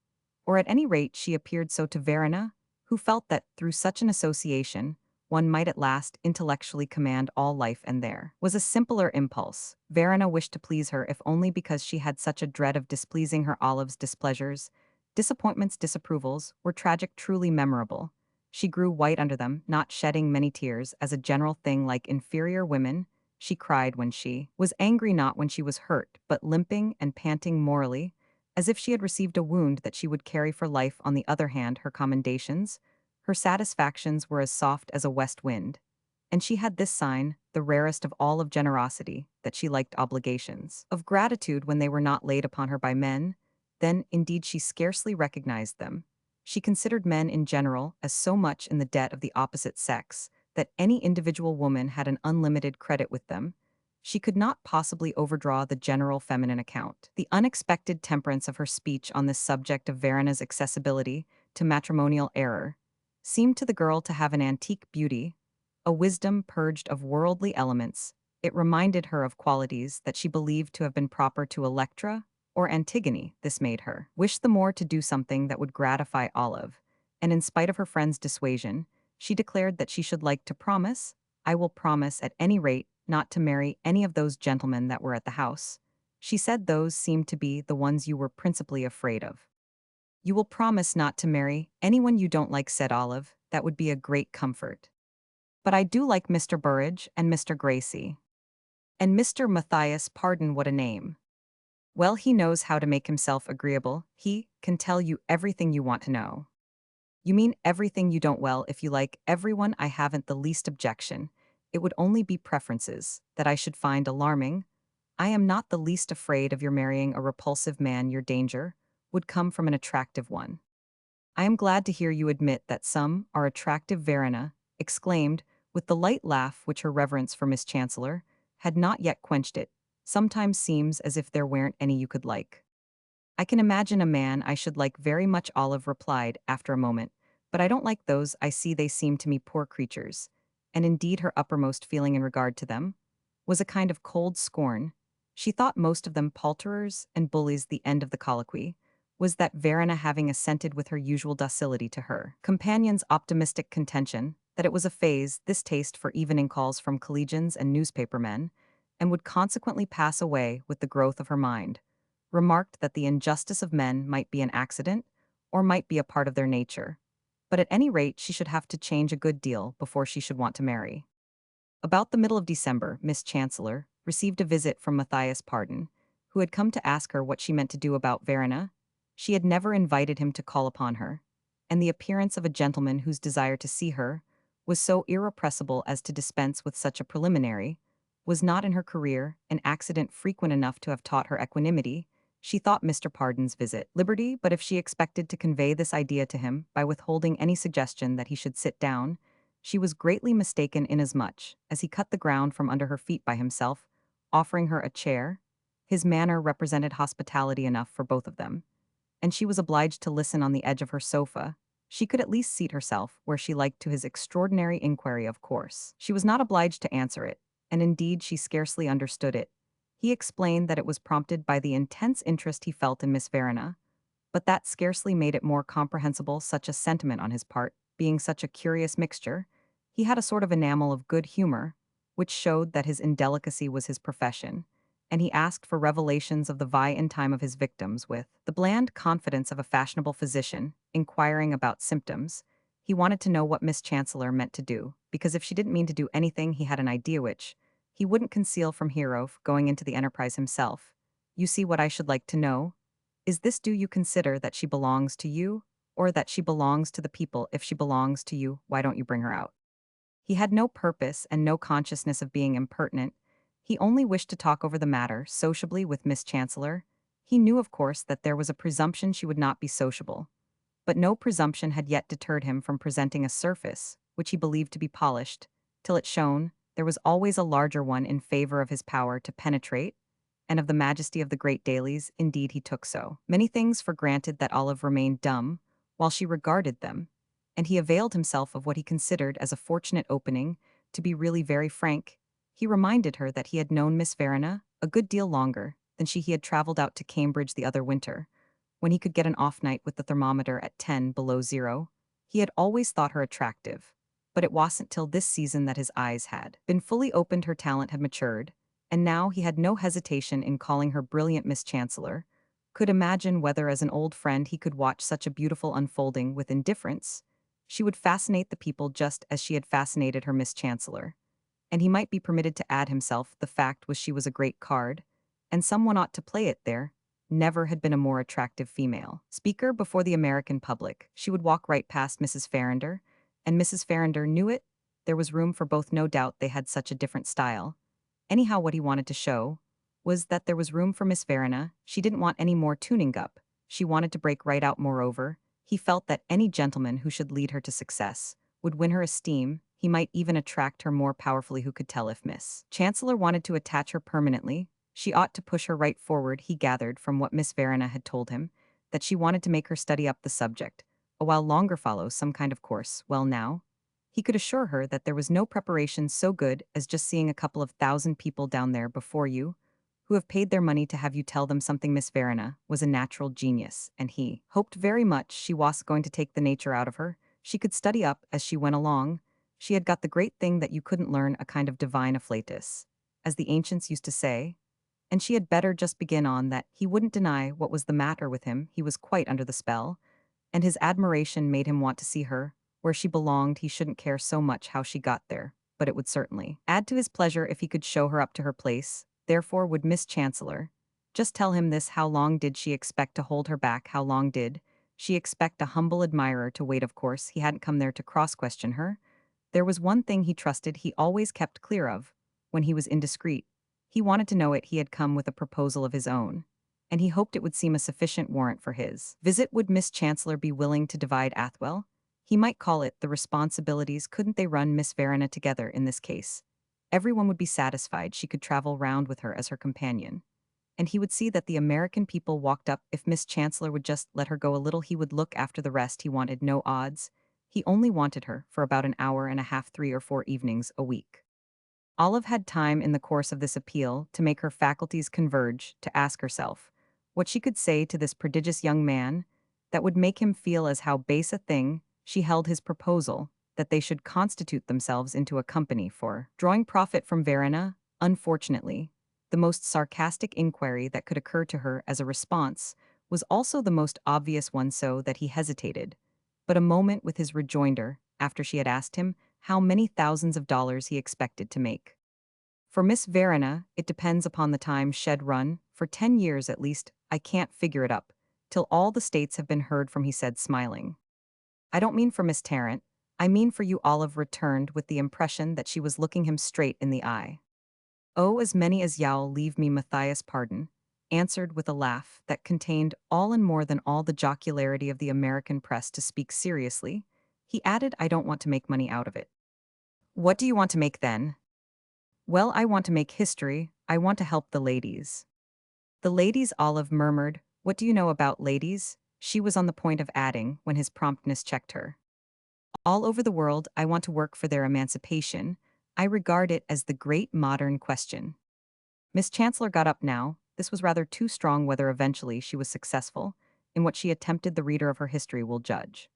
or at any rate she appeared so to Verena, who felt that, through such an association, one might at last intellectually command all life. And there was a simpler impulse. Verena wished to please her, if only because she had such a dread of displeasing her. Olive's displeasures, disappointments, disapprovals, were tragic, truly memorable. She grew white under them, not shedding many tears, as a general thing. Like inferior women, she cried when she was angry, not when she was hurt, but limping and panting morally, as if she had received a wound that she would carry for life. On the other hand, her commendations, her satisfactions, were as soft as a west wind, and she had this sign, the rarest of all, of generosity, that she liked obligations of gratitude when they were not laid upon her by men. Then, indeed, she scarcely recognized them. She considered men in general as so much in the debt of the opposite sex that any individual woman had an unlimited credit with them. She could not possibly overdraw the general feminine account. The unexpected temperance of her speech on this subject of Verena's accessibility to matrimonial error seemed to the girl to have an antique beauty, a wisdom purged of worldly elements. It reminded her of qualities that she believed to have been proper to Electra or Antigone, this made her wish the more to do something that would gratify Olive, and in spite of her friend's dissuasion, she declared that she should like to promise, "I will promise at any rate not to marry any of those gentlemen that were at the house." She said those seemed to be the ones you were principally afraid of. "You will promise not to marry anyone you don't like," said Olive. "That would be a great comfort. But I do like Mr. Burrage and Mr. Gracie. And Mr. Matthias, pardon, what a name. Well, he knows how to make himself agreeable. He can tell you everything you want to know." "You mean everything you don't? Well, if you like everyone, I haven't the least objection. It would only be preferences that I should find alarming. I am not the least afraid of your marrying a repulsive man. Your danger would come from an attractive one." "I am glad to hear you admit that some are attractive," Verena exclaimed, with the light laugh which her reverence for Miss Chancellor had not yet quenched. "It sometimes seems as if there weren't any you could like." "I can imagine a man I should like very much," Olive replied after a moment, "but I don't like those I see. They seem to me poor creatures." And indeed her uppermost feeling in regard to them was a kind of cold scorn. She thought most of them palterers and bullies. The end of the colloquy was that Verena, having assented with her usual docility to her companion's optimistic contention that it was a phase, this taste for evening calls from collegians and newspapermen, and would consequently pass away with the growth of her mind, remarked that the injustice of men might be an accident, or might be a part of their nature, but at any rate she should have to change a good deal before she should want to marry. About the middle of December, Miss Chancellor received a visit from Matthias Pardon, who had come to ask her what she meant to do about Verena. She had never invited him to call upon her, and the appearance of a gentleman whose desire to see her was so irrepressible as to dispense with such a preliminary was not in her career an accident frequent enough to have taught her equanimity. She thought Mr. Pardon's visit liberty, but if she expected to convey this idea to him by withholding any suggestion that he should sit down, she was greatly mistaken, inasmuch as he cut the ground from under her feet by himself, offering her a chair. His manner represented hospitality enough for both of them, and she was obliged to listen on the edge of her sofa. She could at least seat herself where she liked to his extraordinary inquiry. Of course, she was not obliged to answer it, and indeed she scarcely understood it. He explained that it was prompted by the intense interest he felt in Miss Verena, but that scarcely made it more comprehensible, such a sentiment on his part being such a curious mixture. He had a sort of enamel of good humor, which showed that his indelicacy was his profession, and he asked for revelations of the vie in time of his victims with the bland confidence of a fashionable physician, inquiring about symptoms. He wanted to know what Miss Chancellor meant to do, because if she didn't mean to do anything, he had an idea which he wouldn't conceal from Hero going into the enterprise himself. "You see, what I should like to know is this: do you consider that she belongs to you, or that she belongs to the people? If she belongs to you, why don't you bring her out?" He had no purpose and no consciousness of being impertinent. He only wished to talk over the matter sociably with Miss Chancellor. He knew, of course, that there was a presumption she would not be sociable, but no presumption had yet deterred him from presenting a surface, which he believed to be polished, till it shone. There was always a larger one in favor of his power to penetrate, and of the majesty of the great dailies. Indeed, he took so many things for granted that Olive remained dumb while she regarded them, and he availed himself of what he considered as a fortunate opening to be really very frank. He reminded her that he had known Miss Verena a good deal longer than she. He had traveled out to Cambridge the other winter, when he could get an off night with the thermometer at 10 below zero. He had always thought her attractive, but it wasn't till this season that his eyes had been fully opened. Her talent had matured, and now he had no hesitation in calling her brilliant Miss Chancellor. Could imagine whether as an old friend he could watch such a beautiful unfolding with indifference. She would fascinate the people just as she had fascinated her Miss Chancellor, and he might be permitted to add himself. The fact was, she was a great card, and someone ought to play it. There never had been a more attractive female speaker before the American public. She would walk right past Mrs. Farrinder, and Mrs. Farrinder knew it. There was room for both, no doubt. They had such a different style. Anyhow, what he wanted to show was that there was room for Miss Verena. She didn't want any more tuning up. She wanted to break right out. Moreover, he felt that any gentleman who should lead her to success would win her esteem. He might even attract her more powerfully. Who could tell? If Miss Chancellor wanted to attach her permanently, she ought to push her right forward. He gathered from what Miss Verena had told him that she wanted to make her study up the subject, a while longer follow some kind of course. Well, now he could assure her that there was no preparation so good as just seeing a couple of thousand people down there before you, who have paid their money to have you tell them something. Miss Verena was a natural genius, and he hoped very much she was going to take the nature out of her. She could study up as she went along. She had got the great thing that you couldn't learn, a kind of divine afflatus, as the ancients used to say, and she had better just begin on that. He wouldn't deny what was the matter with him. He was quite under the spell, and his admiration made him want to see her where she belonged. He shouldn't care so much how she got there, but it would certainly add to his pleasure if he could show her up to her place. Therefore would Miss Chancellor just tell him this. How long did she expect to hold her back? How long did she expect a humble admirer to wait? Of course, he hadn't come there to cross-question her. There was one thing he trusted he always kept clear of when he was indiscreet. He wanted to know it. He had come with a proposal of his own, and he hoped it would seem a sufficient warrant for his visit. Would Miss Chancellor be willing to divide Athwell? He might call it the responsibilities. Couldn't they run Miss Verena together in this case? Everyone would be satisfied. She could travel round with her as her companion, and he would see that the American people walked up. If Miss Chancellor would just let her go a little, he would look after the rest. He wanted no odds. He only wanted her for about an hour and a half, 3 or 4 evenings a week. Olive had time in the course of this appeal to make her faculties converge, to ask herself what she could say to this prodigious young man that would make him feel as how base a thing she held his proposal, that they should constitute themselves into a company for drawing profit from Verena. Unfortunately, the most sarcastic inquiry that could occur to her as a response was also the most obvious one, so that he hesitated but a moment with his rejoinder after she had asked him how many thousands of dollars he expected to make. For Miss Verena, it depends upon the time shed run, for 10 years at least. I can't figure it up till all the states have been heard from, he said, smiling. I don't mean for Miss Tarrant, I mean for you. Olive returned with the impression that she was looking him straight in the eye. Oh, as many as you'll leave me. Matthias pardon, answered with a laugh that contained all and more than all the jocularity of the American press. To speak seriously, he added, I don't want to make money out of it. What do you want to make then? Well, I want to make history. I want to help the ladies. The ladies, Olive murmured. What do you know about ladies? She was on the point of adding when his promptness checked her. All over the world, I want to work for their emancipation. I regard it as the great modern question. Miss Chancellor got up now. This was rather too strong. Whether eventually she was successful in what she attempted, the reader of her history will judge.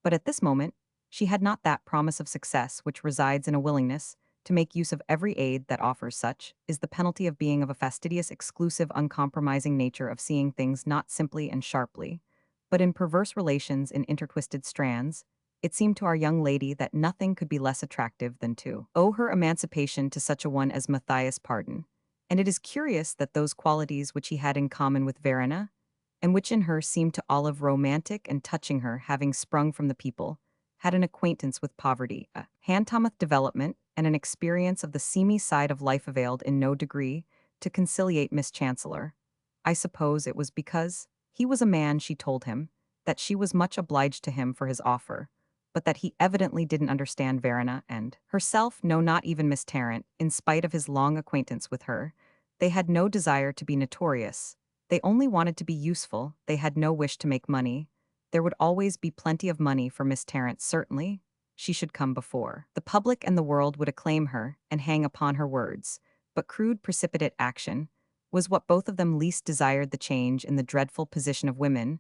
But at this moment, she had not that promise of success which resides in a willingness to make use of every aid that offers. Such is the penalty of being of a fastidious, exclusive, uncompromising nature, of seeing things not simply and sharply, but in perverse relations, in intertwisted strands. It seemed to our young lady that nothing could be less attractive than to owe her emancipation to such a one as Matthias Pardon. And it is curious that those qualities which he had in common with Verena, and which in her seemed to Olive romantic and touching, her having sprung from the people, had an acquaintance with poverty, a hand-to-mouth development, and an experience of the seamy side of life, availed in no degree to conciliate Miss Chancellor. I suppose it was because he was a man, she told him, that she was much obliged to him for his offer, but that he evidently didn't understand Verena and herself, no, not even Miss Tarrant. In spite of his long acquaintance with her, they had no desire to be notorious. They only wanted to be useful. They had no wish to make money. There would always be plenty of money for Miss Tarrant, certainly. She should come before the public, and the world would acclaim her and hang upon her words. But crude, precipitate action was what both of them least desired. The change in the dreadful position of women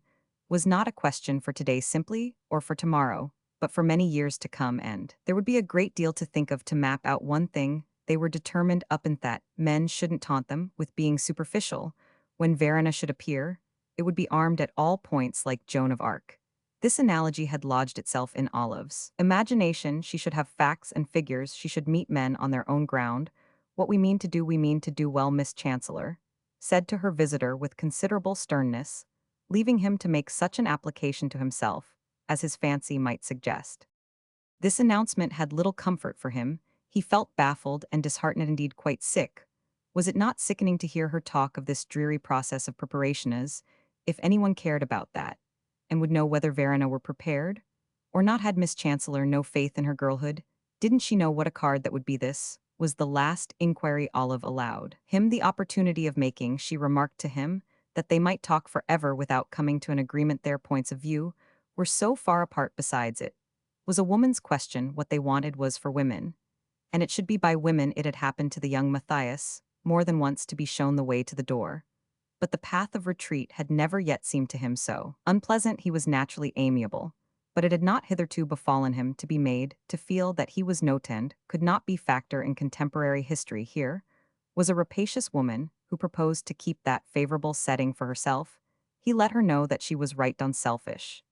was not a question for today simply, or for tomorrow, but for many years to come, and there would be a great deal to think of. To map out one thing, they were determined up in that men shouldn't taunt them with being superficial. When Verena should appear, it would be armed at all points like Joan of Arc. This analogy had lodged itself in Olive's imagination. She should have facts and figures. She should meet men on their own ground. What we mean to do well, Miss Chancellor said to her visitor with considerable sternness, leaving him to make such an application to himself as his fancy might suggest. This announcement had little comfort for him. He felt baffled and disheartened, indeed quite sick. Was it not sickening to hear her talk of this dreary process of preparation? As if anyone cared about that, and would know whether Verena were prepared or not. Had Miss Chancellor no faith in her girlhood? Didn't she know what a card that would be? This was the last inquiry Olive allowed him the opportunity of making. She remarked to him that they might talk forever without coming to an agreement. Their points of view were so far apart. Besides, it was a woman's question. What they wanted was for women, and it should be by women. It had happened to the young Matthias more than once to be shown the way to the door. But the path of retreat had never yet seemed to him so. Unpleasant, he was naturally amiable, but it had not hitherto befallen him to be made to feel that he was noted, could not be factor in contemporary history here, was a rapacious woman who proposed to keep that favorable setting for herself. He let her know that she was right unselfish,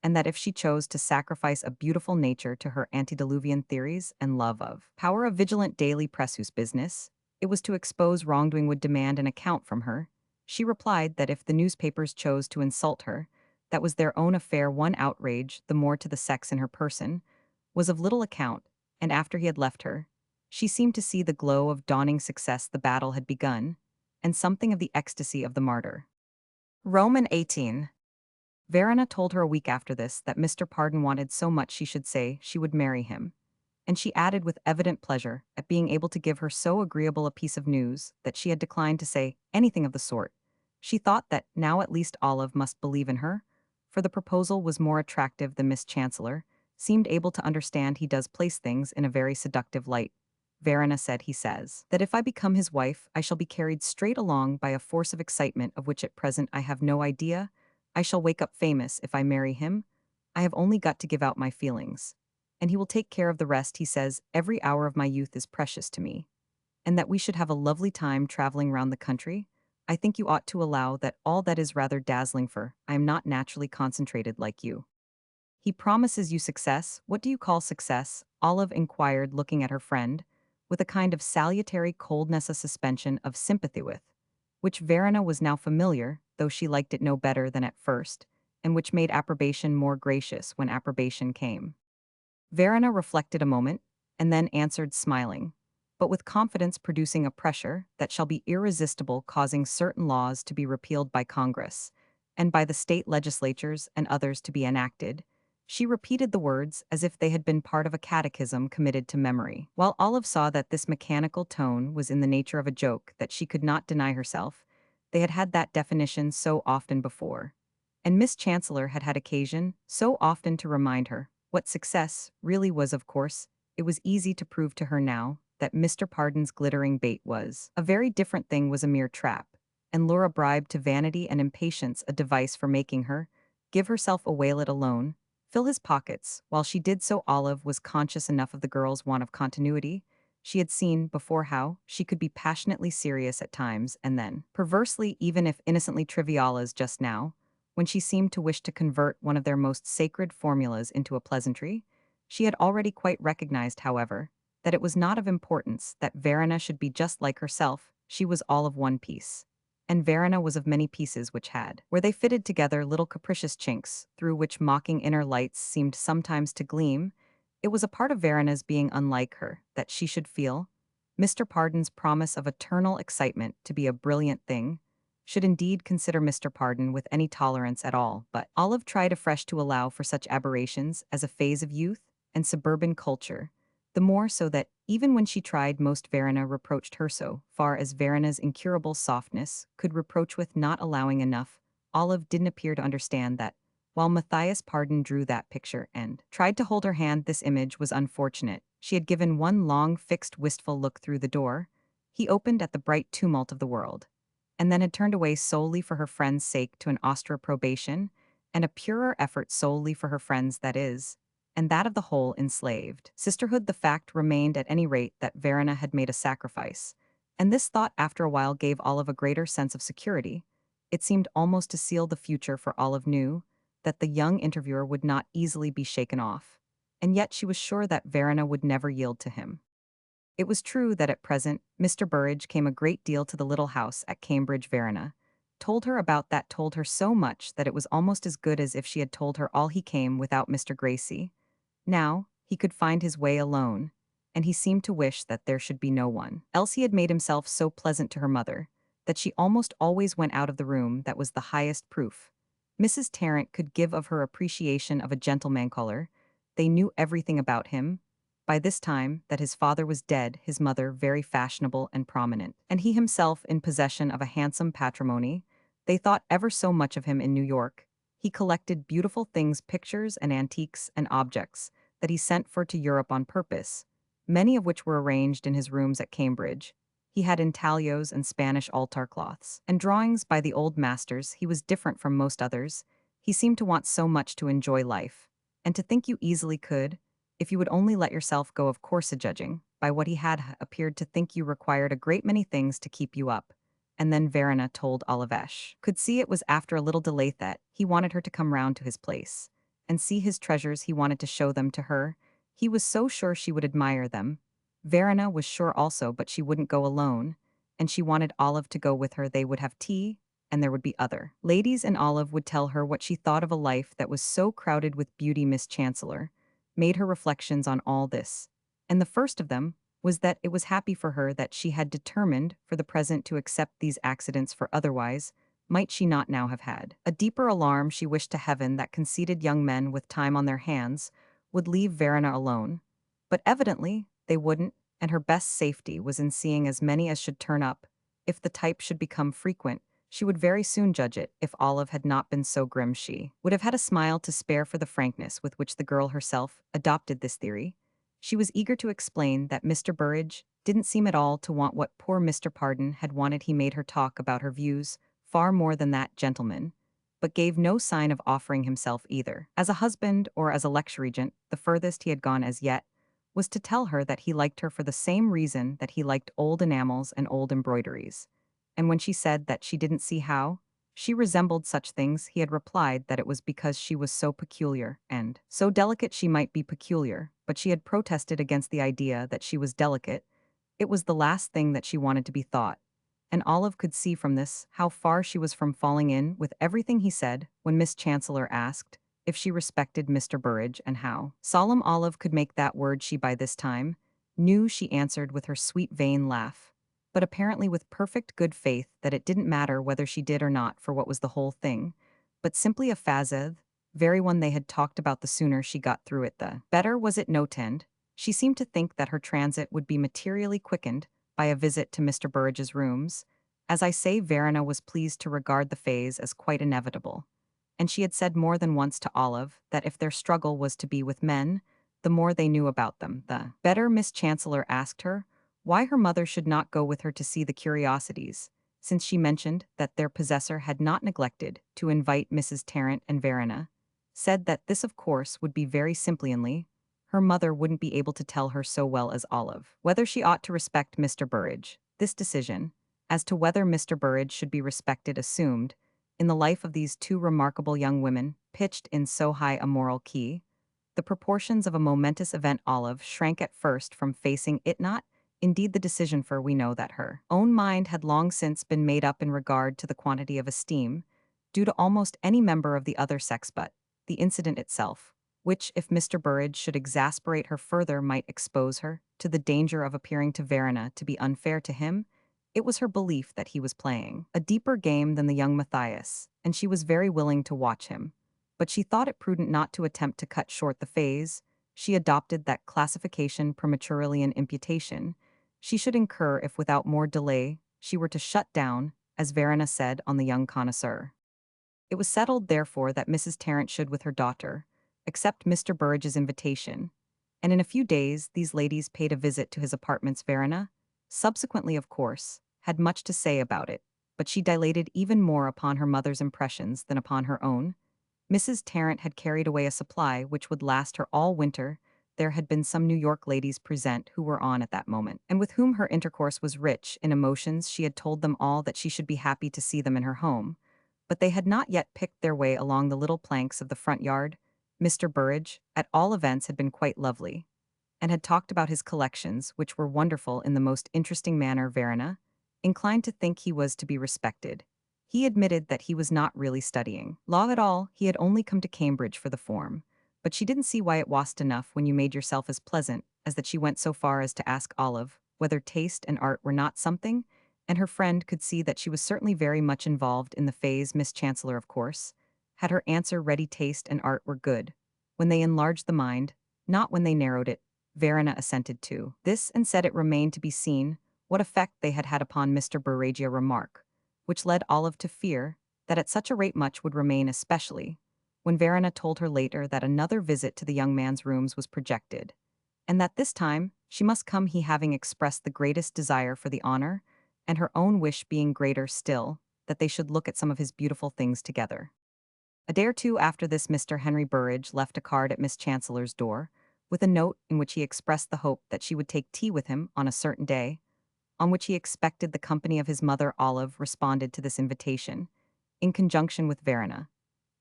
and that if she chose to sacrifice a beautiful nature to her antediluvian theories and love of power, a vigilant daily press whose business it was to expose wrongdoing would demand an account from her. She replied that if the newspapers chose to insult her, that was their own affair. One outrage, the more to the sex in her person, was of little account, and after he had left her, she seemed to see the glow of dawning success. The battle had begun, and something of the ecstasy of the martyr. Roman 18. Verena told her a week after this that Mr. Pardon wanted so much she should say she would marry him, and she added with evident pleasure at being able to give her so agreeable a piece of news that she had declined to say anything of the sort. She thought that now at least Olive must believe in her, for the proposal was more attractive than Miss Chancellor, seemed able to understand he does place things in a very seductive light. Verena said he says that if I become his wife, I shall be carried straight along by a force of excitement of which at present I have no idea. I shall wake up famous if I marry him. I have only got to give out my feelings, and he will take care of the rest. He says every hour of my youth is precious to me, and that we should have a lovely time traveling round the country. I think you ought to allow that all that is rather dazzling, for I am not naturally concentrated like you. He promises you success. What do you call success? Olive inquired, looking at her friend, with a kind of salutary coldness, a suspension of sympathy with, which Verena was now familiar, though she liked it no better than at first, and which made approbation more gracious when approbation came. Verena reflected a moment, and then answered smiling, but with confidence, producing a pressure that shall be irresistible, causing certain laws to be repealed by Congress, and by the state legislatures and others to be enacted. She repeated the words as if they had been part of a catechism committed to memory. While Olive saw that this mechanical tone was in the nature of a joke that she could not deny herself, they had had that definition so often before, and Miss Chancellor had had occasion so often to remind her what success really was. Of course, it was easy to prove to her now that Mr. Pardon's glittering bait was a very different thing, was a mere trap, and lure a bribe to vanity and impatience, a device for making her give herself away, let alone fill his pockets. While she did so, Olive was conscious enough of the girl's want of continuity. She had seen before how she could be passionately serious at times, and then, perversely, even if innocently trivial as just now, when she seemed to wish to convert one of their most sacred formulas into a pleasantry. She had already quite recognized, however, that it was not of importance that Verena should be just like herself. She was all of one piece, and Verena was of many pieces which had, where they fitted together, little capricious chinks, through which mocking inner lights seemed sometimes to gleam. It was a part of Verena's being unlike her that she should feel Mr. Pardon's promise of eternal excitement to be a brilliant thing, should indeed consider Mr. Pardon with any tolerance at all, but Olive tried afresh to allow for such aberrations as a phase of youth and suburban culture, the more so that even when she tried most, Verena reproached her so far as Verena's incurable softness could reproach with not allowing enough. Olive didn't appear to understand that while Matthias Pardon drew that picture and tried to hold her hand, this image was unfortunate. She had given one long, fixed, wistful look through the door he opened at the bright tumult of the world, and then had turned away solely for her friend's sake to an austere probation, and a purer effort solely for her friends, that is, and that of the whole enslaved sisterhood. The fact remained at any rate that Verena had made a sacrifice, and this thought after a while gave Olive a greater sense of security. It seemed almost to seal the future, for Olive knew that the young interviewer would not easily be shaken off, and yet she was sure that Verena would never yield to him. It was true that at present Mr. Burrage came a great deal to the little house at Cambridge. Verena told her about that, told her so much that it was almost as good as if she had told her all. He came without Mr. Gracie. Now he could find his way alone, and he seemed to wish that there should be no one else. He had made himself so pleasant to her mother that she almost always went out of the room. That was the highest proof Mrs. Tarrant could give of her appreciation of a gentleman caller. They knew everything about him by this time, that his father was dead, his mother very fashionable and prominent, and he himself in possession of a handsome patrimony. They thought ever so much of him in New York. He collected beautiful things, pictures and antiques and objects, that he sent for to Europe on purpose, many of which were arranged in his rooms at Cambridge. He had intaglios and Spanish altar cloths, and drawings by the old masters. He was different from most others. He seemed to want so much to enjoy life, and to think you easily could, if you would only let yourself go of course judging, by what he had appeared to think you required a great many things to keep you up. And then Verena told Olivesh. Could see it was after a little delay that he wanted her to come round to his place, and see his treasures. He wanted to show them to her. He was so sure she would admire them. Verena was sure also, but she wouldn't go alone, and she wanted Olive to go with her. They would have tea, and there would be other ladies, and Olive would tell her what she thought of a life that was so crowded with beauty. Miss Chancellor made her reflections on all this, and the first of them was that it was happy for her that she had determined for the present to accept these accidents, for otherwise might she not now have had a deeper alarm. She wished to heaven that conceited young men with time on their hands would leave Verena alone, but evidently they wouldn't, and her best safety was in seeing as many as should turn up. If the type should become frequent, she would very soon judge it. If Olive had not been so grim, she would have had a smile to spare for the frankness with which the girl herself adopted this theory. She was eager to explain that Mr. Burrage didn't seem at all to want what poor Mr. Pardon had wanted. He made her talk about her views far more than that gentleman, but gave no sign of offering himself either as a husband or as a lecture regent. The furthest he had gone as yet was to tell her that he liked her for the same reason that he liked old enamels and old embroideries. And when she said that she didn't see how she resembled such things, he had replied that it was because she was so peculiar, and so delicate she might be peculiar, but she had protested against the idea that she was delicate. It was the last thing that she wanted to be thought. And Olive could see from this how far she was from falling in with everything he said. When Miss Chancellor asked if she respected Mr. Burrage and how solemn Olive could make that word, she by this time knew she answered with her sweet vain laugh, but apparently with perfect good faith, that it didn't matter whether she did or not, for what was the whole thing but simply a phased, very one they had talked about. The sooner she got through it, the better. Was it no tend? She seemed to think that her transit would be materially quickened by a visit to Mr. Burrage's rooms. As I say, Verena was pleased to regard the phase as quite inevitable, and she had said more than once to Olive that if their struggle was to be with men, the more they knew about them, the better. Miss Chancellor asked her why her mother should not go with her to see the curiosities, since she mentioned that their possessor had not neglected to invite Mrs. Tarrant and Verena, said that this of course would be very simply her mother wouldn't be able to tell her so well as Olive whether she ought to respect Mr. Burrage. This decision, as to whether Mr. Burrage should be respected, assumed, in the life of these two remarkable young women, pitched in so high a moral key, the proportions of a momentous event. Olive shrank at first from facing it, not indeed the decision, for we know that her own mind had long since been made up in regard to the quantity of esteem due to almost any member of the other sex, but the incident itself, which, if Mr. Burrage should exasperate her further, might expose her to the danger of appearing to Verena to be unfair to him. It was her belief that he was playing a deeper game than the young Matthias, and she was very willing to watch him. But she thought it prudent not to attempt to cut short the phase. She adopted that classification prematurely in imputation she should incur if without more delay she were to shut down, as Verena said, on the young connoisseur. It was settled, therefore, that Mrs. Tarrant should, with her daughter, accept Mr. Burrage's invitation, and in a few days these ladies paid a visit to his apartments. Verena, subsequently of course, had much to say about it, but she dilated even more upon her mother's impressions than upon her own. Mrs. Tarrant had carried away a supply which would last her all winter. There had been some New York ladies present who were on at that moment, and with whom her intercourse was rich in emotions. She had told them all that she should be happy to see them in her home, but they had not yet picked their way along the little planks of the front yard. Mr. Burrage, at all events, had been quite lovely, and had talked about his collections, which were wonderful in the most interesting manner. Verena, inclined to think he was to be respected, he admitted that he was not really studying law at all. He had only come to Cambridge for the form, but she didn't see why it wasn't enough when you made yourself as pleasant as that. She went so far as to ask Olive whether taste and art were not something, and her friend could see that she was certainly very much involved in the phase. Miss Chancellor, of course, had her answer ready. Taste and art were good when they enlarged the mind, not when they narrowed it. Verena assented to this and said it remained to be seen what effect they had had upon Mr. Burrage, a remark which led Olive to fear that at such a rate much would remain, especially when Verena told her later that another visit to the young man's rooms was projected, and that this time She must come he having expressed the greatest desire for the honor, and her own wish being greater still, that they should look at some of his beautiful things together. A day or two after this Mr. Henry Burrage left a card at Miss Chancellor's door, with a note in which he expressed the hope that she would take tea with him on a certain day, on which he expected the company of his mother Olive responded to this invitation, in conjunction with Verena.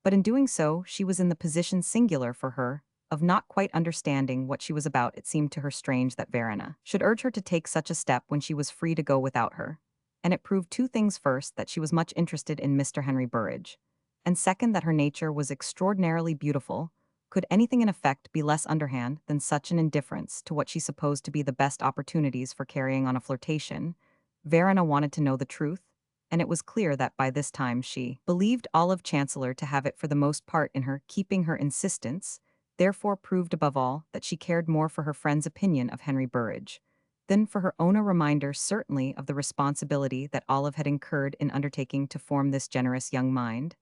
But in doing so, she was in the position singular for her, of not quite understanding what she was about. It seemed to her strange that Verena should urge her to take such a step when she was free to go without her. And it proved two things: first, that she was much interested in Mr. Henry Burrage, and second, that her nature was extraordinarily beautiful. Could anything in effect be less underhand than such an indifference to what she supposed to be the best opportunities for carrying on a flirtation? Verena wanted to know the truth, and it was clear that by this time she believed Olive Chancellor to have it for the most part in her keeping her insistence, therefore proved above all that she cared more for her friend's opinion of Henry Burrage than for her own. A reminder certainly of the responsibility that Olive had incurred in undertaking to form this generous young mind,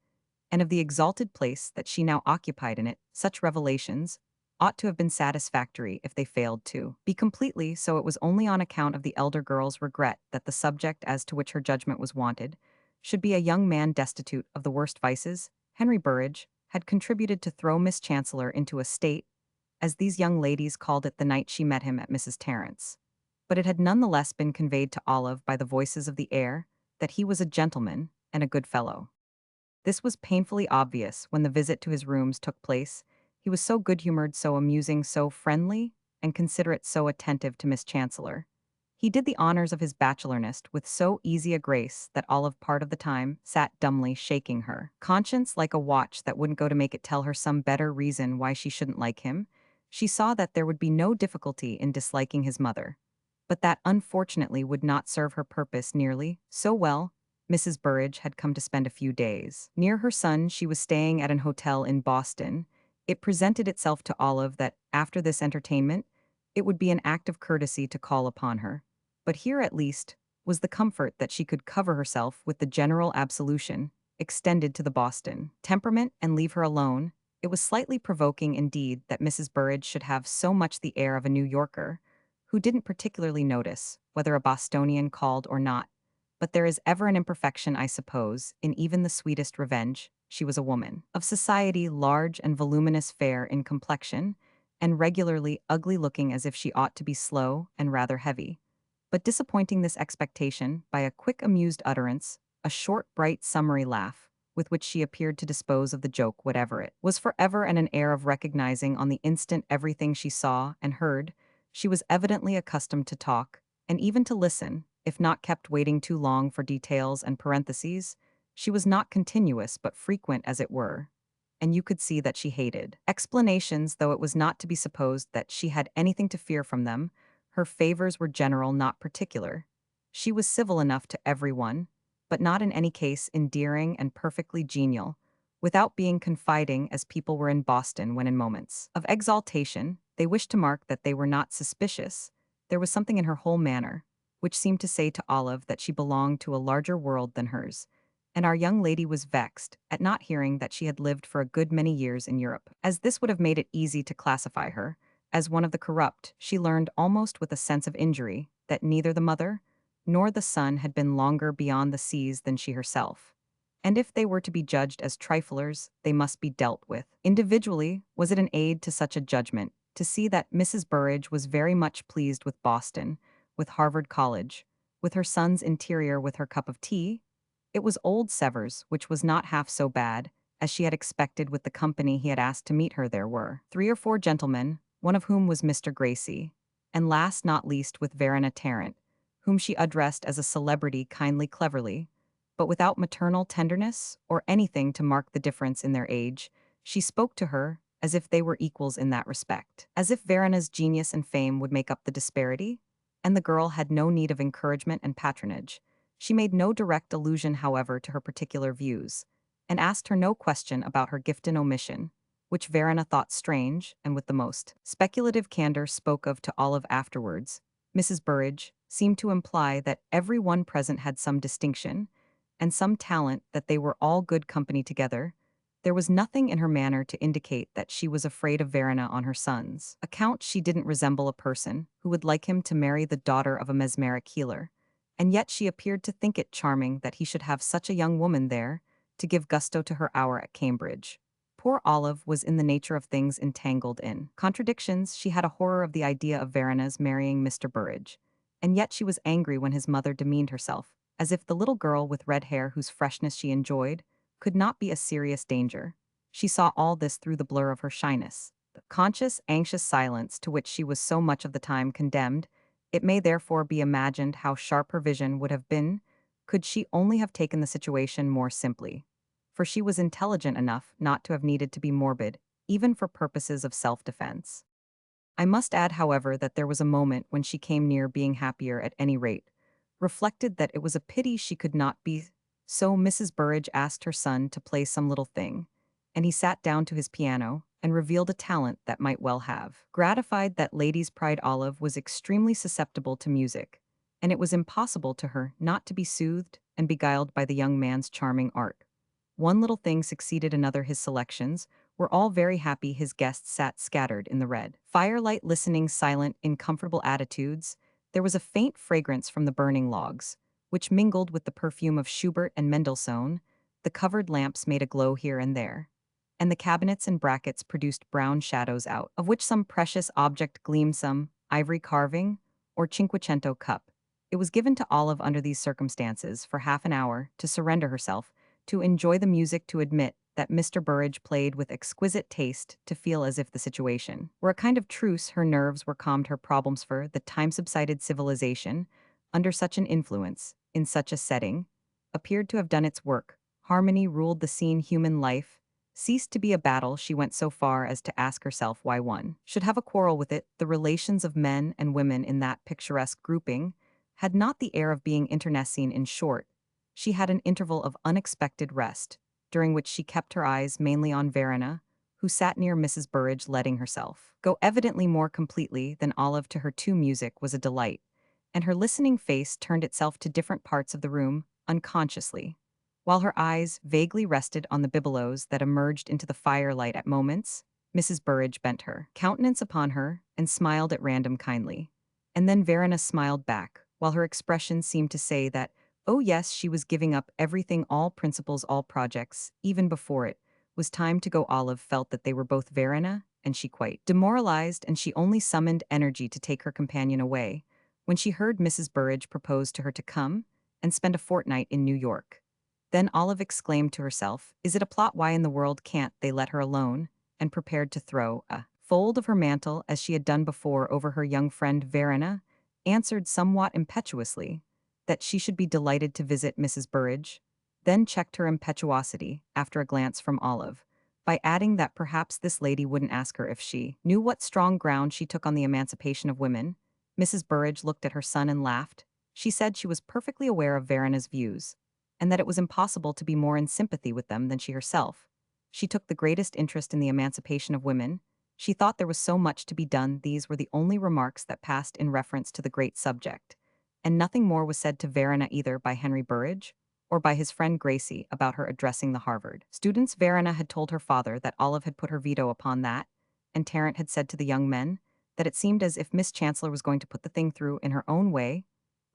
and of the exalted place that she now occupied in it. Such revelations ought to have been satisfactory if they failed to be completely so. It was only on account of the elder girl's regret that the subject as to which her judgment was wanted should be a young man destitute of the worst vices. Henry Burrage had contributed to throw Miss Chancellor into a state, as these young ladies called it, the night she met him at Mrs. Tarrant's. But it had none the less been conveyed to Olive by the voices of the air that he was a gentleman and a good fellow. This was painfully obvious when the visit to his rooms took place. He was so good-humored, so amusing, so friendly, and considerate, so attentive to Miss Chancellor. He did the honors of his bachelor nest with so easy a grace that Olive part of the time sat dumbly shaking her conscience like a watch that wouldn't go to make it tell her some better reason why she shouldn't like him. She saw that there would be no difficulty in disliking his mother, but that unfortunately would not serve her purpose nearly so well. Mrs. Burrage had come to spend a few days near her son. She was staying at an hotel in Boston. It presented itself to Olive that, after this entertainment, it would be an act of courtesy to call upon her. But here, at least, was the comfort that she could cover herself with the general absolution extended to the Boston temperament and leave her alone. It was slightly provoking indeed that Mrs. Burrage should have so much the air of a New Yorker, who didn't particularly notice whether a Bostonian called or not. But there is ever an imperfection, I suppose, in even the sweetest revenge. She was a woman of society, large and voluminous, fair in complexion, and regularly ugly-looking, as if she ought to be slow and rather heavy. But disappointing this expectation by a quick, amused utterance, a short, bright, summary laugh, with which she appeared to dispose of the joke, whatever it was, forever, and an air of recognizing on the instant everything she saw and heard. She was evidently accustomed to talk, and even to listen, if not kept waiting too long for details and parentheses. She was not continuous but frequent, as it were, and you could see that she hated explanations, though it was not to be supposed that she had anything to fear from them. Her favors were general, not particular. She was civil enough to everyone, but not in any case endearing and perfectly genial, without being confiding as people were in Boston when in moments of exaltation they wished to mark that they were not suspicious. There was something in her whole manner which seemed to say to Olive that she belonged to a larger world than hers, and our young lady was vexed at not hearing that she had lived for a good many years in Europe. As this would have made it easy to classify her as one of the corrupt, she learned almost with a sense of injury that neither the mother nor the son had been longer beyond the seas than she herself. And if they were to be judged as triflers, they must be dealt with individually. Was it an aid to such a judgment to see that Mrs. Burrage was very much pleased with Boston, with Harvard College, with her son's interior, with her cup of tea? It was old Severs, which was not half so bad as she had expected. With the company he had asked to meet her, there were 3 or 4 gentlemen, one of whom was Mr. Gracie, and last not least with Verena Tarrant, whom she addressed as a celebrity, kindly, cleverly, but without maternal tenderness or anything to mark the difference in their age. She spoke to her as if they were equals in that respect, as if Verena's genius and fame would make up the disparity, and the girl had no need of encouragement and patronage. She made no direct allusion, however, to her particular views, and asked her no question about her gift in omission, which Verena thought strange, and with the most speculative candor spoke of to Olive afterwards. Mrs. Burrage seemed to imply that every one present had some distinction and some talent, that they were all good company together, There was nothing in her manner to indicate that she was afraid of Verena on her son's account. She didn't resemble a person who would like him to marry the daughter of a mesmeric healer, and yet she appeared to think it charming that he should have such a young woman there to give gusto to her hour at Cambridge. Poor Olive was in the nature of things entangled in contradictions. She had a horror of the idea of Verena's marrying Mr. Burrage, and yet she was angry when his mother demeaned herself, as if the little girl with red hair whose freshness she enjoyed could not be a serious danger. She saw all this through the blur of her shyness, the conscious, anxious silence to which she was so much of the time condemned. It may therefore be imagined how sharp her vision would have been could she only have taken the situation more simply. For she was intelligent enough not to have needed to be morbid, even for purposes of self-defense. I must add, however, that there was a moment when she came near being happier at any rate, reflected that it was a pity she could not be. So Mrs. Burrage asked her son to play some little thing, and he sat down to his piano and revealed a talent that might well have gratified that lady's pride. Olive was extremely susceptible to music, and it was impossible to her not to be soothed and beguiled by the young man's charming art. One little thing succeeded another. His selections were all very happy. His guests sat scattered in the red firelight, listening silent in comfortable attitudes. There was a faint fragrance from the burning logs, which mingled with the perfume of Schubert and Mendelssohn. The covered lamps made a glow here and there, and the cabinets and brackets produced brown shadows out of which some precious object gleamed, some ivory carving or cinquecento cup. It was given to Olive under these circumstances for half an hour to surrender herself, to enjoy the music, to admit that Mr. Burrage played with exquisite taste, to feel as if the situation were a kind of truce. Her nerves were calmed, her problems for the time subsided. Civilization, under such an influence, in such a setting, appeared to have done its work. Harmony ruled the scene. Human life ceased to be a battle. She went so far as to ask herself why one should have a quarrel with it. The relations of men and women in that picturesque grouping had not the air of being internecine. In short, she had an interval of unexpected rest, during which she kept her eyes mainly on Verena, who sat near Mrs. Burrage, letting herself go evidently more completely than Olive to her too. Music was a delight, and her listening face turned itself to different parts of the room, unconsciously, while her eyes vaguely rested on the bibelots that emerged into the firelight at moments. Mrs. Burrage bent her countenance upon her and smiled at random kindly. And then Verena smiled back, while her expression seemed to say that, oh yes, she was giving up everything, all principles, all projects, even before it was time to go. Olive felt that they were both Verena and she quite demoralized, and she only summoned energy to take her companion away when she heard Mrs. Burrage propose to her to come and spend a fortnight in New York. Then Olive exclaimed to herself, is it a plot? Why in the world can't they let her alone? And prepared to throw a fold of her mantle, as she had done before, over her young friend. Verena answered somewhat impetuously that she should be delighted to visit Mrs. Burrage, then checked her impetuosity, after a glance from Olive, by adding that perhaps this lady wouldn't ask her if she knew what strong ground she took on the emancipation of women. Mrs. Burrage looked at her son and laughed. She said she was perfectly aware of Verena's views, and that it was impossible to be more in sympathy with them than she herself. She took the greatest interest in the emancipation of women. She thought there was so much to be done. These were the only remarks that passed in reference to the great subject, and nothing more was said to Verena either by Henry Burrage or by his friend Gracie about her addressing the Harvard students. Verena had told her father that Olive had put her veto upon that, and Tarrant had said to the young men that it seemed as if Miss Chancellor was going to put the thing through in her own way.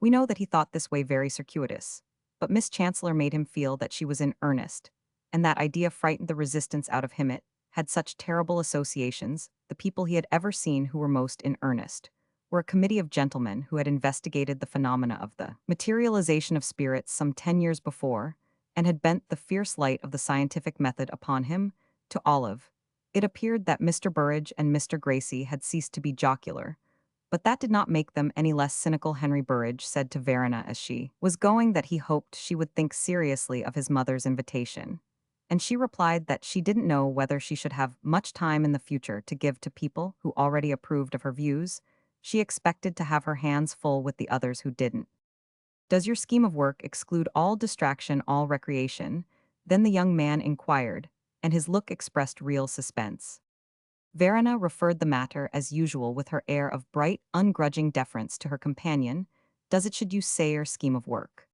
We know that he thought this way very circuitous, but Miss Chancellor made him feel that she was in earnest, and that idea frightened the resistance out of him. It had such terrible associations. The people he had ever seen who were most in earnest were a committee of gentlemen who had investigated the phenomena of the materialization of spirits some 10 years before, and had bent the fierce light of the scientific method upon him. To Olive, it appeared that Mr. Burrage and Mr. Gracie had ceased to be jocular, but that did not make them any less cynical. Henry Burrage said to Verena as she was going that he hoped she would think seriously of his mother's invitation, and she replied that she didn't know whether she should have much time in the future to give to people who already approved of her views. She expected to have her hands full with the others who didn't. Does your scheme of work exclude all distraction, all recreation? Then the young man inquired, and his look expressed real suspense. Verena referred the matter as usual with her air of bright, ungrudging deference to her companion. Does it, should you say, your scheme of work?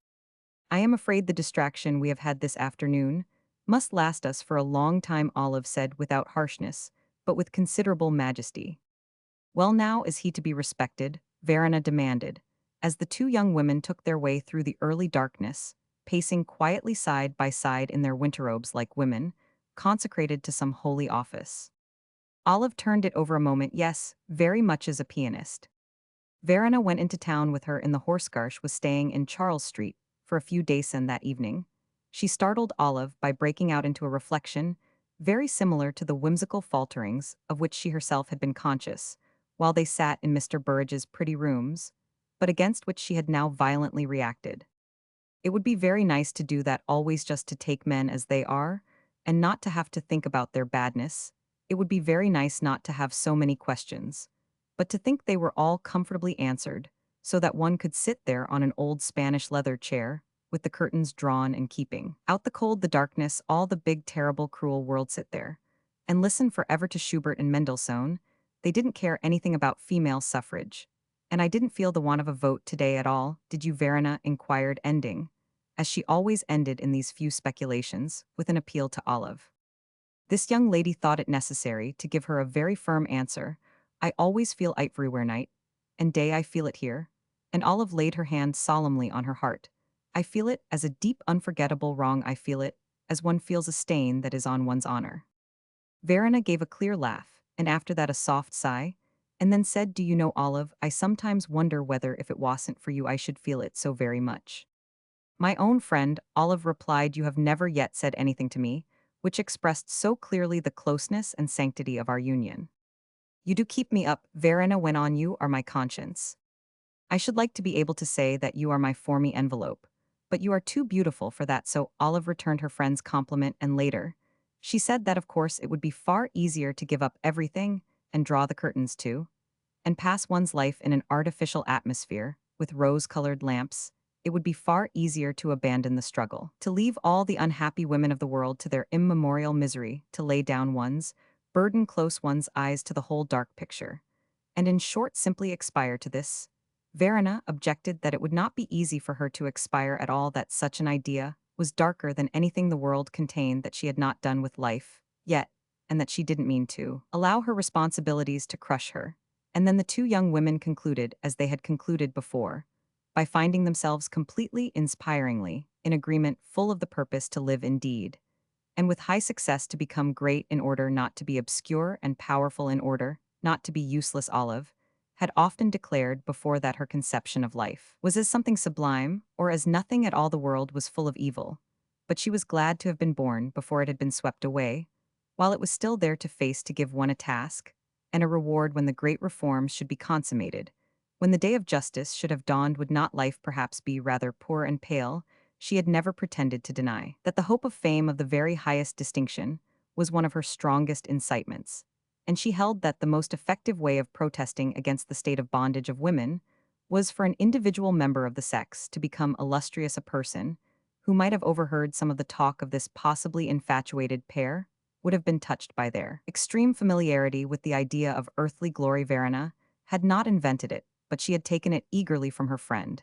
I am afraid the distraction we have had this afternoon Must last us for a long time, Olive said without harshness, but with considerable majesty. Well, now is he to be respected? Verena demanded, as the two young women took their way through the early darkness, pacing quietly side by side in their winter robes like women, consecrated to some holy office. Olive turned it over a moment. Yes, very much as a pianist. Verena went into town with her in the horse-garsh was staying in Charles Street for a few days and that evening. She startled Olive by breaking out into a reflection very similar to the whimsical falterings of which she herself had been conscious, while they sat in Mr. Burrage's pretty rooms, but against which she had now violently reacted. It would be very nice to do that, always just to take men as they are, and not to have to think about their badness. It would be very nice not to have so many questions, but to think they were all comfortably answered, so that one could sit there on an old Spanish leather chair, with the curtains drawn and keeping out the cold, the darkness, all the big, terrible, cruel world, sit there, and listen forever to Schubert and Mendelssohn. They didn't care anything about female suffrage. And I didn't feel the want of a vote today at all, did you? Verena inquired, ending, as she always ended in these few speculations, with an appeal to Olive. This young lady thought it necessary to give her a very firm answer. I always feel it everywhere, night and day. I feel it here. And Olive laid her hand solemnly on her heart. I feel it as a deep, unforgettable wrong. I feel it as one feels a stain that is on one's honor. Verena gave a clear laugh, and after that a soft sigh, and then said, Do you know, Olive, I sometimes wonder whether if it wasn't for you I should feel it so very much. My own friend, Olive replied, You have never yet said anything to me, which expressed so clearly the closeness and sanctity of our union. You do keep me up, Verena went on, you are my conscience. I should like to be able to say that you are my formy envelope, but you are too beautiful for that, so Olive returned her friend's compliment, and later, she said that of course it would be far easier to give up everything, and draw the curtains too, and pass one's life in an artificial atmosphere, with rose-colored lamps. It would be far easier to abandon the struggle, to leave all the unhappy women of the world to their immemorial misery, to lay down one's burden, close one's eyes to the whole dark picture, and in short simply expire to this. Verena objected that it would not be easy for her to expire at all, that such an idea was darker than anything the world contained, that she had not done with life yet, and that she didn't mean to allow her responsibilities to crush her. And then the two young women concluded, as they had concluded before, by finding themselves completely, inspiringly, in agreement, full of the purpose to live indeed, and with high success to become great in order not to be obscure, and powerful in order not to be useless. Olive had often declared before that her conception of life was as something sublime, or as nothing at all. The world was full of evil, but she was glad to have been born before it had been swept away, while it was still there to face, to give one a task and a reward when the great reforms should be consummated. When the day of justice should have dawned, would not life perhaps be rather poor and pale? She had never pretended to deny that the hope of fame, of the very highest distinction, was one of her strongest incitements, and she held that the most effective way of protesting against the state of bondage of women was for an individual member of the sex to become illustrious. A person who might have overheard some of the talk of this possibly infatuated pair would have been touched by their extreme familiarity with the idea of earthly glory. Verena had not invented it, but she had taken it eagerly from her friend,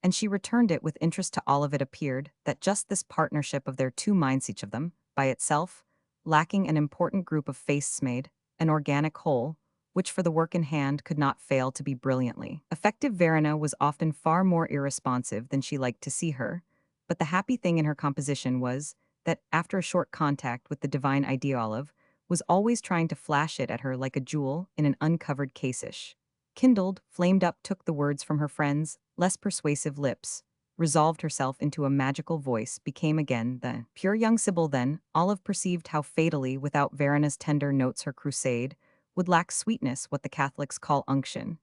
and she returned it with interest to Olive. It appeared that just this partnership of their two minds, each of them, by itself, lacking an important group of faces, made an organic whole, which for the work in hand could not fail to be brilliantly effective. Verena was often far more irresponsive than she liked to see her, but the happy thing in her composition was that, after a short contact with the divine idea, Olive was always trying to flash it at her like a jewel in an uncovered case. Kindled, flamed up, took the words from her friend's less persuasive lips, resolved herself into a magical voice, became again the pure young Sibyl. Then Olive perceived how fatally, without Verena's tender notes, her crusade would lack sweetness, what the Catholics call unction,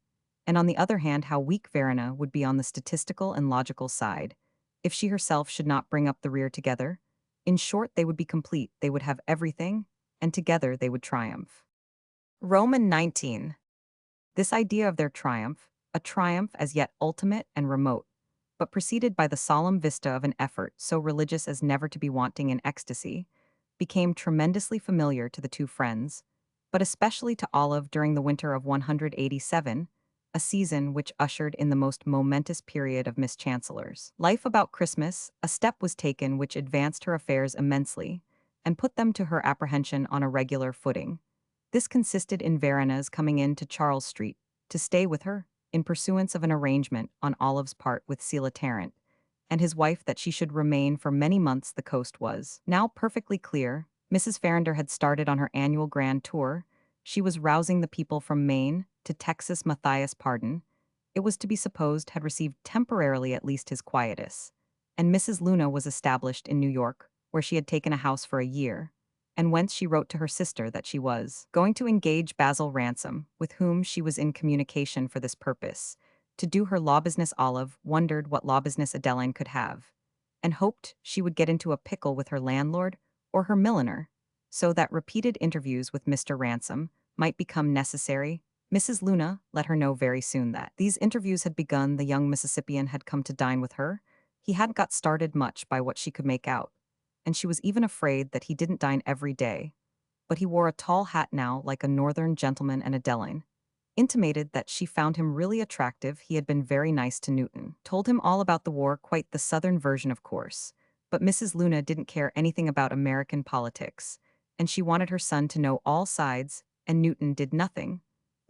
and on the other hand how weak Verena would be on the statistical and logical side, if she herself should not bring up the rear. Together, in short, they would be complete, they would have everything, and together they would triumph. Roman 19. This idea of their triumph, a triumph as yet ultimate and remote, but preceded by the solemn vista of an effort so religious as never to be wanting in ecstasy, became tremendously familiar to the two friends, but especially to Olive during the winter of 187, a season which ushered in the most momentous period of Miss Chancellor's life. About Christmas, a step was taken which advanced her affairs immensely, and put them to her apprehension on a regular footing. This consisted in Verena's coming in to Charles Street to stay with her, in pursuance of an arrangement on Olive's part with Selah Tarrant, and his wife that she should remain for many months. The coast was now perfectly clear. Mrs. Farrinder had started on her annual grand tour. She was rousing the people from Maine to Texas. Matthias Pardon, it was to be supposed, had received temporarily at least his quietus, and Mrs. Luna was established in New York, where she had taken a house for a year, and whence she wrote to her sister that she was going to engage Basil Ransom, with whom she was in communication for this purpose, to do her law business. Olive wondered what law business Adeline could have, and hoped she would get into a pickle with her landlord or her milliner, so that repeated interviews with Mr. Ransom might become necessary. Mrs. Luna let her know very soon that these interviews had begun. The young Mississippian had come to dine with her. He hadn't got started much by what she could make out, and she was even afraid that he didn't dine every day. But he wore a tall hat now like a northern gentleman, and Adeline intimated that she found him really attractive. He had been very nice to Newton, told him all about the war, quite the southern version of course, but Mrs. Luna didn't care anything about American politics, and she wanted her son to know all sides, and Newton did nothing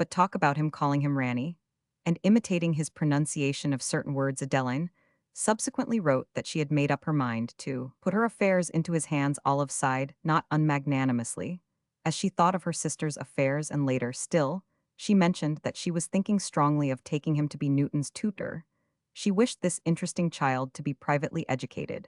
but talk about him, calling him Ranny, and imitating his pronunciation of certain words. Adeline subsequently wrote that she had made up her mind to put her affairs into his hands. Olive sighed, not unmagnanimously, as she thought of her sister's affairs, and later still, she mentioned that she was thinking strongly of taking him to be Newton's tutor. She wished this interesting child to be privately educated,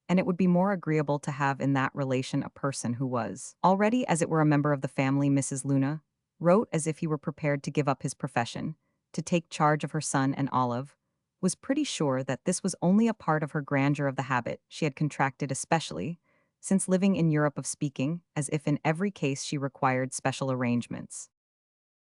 and it would be more agreeable to have in that relation a person who was already, as it were, a member of the family. Mrs. Luna wrote as if he were prepared to give up his profession, to take charge of her son, and Olive was pretty sure that this was only a part of her grandeur, of the habit she had contracted, especially since living in Europe, of speaking as if in every case she required special arrangements.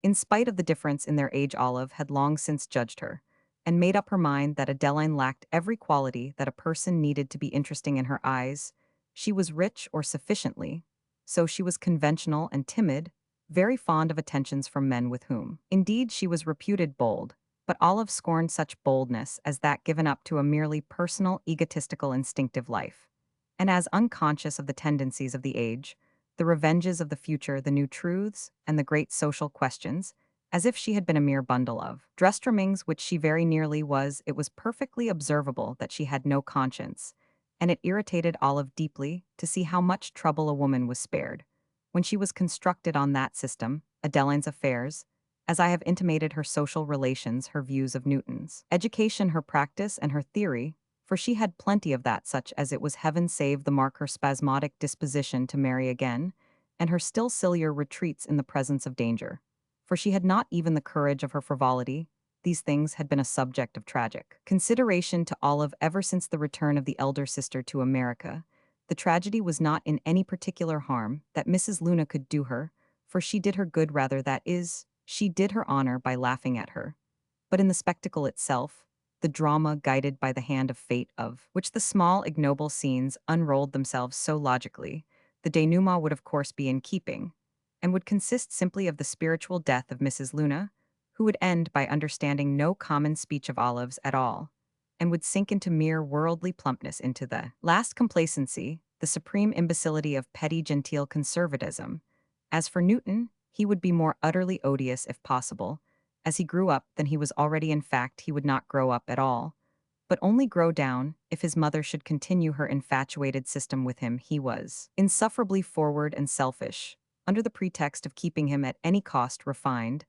In spite of the difference in their age, Olive had long since judged her, and made up her mind that Adeline lacked every quality that a person needed to be interesting in her eyes. She was rich, or sufficiently so. She was conventional and timid, very fond of attentions from men with whom, indeed, she was reputed bold, but Olive scorned such boldness as that given up to a merely personal, egotistical, instinctive life, and as unconscious of the tendencies of the age, the revenges of the future, the new truths, and the great social questions, as if she had been a mere bundle of dress trimmings, which she very nearly was. It was perfectly observable that she had no conscience, and it irritated Olive deeply to see how much trouble a woman was spared when she was constructed on that system. Adeline's affairs, as I have intimated, her social relations, her views of Newton's education, her practice, and her theory, for she had plenty of that, such as it was, heaven save the mark, her spasmodic disposition to marry again, and her still sillier retreats in the presence of danger, for she had not even the courage of her frivolity. These things had been a subject of tragic consideration to Olive ever since the return of the elder sister to America. The tragedy was not in any particular harm that Mrs. Luna could do her, for she did her good, rather, that is, she did her honor by laughing at her, but in the spectacle itself, the drama guided by the hand of fate, of which the small ignoble scenes unrolled themselves so logically, the denouement would of course be in keeping, and would consist simply of the spiritual death of Mrs. Luna, who would end by understanding no common speech of Olive's at all, and would sink into mere worldly plumpness, into the last complacency, the supreme imbecility of petty genteel conservatism. As for Newton, he would be more utterly odious, if possible, as he grew up, than he was already. In fact, he would not grow up at all, but only grow down, if his mother should continue her infatuated system with him. He was insufferably forward and selfish. Under the pretext of keeping him at any cost refined,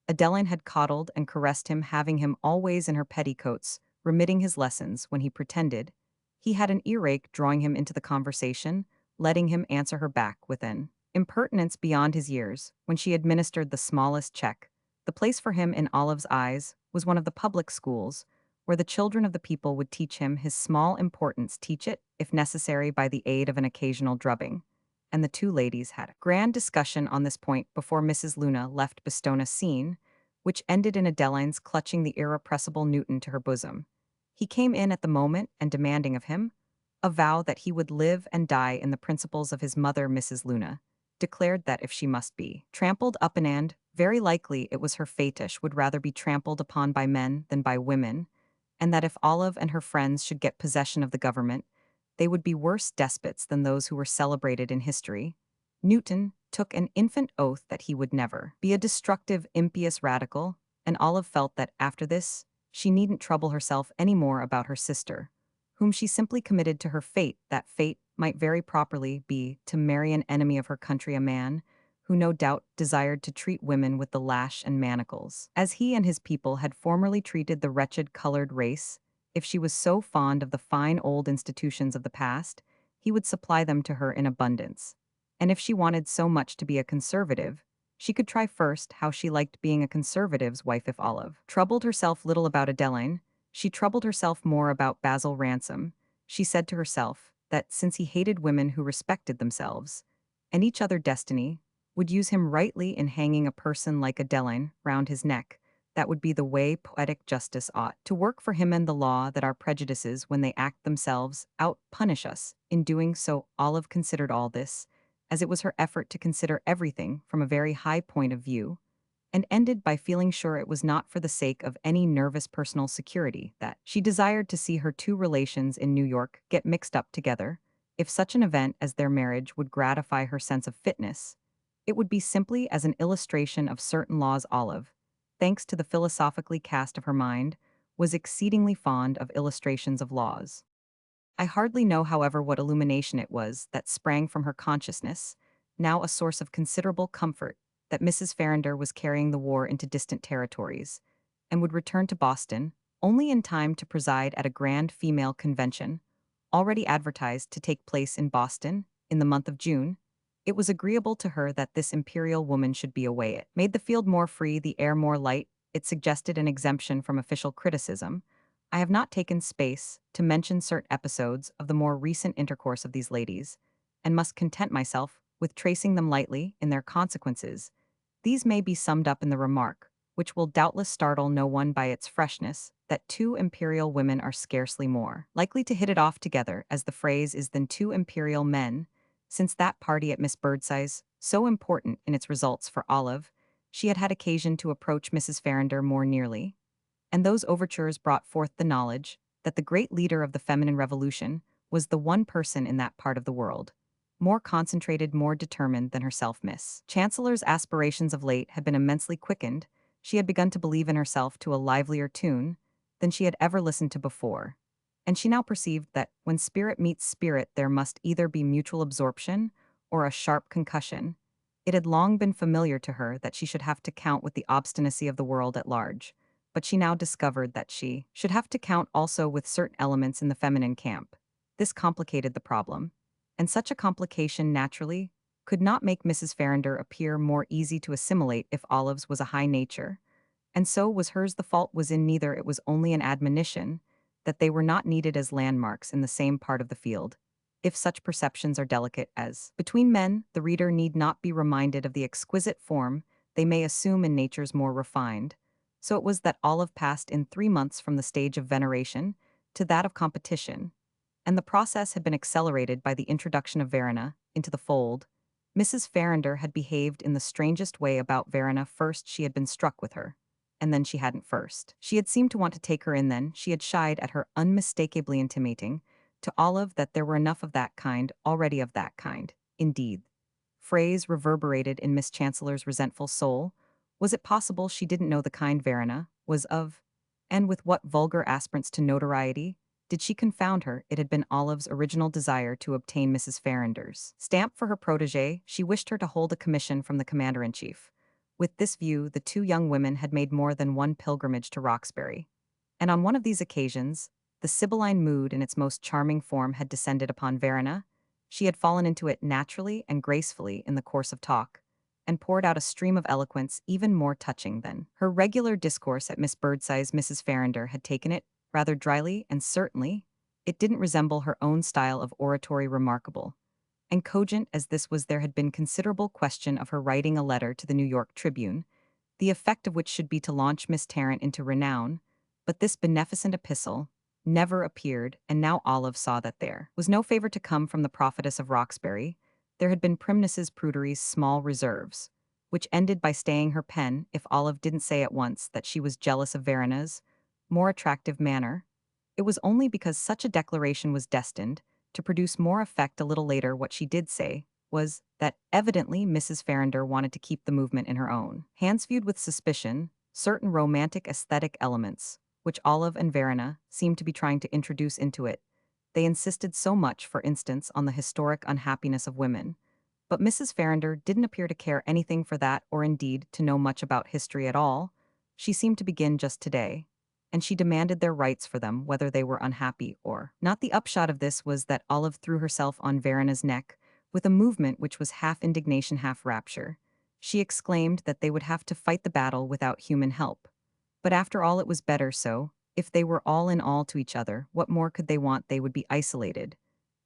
Adeline had coddled and caressed him, having him always in her petticoats, remitting his lessons when he pretended he had an earache, drawing him into the conversation, letting him answer her back with an impertinence beyond his years when she administered the smallest check. The place for him in Olive's eyes was one of the public schools, where the children of the people would teach him his small importance, teach it, if necessary, by the aid of an occasional drubbing. And the two ladies had a grand discussion on this point before Mrs. Luna left Bostonian scene, which ended in Adeline's clutching the irrepressible Newton to her bosom. He came in at the moment, and demanding of him a vow that he would live and die in the principles of his mother. Mrs. Luna declared that if she must be trampled upon, and very likely it was her fetish, would rather be trampled upon by men than by women, and that if Olive and her friends should get possession of the government, they would be worse despots than those who were celebrated in history. Newton took an infant oath that he would never be a destructive, impious radical, and Olive felt that after this, she needn't trouble herself any more about her sister, whom she simply committed to her fate. That fate might very properly be to marry an enemy of her country, a man who no doubt desired to treat women with the lash and manacles, as he and his people had formerly treated the wretched colored race. If she was so fond of the fine old institutions of the past, he would supply them to her in abundance. And if she wanted so much to be a conservative, she could try first how she liked being a conservative's wife. If Olive troubled herself little about Adeline, she troubled herself more about Basil Ransom. She said to herself that since he hated women who respected themselves and each other destiny, would use him rightly in hanging a person like Adeline round his neck. That would be the way poetic justice ought to work for him, and the law that our prejudices, when they act themselves out, punish us. In doing so, Olive considered all this, as it was her effort to consider everything from a very high point of view, and ended by feeling sure it was not for the sake of any nervous personal security that she desired to see her two relations in New York get mixed up together. If such an event as their marriage would gratify her sense of fitness, it would be simply as an illustration of certain laws. Olive, thanks to the philosophically cast of her mind, was exceedingly fond of illustrations of laws. I hardly know, however, what illumination it was that sprang from her consciousness, now a source of considerable comfort, that Mrs. Farrinder was carrying the war into distant territories, and would return to Boston only in time to preside at a grand female convention, already advertised to take place in Boston in the month of June. It was agreeable to her that this imperial woman should be away. It made the field more free, the air more light. It suggested an exemption from official criticism. I have not taken space to mention certain episodes of the more recent intercourse of these ladies, and must content myself with tracing them lightly in their consequences. These may be summed up in the remark, which will doubtless startle no one by its freshness, that two imperial women are scarcely more likely to hit it off together, as the phrase is, than two imperial men. Since that party at Miss Birdseye's, so important in its results for Olive, she had had occasion to approach Mrs. Farrinder more nearly, and those overtures brought forth the knowledge that the great leader of the feminine revolution was the one person in that part of the world, more concentrated, more determined than herself. Miss Chancellor's aspirations of late had been immensely quickened. She had begun to believe in herself to a livelier tune than she had ever listened to before, and she now perceived that when spirit meets spirit there must either be mutual absorption or a sharp concussion. It had long been familiar to her that she should have to count with the obstinacy of the world at large, but she now discovered that she should have to count also with certain elements in the feminine camp. This complicated the problem, and such a complication naturally could not make Mrs. Farrinder appear more easy to assimilate if Olive's was a high nature, and so was hers. The fault was in neither. It was only an admonition that they were not needed as landmarks in the same part of the field. If such perceptions are delicate as between men, the reader need not be reminded of the exquisite form they may assume in natures more refined. So it was that Olive passed in 3 months from the stage of veneration to that of competition, and the process had been accelerated by the introduction of Verena into the fold. Mrs. Farrinder had behaved in the strangest way about Verena. First she had been struck with her, and then she hadn't. First she had seemed to want to take her in, then she had shied at her, unmistakably intimating to Olive that there were enough of that kind already. Of that kind, indeed. Phrase reverberated in Miss Chancellor's resentful soul. Was it possible she didn't know the kind Verena was of? And with what vulgar aspirants to notoriety did she confound her? It had been Olive's original desire to obtain Mrs. Farrinder's stamp for her protégée. She wished her to hold a commission from the commander-in-chief. With this view, the two young women had made more than one pilgrimage to Roxbury, and on one of these occasions, the sibylline mood in its most charming form had descended upon Verena. She had fallen into it naturally and gracefully in the course of talk, and poured out a stream of eloquence even more touching than her regular discourse at Miss Birdseye's. Mrs. Farrinder had taken it rather dryly, and certainly it didn't resemble her own style of oratory. Remarkable and cogent as this was, there had been considerable question of her writing a letter to the New York Tribune, the effect of which should be to launch Miss Tarrant into renown, but this beneficent epistle never appeared, and now Olive saw that there was no favor to come from the prophetess of Roxbury. There had been Primness's Prudery's small reserves, which ended by staying her pen. If Olive didn't say at once that she was jealous of Verena's more attractive manner, it was only because such a declaration was destined to produce more effect a little later. What she did say was that evidently Mrs. Farrinder wanted to keep the movement in her own hands, viewed with suspicion certain romantic aesthetic elements, which Olive and Verena seemed to be trying to introduce into it. They insisted so much, for instance, on the historic unhappiness of women. But Mrs. Farrinder didn't appear to care anything for that, or indeed to know much about history at all. She seemed to begin just today, and she demanded their rights for them, whether they were unhappy or not. The upshot of this was that Olive threw herself on Verena's neck with a movement which was half indignation, half rapture. She exclaimed that they would have to fight the battle without human help. But after all, it was better so. If they were all in all to each other, what more could they want? They would be isolated.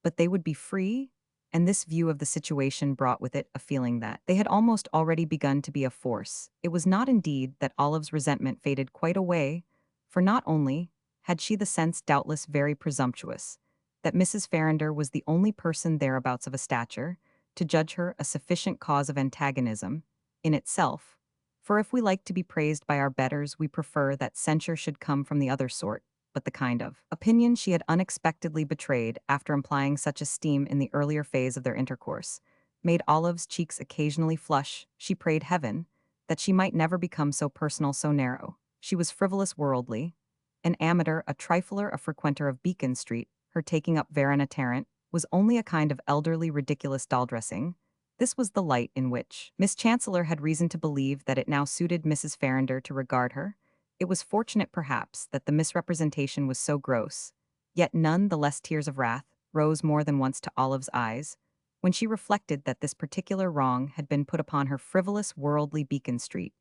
But they would be free? And this view of the situation brought with it a feeling that they had almost already begun to be a force. It was not indeed that Olive's resentment faded quite away, for not only had she the sense, doubtless very presumptuous, that Mrs. Farrinder was the only person thereabouts of a stature to judge her a sufficient cause of antagonism in itself, for if we like to be praised by our betters, we prefer that censure should come from the other sort, but the kind of opinion she had unexpectedly betrayed after implying such esteem in the earlier phase of their intercourse made Olive's cheeks occasionally flush. She prayed heaven that she might never become so personal, so narrow. She was frivolous, worldly, an amateur, a trifler, a frequenter of Beacon Street. Her taking up Verena Tarrant was only a kind of elderly, ridiculous doll-dressing. This was the light in which Miss Chancellor had reason to believe that it now suited Mrs. Farrinder to regard her. It was fortunate, perhaps, that the misrepresentation was so gross, yet none the less tears of wrath rose more than once to Olive's eyes when she reflected that this particular wrong had been put upon her frivolous, worldly Beacon Street.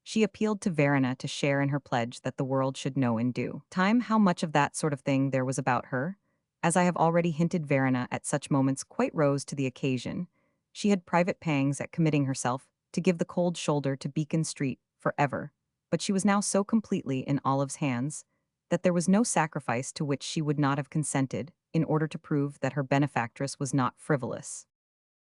She appealed to Verena to share in her pledge that the world should know in due time how much of that sort of thing there was about her. As I have already hinted, Verena at such moments quite rose to the occasion. She had private pangs at committing herself to give the cold shoulder to Beacon Street forever, but she was now so completely in Olive's hands that there was no sacrifice to which she would not have consented in order to prove that her benefactress was not frivolous.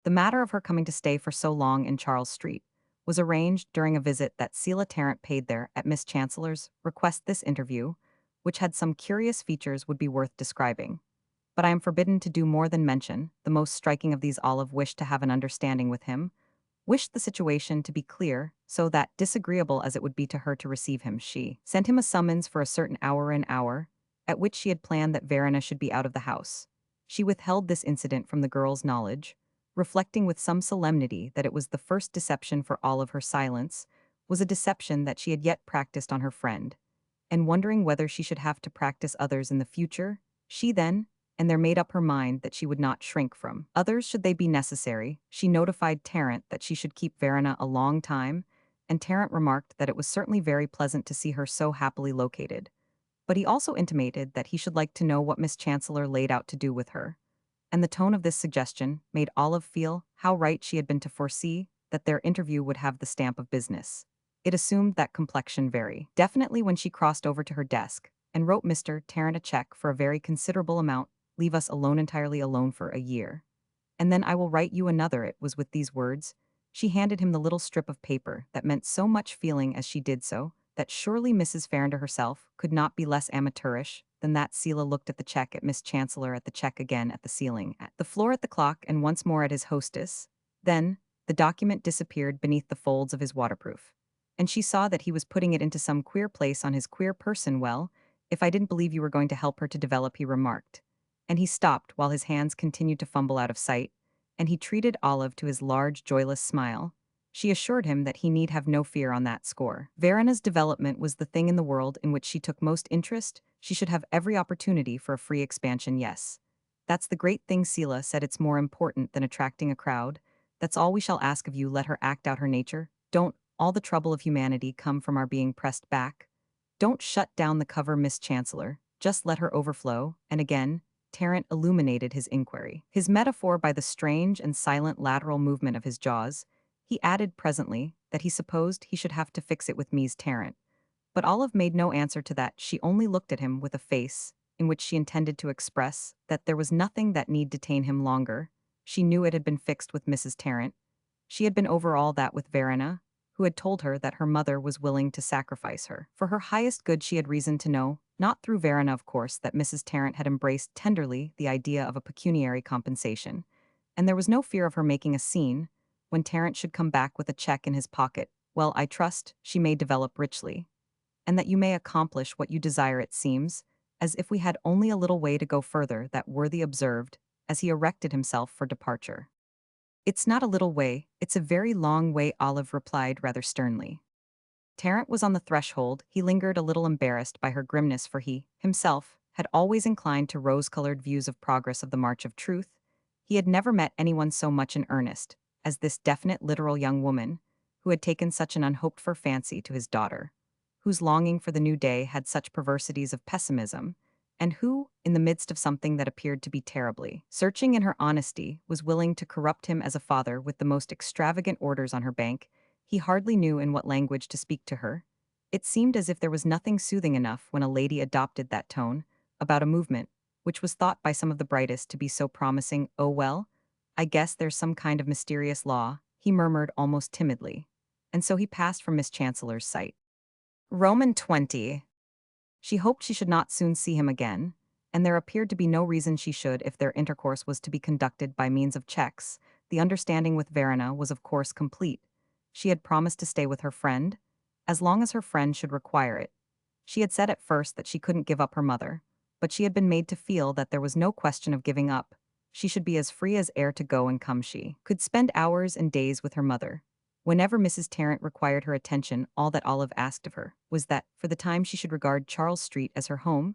The matter of her coming to stay for so long in Charles Street was arranged during a visit that Celia Tarrant paid there at Miss Chancellor's request. This interview, which had some curious features, would be worth describing. But I am forbidden to do more than mention the most striking of these. Olive wished to have an understanding with him, wished the situation to be clear, so that, disagreeable as it would be to her to receive him, she sent him a summons for a certain hour, an hour at which she had planned that Verena should be out of the house. She withheld this incident from the girl's knowledge, reflecting with some solemnity that it was the first deception for Olive. Her silence was a deception that she had yet practiced on her friend, and wondering whether she should have to practice others in the future, she then and there made up her mind that she would not shrink from others should they be necessary. She notified Tarrant that she should keep Verena a long time, and Tarrant remarked that it was certainly very pleasant to see her so happily located. But he also intimated that he should like to know what Miss Chancellor laid out to do with her, and the tone of this suggestion made Olive feel how right she had been to foresee that their interview would have the stamp of business. It assumed that complexion very definitely when she crossed over to her desk and wrote Mr. Tarrant a check for a very considerable amount. Leave us alone, entirely alone, for a year, and then I will write you another. It was with these words she handed him the little strip of paper that meant so much, feeling as she did so that surely Mrs. Farrinder herself could not be less amateurish than that. Celia looked at the check, at Miss Chancellor, at the check again, at the ceiling, at the floor, at the clock, and once more at his hostess. Then the document disappeared beneath the folds of his waterproof, and she saw that he was putting it into some queer place on his queer person. Well, if I didn't believe you were going to help her to develop, he remarked. And he stopped while his hands continued to fumble out of sight, and he treated Olive to his large, joyless smile. She assured him that he need have no fear on that score. Verena's development was the thing in the world in which she took most interest. She should have every opportunity for a free expansion. Yes, that's the great thing, Celia said. It's more important than attracting a crowd. That's all we shall ask of you. Let her act out her nature. Don't all the trouble of humanity come from our being pressed back? Don't shut down the cover, Miss Chancellor. Just let her overflow. And again Tarrant illuminated his inquiry, his metaphor, by the strange and silent lateral movement of his jaws. He added presently that he supposed he should have to fix it with Mies Tarrant. But Olive made no answer to that. She only looked at him with a face in which she intended to express that there was nothing that need detain him longer. She knew it had been fixed with Mrs. Tarrant. She had been over all that with Verena, who had told her that her mother was willing to sacrifice her for her highest good. She had reason to know Not through Verena, of course, that Mrs. Tarrant had embraced tenderly the idea of a pecuniary compensation, and there was no fear of her making a scene when Tarrant should come back with a check in his pocket. Well, I trust she may develop richly, and that you may accomplish what you desire, it seems, as if we had only a little way to go further, that worthy observed, as he erected himself for departure. It's not a little way, it's a very long way, Olive replied rather sternly. Tarrant was on the threshold. He lingered, a little embarrassed by her grimness, for he, himself, had always inclined to rose-colored views of progress of the march of truth. He had never met anyone so much in earnest as this definite, literal young woman, who had taken such an unhoped-for fancy to his daughter, whose longing for the new day had such perversities of pessimism, and who, in the midst of something that appeared to be terribly searching in her honesty, was willing to corrupt him as a father with the most extravagant orders on her bank. He hardly knew in what language to speak to her. It seemed as if there was nothing soothing enough when a lady adopted that tone about a movement which was thought by some of the brightest to be so promising. Oh well, I guess there's some kind of mysterious law, he murmured almost timidly. And so he passed from Miss Chancellor's sight. Roman 20. She hoped she should not soon see him again, and there appeared to be no reason she should if their intercourse was to be conducted by means of checks. The understanding with Verena was of course complete. She had promised to stay with her friend, as long as her friend should require it. She had said at first that she couldn't give up her mother, but she had been made to feel that there was no question of giving up. She should be as free as air to go and come. She could spend hours and days with her mother. Whenever Mrs. Tarrant required her attention, all that Olive asked of her was that, for the time, she should regard Charles Street as her home.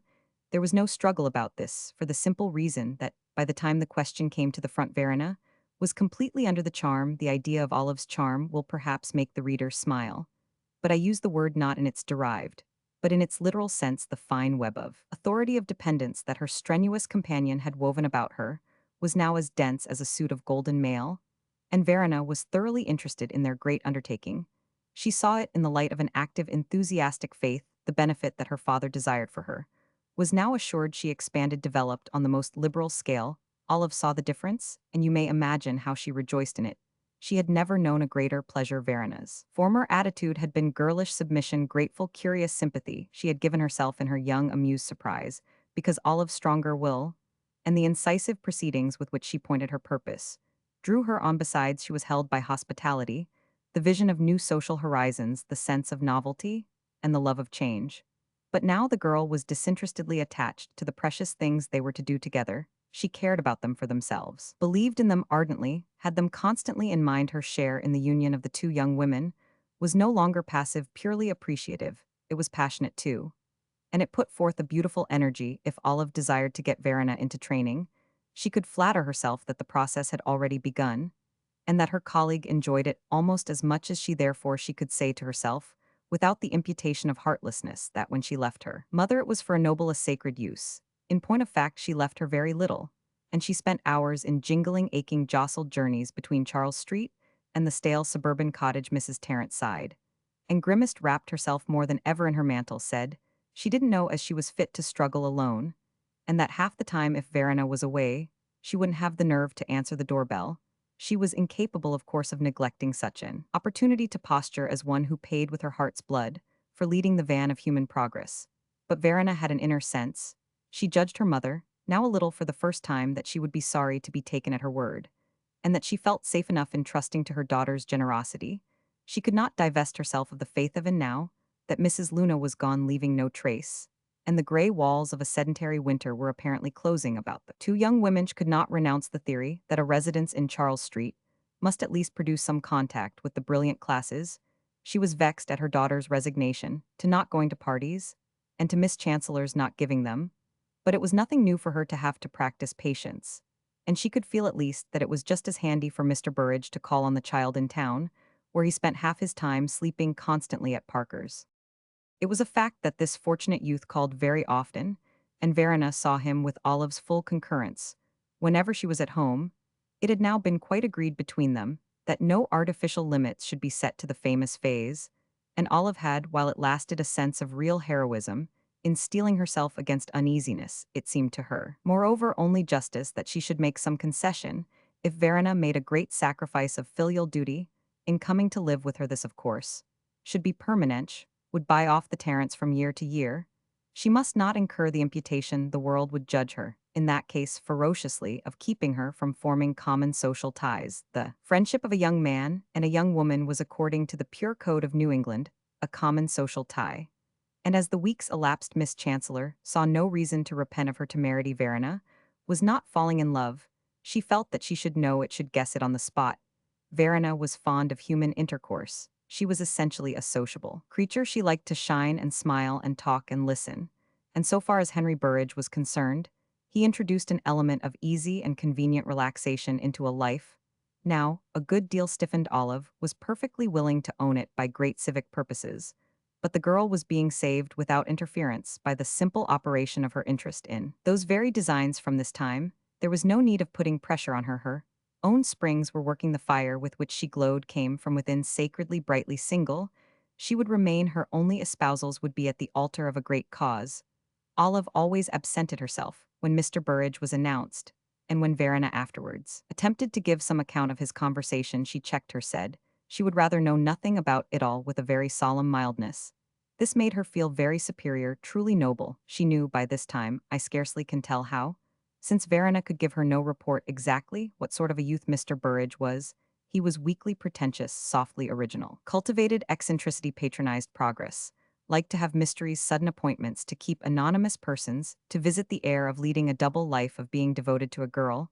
There was no struggle about this, for the simple reason that, by the time the question came to the front, Verena was completely under the charm. The idea of Olive's charm will perhaps make the reader smile, but I use the word not in its derived, but in its literal sense. The fine web of authority of dependence that her strenuous companion had woven about her was now as dense as a suit of golden mail, and Verena was thoroughly interested in their great undertaking. She saw it in the light of an active, enthusiastic faith. The benefit that her father desired for her was now assured. She expanded, developed on the most liberal scale. Olive saw the difference, and you may imagine how she rejoiced in it. She had never known a greater pleasure. Verena's former attitude had been girlish submission, grateful, curious sympathy. She had given herself in her young, amused surprise, because Olive's stronger will, and the incisive proceedings with which she pointed her purpose, drew her on. Besides, she was held by hospitality, the vision of new social horizons, the sense of novelty, and the love of change. But now the girl was disinterestedly attached to the precious things they were to do together. She cared about them for themselves, believed in them ardently, had them constantly in mind. Her share in the union of the two young women was no longer passive, purely appreciative. It was passionate too, and it put forth a beautiful energy. If Olive desired to get Verena into training, she could flatter herself that the process had already begun, and that her colleague enjoyed it almost as much as she. Therefore, she could say to herself, without the imputation of heartlessness, that when she left her mother it was for a noble, a sacred use. In point of fact, she left her very little, and she spent hours in jingling, aching, jostled journeys between Charles Street and the stale suburban cottage. Mrs. Tarrant sighed and grimaced, wrapped herself more than ever in her mantle, said she didn't know as she was fit to struggle alone, and that half the time, if Verena was away, she wouldn't have the nerve to answer the doorbell. She was incapable, of course, of neglecting such an opportunity to posture as one who paid with her heart's blood for leading the van of human progress. But Verena had an inner sense. She judged her mother, now a little for the first time, that she would be sorry to be taken at her word, and that she felt safe enough in trusting to her daughter's generosity. She could not divest herself of the faith of, and now that Mrs. Luna was gone, leaving no trace, and the gray walls of a sedentary winter were apparently closing about the two young women, could not renounce the theory that a residence in Charles Street must at least produce some contact with the brilliant classes. She was vexed at her daughter's resignation to not going to parties, and to Miss Chancellor's not giving them, but it was nothing new for her to have to practice patience, and she could feel at least that it was just as handy for Mr. Burrage to call on the child in town, where he spent half his time sleeping constantly at Parker's. It was a fact that this fortunate youth called very often, and Verena saw him with Olive's full concurrence. Whenever she was at home, it had now been quite agreed between them that no artificial limits should be set to the famous phase, and Olive had, while it lasted, a sense of real heroism in steeling herself against uneasiness. It seemed to her, moreover, only justice that she should make some concession if Verena made a great sacrifice of filial duty in coming to live with her. This, of course, should be permanent, would buy off the Tarrants from year to year. She must not incur the imputation the world would judge her, in that case ferociously, of keeping her from forming common social ties. The friendship of a young man and a young woman was, according to the pure code of New England, a common social tie. And as the weeks elapsed, Miss Chancellor saw no reason to repent of her temerity. Verena was not falling in love. She felt that she should know it, should guess it on the spot. Verena was fond of human intercourse. She was essentially a sociable creature. She liked to shine and smile and talk and listen. And so far as Henry Burrage was concerned, he introduced an element of easy and convenient relaxation into a life. Now, a good deal stiffened. Olive was perfectly willing to own it by great civic purposes, but the girl was being saved without interference by the simple operation of her interest in those very designs. From this time, there was no need of putting pressure on her. Her own springs were working. The fire with which she glowed came from within, sacredly, brightly. Single she would remain, her only espousals would be at the altar of a great cause. Olive always absented herself when Mr. Burrage was announced, and when Verena afterwards attempted to give some account of his conversation, she checked her, said she would rather know nothing about it all, with a very solemn mildness. This made her feel very superior, truly noble. She knew by this time, I scarcely can tell how, since Verena could give her no report, exactly what sort of a youth Mr. Burrage was. He was weakly pretentious, softly original, cultivated eccentricity, patronized progress, liked to have mysteries, sudden appointments, to keep anonymous persons, to visit, the air of leading a double life, of being devoted to a girl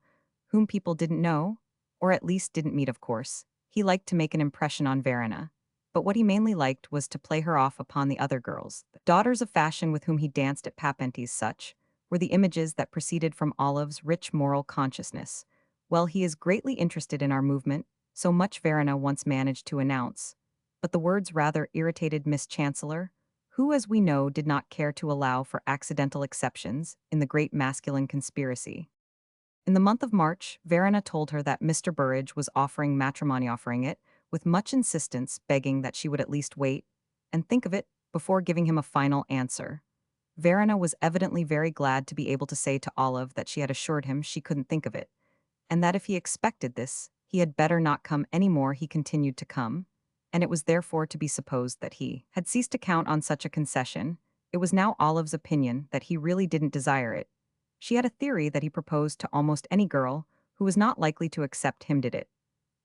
whom people didn't know, or at least didn't meet, of course. He liked to make an impression on Verena, but what he mainly liked was to play her off upon the other girls, the daughters of fashion with whom he danced at Papentie's. Such were the images that proceeded from Olive's rich moral consciousness. Well, he is greatly interested in our movement, so much Verena once managed to announce, but the words rather irritated Miss Chancellor, who, as we know, did not care to allow for accidental exceptions in the great masculine conspiracy. In the month of March, Verena told her that Mr. Burrage was offering matrimony, offering it with much insistence, begging that she would at least wait and think of it before giving him a final answer. Verena was evidently very glad to be able to say to Olive that she had assured him she couldn't think of it, and that if he expected this, he had better not come any more. He continued to come, and it was therefore to be supposed that he had ceased to count on such a concession. It was now Olive's opinion that he really didn't desire it. She had a theory that he proposed to almost any girl who was not likely to accept him did it,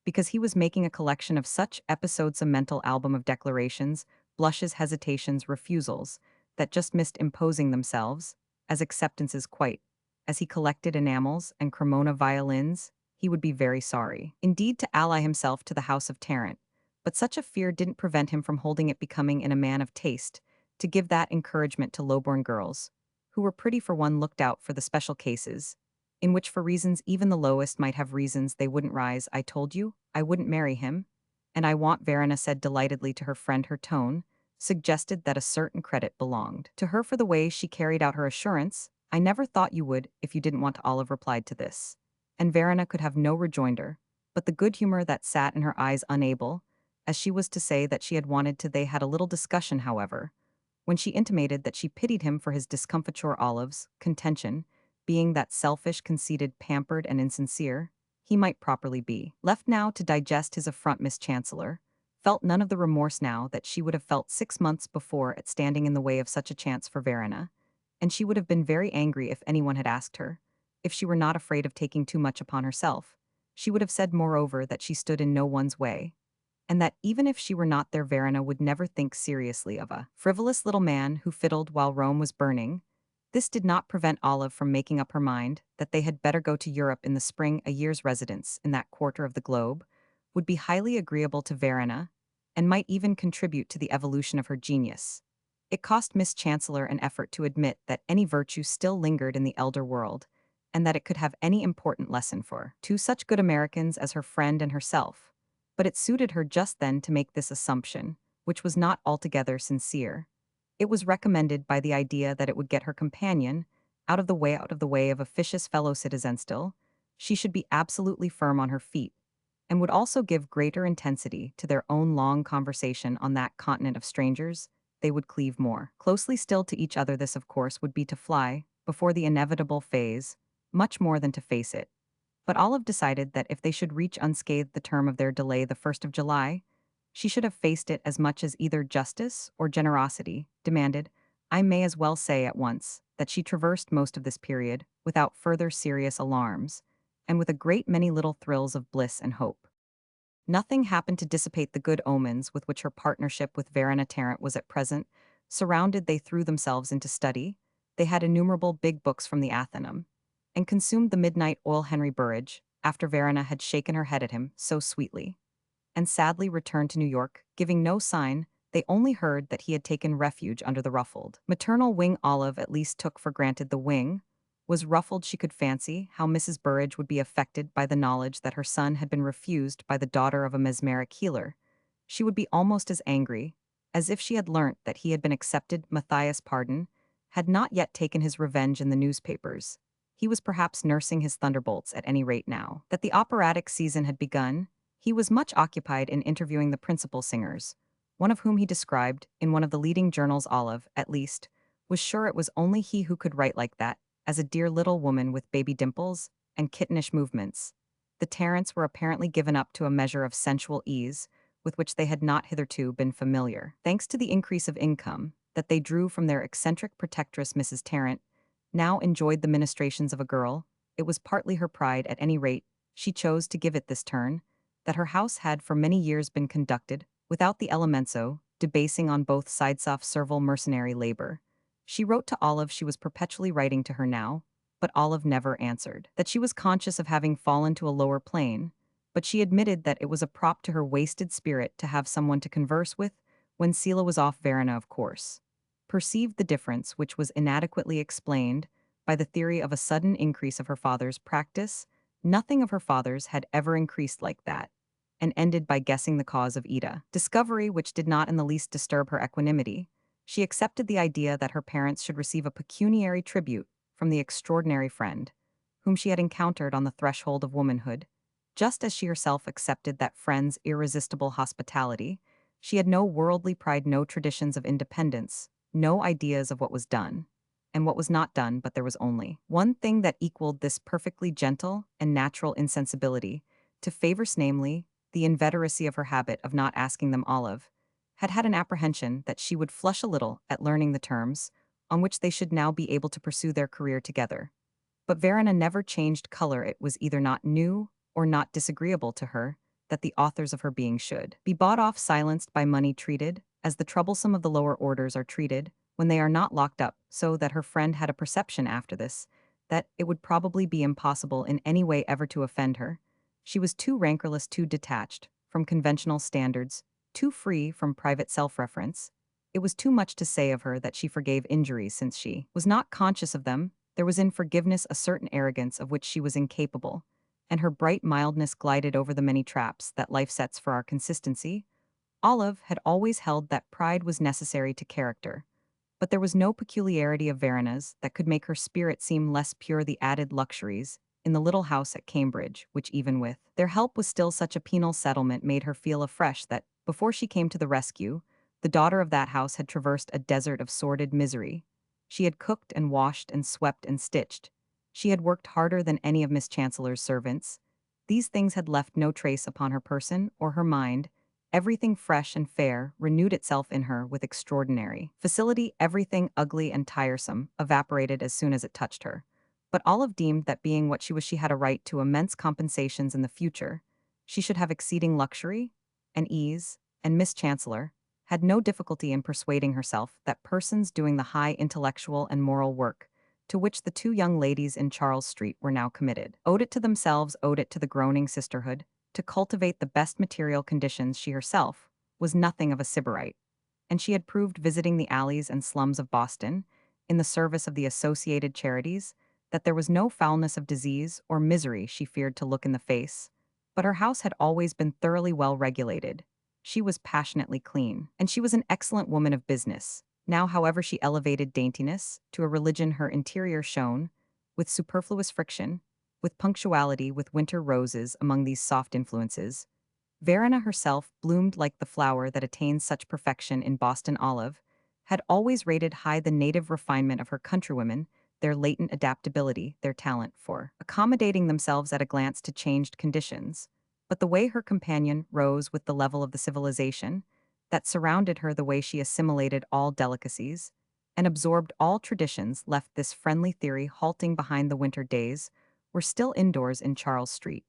because he was making a collection of such episodes, a mental album of declarations, blushes, hesitations, refusals, that just missed imposing themselves as acceptances. Quite as he collected enamels and Cremona violins, he would be very sorry indeed to ally himself to the house of Tarrant, but such a fear didn't prevent him from holding it becoming in a man of taste to give that encouragement to low-born girls, who were pretty for one, looked out for the special cases, in which for reasons even the lowest might have reasons they wouldn't rise. I told you I wouldn't marry him, and I want, Verena said delightedly to her friend. Her tone suggested that a certain credit belonged to her for the way she carried out her assurance. I never thought you would if you didn't want. Olive replied to this, and Verena could have no rejoinder, but the good humor that sat in her eyes, unable, as she was to say that she had wanted to. They had a little discussion, however, when she intimated that she pitied him for his discomfiture. Olive's contention being that selfish, conceited, pampered, and insincere, he might properly be left now to digest his affront. Miss Chancellor felt none of the remorse now that she would have felt 6 months before at standing in the way of such a chance for Verena, and she would have been very angry if anyone had asked her, if she were not afraid of taking too much upon herself. She would have said, moreover, that she stood in no one's way, and that even if she were not there, Verena would never think seriously of a frivolous little man who fiddled while Rome was burning. This did not prevent Olive from making up her mind that they had better go to Europe in the spring. A year's residence in that quarter of the globe would be highly agreeable to Verena, and might even contribute to the evolution of her genius. It cost Miss Chancellor an effort to admit that any virtue still lingered in the elder world, and that it could have any important lesson for two such good Americans as her friend and herself. But it suited her just then to make this assumption, which was not altogether sincere. It was recommended by the idea that it would get her companion out of the way of officious fellow citizen. Still, she should be absolutely firm on her feet, and would also give greater intensity to their own long conversation on that continent of strangers. They would cleave more closely still to each other. This, of course, would be to fly before the inevitable phase, much more than to face it. But Olive decided that if they should reach unscathed the term of their delay, the 1st of July, she should have faced it as much as either justice or generosity demanded. I may as well say at once that she traversed most of this period without further serious alarms, and with a great many little thrills of bliss and hope. Nothing happened to dissipate the good omens with which her partnership with Verena Tarrant was at present. Surrounded, they threw themselves into study. They had innumerable big books from the Athenaeum, and consumed the midnight oil Henry Burrage, after Verena had shaken her head at him so sweetly, and sadly returned to New York, giving no sign. They only heard that he had taken refuge under the ruffled maternal wing. Olive at least took for granted the wing was ruffled. She could fancy how Mrs. Burrage would be affected by the knowledge that her son had been refused by the daughter of a mesmeric healer. She would be almost as angry as if she had learnt that he had been accepted. Matthias Pardon had not yet taken his revenge in the newspapers. He was perhaps nursing his thunderbolts at any rate now that the operatic season had begun. He was much occupied in interviewing the principal singers, one of whom he described in one of the leading journals. Olive, at least, was sure it was only he who could write like that, as a dear little woman with baby dimples and kittenish movements. The Tarrants were apparently given up to a measure of sensual ease with which they had not hitherto been familiar. Thanks to the increase of income that they drew from their eccentric protectress, Mrs. Tarrant now enjoyed the ministrations of a girl. It was partly her pride, at any rate, she chose to give it this turn, that her house had for many years been conducted without the elemenso, debasing on both sides soft servile mercenary labor. She wrote to Olive she was perpetually writing to her now, but Olive never answered. That she was conscious of having fallen to a lower plane, but she admitted that it was a prop to her wasted spirit to have someone to converse with when Selah was off. Verena, of course, perceived the difference, which was inadequately explained by the theory of a sudden increase of her father's practice. Nothing of her father's had ever increased like that, and ended by guessing the cause of Ida. Discovery which did not in the least disturb her equanimity. She accepted the idea that her parents should receive a pecuniary tribute from the extraordinary friend, whom she had encountered on the threshold of womanhood, just as she herself accepted that friend's irresistible hospitality. She had no worldly pride, no traditions of independence, no ideas of what was done and what was not done, but there was only one thing that equaled this perfectly gentle and natural insensibility to favors, namely, the inveteracy of her habit of not asking them. Olive had an apprehension that she would flush a little at learning the terms on which they should now be able to pursue their career together. But Verena never changed color. It was either not new or not disagreeable to her that the authors of her being should be bought off, silenced by money, treated as the troublesome of the lower orders are treated when they are not locked up, so that her friend had a perception after this that it would probably be impossible in any way ever to offend her. She was too rancorless, too detached from conventional standards, too free from private self-reference. It was too much to say of her that she forgave injuries since she was not conscious of them. There was in forgiveness a certain arrogance of which she was incapable, and her bright mildness glided over the many traps that life sets for our consistency. Olive had always held that pride was necessary to character, but there was no peculiarity of Verena's that could make her spirit seem less pure. The added luxuries in the little house at Cambridge, which even with their help was still such a penal settlement, made her feel afresh that, before she came to the rescue, the daughter of that house had traversed a desert of sordid misery. She had cooked and washed and swept and stitched. She had worked harder than any of Miss Chancellor's servants. These things had left no trace upon her person or her mind. Everything fresh and fair renewed itself in her with extraordinary facility. Everything ugly and tiresome evaporated as soon as it touched her. But Olive deemed that being what she was, she had a right to immense compensations in the future. She should have exceeding luxury and ease, and Miss Chancellor had no difficulty in persuading herself that persons doing the high intellectual and moral work to which the two young ladies in Charles Street were now committed owed it to themselves, owed it to the groaning sisterhood, to cultivate the best material conditions. She herself was nothing of a sybarite, and she had proved, visiting the alleys and slums of Boston, in the service of the Associated Charities, that there was no foulness of disease or misery she feared to look in the face. But her house had always been thoroughly well regulated. She was passionately clean, and she was an excellent woman of business. Now, however, she elevated daintiness to a religion. Her interior shone with superfluous friction, with punctuality, with winter roses among these soft influences. Verena herself bloomed like the flower that attains such perfection in Boston. Olive had always rated high the native refinement of her countrywomen, their latent adaptability, their talent for accommodating themselves at a glance to changed conditions. But the way her companion rose with the level of the civilization that surrounded her, the way she assimilated all delicacies, and absorbed all traditions left this friendly theory halting behind the winter days, were still indoors in Charles Street.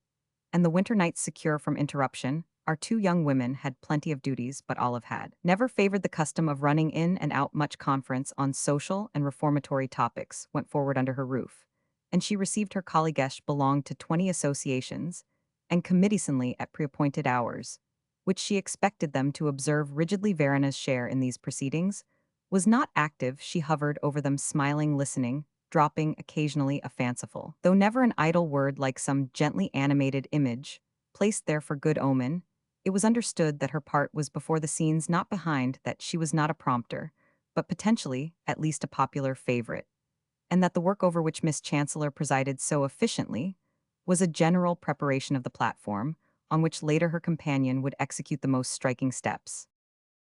And the winter nights secure from interruption, our two young women had plenty of duties, but Olive had never favored the custom of running in and out much conference on social and reformatory topics went forward under her roof, and she received her colleaguesh belonged to 20 associations, and committeesonly at preappointed hours, which she expected them to observe rigidly. Verena's share in these proceedings was not active. She hovered over them smiling, listening, dropping occasionally a fanciful, though never an idle word like some gently animated image, placed there for good omen. It was understood that her part was before the scenes, not behind, that she was not a prompter, but potentially, at least, a popular favorite, and that the work over which Miss Chancellor presided so efficiently was a general preparation of the platform, on which later her companion would execute the most striking steps.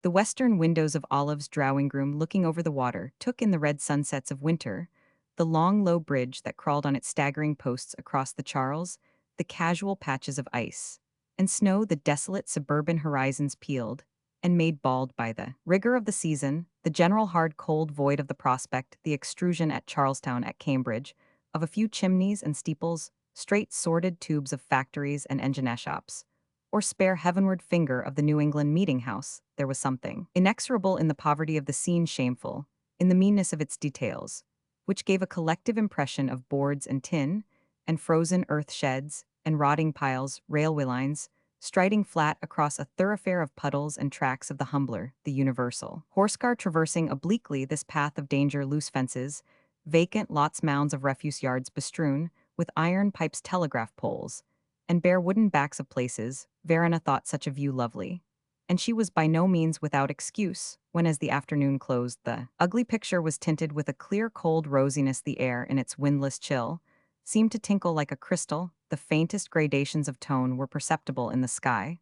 The western windows of Olive's drawing room looking over the water took in the red sunsets of winter, the long low bridge that crawled on its staggering posts across the Charles, the casual patches of ice and snow, the desolate suburban horizons peeled and made bald by the rigor of the season, the general hard cold void of the prospect, the extrusion at Charlestown, at Cambridge, of a few chimneys and steeples, straight sordid tubes of factories and engine shops, or spare heavenward finger of the New England meeting house. There was something inexorable in the poverty of the scene, shameful in the meanness of its details, which gave a collective impression of boards and tin, and frozen earth sheds, and rotting piles, railway lines, striding flat across a thoroughfare of puddles and tracks of the humbler, the universal horsecar traversing obliquely this path of danger, loose fences, vacant lots, mounds of refuse, yards bestrewn with iron pipes, telegraph poles, and bare wooden backs of places. Verena thought such a view lovely, and she was by no means without excuse when, as the afternoon closed, the ugly picture was tinted with a clear cold rosiness. The air, in its windless chill, seemed to tinkle like a crystal. The faintest gradations of tone were perceptible in the sky.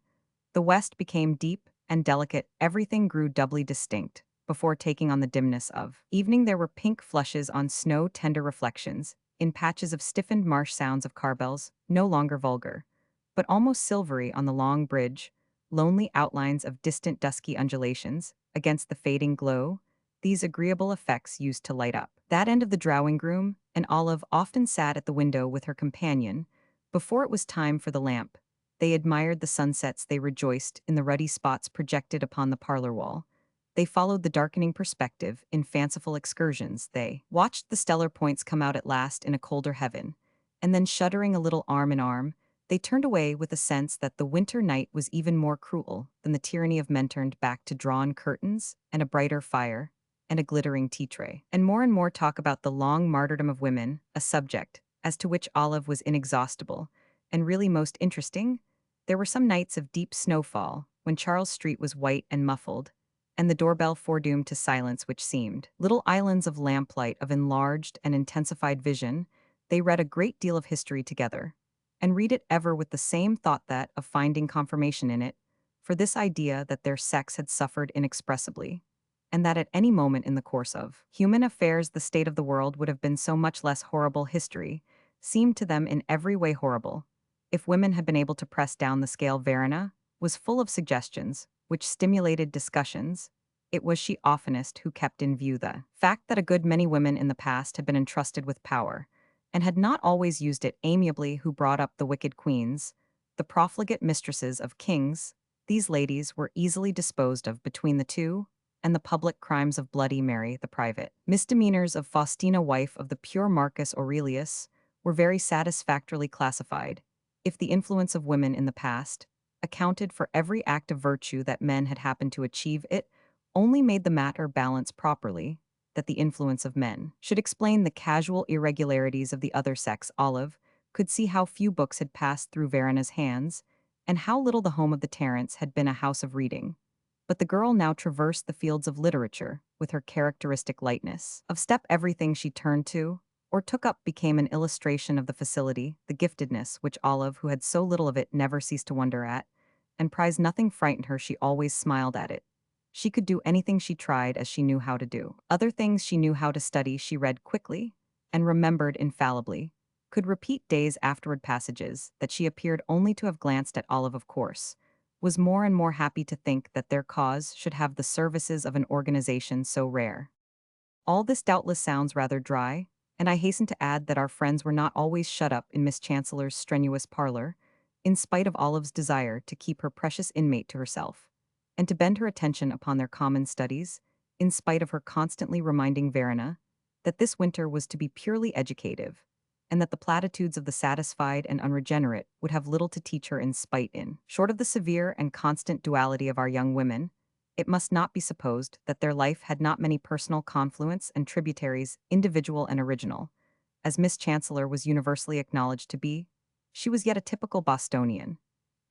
The west became deep and delicate. Everything grew doubly distinct before taking on the dimness of evening. There were pink flushes on snow, tender reflections in patches of stiffened marsh, sounds of carbells, no longer vulgar, but almost silvery on the long bridge, lonely outlines of distant dusky undulations against the fading glow. These agreeable effects used to light up that end of the drawing room, and Olive often sat at the window with her companion. Before it was time for the lamp, they admired the sunsets, they rejoiced in the ruddy spots projected upon the parlor wall. They followed the darkening perspective in fanciful excursions. They watched the stellar points come out at last in a colder heaven, and then, shuddering a little arm in arm, they turned away with a sense that the winter night was even more cruel than the tyranny of men, turned back to drawn curtains and a brighter fire and a glittering tea tray. And more talk about the long martyrdom of women, a subject as to which Olive was inexhaustible, and really most interesting. There were some nights of deep snowfall when Charles Street was white and muffled, and the doorbell foredoomed to silence, which seemed little islands of lamplight of enlarged and intensified vision. They read a great deal of history together, and read it ever with the same thought, that of finding confirmation in it, for this idea that their sex had suffered inexpressibly, and that at any moment in the course of human affairs the state of the world would have been so much less horrible. History seemed to them in every way horrible. If women had been able to press down the scale, Verena was full of suggestions which stimulated discussions. It was she oftenest who kept in view the fact that a good many women in the past had been entrusted with power, and had not always used it amiably, who brought up the wicked queens, the profligate mistresses of kings. These ladies were easily disposed of between the two, and the public crimes of Bloody Mary, the private misdemeanors of Faustina, wife of the pure Marcus Aurelius, were very satisfactorily classified. If the influence of women in the past accounted for every act of virtue that men had happened to achieve, it only made the matter balance properly that the influence of men should explain the casual irregularities of the other sex. Olive could see how few books had passed through Verena's hands, and how little the home of the Tarrants had been a house of reading. But the girl now traversed the fields of literature with her characteristic lightness of step. Everything she turned to or took up became an illustration of the facility, the giftedness, which Olive, who had so little of it, never ceased to wonder at, and prized nothing frightened her. She always smiled at it. She could do anything she tried, as she knew how to do. Other things she knew how to study. She read quickly and remembered infallibly, could repeat days afterward passages that she appeared only to have glanced at. Olive, of course, was more and more happy to think that their cause should have the services of an organization so rare. All this doubtless sounds rather dry, and I hasten to add that our friends were not always shut up in Miss Chancellor's strenuous parlor, in spite of Olive's desire to keep her precious inmate to herself, and to bend her attention upon their common studies, in spite of her constantly reminding Verena that this winter was to be purely educative, and that the platitudes of the satisfied and unregenerate would have little to teach her in spite in. Short of the severe and constant duality of our young women, it must not be supposed that their life had not many personal confluents and tributaries, individual and original. As Miss Chancellor was universally acknowledged to be, she was yet a typical Bostonian,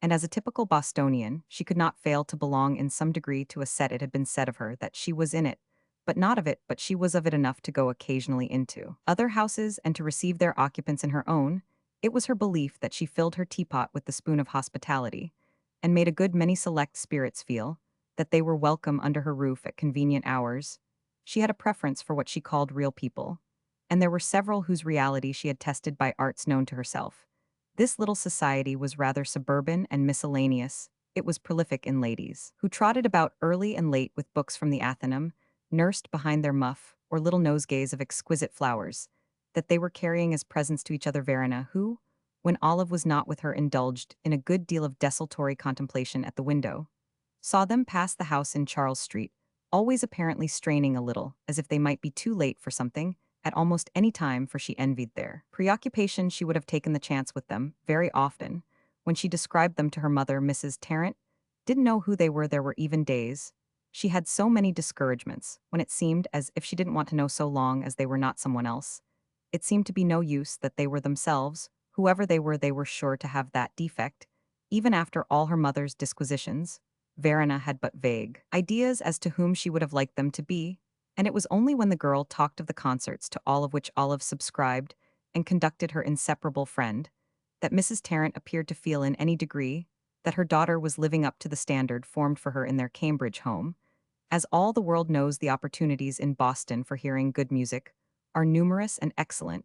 and as a typical Bostonian, she could not fail to belong in some degree to a set. It had been said of her that she was in it, but not of it, but she was of it enough to go occasionally into other houses and to receive their occupants in her own. It was her belief that she filled her teapot with the spoon of hospitality, and made a good many select spirits feel that they were welcome under her roof at convenient hours. She had a preference for what she called real people, and there were several whose reality she had tested by arts known to herself. This little society was rather suburban and miscellaneous. It was prolific in ladies, who trotted about early and late with books from the Athenaeum, nursed behind their muff, or little nosegays of exquisite flowers, that they were carrying as presents to each other. Verena, who, when Olive was not with her, indulged in a good deal of desultory contemplation at the window, saw them pass the house in Charles Street, always apparently straining a little, as if they might be too late for something, at almost any time, for she envied their preoccupation. She would have taken the chance with them, very often, when she described them to her mother. Mrs. Tarrant didn't know who they were. There were even days she had so many discouragements, when it seemed as if she didn't want to know so long as they were not someone else. It seemed to be no use that they were themselves. Whoever they were sure to have that defect. Even after all her mother's disquisitions, Verena had but vague ideas as to whom she would have liked them to be, and it was only when the girl talked of the concerts to all of which Olive subscribed and conducted her inseparable friend, that Mrs. Tarrant appeared to feel in any degree that her daughter was living up to the standard formed for her in their Cambridge home. As all the world knows, the opportunities in Boston for hearing good music are numerous and excellent,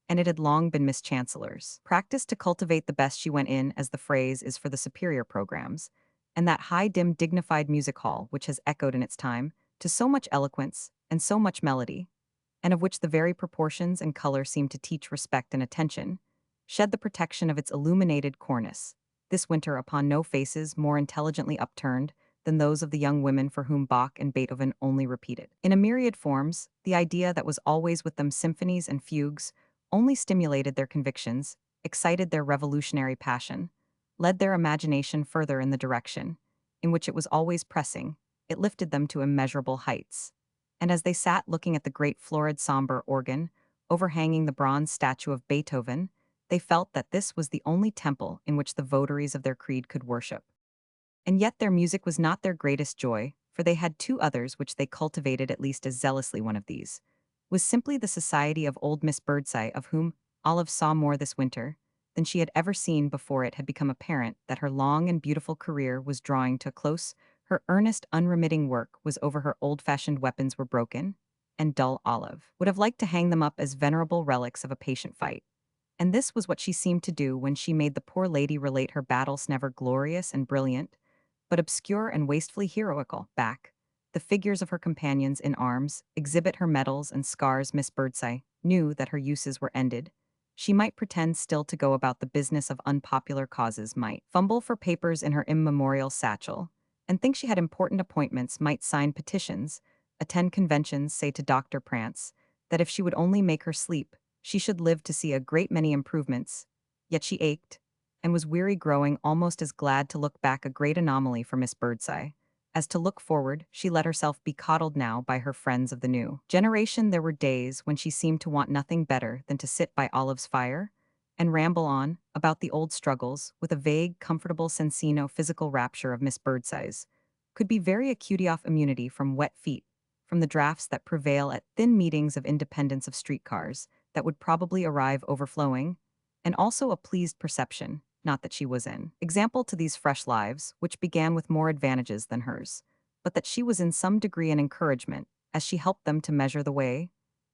and it had long been Miss Chancellor's practice to cultivate the best. She went in, as the phrase is, for the superior programs, and that high, dim, dignified music hall which has echoed in its time to so much eloquence and so much melody, and of which the very proportions and color seem to teach respect and attention, shed the protection of its illuminated cornice, this winter, upon no faces more intelligently upturned than those of the young women for whom Bach and Beethoven only repeated, in a myriad forms, the idea that was always with them, symphonies and fugues, only stimulated their convictions, excited their revolutionary passion, led their imagination further in the direction in which it was always pressing. It lifted them to immeasurable heights. And as they sat looking at the great florid somber organ, overhanging the bronze statue of Beethoven, they felt that this was the only temple in which the votaries of their creed could worship. And yet their music was not their greatest joy, for they had two others which they cultivated at least as zealously. One of these was simply the society of old Miss Birdseye, of whom Olive saw more this winter than she had ever seen before. It had become apparent that her long and beautiful career was drawing to a close. Her earnest, unremitting work was over. Her old-fashioned weapons were broken, and dull Olive would have liked to hang them up as venerable relics of a patient fight. And this was what she seemed to do when she made the poor lady relate her battles, never glorious and brilliant, but obscure and wastefully heroical. Back, the figures of her companions in arms exhibit her medals and scars. Miss Birdseye knew that her uses were ended. She might pretend still to go about the business of unpopular causes, might fumble for papers in her immemorial satchel, and think she had important appointments, might sign petitions, attend conventions, say to Dr. Prance that if she would only make her sleep, she should live to see a great many improvements. Yet she ached, and was weary, growing almost as glad to look back, a great anomaly for Miss Birdseye, as to look forward. She let herself be coddled now by her friends of the new generation. There were days when she seemed to want nothing better than to sit by Olive's fire and ramble on about the old struggles with a vague, comfortable sensino. Physical rapture of Miss Birdseye's could be very acute off immunity from wet feet, from the drafts that prevail at thin meetings of independence of streetcars that would probably arrive overflowing, and also a pleased perception, not that she was an example to these fresh lives, which began with more advantages than hers, but that she was in some degree an encouragement, as she helped them to measure the way.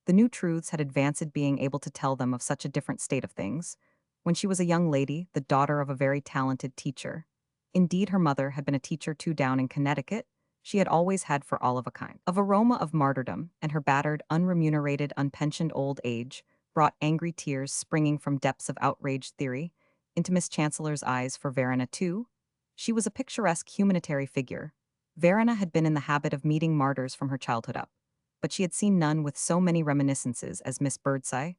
The new truths had advanced, being able to tell them of such a different state of things. When she was a young lady, the daughter of a very talented teacher, indeed her mother had been a teacher too down in Connecticut, she had always had for all of a kind. Of aroma of martyrdom, and her battered, unremunerated, unpensioned old age brought angry tears springing from depths of outraged theory into Miss Chancellor's eyes for Verena, too. She was a picturesque humanitarian figure. Verena had been in the habit of meeting martyrs from her childhood up, but she had seen none with so many reminiscences as Miss Birdseye,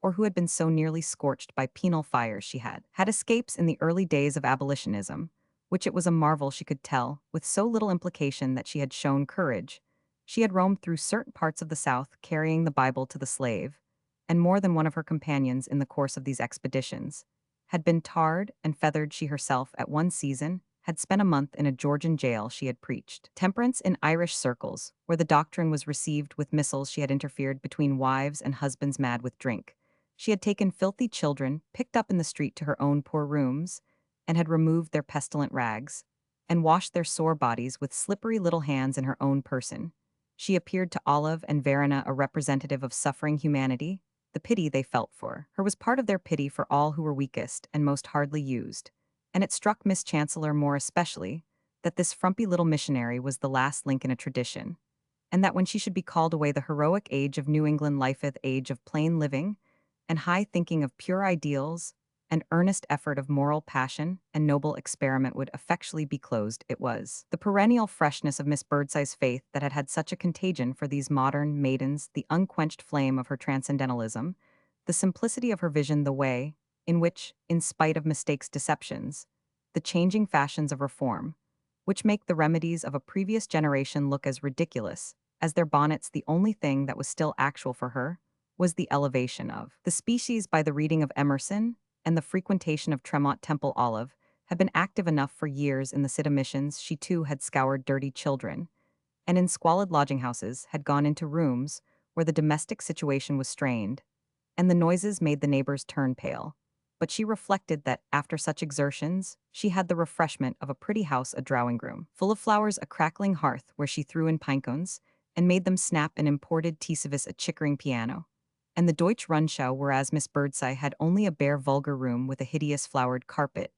or who had been so nearly scorched by penal fires. She had escapes in the early days of abolitionism, which it was a marvel she could tell, with so little implication that she had shown courage. She had roamed through certain parts of the South carrying the Bible to the slave, and more than one of her companions in the course of these expeditions had been tarred and feathered. She herself, at one season, had spent a month in a Georgian jail. She had preached temperance in Irish circles, where the doctrine was received with missiles. She had interfered between wives and husbands mad with drink. She had taken filthy children, picked up in the street, to her own poor rooms, and had removed their pestilent rags, and washed their sore bodies with slippery little hands in her own person. She appeared to Olive and Verena a representative of suffering humanity. The pity they felt for her was part of their pity for all who were weakest and most hardly used, and it struck Miss Chancellor more especially that this frumpy little missionary was the last link in a tradition, and that when she should be called away the heroic age of New England lifeth age of plain living and high thinking of pure ideals and earnest effort of moral passion and noble experiment would effectually be closed. It was the perennial freshness of Miss Birdseye's faith that had had such a contagion for these modern maidens, the unquenched flame of her transcendentalism, the simplicity of her vision, the way in which, in spite of mistakes, deceptions, the changing fashions of reform, which make the remedies of a previous generation look as ridiculous as their bonnets, the only thing that was still actual for her was the elevation of the species by the reading of Emerson and the frequentation of Tremont Temple. Olive had been active enough for years in the city missions. She too had scoured dirty children, and in squalid lodging houses had gone into rooms where the domestic situation was strained, and the noises made the neighbors turn pale. But she reflected that, after such exertions, she had the refreshment of a pretty house, a drawing room, full of flowers, a crackling hearth where she threw in pinecones, and made them snap, an imported Tisavis, a Chickering piano, and the Deutsche Rundschau, whereas Miss Birdseye had only a bare vulgar room with a hideous flowered carpet.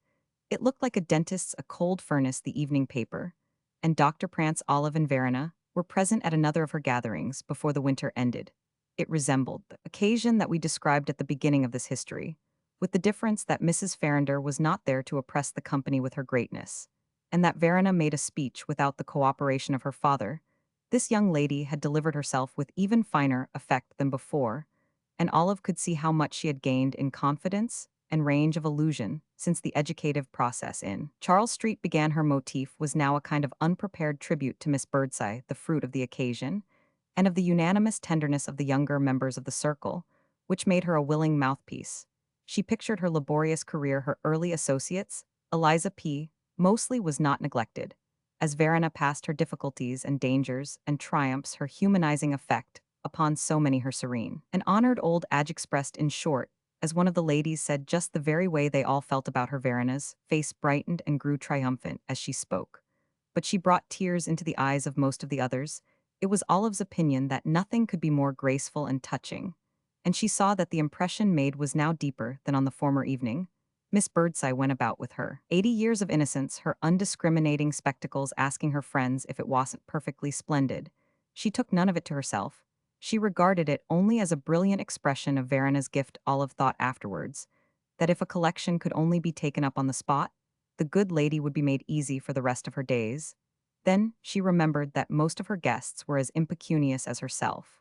It looked like a dentist's, a cold furnace, the evening paper, and Dr. Prance, Olive, and Verena were present at another of her gatherings before the winter ended. It resembled the occasion that we described at the beginning of this history, with the difference that Mrs. Farrinder was not there to oppress the company with her greatness, and that Verena made a speech without the cooperation of her father. This young lady had delivered herself with even finer effect than before, and Olive could see how much she had gained in confidence and range of illusion since the educative process in Charles Street began. Her motif was now a kind of unprepared tribute to Miss Birdseye, the fruit of the occasion, and of the unanimous tenderness of the younger members of the circle, which made her a willing mouthpiece. She pictured her laborious career. Her early associates, Eliza P., mostly was not neglected. As Verena passed her difficulties and dangers and triumphs, her humanizing effect upon so many, her serene and honored old age expressed, in short, as one of the ladies said, just the very way they all felt about her. Verena's face brightened and grew triumphant as she spoke, but she brought tears into the eyes of most of the others. It was Olive's opinion that nothing could be more graceful and touching, and she saw that the impression made was now deeper than on the former evening. Miss Birdseye went about with her 80 years of innocence, her undiscriminating spectacles, asking her friends if it wasn't perfectly splendid. She took none of it to herself. She regarded it only as a brilliant expression of Verena's gift. Olive thought afterwards that if a collection could only be taken up on the spot, the good lady would be made easy for the rest of her days. Then she remembered that most of her guests were as impecunious as herself.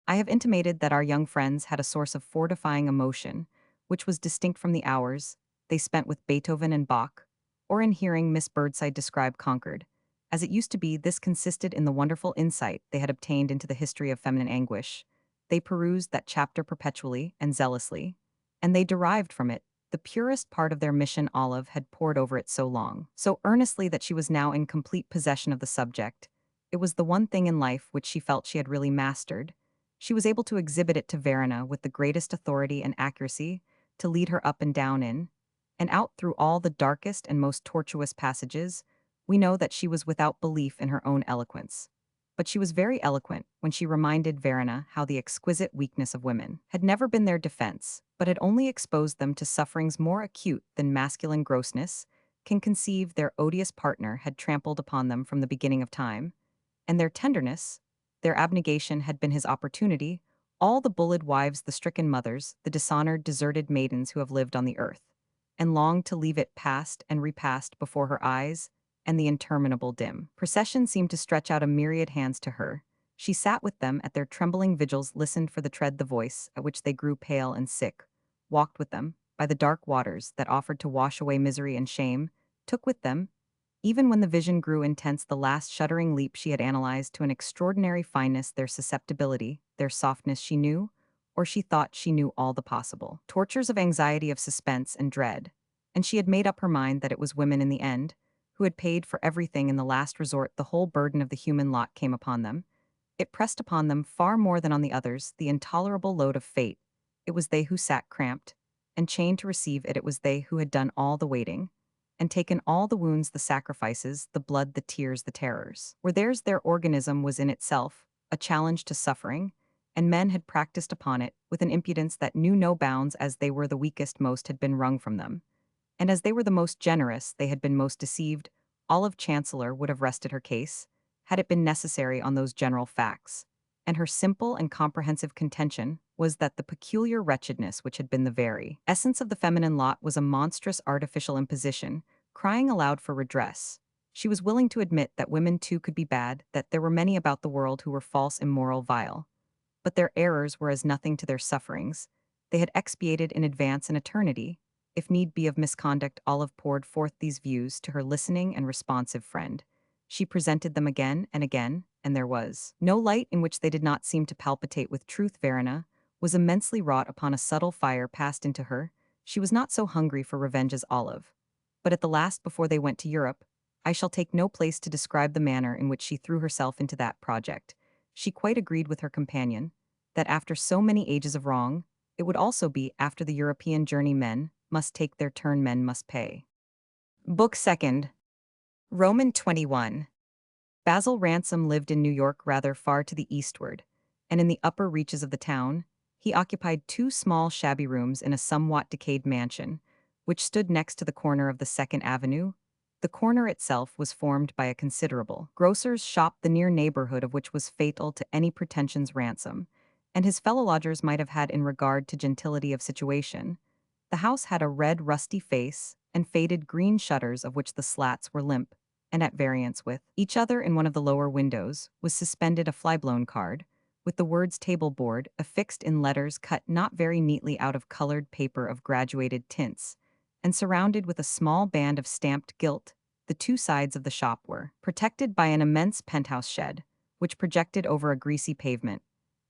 I have intimated that our young friends had a source of fortifying emotion, which was distinct from the hours they spent with Beethoven and Bach, or in hearing Miss Birdseye describe Concord. As it used to be, this consisted in the wonderful insight they had obtained into the history of feminine anguish. They perused that chapter perpetually and zealously, and they derived from it the purest part of their mission. Olive had pored over it so long, so earnestly, that she was now in complete possession of the subject. It was the one thing in life which she felt she had really mastered. She was able to exhibit it to Verena with the greatest authority and accuracy, to lead her up and down in and out through all the darkest and most tortuous passages. We know that she was without belief in her own eloquence, but she was very eloquent when she reminded Verena how the exquisite weakness of women had never been their defense, but had only exposed them to sufferings more acute than masculine grossness can conceive their odious partner had trampled upon them from the beginning of time, and their tenderness, their abnegation had been his opportunity, all the bullied wives, the stricken mothers, the dishonored, deserted maidens who have lived on the earth, and longed to leave it past and repassed before her eyes, and the interminable dim procession seemed to stretch out a myriad hands to her. She sat with them at their trembling vigils, listened for the tread, the voice, at which they grew pale and sick, walked with them, by the dark waters that offered to wash away misery and shame, took with them, even when the vision grew intense, the last shuddering leap she had analyzed to an extraordinary fineness, their susceptibility, their softness she knew, or she thought she knew all the possible tortures of anxiety, of suspense and dread, and she had made up her mind that it was women in the end, who had paid for everything in the last resort. The whole burden of the human lot came upon them. It pressed upon them far more than on the others, the intolerable load of fate. It was they who sat cramped and chained to receive it. It was they who had done all the waiting and taken all the wounds, the sacrifices, the blood, the tears, the terrors. Were theirs, their organism was in itself a challenge to suffering, and men had practiced upon it with an impudence that knew no bounds. As they were the weakest, most had been wrung from them, and as they were the most generous, they had been most deceived. Olive Chancellor would have rested her case, had it been necessary, on those general facts, and her simple and comprehensive contention was that the peculiar wretchedness which had been the very essence of the feminine lot was a monstrous artificial imposition, crying aloud for redress. She was willing to admit that women too could be bad, that there were many about the world who were false, immoral, vile, but their errors were as nothing to their sufferings. They had expiated in advance an eternity, if need be, of misconduct. Olive poured forth these views to her listening and responsive friend. She presented them again and again, and there was no light in which they did not seem to palpitate with truth. Verena was immensely wrought upon. A subtle fire passed into her. She was not so hungry for revenge as Olive. But at the last, before they went to Europe, I shall take no place to describe the manner in which she threw herself into that project. She quite agreed with her companion that after so many ages of wrong, it would also be after the European journey. Men must take their turn, men must pay. Book second. Roman 21. Basil Ransom lived in New York, rather far to the eastward, and in the upper reaches of the town, he occupied two small shabby rooms in a somewhat decayed mansion, which stood next to the corner of the Second Avenue. The corner itself was formed by a considerable grocer's shop, the near neighborhood of which was fatal to any pretensions Ransom and his fellow lodgers might have had in regard to gentility of situation. The house had a red, rusty face and faded green shutters, of which the slats were limp, and at variance with each other. In one of the lower windows was suspended a fly-blown card, with the words "table board" affixed in letters cut not very neatly out of colored paper of graduated tints, and surrounded with a small band of stamped gilt. The two sides of the shop were protected by an immense penthouse shed, which projected over a greasy pavement,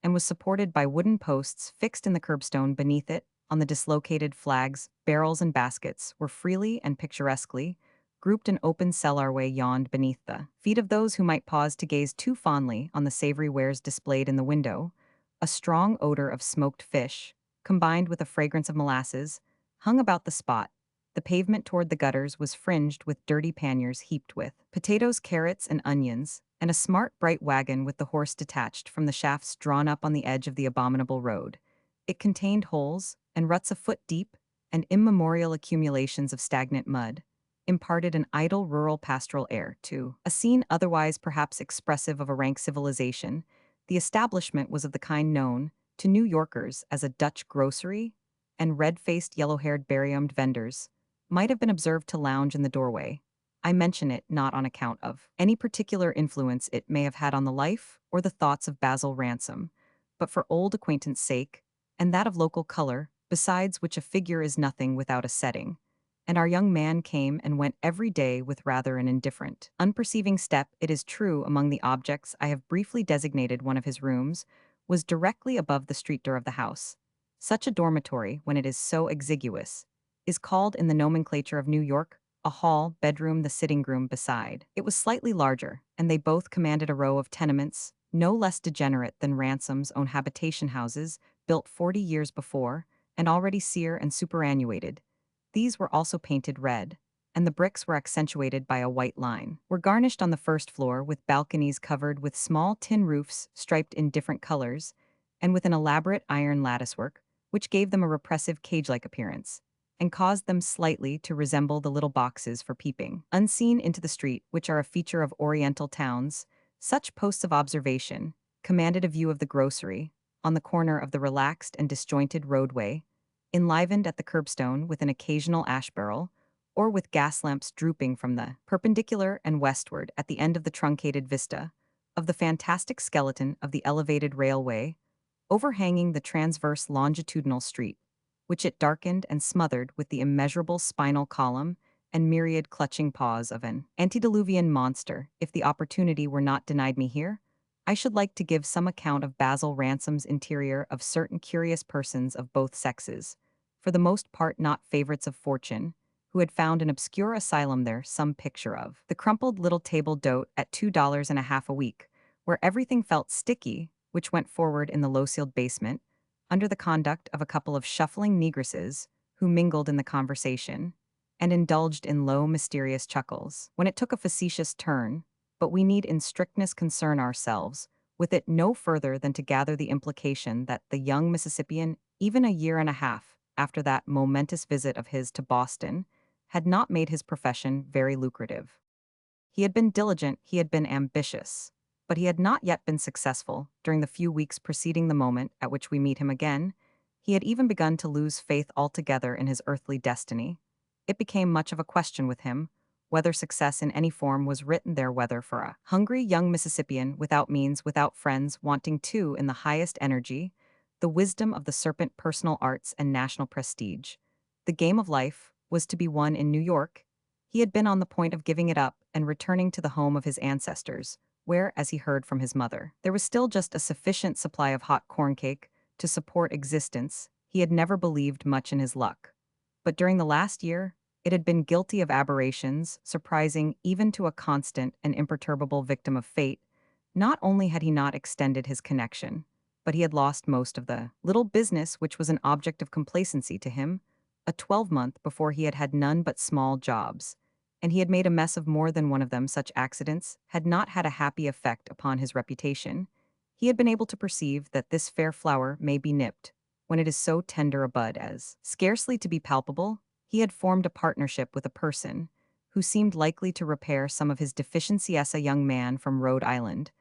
and was supported by wooden posts fixed in the curbstone. Beneath it, on the dislocated flags, barrels and baskets were freely and picturesquely grouped. An open cellarway yawned beneath the feet of those who might pause to gaze too fondly on the savory wares displayed in the window. A strong odor of smoked fish, combined with a fragrance of molasses, hung about the spot. The pavement toward the gutters was fringed with dirty panniers heaped with potatoes, carrots, and onions, and a smart, bright wagon with the horse detached from the shafts drawn up on the edge of the abominable road. It contained holes and ruts a foot deep, and immemorial accumulations of stagnant mud, imparted an idle rural pastoral air to a scene otherwise perhaps expressive of a rank civilization. The establishment was of the kind known to New Yorkers as a Dutch grocery, and red-faced, yellow-haired, berry-armed vendors might have been observed to lounge in the doorway. I mention it not on account of any particular influence it may have had on the life or the thoughts of Basil Ransom, but for old acquaintance' sake, and that of local color, besides which a figure is nothing without a setting. And our young man came and went every day with rather an indifferent, unperceiving step. It is true, among the objects I have briefly designated, one of his rooms was directly above the street door of the house. Such a dormitory, when it is so exiguous, is called in the nomenclature of New York a hall, bedroom, the sitting room beside. It was slightly larger, and they both commanded a row of tenements, no less degenerate than Ransom's own habitation houses, built 40 years before, and already sere and superannuated. These were also painted red, and the bricks were accentuated by a white line. Were garnished on the first floor with balconies covered with small tin roofs striped in different colors, and with an elaborate iron latticework, which gave them a repressive cage-like appearance. and caused them slightly to resemble the little boxes for peeping. Unseen into the street, which are a feature of Oriental towns, such posts of observation commanded a view of the grocery, on the corner of the relaxed and disjointed roadway, enlivened at the curbstone with an occasional ash barrel, or with gas lamps drooping from the perpendicular and westward at the end of the truncated vista, of the fantastic skeleton of the elevated railway, overhanging the transverse longitudinal street, which it darkened and smothered with the immeasurable spinal column and myriad clutching paws of an antediluvian monster. If the opportunity were not denied me here, I should like to give some account of Basil Ransom's interior of certain curious persons of both sexes, for the most part not favorites of fortune, who had found an obscure asylum there some picture of. The crumpled little table d'hote at $2.50 a week, where everything felt sticky, which went forward in the low-ceiled basement, under the conduct of a couple of shuffling negresses who mingled in the conversation and indulged in low, mysterious chuckles. When it took a facetious turn, but we need in strictness concern ourselves with it no further than to gather the implication that the young Mississippian, even a year and a half after that momentous visit of his to Boston, had not made his profession very lucrative. He had been diligent, he had been ambitious, but he had not yet been successful. During the few weeks preceding the moment at which we meet him again, he had even begun to lose faith altogether in his earthly destiny. It became much of a question with him whether success in any form was written there, whether for a hungry young Mississippian, without means, without friends, wanting too in the highest energy, the wisdom of the serpent personal arts and national prestige. The game of life was to be won in New York. He had been on the point of giving it up and returning to the home of his ancestors, where, as he heard from his mother, there was still just a sufficient supply of hot corn cake to support existence. He had never believed much in his luck. But during the last year, it had been guilty of aberrations, surprising even to a constant and imperturbable victim of fate. Not only had he not extended his connection, but he had lost most of the little business which was an object of complacency to him, a 12-month before he had had none but small jobs, and he had made a mess of more than one of them. Such accidents had not had a happy effect upon his reputation. He had been able to perceive that this fair flower may be nipped, when it is so tender a bud as scarcely to be palpable. He had formed a partnership with a person who seemed likely to repair some of his deficiency as a young man from Rhode Island,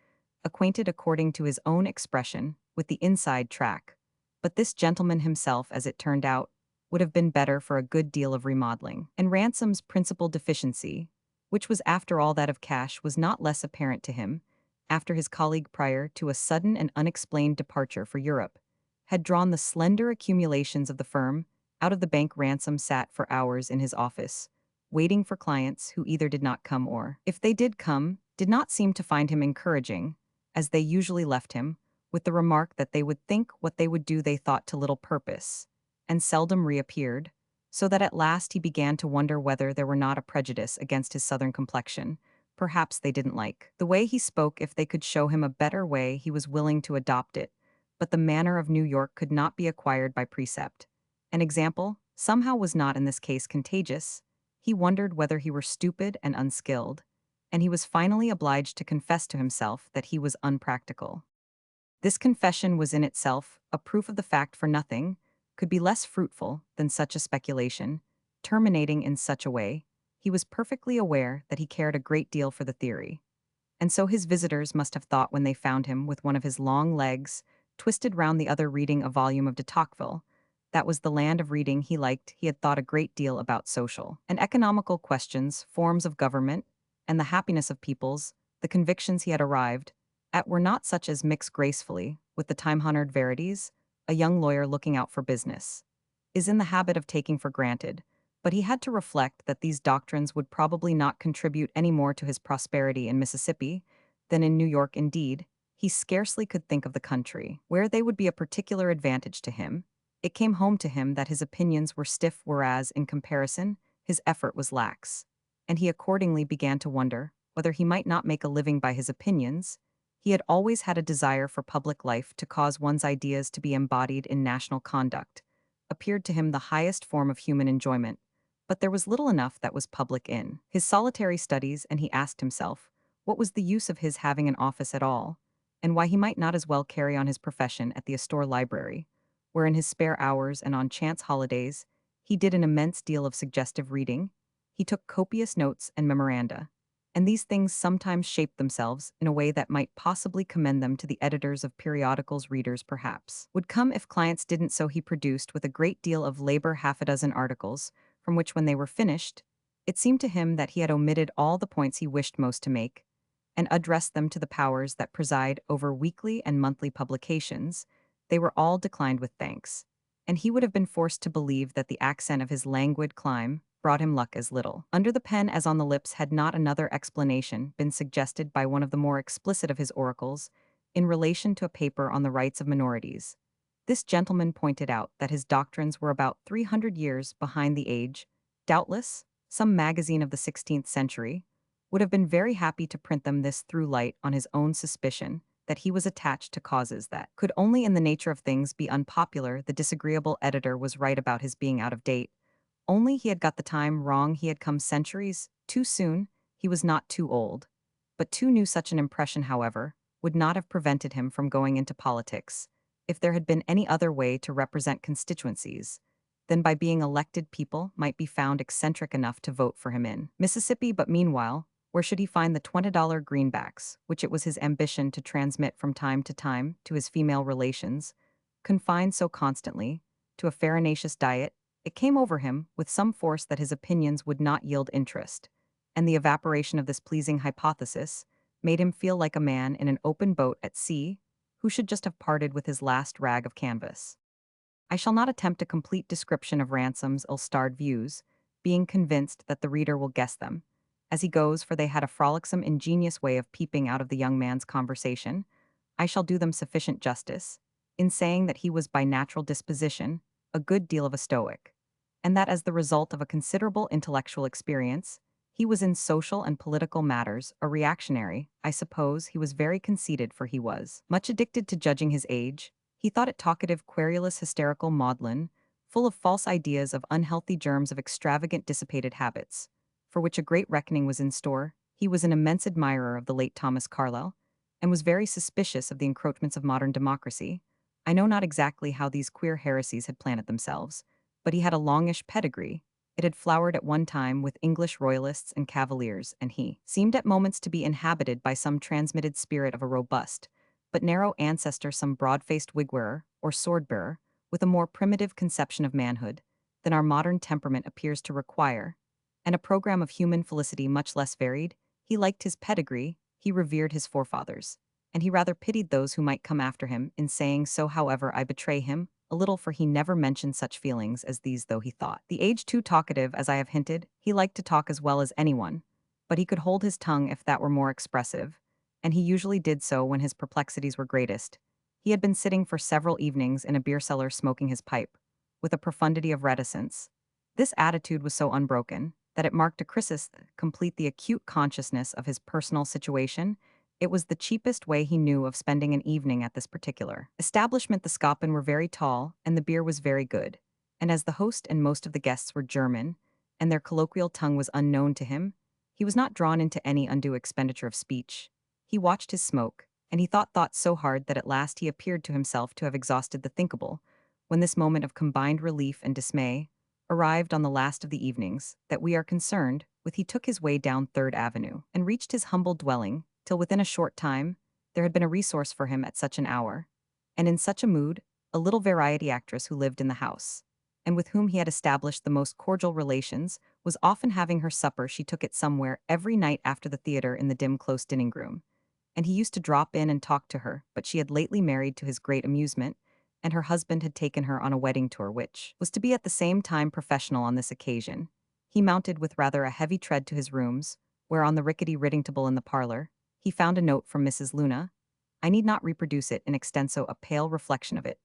acquainted according to his own expression with the inside track. But this gentleman himself, as it turned out, would have been better for a good deal of remodeling. And Ransom's principal deficiency, which was after all that of cash, was not less apparent to him after his colleague, prior to a sudden and unexplained departure for Europe, had drawn the slender accumulations of the firm out of the bank. Ransom sat for hours in his office, waiting for clients who either did not come or, if they did come, did not seem to find him encouraging, as they usually left him, with the remark that they would think what they would do they thought to little purpose, and seldom reappeared, so that at last he began to wonder whether there were not a prejudice against his southern complexion. Perhaps they didn't like the way he spoke. If they could show him a better way, he was willing to adopt it, but the manner of New York could not be acquired by precept. An example, somehow, was not in this case contagious. He wondered whether he were stupid and unskilled, and he was finally obliged to confess to himself that he was unpractical. This confession was in itself a proof of the fact, for nothing could be less fruitful than such a speculation, terminating in such a way. He was perfectly aware that he cared a great deal for the theory, and so his visitors must have thought when they found him with one of his long legs twisted round the other reading a volume of de Tocqueville. That was the land of reading he liked. He had thought a great deal about social and economical questions, forms of government, and the happiness of peoples. The convictions he had arrived at were not such as mix gracefully with the time-honored verities a young lawyer looking out for business is in the habit of taking for granted, but he had to reflect that these doctrines would probably not contribute any more to his prosperity in Mississippi than in New York. Indeed, he scarcely could think of the country where they would be a particular advantage to him. It came home to him that his opinions were stiff, whereas, in comparison, his effort was lax, and he accordingly began to wonder whether he might not make a living by his opinions. He had always had a desire for public life. To cause one's ideas to be embodied in national conduct appeared to him the highest form of human enjoyment, but there was little enough that was public in his solitary studies, and he asked himself what was the use of his having an office at all, and why he might not as well carry on his profession at the Astor Library, where in his spare hours and on chance holidays He did an immense deal of suggestive reading. He took copious notes and memoranda. And these things sometimes shaped themselves in a way that might possibly commend them to the editors of periodicals readers perhaps would come if clients didn't, so he produced with a great deal of labor half a dozen articles, from which when they were finished, it seemed to him that he had omitted all the points he wished most to make, and addressed them to the powers that preside over weekly and monthly publications. They were all declined with thanks, and he would have been forced to believe that the accent of his languid clime brought him luck as little. Under the pen as on the lips had not another explanation been suggested by one of the more explicit of his oracles in relation to a paper on the rights of minorities. This gentleman pointed out that his doctrines were about 300 years behind the age. Doubtless, some magazine of the 16th century would have been very happy to print them. This threw light on his own suspicion that he was attached to causes that could only in the nature of things be unpopular. The disagreeable editor was right about his being out of date. Only he had got the time wrong. He had come centuries too soon. He was not too old. But too new. Such an impression, however, would not have prevented him from going into politics, if there had been any other way to represent constituencies than by being elected. People might be found eccentric enough to vote for him in Mississippi, but meanwhile, where should he find the $20 greenbacks, which it was his ambition to transmit from time to time to his female relations, confined so constantly to a farinaceous diet? It came over him with some force that his opinions would not yield interest, and the evaporation of this pleasing hypothesis made him feel like a man in an open boat at sea who should just have parted with his last rag of canvas. I shall not attempt a complete description of Ransom's ill-starred views, being convinced that the reader will guess them as he goes, for they had a frolicsome, ingenious way of peeping out of the young man's conversation. I shall do them sufficient justice in saying that he was by natural disposition a good deal of a stoic, and that as the result of a considerable intellectual experience, he was in social and political matters a reactionary. I suppose he was very conceited, for he was much addicted to judging his age. He thought it talkative, querulous, hysterical, maudlin, full of false ideas, of unhealthy germs, of extravagant, dissipated habits, for which a great reckoning was in store. He was an immense admirer of the late Thomas Carlyle, and was very suspicious of the encroachments of modern democracy. I know not exactly how these queer heresies had planted themselves, but he had a longish pedigree. It had flowered at one time with English royalists and cavaliers, and he seemed at moments to be inhabited by some transmitted spirit of a robust but narrow ancestor, some broad-faced wig-wearer or sword-bearer, with a more primitive conception of manhood than our modern temperament appears to require, and a program of human felicity much less varied. He liked his pedigree, he revered his forefathers, and he rather pitied those who might come after him. In saying so, however, I betray him a little, for he never mentioned such feelings as these, though he thought the age too talkative. As I have hinted, he liked to talk as well as anyone, but he could hold his tongue if that were more expressive, and he usually did so when his perplexities were greatest. He had been sitting for several evenings in a beer cellar smoking his pipe, with a profundity of reticence. This attitude was so unbroken that it marked a crisis complete the acute consciousness of his personal situation. It was the cheapest way he knew of spending an evening at this particular establishment. The Scoppen were very tall, and the beer was very good, and as the host and most of the guests were German, and their colloquial tongue was unknown to him, he was not drawn into any undue expenditure of speech. He watched his smoke, and he thought so hard that at last he appeared to himself to have exhausted the thinkable, when this moment of combined relief and dismay arrived on the last of the evenings that we are concerned with. He took his way down Third Avenue and reached his humble dwelling, till within a short time there had been a resource for him at such an hour, and in such a mood, a little variety actress who lived in the house, and with whom he had established the most cordial relations, was often having her supper. She took it somewhere every night after the theater in the dim, close dining-room, and he used to drop in and talk to her. But she had lately married to his great amusement, and her husband had taken her on a wedding tour which was to be at the same time professional. On this occasion, he mounted with rather a heavy tread to his rooms, where on the rickety writing table in the parlor, he found a note from Mrs. Luna. I need not reproduce it in extenso, a pale reflection of it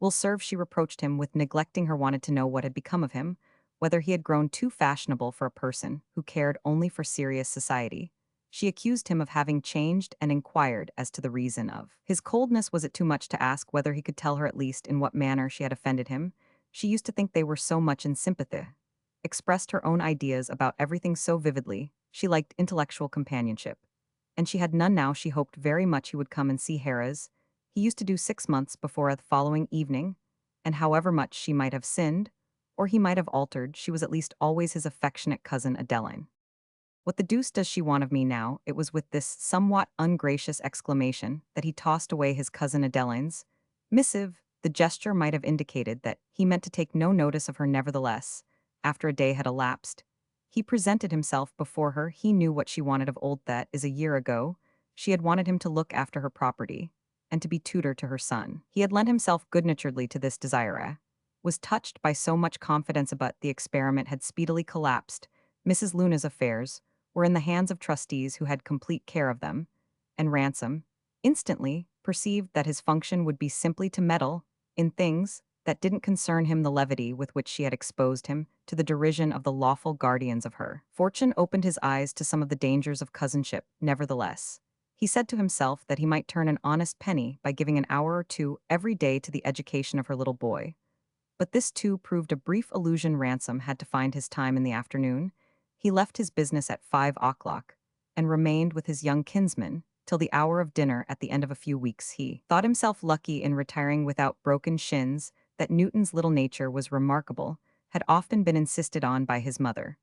will serve. She reproached him with neglecting her, wanted to know what had become of him, whether he had grown too fashionable for a person who cared only for serious society. She accused him of having changed and inquired as to the reason of his coldness. Was it too much to ask whether he could tell her at least in what manner she had offended him? She used to think they were so much in sympathy, expressed her own ideas about everything so vividly. She liked intellectual companionship, and she had none now. She hoped very much he would come and see Harrah's. He used to do 6 months before the following evening, and however much she might have sinned, Or he might have altered, she was at least always his affectionate cousin Adeline. What the deuce does she want of me now? It was with this somewhat ungracious exclamation that he tossed away his cousin Adeline's missive. The gesture might have indicated that he meant to take no notice of her nevertheless. After a day had elapsed, he presented himself before her. He knew what she wanted of old, that is, a year ago. She had wanted him to look after her property and to be tutor to her son. He had lent himself good-naturedly to this desire, was touched by so much confidence, but the experiment had speedily collapsed. Mrs. Luna's affairs were in the hands of trustees who had complete care of them, and Ransom instantly perceived that his function would be simply to meddle in things that didn't concern him. The levity with which she had exposed him to the derision of the lawful guardians of her fortune opened his eyes to some of the dangers of cousinship. Nevertheless, he said to himself that he might turn an honest penny by giving an hour or two every day to the education of her little boy. But this too proved a brief illusion. Ransom had to find his time in the afternoon. He left his business at 5 o'clock and remained with his young kinsman till the hour of dinner at the end of a few weeks. He thought himself lucky in retiring without broken shins. That Newton's little nature was remarkable had often been insisted on by his mother.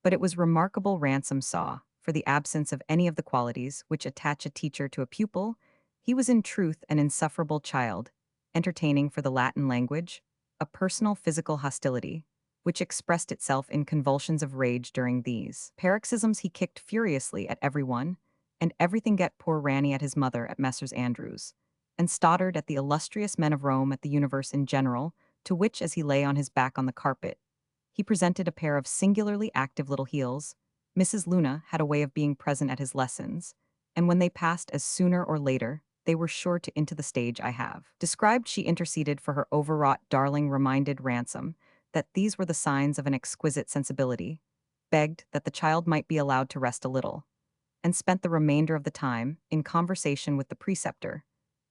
But it was remarkable, Ransom saw, for the absence of any of the qualities which attach a teacher to a pupil. He was in truth an insufferable child, entertaining for the Latin language a personal physical hostility, which expressed itself in convulsions of rage during these paroxysms. He kicked furiously at everyone and everything, get poor Ranny at his mother at Messrs. Andrews, and Stoddard at the illustrious men of Rome, at the universe in general, to which, as he lay on his back on the carpet, he presented a pair of singularly active little heels. Mrs. Luna had a way of being present at his lessons, and when they passed, as sooner or later they were sure to into the stage I have described, she interceded for her overwrought darling, reminded Ransom that these were the signs of an exquisite sensibility, begged that the child might be allowed to rest a little, and spent the remainder of the time in conversation with the preceptor.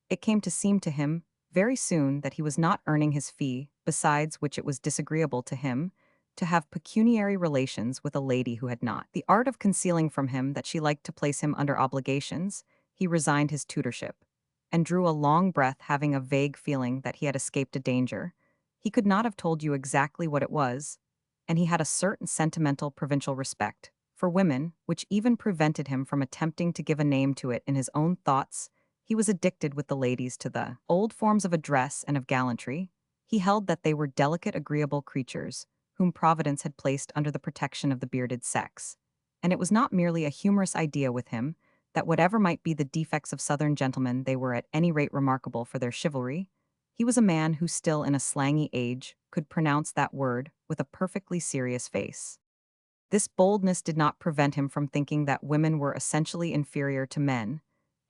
It came to seem to him very soon that he was not earning his fee, besides which it was disagreeable to him to have pecuniary relations with a lady who had not the art of concealing from him that she liked to place him under obligations. He resigned his tutorship and drew a long breath, having a vague feeling that he had escaped a danger. He could not have told you exactly what it was, and he had a certain sentimental provincial respect for women, which even prevented him from attempting to give a name to it in his own thoughts. He was addicted with the ladies to the old forms of address and of gallantry. He held that they were delicate, agreeable creatures, whom Providence had placed under the protection of the bearded sex. And it was not merely a humorous idea with him that whatever might be the defects of Southern gentlemen, they were at any rate remarkable for their chivalry. He was a man who still in a slangy age could pronounce that word with a perfectly serious face. This boldness did not prevent him from thinking that women were essentially inferior to men,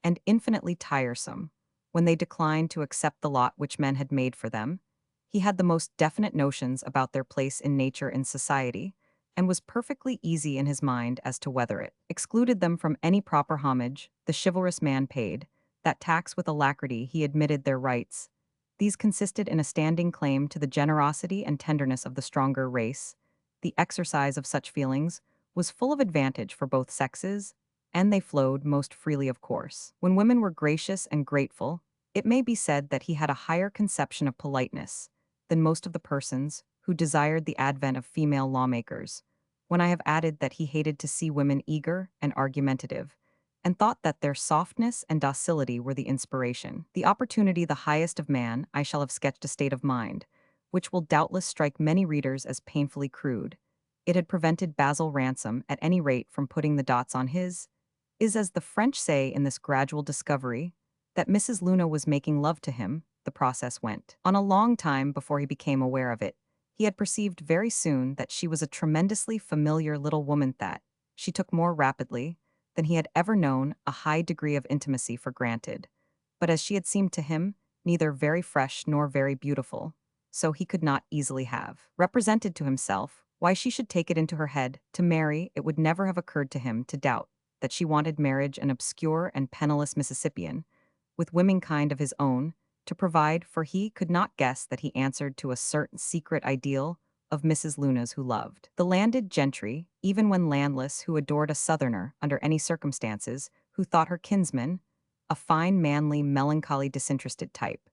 and infinitely tiresome, when they declined to accept the lot which men had made for them. He had the most definite notions about their place in nature and society, and was perfectly easy in his mind as to whether it excluded them from any proper homage. The chivalrous man paid that tax with alacrity. He admitted their rights. These consisted in a standing claim to the generosity and tenderness of the stronger race. The exercise of such feelings was full of advantage for both sexes, and they flowed most freely, of course. When women were gracious and grateful, it may be said that he had a higher conception of politeness than most of the persons who desired the advent of female lawmakers. When I have added that he hated to see women eager and argumentative, and thought that their softness and docility were the inspiration, the opportunity, the highest of man, I shall have sketched a state of mind, which will doubtless strike many readers as painfully crude. It had prevented Basil Ransom, at any rate, from putting the dots on his is, as the French say, in this gradual discovery that Mrs. Luna was making love to him. The process went on a long time before he became aware of it. He had perceived very soon that she was a tremendously familiar little woman, that she took more rapidly than he had ever known a high degree of intimacy for granted. But as she had seemed to him neither very fresh nor very beautiful, so he could not easily have represented to himself why she should take it into her head to marry. It would never have occurred to him to doubt that she wanted marriage, an obscure and penniless Mississippian, with womenkind of his own, to provide, for he could not guess that he answered to a certain secret ideal of Mrs. Luna's, who loved the landed gentry, even when landless, who adored a Southerner under any circumstances, who thought her kinsman a fine, manly, melancholy, disinterested type,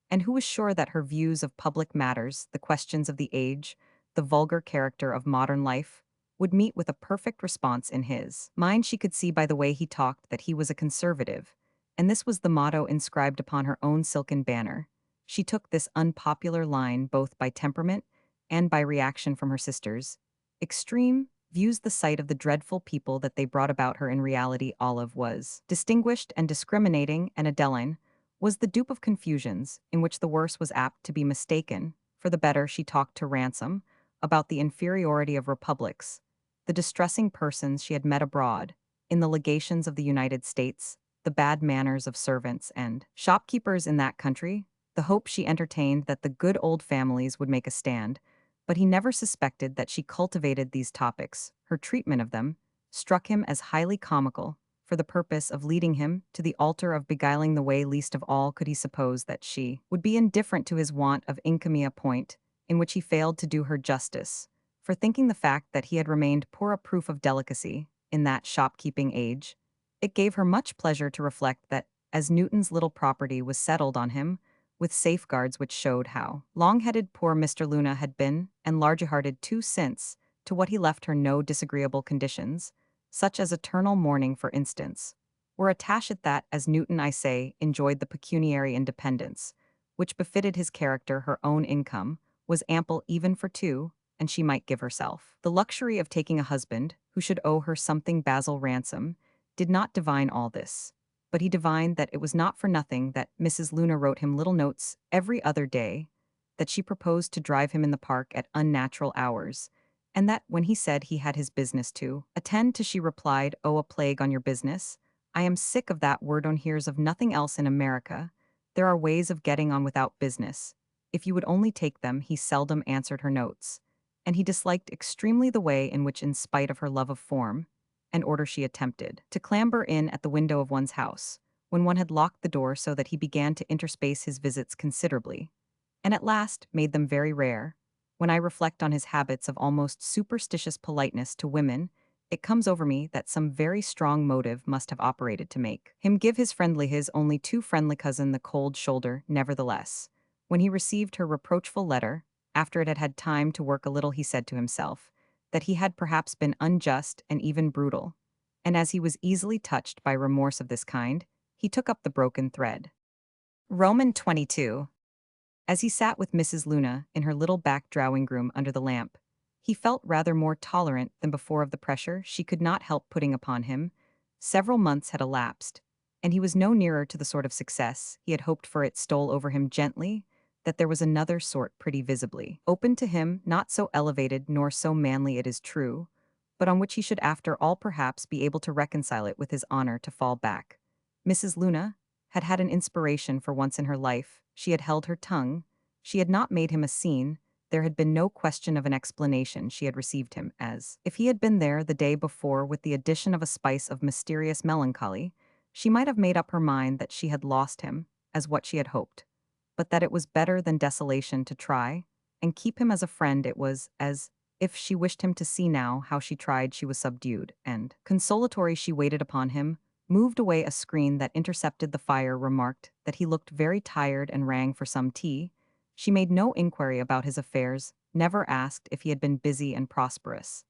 and who was sure that her views of public matters, the questions of the age, the vulgar character of modern life, would meet with a perfect response in his mind. She could see by the way he talked that he was a conservative, and this was the motto inscribed upon her own silken banner. She took this unpopular line both by temperament and by reaction from her sisters. Extreme views the sight of the dreadful people that they brought about her. In reality, Olive was distinguished and discriminating, and Adeline was the dupe of confusions, in which the worse was apt to be mistaken. For the better, she talked to Ransom about the inferiority of republics, the distressing persons she had met abroad, in the legations of the United States, the bad manners of servants and shopkeepers in that country, the hope she entertained that the good old families would make a stand, but he never suspected that she cultivated these topics. Her treatment of them struck him as highly comical, for the purpose of leading him to the altar of beguiling the way. Least of all could he suppose that she would be indifferent to his want of encomia, a point in which he failed to do her justice, for thinking the fact that he had remained poor a proof of delicacy in that shopkeeping age. It gave her much pleasure to reflect that, as Newton's little property was settled on him, with safeguards which showed how long-headed poor Mr. Luna had been, and large-hearted too, since, to what he left her no disagreeable conditions, such as eternal mourning for instance, were attached. That, as Newton, I say, enjoyed the pecuniary independence, which befitted his character, her own income was ample even for two, and she might give herself the luxury of taking a husband who should owe her something. Basil Ransom did not divine all this, but he divined that it was not for nothing that Mrs. Luna wrote him little notes every other day, that she proposed to drive him in the park at unnatural hours, and that when he said he had his business to attend to, she replied, "Oh, a plague on your business. I am sick of that word. One hears of nothing else in America. There are ways of getting on without business. If you would only take them." He seldom answered her notes, and he disliked extremely the way in which, in spite of her love of form and order, she attempted to clamber in at the window of one's house, when one had locked the door, so that he began to interspace his visits considerably, and at last made them very rare. When I reflect on his habits of almost superstitious politeness to women, it comes over me that some very strong motive must have operated to make him give his only too friendly cousin the cold shoulder. Nevertheless, when he received her reproachful letter, after it had had time to work a little, he said to himself that he had perhaps been unjust and even brutal, and as he was easily touched by remorse of this kind, he took up the broken thread. Roman 22. As he sat with Mrs. Luna in her little back drawing-room under the lamp, he felt rather more tolerant than before of the pressure she could not help putting upon him. Several months had elapsed, and he was no nearer to the sort of success he had hoped for. It stole over him gently that there was another sort pretty visibly open to him, not so elevated nor so manly, it is true, but on which he should after all perhaps be able to reconcile it with his honor to fall back. Mrs. Luna had had an inspiration for once in her life. She had held her tongue. She had not made him a scene. There had been no question of an explanation. She had received him as if he had been there the day before, with the addition of a spice of mysterious melancholy. She might have made up her mind that she had lost him, as what she had hoped, but that it was better than desolation to try and keep him as a friend. It was as if she wished him to see now how she tried. She was subdued and consolatory. She waited upon him, moved away a screen that intercepted the fire, remarked that he looked very tired, and rang for some tea. She made no inquiry about his affairs, never asked if he had been busy and prosperous,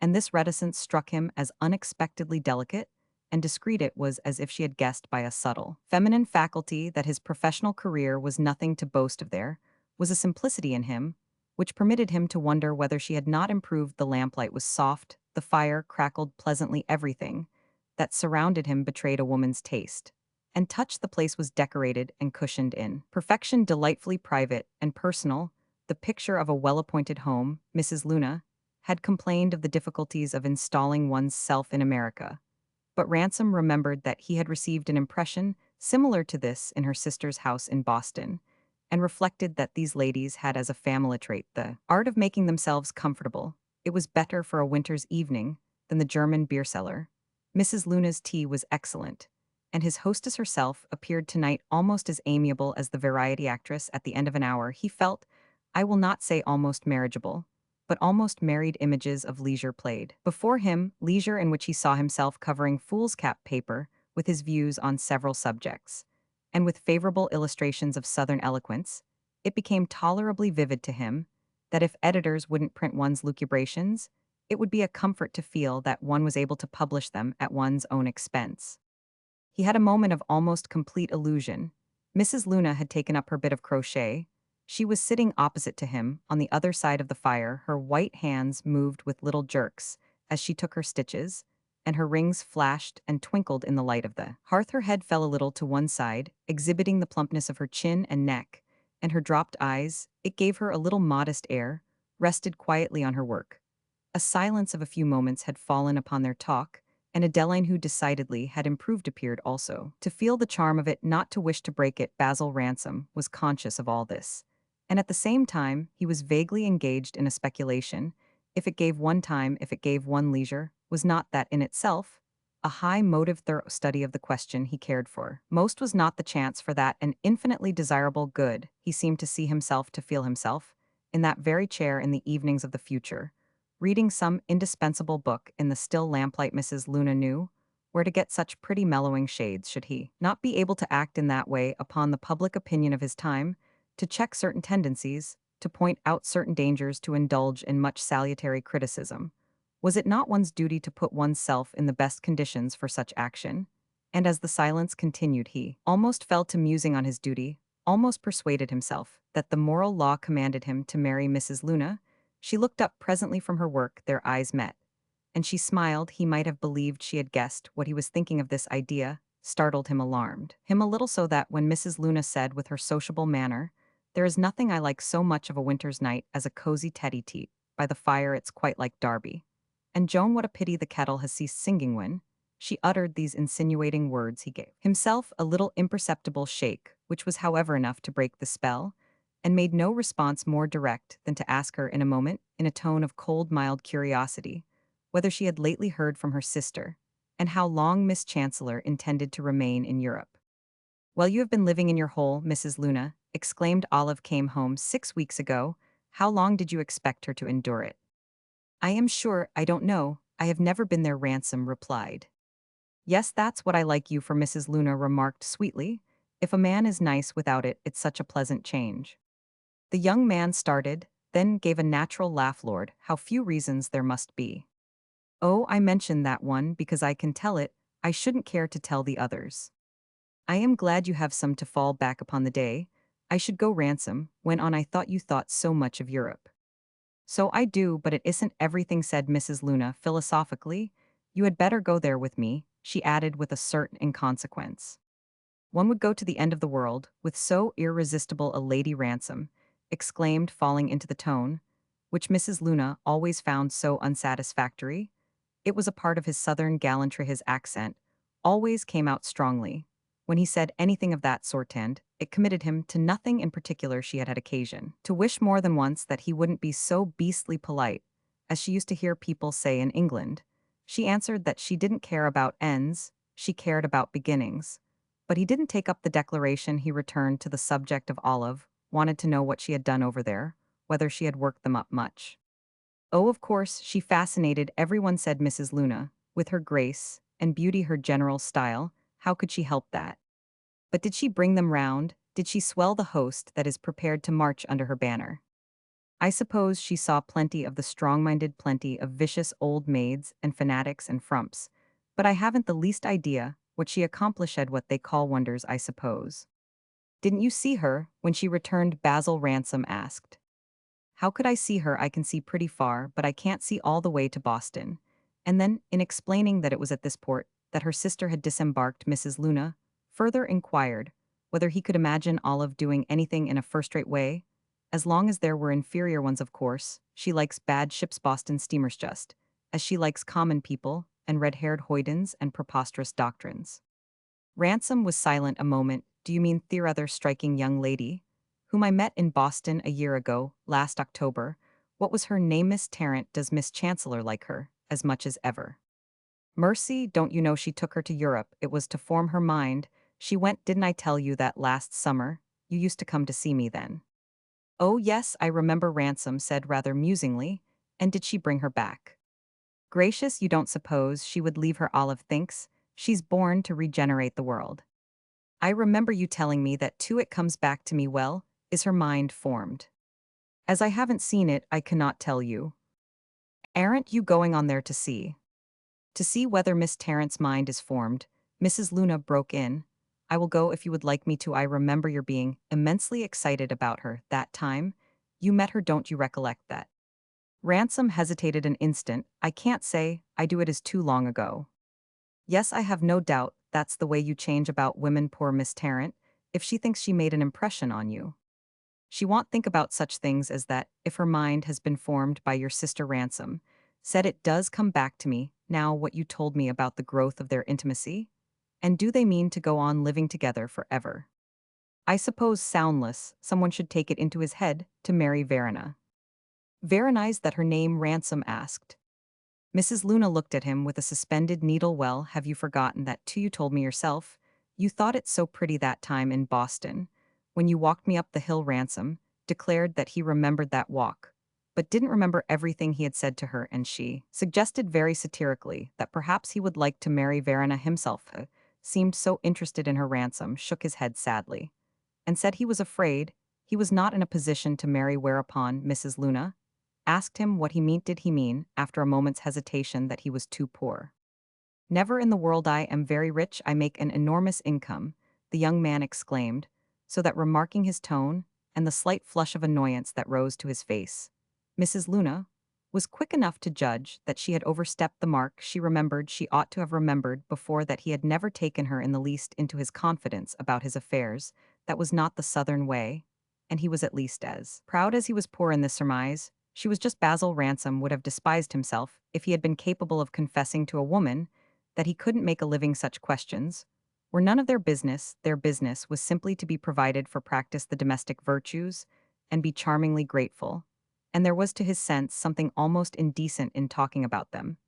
and this reticence struck him as unexpectedly delicate and discreet. It was as if she had guessed by a subtle feminine faculty that his professional career was nothing to boast of. There was a simplicity in him which permitted him to wonder whether she had not improved. The lamplight was soft, the fire crackled pleasantly, everything that surrounded him betrayed a woman's taste and touch. The place was decorated and cushioned in perfection, delightfully private and personal, the picture of a well-appointed home. Mrs. Luna had complained of the difficulties of installing one's self in America, but Ransom remembered that he had received an impression similar to this in her sister's house in Boston, and reflected that these ladies had as a family trait the art of making themselves comfortable. It was better for a winter's evening than the German beer cellar. Mrs. Luna's tea was excellent, and his hostess herself appeared tonight almost as amiable as the variety actress. At the end of an hour, he felt, I will not say almost marriageable, but almost married. Images of leisure played before him, leisure in which he saw himself covering foolscap paper with his views on several subjects, and with favorable illustrations of Southern eloquence. It became tolerably vivid to him that if editors wouldn't print one's lucubrations, it would be a comfort to feel that one was able to publish them at one's own expense. He had a moment of almost complete illusion. Mrs. Luna had taken up her bit of crochet. She was sitting opposite to him, on the other side of the fire. Her white hands moved with little jerks as she took her stitches, and her rings flashed and twinkled in the light of the hearth. Her head fell a little to one side, exhibiting the plumpness of her chin and neck, and her dropped eyes, it gave her a little modest air, rested quietly on her work. A silence of a few moments had fallen upon their talk, and Adeline, who decidedly had improved, appeared also. To feel the charm of it, not to wish to break it, Basil Ransom was conscious of all this. And at the same time, he was vaguely engaged in a speculation. If it gave one time, if it gave one leisure, was not that in itself a high motive thorough study of the question he cared for? Most was not the chance for that an infinitely desirable good. He seemed to see himself, to feel himself, in that very chair in the evenings of the future, reading some indispensable book in the still lamplight. Mrs. Luna knew where to get such pretty mellowing shades. Should he not be able to act in that way upon the public opinion of his time, to check certain tendencies, to point out certain dangers, to indulge in much salutary criticism? Was it not one's duty to put one's self in the best conditions for such action? And as the silence continued, he almost fell to musing on his duty, almost persuaded himself that the moral law commanded him to marry Mrs. Luna. She looked up presently from her work, their eyes met, and she smiled. He might have believed she had guessed what he was thinking of. This idea startled him, alarmed him a little, so that when Mrs. Luna said with her sociable manner, "There is nothing I like so much of a winter's night as a cozy tete-a-tete by the fire, it's quite like Derby. And Joan, what a pity the kettle has ceased singing." When she uttered these insinuating words, he gave himself a little imperceptible shake, which was however enough to break the spell, and made no response more direct than to ask her in a moment, in a tone of cold mild curiosity, whether she had lately heard from her sister, and how long Miss Chancellor intended to remain in Europe. "Well, you have been living in your hole, Mrs. Luna," exclaimed Olive. "Came home 6 weeks ago. How long did you expect her to endure it?" "I am sure I don't know. I have never been there," Ransom replied. "Yes, that's what I like you for," Mrs. Luna remarked sweetly. "If a man is nice without it, it's such a pleasant change." The young man started, then gave a natural laugh. "Lord, how few reasons there must be." "Oh, I mentioned that one because I can tell it. I shouldn't care to tell the others." "I am glad you have some to fall back upon the day. I should go," Ransom went on. "I thought you thought so much of Europe." "So I do, but it isn't everything," said Mrs. Luna philosophically. "You had better go there with me," she added with a certain inconsequence. "One would go to the end of the world with so irresistible a lady," Ransom exclaimed, falling into the tone, which Mrs. Luna always found so unsatisfactory. It was a part of his southern gallantry. His accent always came out strongly when he said anything of that sort, and it committed him to nothing in particular. She had had occasion to wish more than once that he wouldn't be so beastly polite, as she used to hear people say in England. She answered that she didn't care about ends, she cared about beginnings. But he didn't take up the declaration. He returned to the subject of Olive, wanted to know what she had done over there, whether she had worked them up much. "Oh, of course, she fascinated everyone," said Mrs. Luna, "with her grace and beauty, her general style. How could she help that? But did she bring them round? Did she swell the host that is prepared to march under her banner? I suppose she saw plenty of the strong-minded, plenty of vicious old maids and fanatics and frumps, but I haven't the least idea what she accomplished. What they call wonders, I suppose." "Didn't you see her when she returned?" Basil Ransom asked. "How could I see her? I can see pretty far, but I can't see all the way to Boston." And then, in explaining that it was at this port that her sister had disembarked, Mrs. Luna further inquired whether he could imagine Olive doing anything in a first-rate way. "As long as there were inferior ones, of course. She likes bad ships, Boston steamers, just as she likes common people and red-haired hoydens and preposterous doctrines." Ransom was silent a moment. "Do you mean the rather striking young lady whom I met in Boston a year ago, last October? What was her name? Miss Tarrant. Does Miss Chancellor like her as much as ever?" "Mercy, don't you know she took her to Europe? It was to form her mind. She went, didn't I tell you that last summer? You used to come to see me then." "Oh yes, I remember," Ransom said rather musingly. "And did she bring her back?" "Gracious, you don't suppose she would leave her?" Olive thinks she's born to regenerate the world. "I remember you telling me that too. It comes back to me. Well, is her mind formed?" As I haven't seen it, I cannot tell you. Aren't you going on there to see? To see whether Miss Tarrant's mind is formed, Mrs. Luna broke in. I will go if you would like me to. I remember your being immensely excited about her that time. You met her, don't you recollect that? Ransom hesitated an instant. I can't say, I do, it is too long ago. Yes, I have no doubt that's the way you change about women, poor Miss Tarrant, if she thinks she made an impression on you. She won't think about such things as that if her mind has been formed by your sister Ransom. Said it does come back to me, now what you told me about the growth of their intimacy. And do they mean to go on living together forever? I suppose soundless, someone should take it into his head to marry Verena. Verenized that her name Ransom asked. Mrs. Luna looked at him with a suspended needle. Well, have you forgotten that too? You told me yourself. You thought it so pretty that time in Boston. When you walked me up the hill, Ransom declared that he remembered that walk, but didn't remember everything he had said to her, and she suggested very satirically that perhaps he would like to marry Verena himself. Seemed so interested in her. Ransom shook his head sadly and said he was afraid he was not in a position to marry, whereupon Mrs. Luna asked him what he meant. Did he mean, after a moment's hesitation, that he was too poor? Never in the world. I am very rich, I make an enormous income, the young man exclaimed, so that remarking his tone and the slight flush of annoyance that rose to his face, Mrs. Luna was quick enough to judge that she had overstepped the mark. She remembered, she ought to have remembered before, that he had never taken her in the least into his confidence about his affairs. That was not the Southern way, and he was at least as proud as he was poor in this surmise. She was just Basil. Ransom would have despised himself if he had been capable of confessing to a woman that he couldn't make a living. Such questions were none of their business. Their business was simply to be provided for, practice the domestic virtues, and be charmingly grateful. And there was, to his sense, something almost indecent in talking about them.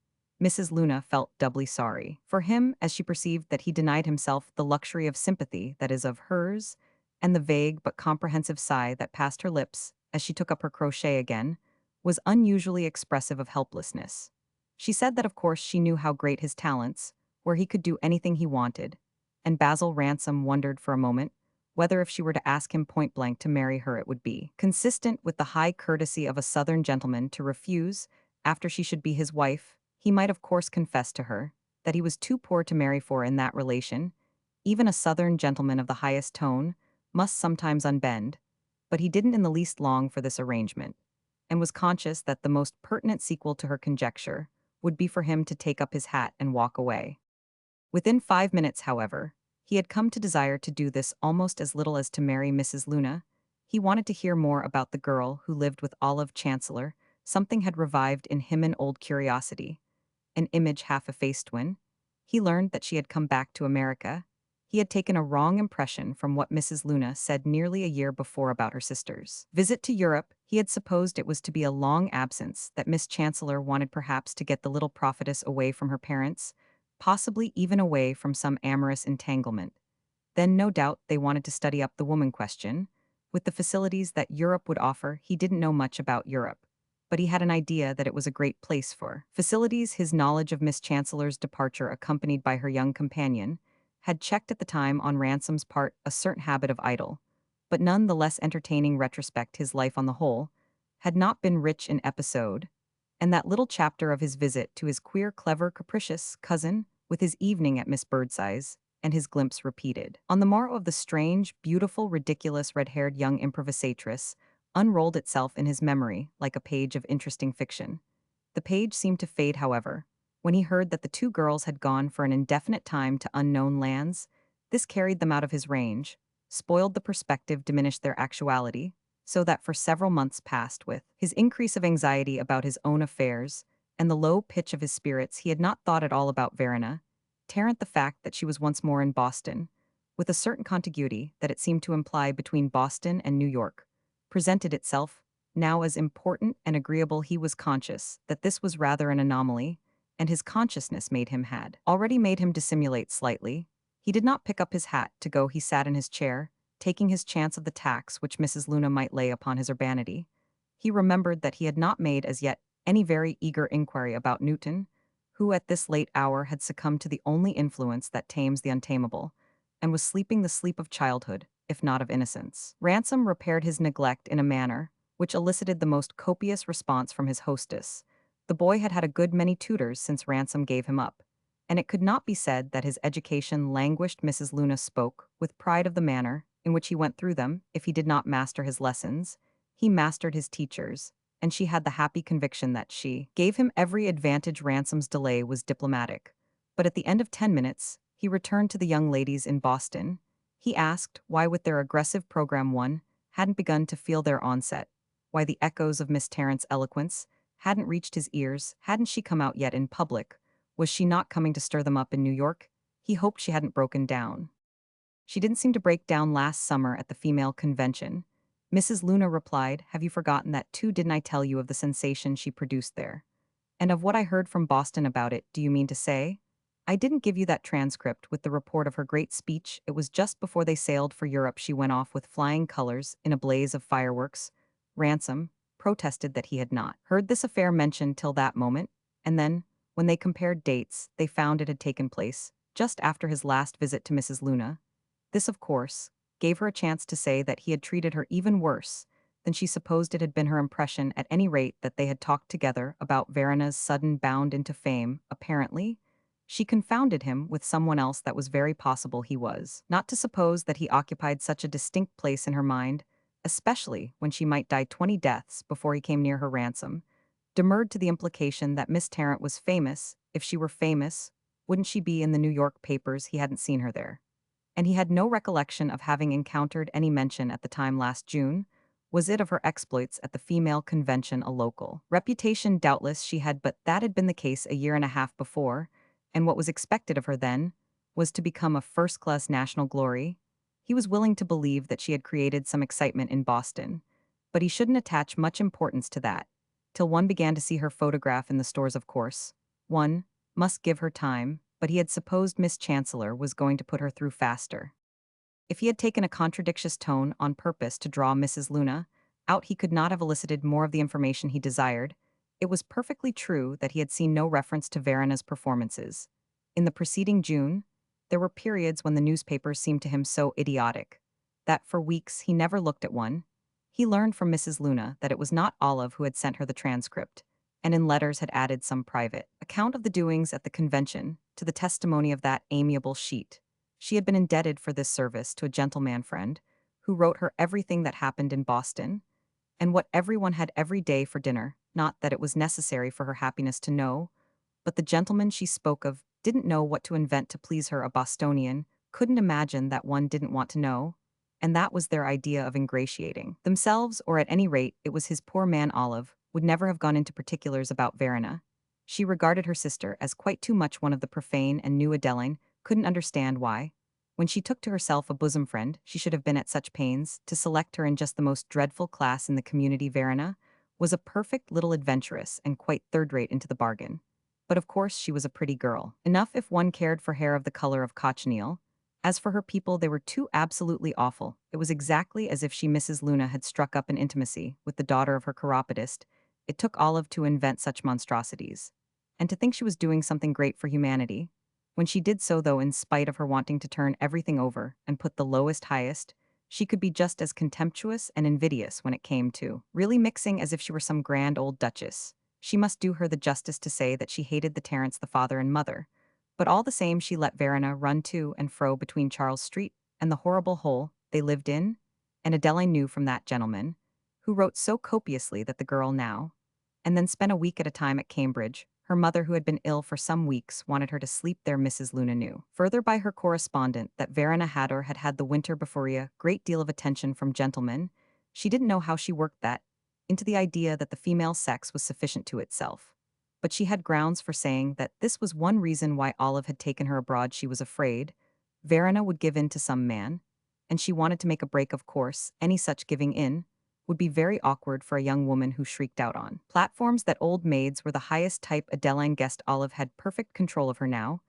Mrs. Luna felt doubly sorry for him as she perceived that he denied himself the luxury of sympathy that is of hers, and the vague but comprehensive sigh that passed her lips as she took up her crochet again was unusually expressive of helplessness. She said that of course she knew how great his talents, where he could do anything he wanted, and Basil Ransom wondered for a moment whether if she were to ask him point blank to marry her it would be consistent with the high courtesy of a Southern gentleman to refuse after she should be his wife. He might of course confess to her that he was too poor to marry, for in that relation even a Southern gentleman of the highest tone must sometimes unbend, but he didn't in the least long for this arrangement, and was conscious that the most pertinent sequel to her conjecture would be for him to take up his hat and walk away. Within 5 minutes, however, he had come to desire to do this almost as little as to marry Mrs. Luna. He wanted to hear more about the girl who lived with Olive Chancellor. Something had revived in him, an old curiosity, an image half effaced when he learned that she had come back to America. He had taken a wrong impression from what Mrs. Luna said nearly a year before about her sister's visit to Europe. He had supposed it was to be a long absence, that Miss Chancellor wanted perhaps to get the little prophetess away from her parents, possibly even away from some amorous entanglement. Then no doubt they wanted to study up the woman question. With the facilities that Europe would offer, he didn't know much about Europe, but he had an idea that it was a great place for facilities. His knowledge of Miss Chancellor's departure, accompanied by her young companion, had checked at the time on Ransom's part a certain habit of idle, but none the less entertaining retrospect. His life on the whole had not been rich in episode, and that little chapter of his visit to his queer, clever, capricious cousin, with his evening at Miss Birdseye's, and his glimpse repeated on the morrow of the strange, beautiful, ridiculous, red-haired young improvisatrice, unrolled itself in his memory like a page of interesting fiction. The page seemed to fade, however, when he heard that the two girls had gone for an indefinite time to unknown lands. This carried them out of his range, spoiled the perspective, diminished their actuality, so that for several months past, with his increase of anxiety about his own affairs and the low pitch of his spirits, he had not thought at all about Verena. Tarrant, the fact that she was once more in Boston, with a certain contiguity that it seemed to imply between Boston and New York, presented itself now as important and agreeable. He was conscious that this was rather an anomaly, and his consciousness had already made him dissimulate slightly. He did not pick up his hat to go. He sat in his chair, taking his chance of the tax which Mrs. Luna might lay upon his urbanity. He remembered that he had not made as yet any very eager inquiry about Newton, who at this late hour had succumbed to the only influence that tames the untamable, and was sleeping the sleep of childhood, if not of innocence. Ransom repaired his neglect in a manner which elicited the most copious response from his hostess. The boy had had a good many tutors since Ransom gave him up, and it could not be said that his education languished. Mrs. Luna spoke, with pride of the manner in which he went through them. If he did not master his lessons, he mastered his teachers, and she had the happy conviction that she gave him every advantage. Ransom's delay was diplomatic, but at the end of 10 minutes, he returned to the young ladies in Boston. He asked why, with their aggressive program, one hadn't begun to feel their onset, why the echoes of Miss Tarrant's eloquence hadn't reached his ears. Hadn't she come out yet in public? Was she not coming to stir them up in New York? He hoped she hadn't broken down. She didn't seem to break down last summer at the female convention. Mrs. Luna replied, "Have you forgotten that too? Didn't I tell you of the sensation she produced there? And of what I heard from Boston about it, do you mean to say? I didn't give you that transcript with the report of her great speech. It was just before they sailed for Europe. She went off with flying colors in a blaze of fireworks." Ransom protested that he had not heard this affair mentioned till that moment, and then, when they compared dates, they found it had taken place just after his last visit to Mrs. Luna. This, of course, gave her a chance to say that he had treated her even worse than she supposed. It had been her impression, at any rate, that they had talked together about Verena's sudden bound into fame. Apparently, she confounded him with someone else. That was very possible. He was not to suppose that he occupied such a distinct place in her mind, especially when she might die 20 deaths before he came near her. Ransom demurred to the implication that Miss Tarrant was famous. If she were famous, wouldn't she be in the New York papers? He hadn't seen her there, and he had no recollection of having encountered any mention at the time last June. Was it of her exploits at the female convention? A local reputation, doubtless she had, but that had been the case a year and a half before, and what was expected of her then was to become a first-class national glory. He was willing to believe that she had created some excitement in Boston, but he shouldn't attach much importance to that, till one began to see her photograph in the stores. Of course, one must give her time, but he had supposed Miss Chancellor was going to put her through faster. If he had taken a contradictious tone on purpose to draw Mrs. Luna out, he could not have elicited more of the information he desired. It was perfectly true that he had seen no reference to Verena's performances. In the preceding June, there were periods when the newspapers seemed to him so idiotic that for weeks he never looked at one. He learned from Mrs. Luna that it was not Olive who had sent her the transcript, and in letters had added some private account of the doings at the convention to the testimony of that amiable sheet. She had been indebted for this service to a gentleman friend who wrote her everything that happened in Boston, and what everyone had every day for dinner. Not that it was necessary for her happiness to know, but the gentleman she spoke of didn't know what to invent to please her. A Bostonian couldn't imagine that one didn't want to know, and that was their idea of ingratiating themselves, or at any rate, it was his. Poor man Olive would never have gone into particulars about Verena. She regarded her sister as quite too much one of the profane, and knew Adeline couldn't understand why, when she took to herself a bosom friend, she should have been at such pains to select her in just the most dreadful class in the community. Verena was a perfect little adventuress, and quite third-rate into the bargain. But of course she was a pretty girl enough if one cared for hair of the color of cochineal. As for her people, they were too absolutely awful. It was exactly as if she, Mrs. Luna, had struck up an intimacy with the daughter of her chiropodist. It took Olive to invent such monstrosities, and to think she was doing something great for humanity. When she did so, though, in spite of her wanting to turn everything over and put the lowest highest, she could be just as contemptuous and invidious when it came to really mixing, as if she were some grand old duchess. She must do her the justice to say that she hated the Tarrants, the father and mother, but all the same she let Verena run to and fro between Charles Street and the horrible hole they lived in, and Adeline knew from that gentleman, who wrote so copiously, that the girl now and then spent a week at a time at Cambridge. Her mother, who had been ill for some weeks, wanted her to sleep there. Mrs. Luna knew further by her correspondent that Verena had had the winter before a great deal of attention from gentlemen. She didn't know how she worked that into the idea that the female sex was sufficient to itself, but she had grounds for saying that this was one reason why Olive had taken her abroad. She was afraid Verena would give in to some man, and she wanted to make a break. Of course, any such giving in would be very awkward for a young woman who shrieked out on platforms that old maids were the highest type. Adeline guessed Olive had perfect control of her now,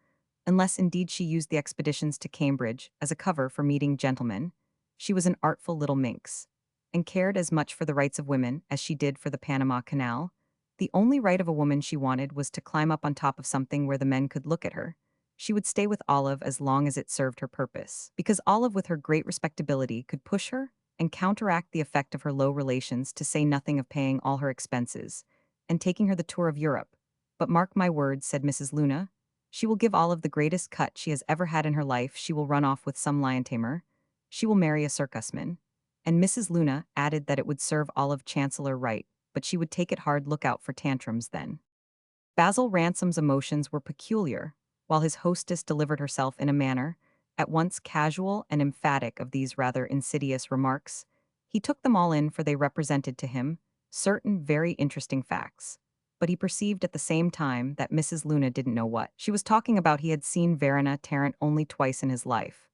unless indeed she used the expeditions to Cambridge as a cover for meeting gentlemen. She was an artful little minx, and cared as much for the rights of women as she did for the Panama Canal. The only right of a woman she wanted was to climb up on top of something where the men could look at her. She would stay with Olive as long as it served her purpose, because Olive, with her great respectability, could push her and counteract the effect of her low relations, to say nothing of paying all her expenses, and taking her the tour of Europe. But mark my words, said Mrs. Luna, she will give Olive the greatest cut she has ever had in her life. She will run off with some lion tamer. She will marry a circusman. And Mrs. Luna added that it would serve Olive Chancellor right, but she would take it hard look out for tantrums then. Basil Ransom's emotions were peculiar, while his hostess delivered herself in a manner, at once casual and emphatic of these rather insidious remarks. He took them all in, for they represented to him certain very interesting facts. But he perceived at the same time that Mrs. Luna didn't know what she was talking about. He had seen Verena Tarrant only twice in his life.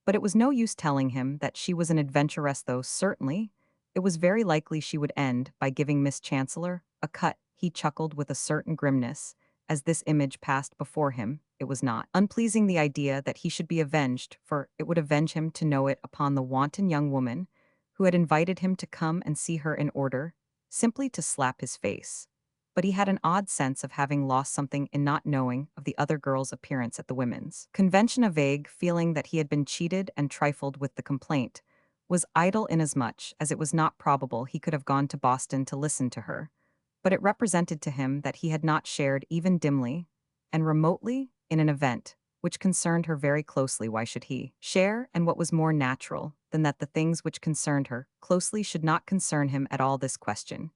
But it was no use telling him that she was an adventuress, though certainly it was very likely she would end by giving Miss Chancellor a cut. He chuckled with a certain grimness as this image passed before him. It was not unpleasing, the idea that he should be avenged, for it would avenge him to know it upon the wanton young woman who had invited him to come and see her in order simply to slap his face. But he had an odd sense of having lost something in not knowing of the other girl's appearance at the women's convention. A vague feeling that he had been cheated and trifled with. The complaint was idle, inasmuch as it was not probable he could have gone to Boston to listen to her, but it represented to him that he had not shared even dimly and remotely in an event which concerned her very closely. Why should he share? And what was more natural than that the things which concerned her closely should not concern him at all? This question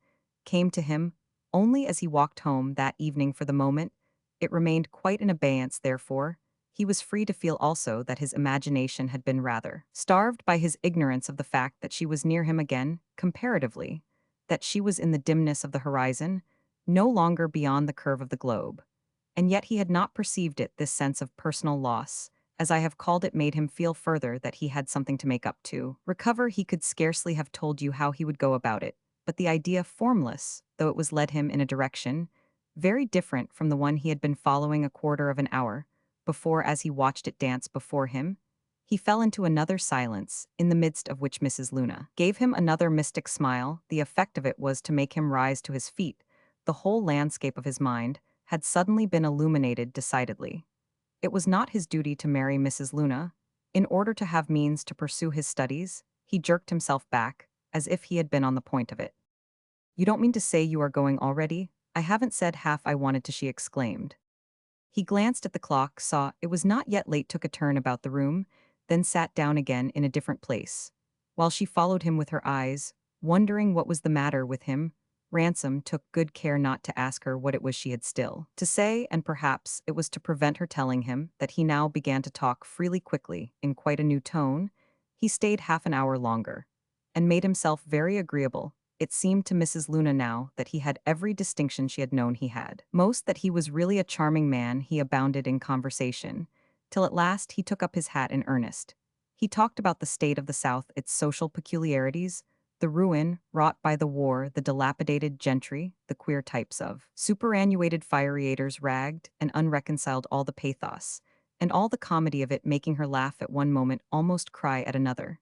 came to him only as he walked home that evening. For the moment, it remained quite in abeyance. Therefore, he was free to feel also that his imagination had been rather starved by his ignorance of the fact that she was near him again, comparatively, that she was in the dimness of the horizon, no longer beyond the curve of the globe. And yet he had not perceived it. This sense of personal loss, as I have called it, made him feel further that he had something to make up to. Recover, he could scarcely have told you how he would go about it, but the idea, formless, though it was, led him in a direction very different from the one he had been following a quarter of an hour before. As he watched it dance before him, he fell into another silence, in the midst of which Mrs. Luna gave him another mystic smile. The effect of it was to make him rise to his feet. The whole landscape of his mind had suddenly been illuminated decidedly. It was not his duty to marry Mrs. Luna. In order to have means to pursue his studies, he jerked himself back, as if he had been on the point of it. You don't mean to say you are going already? I haven't said half I wanted to, she exclaimed. He glanced at the clock, saw it was not yet late, took a turn about the room, then sat down again in a different place. While she followed him with her eyes, wondering what was the matter with him, Ransom took good care not to ask her what it was she had still to say, and perhaps it was to prevent her telling him that he now began to talk freely, quickly, in quite a new tone. He stayed half an hour longer, and made himself very agreeable. It seemed to Mrs. Luna now that he had every distinction she had known he had. Most, that he was really a charming man. He abounded in conversation, till at last he took up his hat in earnest. He talked about the state of the South, its social peculiarities, the ruin wrought by the war, the dilapidated gentry, the queer types of superannuated fiery-eaters, ragged and unreconciled, all the pathos and all the comedy of it, making her laugh at one moment, almost cry at another,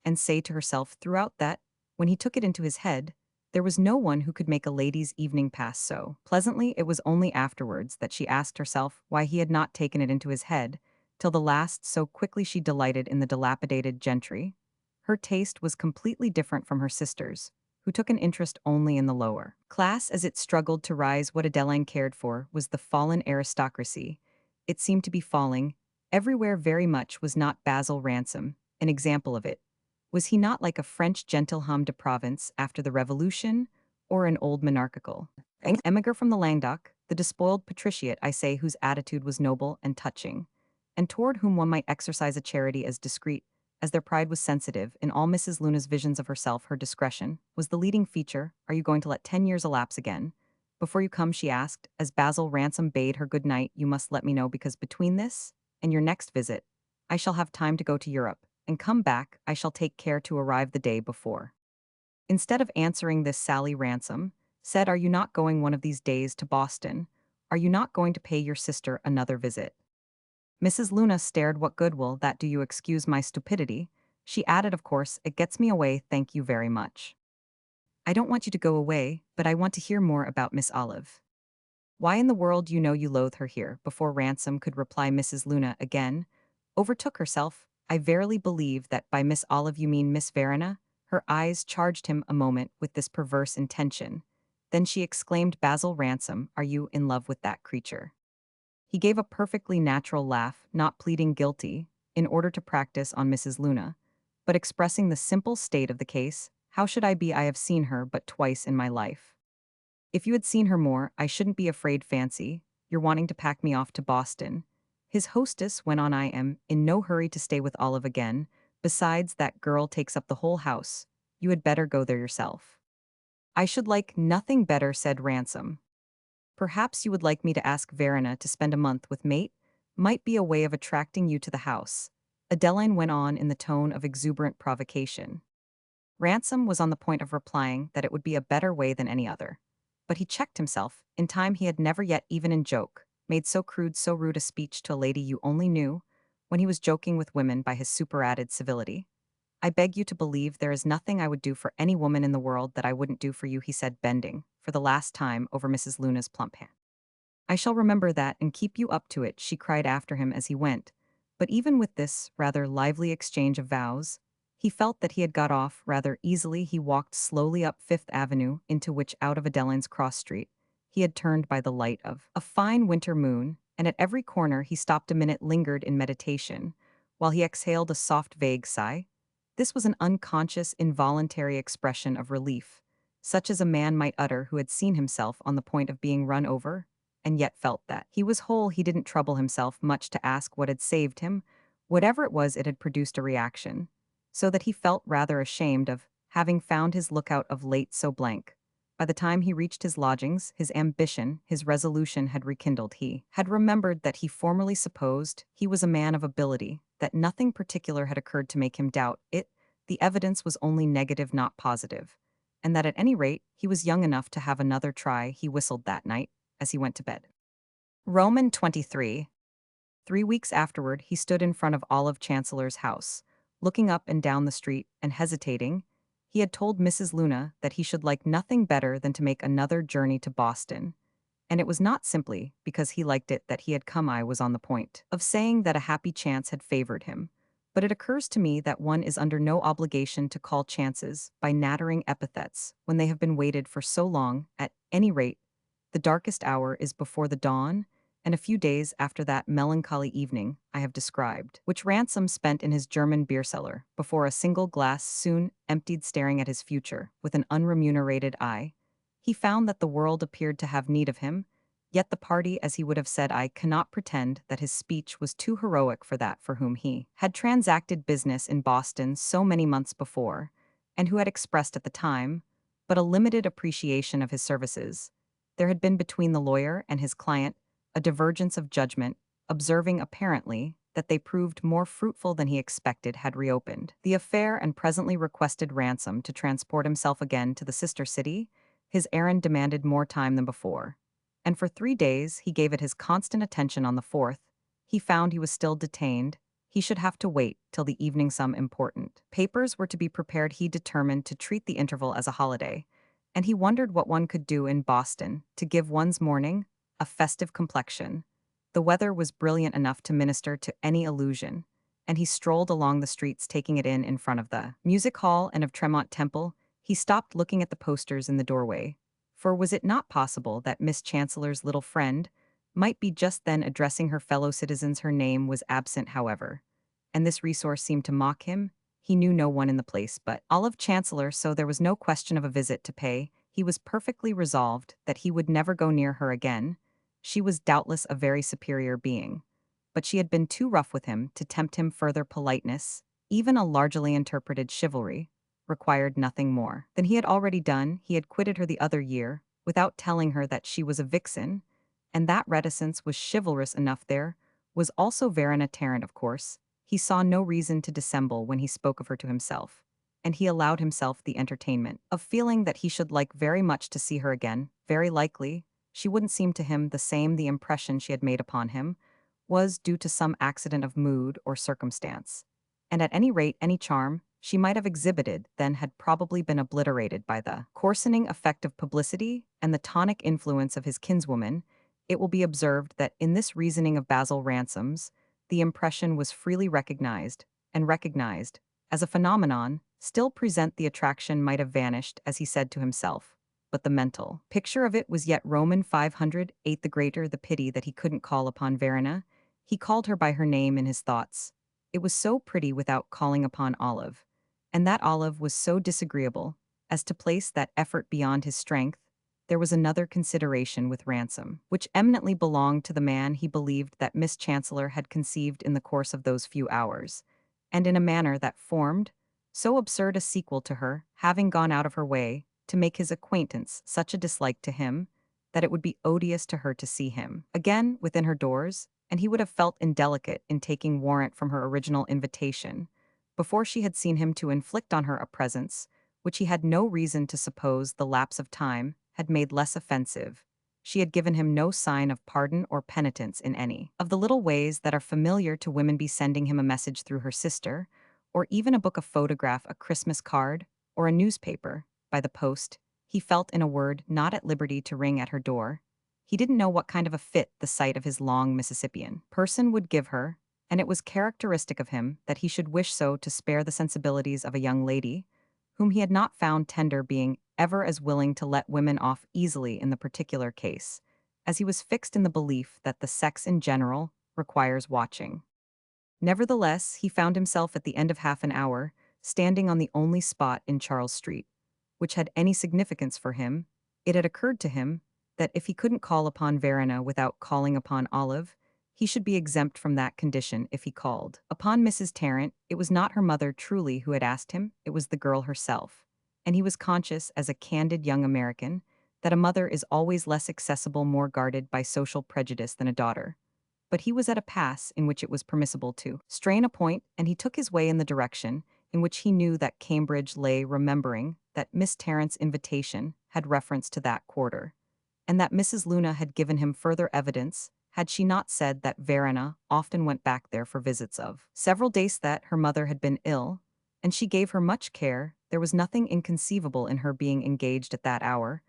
and say to herself throughout that, when he took it into his head, there was no one who could make a lady's evening pass so pleasantly. It was only afterwards that she asked herself why he had not taken it into his head till the last so quickly. She delighted in the dilapidated gentry. Her taste was completely different from her sister's, who took an interest only in the lower class as it struggled to rise. What Adeline cared for was the fallen aristocracy. It seemed to be falling everywhere very much. Was not Basil Ransom an example of it? Was he not like a French gentilhomme de province after the Revolution, or an old monarchical emigre from the Languedoc, the despoiled patriciate, I say, whose attitude was noble and touching, and toward whom one might exercise a charity as discreet as their pride was sensitive? In all Mrs. Luna's visions of herself, her discretion was the leading feature. Are you going to let 10 years elapse again before you come, she asked, as Basil Ransom bade her good night. You must let me know, because between this and your next visit, I shall have time to go to Europe, and come back. I shall take care to arrive the day before. Instead of answering this, Sally Ransom said, Are you not going one of these days to Boston? Are you not going to pay your sister another visit? Mrs. Luna stared. What good will that do you? Excuse my stupidity, she added. Of course, it gets me away, thank you very much. I don't want you to go away, but I want to hear more about Miss Olive. Why in the world? You know you loathe her here. Before Ransom could reply, Mrs. Luna again overtook herself. I verily believe that by Miss Olive you mean Miss Verena. Her eyes charged him a moment with this perverse intention. Then she exclaimed, "Basil Ransom, are you in love with that creature?" He gave a perfectly natural laugh, not pleading guilty, in order to practice on Mrs. Luna, but expressing the simple state of the case. "How should I be? I have seen her but twice in my life. If you had seen her more, I shouldn't be afraid. Fancy, you're wanting to pack me off to Boston." His hostess went on, "I am in no hurry to stay with Olive again. Besides, that girl takes up the whole house. You had better go there yourself." "I should like nothing better," said Ransom. "Perhaps you would like me to ask Verena to spend a month with mate? Might be a way of attracting you to the house." Adeline went on in the tone of exuberant provocation. Ransom was on the point of replying that it would be a better way than any other. But he checked himself. In time he had never yet, even in joke, made so crude, so rude a speech to a lady you only knew, when he was joking with women by his superadded civility. "I beg you to believe there is nothing I would do for any woman in the world that I wouldn't do for you," he said, bending, for the last time, over Mrs. Luna's plump hand. "I shall remember that and keep you up to it," she cried after him as he went. But even with this rather lively exchange of vows, he felt that he had got off rather easily. He walked slowly up Fifth Avenue, into which, out of Adeline's cross street, he had turned by the light of a fine winter moon, and at every corner he stopped a minute, lingered in meditation, while he exhaled a soft, vague sigh. This was an unconscious, involuntary expression of relief, such as a man might utter who had seen himself on the point of being run over, and yet felt that he was whole. He didn't trouble himself much to ask what had saved him. Whatever it was, it had produced a reaction, so that he felt rather ashamed of having found his lookout of late so blank. By the time he reached his lodgings, his ambition, his resolution had rekindled. He had remembered that he formerly supposed he was a man of ability, that nothing particular had occurred to make him doubt it, the evidence was only negative, not positive, and that at any rate he was young enough to have another try. He whistled that night as he went to bed. Roman 23. 3 weeks afterward, he stood in front of Olive Chancellor's house, looking up and down the street and hesitating. He had told Mrs. Luna that he should like nothing better than to make another journey to Boston, and it was not simply because he liked it that he had come. I was on the point of saying that a happy chance had favored him, but it occurs to me that one is under no obligation to call chances by nattering epithets when they have been waited for so long. At any rate, the darkest hour is before the dawn, and a few days after that melancholy evening I have described, which Ransom spent in his German beer cellar, before a single glass soon emptied, staring at his future with an unremunerated eye, he found that the world appeared to have need of him. Yet the party, as he would have said, I cannot pretend that his speech was too heroic for that for whom he had transacted business in Boston so many months before, and who had expressed at the time but a limited appreciation of his services. There had been between the lawyer and his client a divergence of judgment, observing apparently that they proved more fruitful than he expected, had reopened the affair and presently requested Ransom to transport himself again to the sister city. His errand demanded more time than before, and for 3 days he gave it his constant attention. On the fourth, he found he was still detained. He should have to wait till the evening. Some important papers were to be prepared. He determined to treat the interval as a holiday, and he wondered what one could do in Boston to give one's morning a festive complexion. The weather was brilliant enough to minister to any illusion, and he strolled along the streets, taking it in front of the music hall and of Tremont Temple. He stopped looking at the posters in the doorway, for was it not possible that Miss Chancellor's little friend might be just then addressing her fellow citizens? Her name was absent, however, and this resource seemed to mock him. He knew no one in the place but Olive Chancellor, so there was no question of a visit to pay. He was perfectly resolved that he would never go near her again. She was doubtless a very superior being, but she had been too rough with him to tempt him further. Politeness, even a largely interpreted chivalry, required nothing more than he had already done. He had quitted her the other year, without telling her that she was a vixen, and that reticence was chivalrous enough. There was also Verena Tarrant, of course. He saw no reason to dissemble when he spoke of her to himself, and he allowed himself the entertainment of feeling that he should like very much to see her again. Very likely, she wouldn't seem to him the same. The impression she had made upon him was due to some accident of mood or circumstance, and at any rate any charm she might have exhibited then had probably been obliterated by the coarsening effect of publicity and the tonic influence of his kinswoman. It will be observed that in this reasoning of Basil Ransom's, the impression was freely recognized, and recognized as a phenomenon still present the attraction might have vanished, as he said to himself. But the mental picture of it was yet Roman 508 the greater the pity that he couldn't call upon Verena. He called her by her name in his thoughts. It was so pretty without calling upon Olive. And that Olive was so disagreeable as to place that effort beyond his strength. There was another consideration with Ransom, which eminently belonged to the man he believed that Miss Chancellor had conceived in the course of those few hours, and in a manner that formed so absurd a sequel to her having gone out of her way to make his acquaintance such a dislike to him that it would be odious to her to see him again within her doors, and he would have felt indelicate in taking warrant from her original invitation, before she had seen him to inflict on her a presence which he had no reason to suppose the lapse of time had made less offensive. She had given him no sign of pardon or penitence in any of the little ways that are familiar to women, be sending him a message through her sister, or even a book, a photograph, a Christmas card, or a newspaper, by the post. He felt, in a word, not at liberty to ring at her door. He didn't know what kind of a fit the sight of his long Mississippian person would give her, and it was characteristic of him that he should wish so to spare the sensibilities of a young lady, whom he had not found tender, being ever as willing to let women off easily in the particular case, as he was fixed in the belief that the sex in general requires watching. Nevertheless, he found himself at the end of half an hour, standing on the only spot in Charles Street which had any significance for him. It had occurred to him that if he couldn't call upon Verena without calling upon Olive, he should be exempt from that condition if he called upon Mrs. Tarrant. It was not her mother truly who had asked him, it was the girl herself. And he was conscious, as a candid young American, that a mother is always less accessible, more guarded by social prejudice than a daughter. But he was at a pass in which it was permissible to strain a point, and he took his way in the direction in which he knew that Cambridge lay, remembering that Miss Tarrant's invitation had reference to that quarter, and that Mrs. Luna had given him further evidence, had she not said that Verena often went back there for visits of several days, that her mother had been ill, and she gave her much care. There was nothing inconceivable in her being engaged at that hour.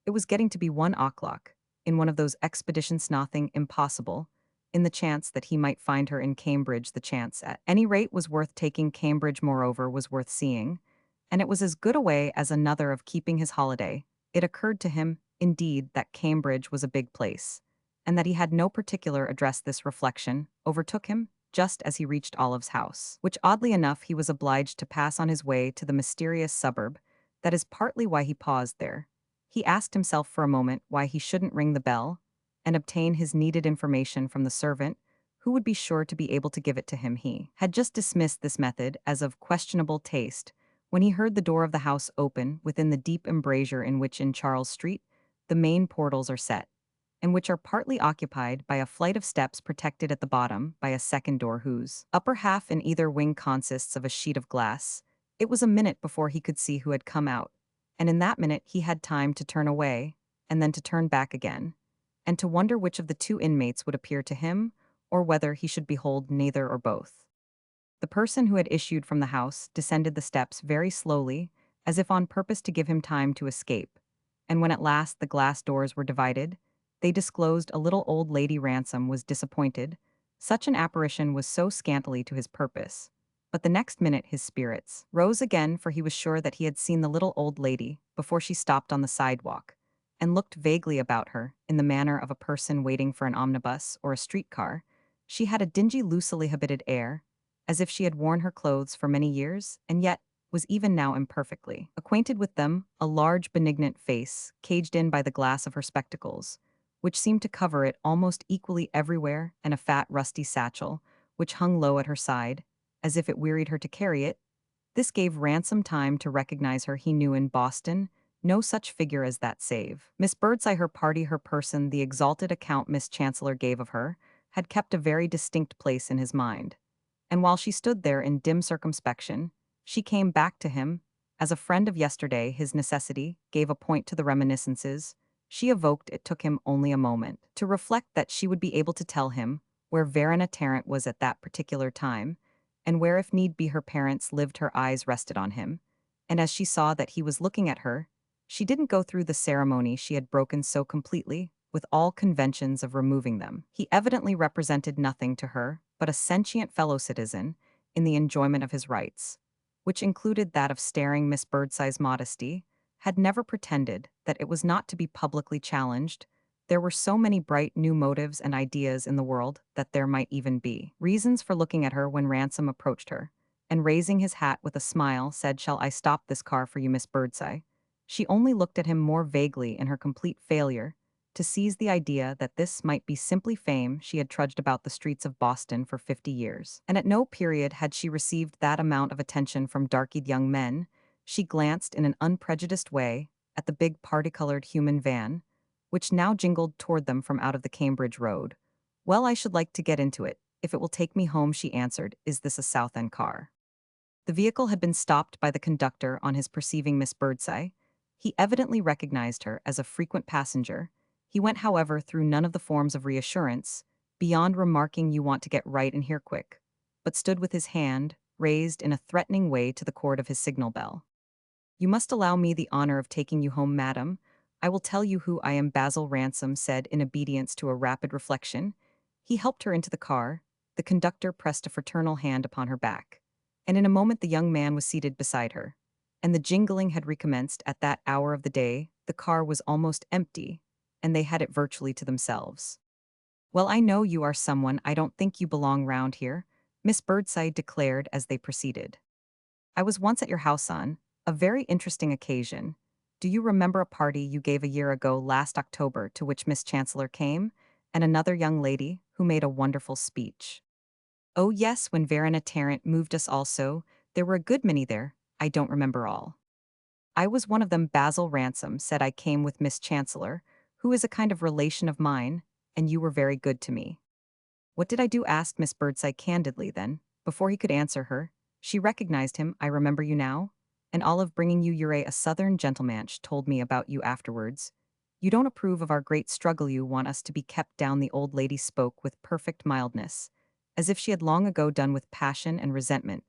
It was getting to be 1 o'clock, in one of those expeditions, nothing impossible, in the chance that he might find her in Cambridge. The chance, at any rate, was worth taking. Cambridge, moreover, was worth seeing, and it was as good a way as another of keeping his holiday. It occurred to him, indeed, that Cambridge was a big place, and that he had no particular address. This reflection overtook him just as he reached Olive's house, which oddly enough he was obliged to pass on his way to the mysterious suburb. That is partly why he paused there. He asked himself for a moment why he shouldn't ring the bell and obtain his needed information from the servant, who would be sure to be able to give it to him. He had just dismissed this method as of questionable taste when he heard the door of the house open within the deep embrasure in which, in Charles Street, the main portals are set, and which are partly occupied by a flight of steps protected at the bottom by a second door whose upper half in either wing consists of a sheet of glass. It was a minute before he could see who had come out, and in that minute he had time to turn away, and then to turn back again, and to wonder which of the two inmates would appear to him, or whether he should behold neither or both. The person who had issued from the house descended the steps very slowly, as if on purpose to give him time to escape, and when at last the glass doors were divided, they disclosed a little old lady. Ransom was disappointed. Such an apparition was so scantily to his purpose. But the next minute his spirits rose again, for he was sure that he had seen the little old lady before she stopped on the sidewalk, and looked vaguely about her, in the manner of a person waiting for an omnibus or a streetcar. She had a dingy, loosely habited air, as if she had worn her clothes for many years, and yet was even now imperfectly acquainted with them. A large, benignant face, caged in by the glass of her spectacles, which seemed to cover it almost equally everywhere, and a fat, rusty satchel, which hung low at her side, as if it wearied her to carry it. This gave Ransom time to recognize her. He knew in Boston no such figure as that, save Miss Birdseye. Her party, her person, the exalted account Miss Chancellor gave of her, had kept a very distinct place in his mind. And while she stood there in dim circumspection, she came back to him, as a friend of yesterday. His necessity gave a point to the reminiscences she evoked. It took him only a moment to reflect that she would be able to tell him where Verena Tarrant was at that particular time, and where, if need be, her parents lived. Her eyes rested on him, and as she saw that he was looking at her, she didn't go through the ceremony she had broken so completely, with all conventions of removing them. He evidently represented nothing to her but a sentient fellow citizen in the enjoyment of his rights, which included that of staring Miss Birdseye's modesty, had never pretended that it was not to be publicly challenged. There were so many bright new motives and ideas in the world that there might even be reasons for looking at her when Ransom approached her, and raising his hat with a smile said, "Shall I stop this car for you, Miss Birdseye?" She only looked at him more vaguely in her complete failure to seize the idea that this might be simply fame. She had trudged about the streets of Boston for 50 years, and at no period had she received that amount of attention from dark-eyed young men. She glanced in an unprejudiced way at the big party-colored human van, which now jingled toward them from out of the Cambridge Road. "Well, I should like to get into it, if it will take me home," she answered. "Is this a South End car?" The vehicle had been stopped by the conductor on his perceiving Miss Birdseye. He evidently recognized her as a frequent passenger. He went, however, through none of the forms of reassurance, beyond remarking, "You want to get right in here quick," but stood with his hand raised in a threatening way to the cord of his signal bell. "You must allow me the honor of taking you home, madam. I will tell you who I am," Basil Ransom said in obedience to a rapid reflection. He helped her into the car. The conductor pressed a fraternal hand upon her back, and in a moment the young man was seated beside her, and the jingling had recommenced. At that hour of the day, the car was almost empty, and they had it virtually to themselves. "Well, I know you are someone. I don't think you belong round here," Miss Birdseye declared as they proceeded. "I was once at your house on a very interesting occasion. Do you remember a party you gave a year ago last October to which Miss Chancellor came, and another young lady who made a wonderful speech?" "Oh yes, when Verena Tarrant moved us also, there were a good many there. I don't remember all." "I was one of them," Basil Ransom said. "I came with Miss Chancellor, who is a kind of relation of mine, and you were very good to me." "What did I do?" asked Miss Birdseye candidly. Then, before he could answer her, she recognized him. "I remember you now. And Olive bringing you a southern gentlemanch told me about you afterwards. You don't approve of our great struggle. You want us to be kept down." The old lady spoke with perfect mildness, as if she had long ago done with passion and resentment.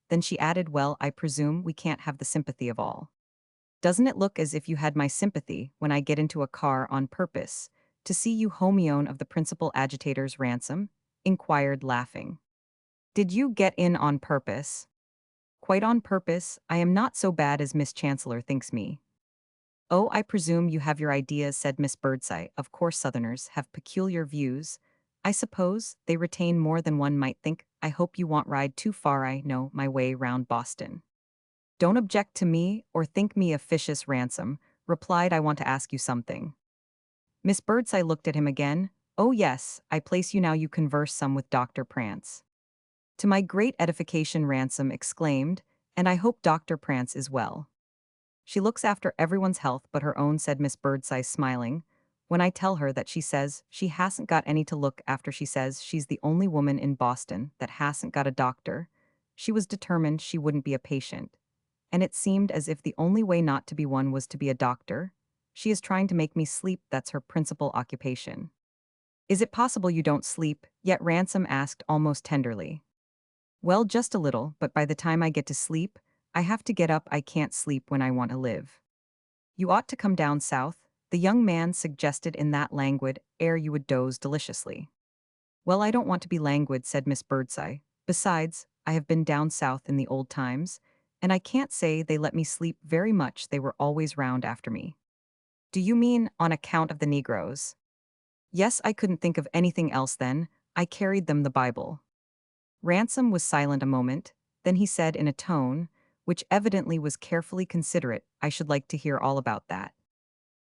Then she added, "Well, I presume we can't have the sympathy of all. Doesn't it look as if you had my sympathy when I get into a car on purpose to see you home of the principal agitators?" Ransom inquired, laughing. "Did you get in on purpose?" "Quite on purpose. I am not so bad as Miss Chancellor thinks me." "Oh, I presume you have your ideas," said Miss Birdseye. "Of course Southerners have peculiar views. I suppose they retain more than one might think. I hope you won't ride too far. I know my way round Boston." "Don't object to me or think me officious," Ransom replied. "I want to ask you something." Miss Birdseye looked at him again. "Oh yes, I place you now. You converse some with Dr. Prance." "To my great edification," Ransom exclaimed, "and I hope Dr. Prance is well." "She looks after everyone's health but her own," said Miss Birdseye, smiling. "When I tell her that, she says she hasn't got any to look after. She says she's the only woman in Boston that hasn't got a doctor. She was determined she wouldn't be a patient. And it seemed as if the only way not to be one was to be a doctor. She is trying to make me sleep. That's her principal occupation." "Is it possible you don't sleep yet?" Ransom asked almost tenderly. "Well, just a little, but by the time I get to sleep, I have to get up. I can't sleep when I want to live." "You ought to come down south," the young man suggested in that languid air. "You would doze deliciously." "Well, I don't want to be languid," said Miss Birdseye. "Besides, I have been down south in the old times, and I can't say they let me sleep very much. They were always round after me." "Do you mean on account of the Negroes?" "Yes, I couldn't think of anything else then. I carried them the Bible." Ransom was silent a moment, then he said in a tone, which evidently was carefully considerate, "I should like to hear all about that."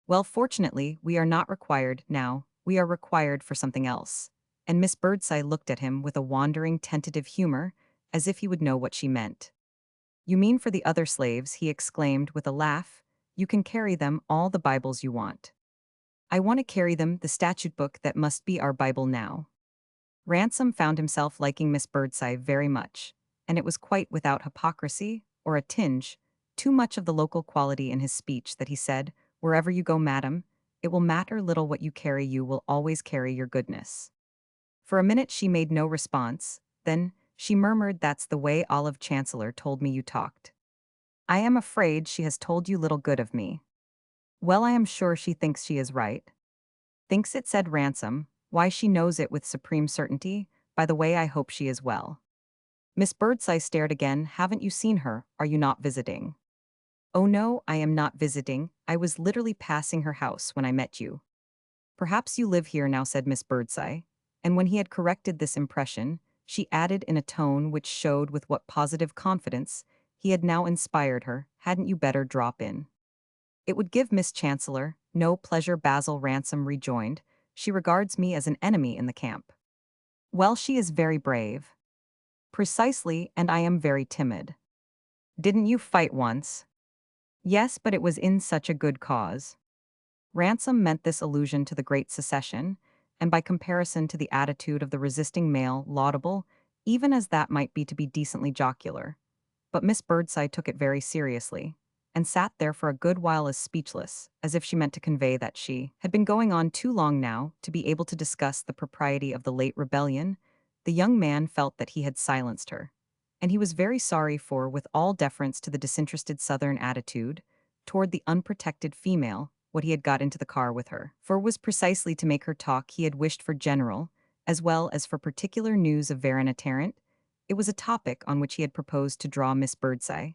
"Well, fortunately, we are not required now. We are required for something else." And Miss Birdseye looked at him with a wandering, tentative humor, as if he would know what she meant. "You mean for the other slaves," he exclaimed with a laugh. "You can carry them all the Bibles you want." "I want to carry them the statute book that must be our Bible now." Ransom found himself liking Miss Birdseye very much, and it was quite without hypocrisy or a tinge, too much of the local quality in his speech, that he said, "Wherever you go, madam, it will matter little what you carry. You will always carry your goodness." For a minute she made no response, then she murmured, "That's the way Olive Chancellor told me you talked." "I am afraid she has told you little good of me." "Well, I am sure she thinks she is right." "Thinks it," said Ransom. "Why, she knows it with supreme certainty. By the way, I hope she is well." Miss Birdseye stared again. Haven't you seen her? Are you not visiting? Oh no, I am not visiting. I was literally passing her house when I met you. Perhaps you live here now, said Miss Birdseye. And when he had corrected this impression, she added in a tone which showed with what positive confidence he had now inspired her, hadn't you better drop in? It would give Miss Chancellor no pleasure, Basil Ransom rejoined. She regards me as an enemy in the camp. Well, she is very brave. Precisely, and I am very timid. Didn't you fight once? Yes, but it was in such a good cause. Ransom meant this allusion to the Great Secession, and by comparison to the attitude of the resisting male laudable, even as that might be to be decently jocular. But Miss Birdseye took it very seriously, and sat there for a good while as speechless, as if she meant to convey that she had been going on too long now to be able to discuss the propriety of the late rebellion. The young man felt that he had silenced her, and he was very sorry for, with all deference to the disinterested Southern attitude toward the unprotected female, what he had got into the car with her. For it was precisely to make her talk he had wished for general, as well as for particular news of Verena Tarrant. It was a topic on which he had proposed to draw Miss Birdseye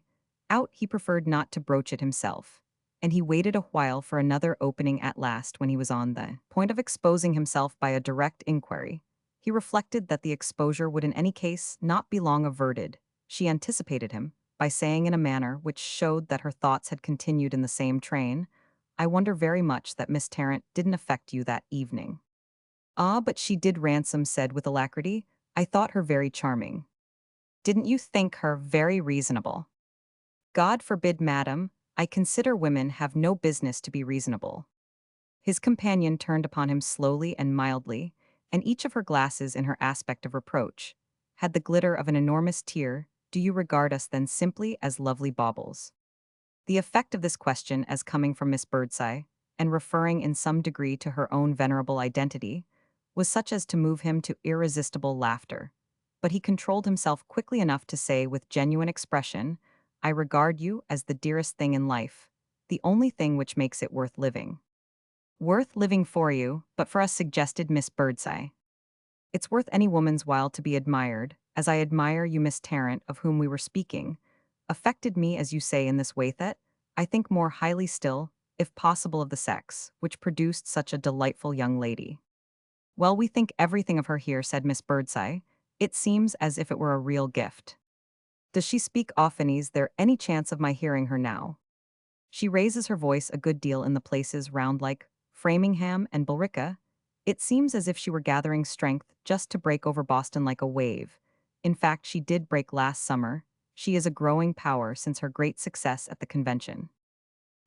out. He preferred not to broach it himself, and he waited a while for another opening. At last, when he was on the point of exposing himself by a direct inquiry, he reflected that the exposure would in any case not be long averted. She anticipated him by saying in a manner which showed that her thoughts had continued in the same train, I wonder very much that Miss Tarrant didn't affect you that evening. Ah, but she did, Ransom said with alacrity. I thought her very charming. Didn't you think her very reasonable? God forbid, madam. I consider women have no business to be reasonable. His companion turned upon him slowly and mildly, and each of her glasses in her aspect of reproach had the glitter of an enormous tear. Do you regard us then simply as lovely baubles? The effect of this question, as coming from Miss Birdseye, and referring in some degree to her own venerable identity, was such as to move him to irresistible laughter. But he controlled himself quickly enough to say with genuine expression, I regard you as the dearest thing in life, the only thing which makes it worth living. Worth living for you, but for us, suggested Miss Birdseye. It's worth any woman's while to be admired, as I admire you. Miss Tarrant, of whom we were speaking, affected me, as you say, in this way that, I think more highly still, if possible, of the sex, which produced such a delightful young lady. Well, we think everything of her here, said Miss Birdseye. It seems as if it were a real gift. Does she speak often? Is there any chance of my hearing her now? She raises her voice a good deal in the places round like Framingham and Billerica. It seems as if she were gathering strength just to break over Boston like a wave. In fact, she did break last summer. She is a growing power since her great success at the convention.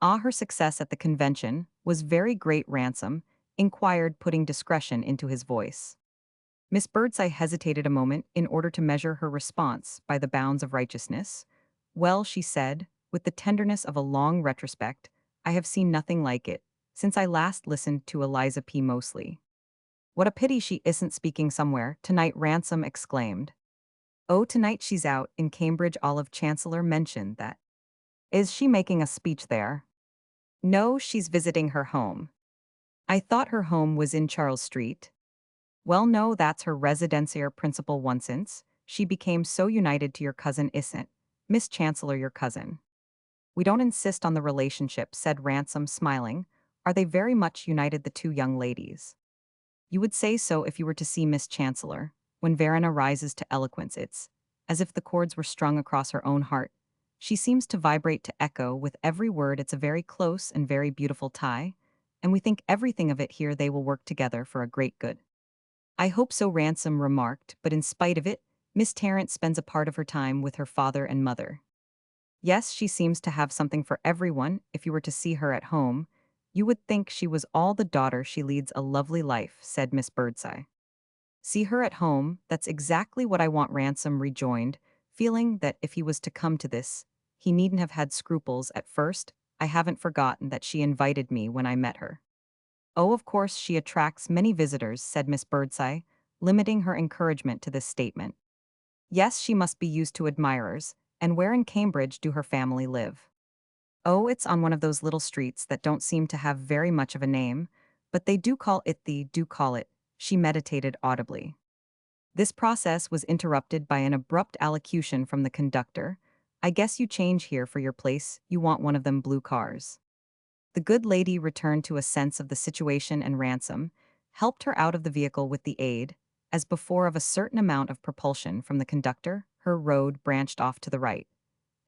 Ah, her success at the convention was very great, Ransom inquired, putting discretion into his voice. Miss Birdseye hesitated a moment in order to measure her response by the bounds of righteousness. Well, she said, with the tenderness of a long retrospect, I have seen nothing like it since I last listened to Eliza P. Mosley. What a pity she isn't speaking somewhere tonight, Ransom exclaimed. Oh, tonight she's out in Cambridge. Olive Chancellor mentioned that. Is she making a speech there? No, she's visiting her home. I thought her home was in Charles Street. Well, no, that's her residencia principal one since she became so united to your cousin, isn't Miss Chancellor your cousin? We don't insist on the relationship, said Ransom, smiling. Are they very much united, the two young ladies? You would say so if you were to see Miss Chancellor. When Verena rises to eloquence, it's as if the chords were strung across her own heart. She seems to vibrate to echo with every word. It's a very close and very beautiful tie, and we think everything of it here. They will work together for a great good. I hope so, Ransom remarked, but in spite of it, Miss Tarrant spends a part of her time with her father and mother. Yes, she seems to have something for everyone. If you were to see her at home, you would think she was all the daughter. She leads a lovely life, said Miss Birdseye. See her at home, that's exactly what I want, Ransom rejoined, feeling that if he was to come to this, he needn't have had scruples at first. I haven't forgotten that she invited me when I met her. Oh, of course she attracts many visitors, said Miss Birdseye, limiting her encouragement to this statement. Yes, she must be used to admirers, and where in Cambridge do her family live? Oh, it's on one of those little streets that don't seem to have very much of a name, but they do call it. She meditated audibly. This process was interrupted by an abrupt allocution from the conductor. I guess you change here for your place, you want one of them blue cars. The good lady returned to a sense of the situation and Ransom, helped her out of the vehicle with the aid, as before of a certain amount of propulsion from the conductor, her road branched off to the right,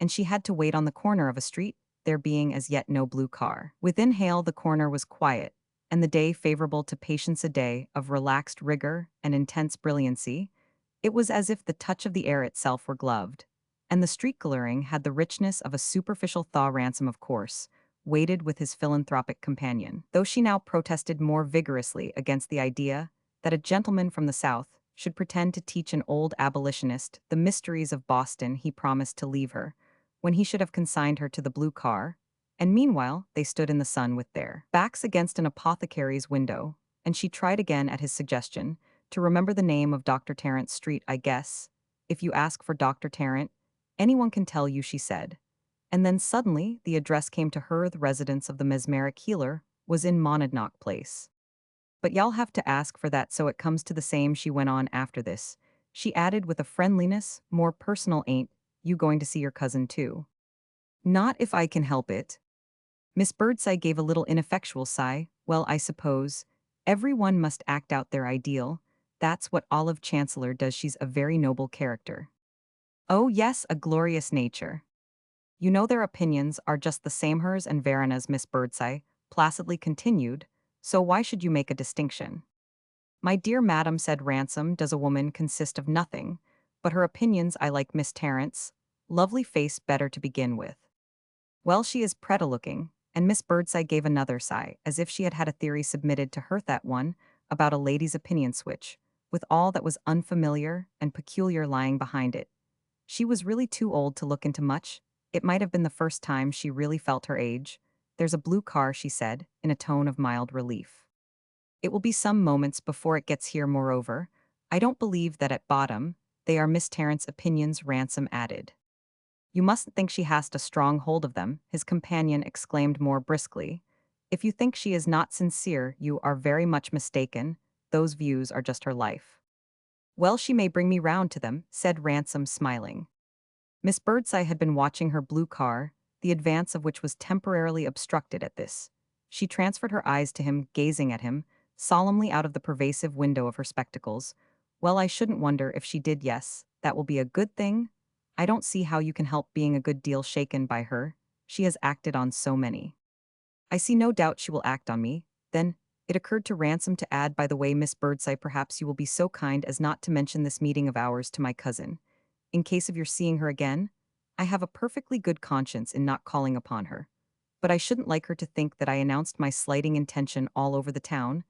and she had to wait on the corner of a street, there being as yet no blue car. Within hail the corner was quiet, and the day favorable to patience, a day of relaxed rigor and intense brilliancy. It was as if the touch of the air itself were gloved, and the street glaring had the richness of a superficial thaw. Ransom, of course, waited with his philanthropic companion, though she now protested more vigorously against the idea that a gentleman from the South should pretend to teach an old abolitionist the mysteries of Boston. He promised to leave her, when he should have consigned her to the blue car, and meanwhile they stood in the sun with their backs against an apothecary's window, and she tried again at his suggestion to remember the name of Dr. Tarrant's street. I guess, if you ask for Dr. Tarrant, anyone can tell you, she said. And then suddenly the address came to her. The residence of the mesmeric healer was in Monadnock Place. But y'all have to ask for that, so it comes to the same. She went on after this. She added with a friendliness more personal, ain't you going to see your cousin too? Not if I can help it. Miss Birdseye gave a little ineffectual sigh. Well, I suppose everyone must act out their ideal. That's what Olive Chancellor does. She's a very noble character. Oh yes, a glorious nature. You know their opinions are just the same hers and Verena's. Miss Birdseye placidly continued, so why should you make a distinction? My dear madam, said Ransom, does a woman consist of nothing but her opinions? I like Miss Tarrant's lovely face better to begin with. Well, she is pretty-looking, and Miss Birdseye gave another sigh, as if she had had a theory submitted to her, that one, about a lady's opinion switch, with all that was unfamiliar and peculiar lying behind it. She was really too old to look into much. It might have been the first time she really felt her age. There's a blue car, she said, in a tone of mild relief. It will be some moments before it gets here. Moreover, I don't believe that at bottom they are Miss Tarrant's opinions, Ransom added. You mustn't think she has a strong hold of them, his companion exclaimed more briskly. If you think she is not sincere, you are very much mistaken. Those views are just her life. Well, she may bring me round to them, said Ransom, smiling. Miss Birdseye had been watching her blue car, the advance of which was temporarily obstructed at this. She transferred her eyes to him, gazing at him solemnly out of the pervasive window of her spectacles. Well, I shouldn't wonder if she did. Yes, that will be a good thing. I don't see how you can help being a good deal shaken by her. She has acted on so many. I see no doubt she will act on me. Then it occurred to Ransom to add, by the way, Miss Birdseye, perhaps you will be so kind as not to mention this meeting of ours to my cousin. In case of your seeing her again, I have a perfectly good conscience in not calling upon her. But I shouldn't like her to think that I announced my slighting intention all over the town.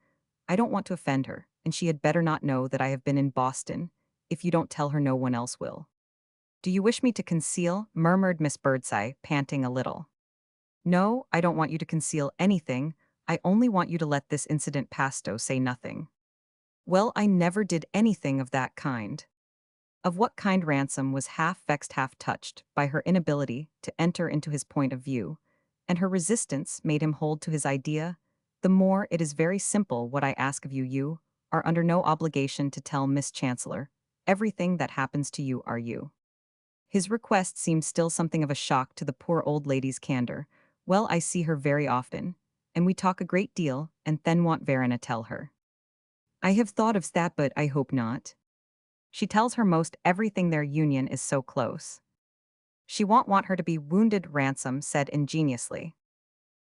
I don't want to offend her, and she had better not know that I have been in Boston. If you don't tell her, no one else will. Do you wish me to conceal? Murmured Miss Birdseye, panting a little. No, I don't want you to conceal anything. I only want you to let this incident pass. Say nothing. Well, I never did anything of that kind. Of what kind? Ransom was half vexed, half touched by her inability to enter into his point of view, and her resistance made him hold to his idea. The more, it is very simple what I ask of you. You are under no obligation to tell Miss Chancellor everything that happens to you. Are you? His request seemed still something of a shock to the poor old lady's candor. Well, I see her very often, and we talk a great deal, and then want Verena tell her. I have thought of that, but I hope not. She tells her most everything, their union is so close. She won't want her to be wounded, Ransom said ingeniously.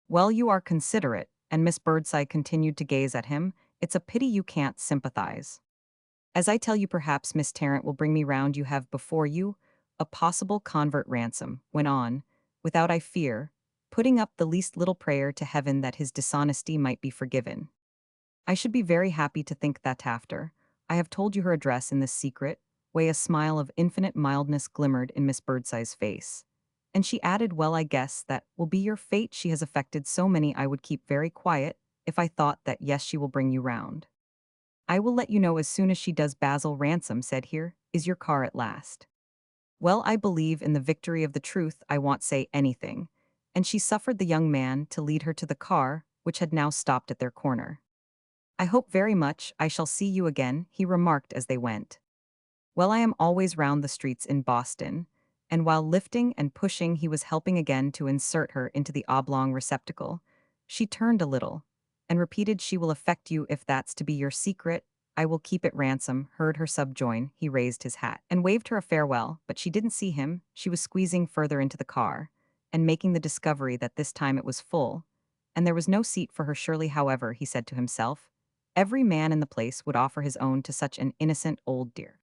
Well, you are considerate, and Miss Birdseye continued to gaze at him. It's a pity you can't sympathize. As I tell you, perhaps Miss Tarrant will bring me round. You have before you a possible convert, Ransom went on, without, I fear, putting up the least little prayer to heaven that his dishonesty might be forgiven. I should be very happy to think that after I have told you her address in this secret way. A smile of infinite mildness glimmered in Miss Birdseye's face, and she added, well, I guess that will be your fate. She has affected so many. I would keep very quiet if I thought that. Yes, she will bring you round. I will let you know as soon as she does. Basil, Ransom said, here is your car at last. Well, I believe in the victory of the truth. I won't say anything. And she suffered the young man to lead her to the car, which had now stopped at their corner. I hope very much I shall see you again, he remarked as they went. Well, I am always round the streets in Boston. And while lifting and pushing, he was helping again to insert her into the oblong receptacle. She turned a little and repeated, "She will affect you if that's to be your secret. I will keep it." Ransom heard her subjoin. He raised his hat and waved her a farewell, but she didn't see him. She was squeezing further into the car and making the discovery that this time it was full, and there was no seat for her. Surely, however, he said to himself, every man in the place would offer his own to such an innocent old dear.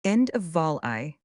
End of Vol I.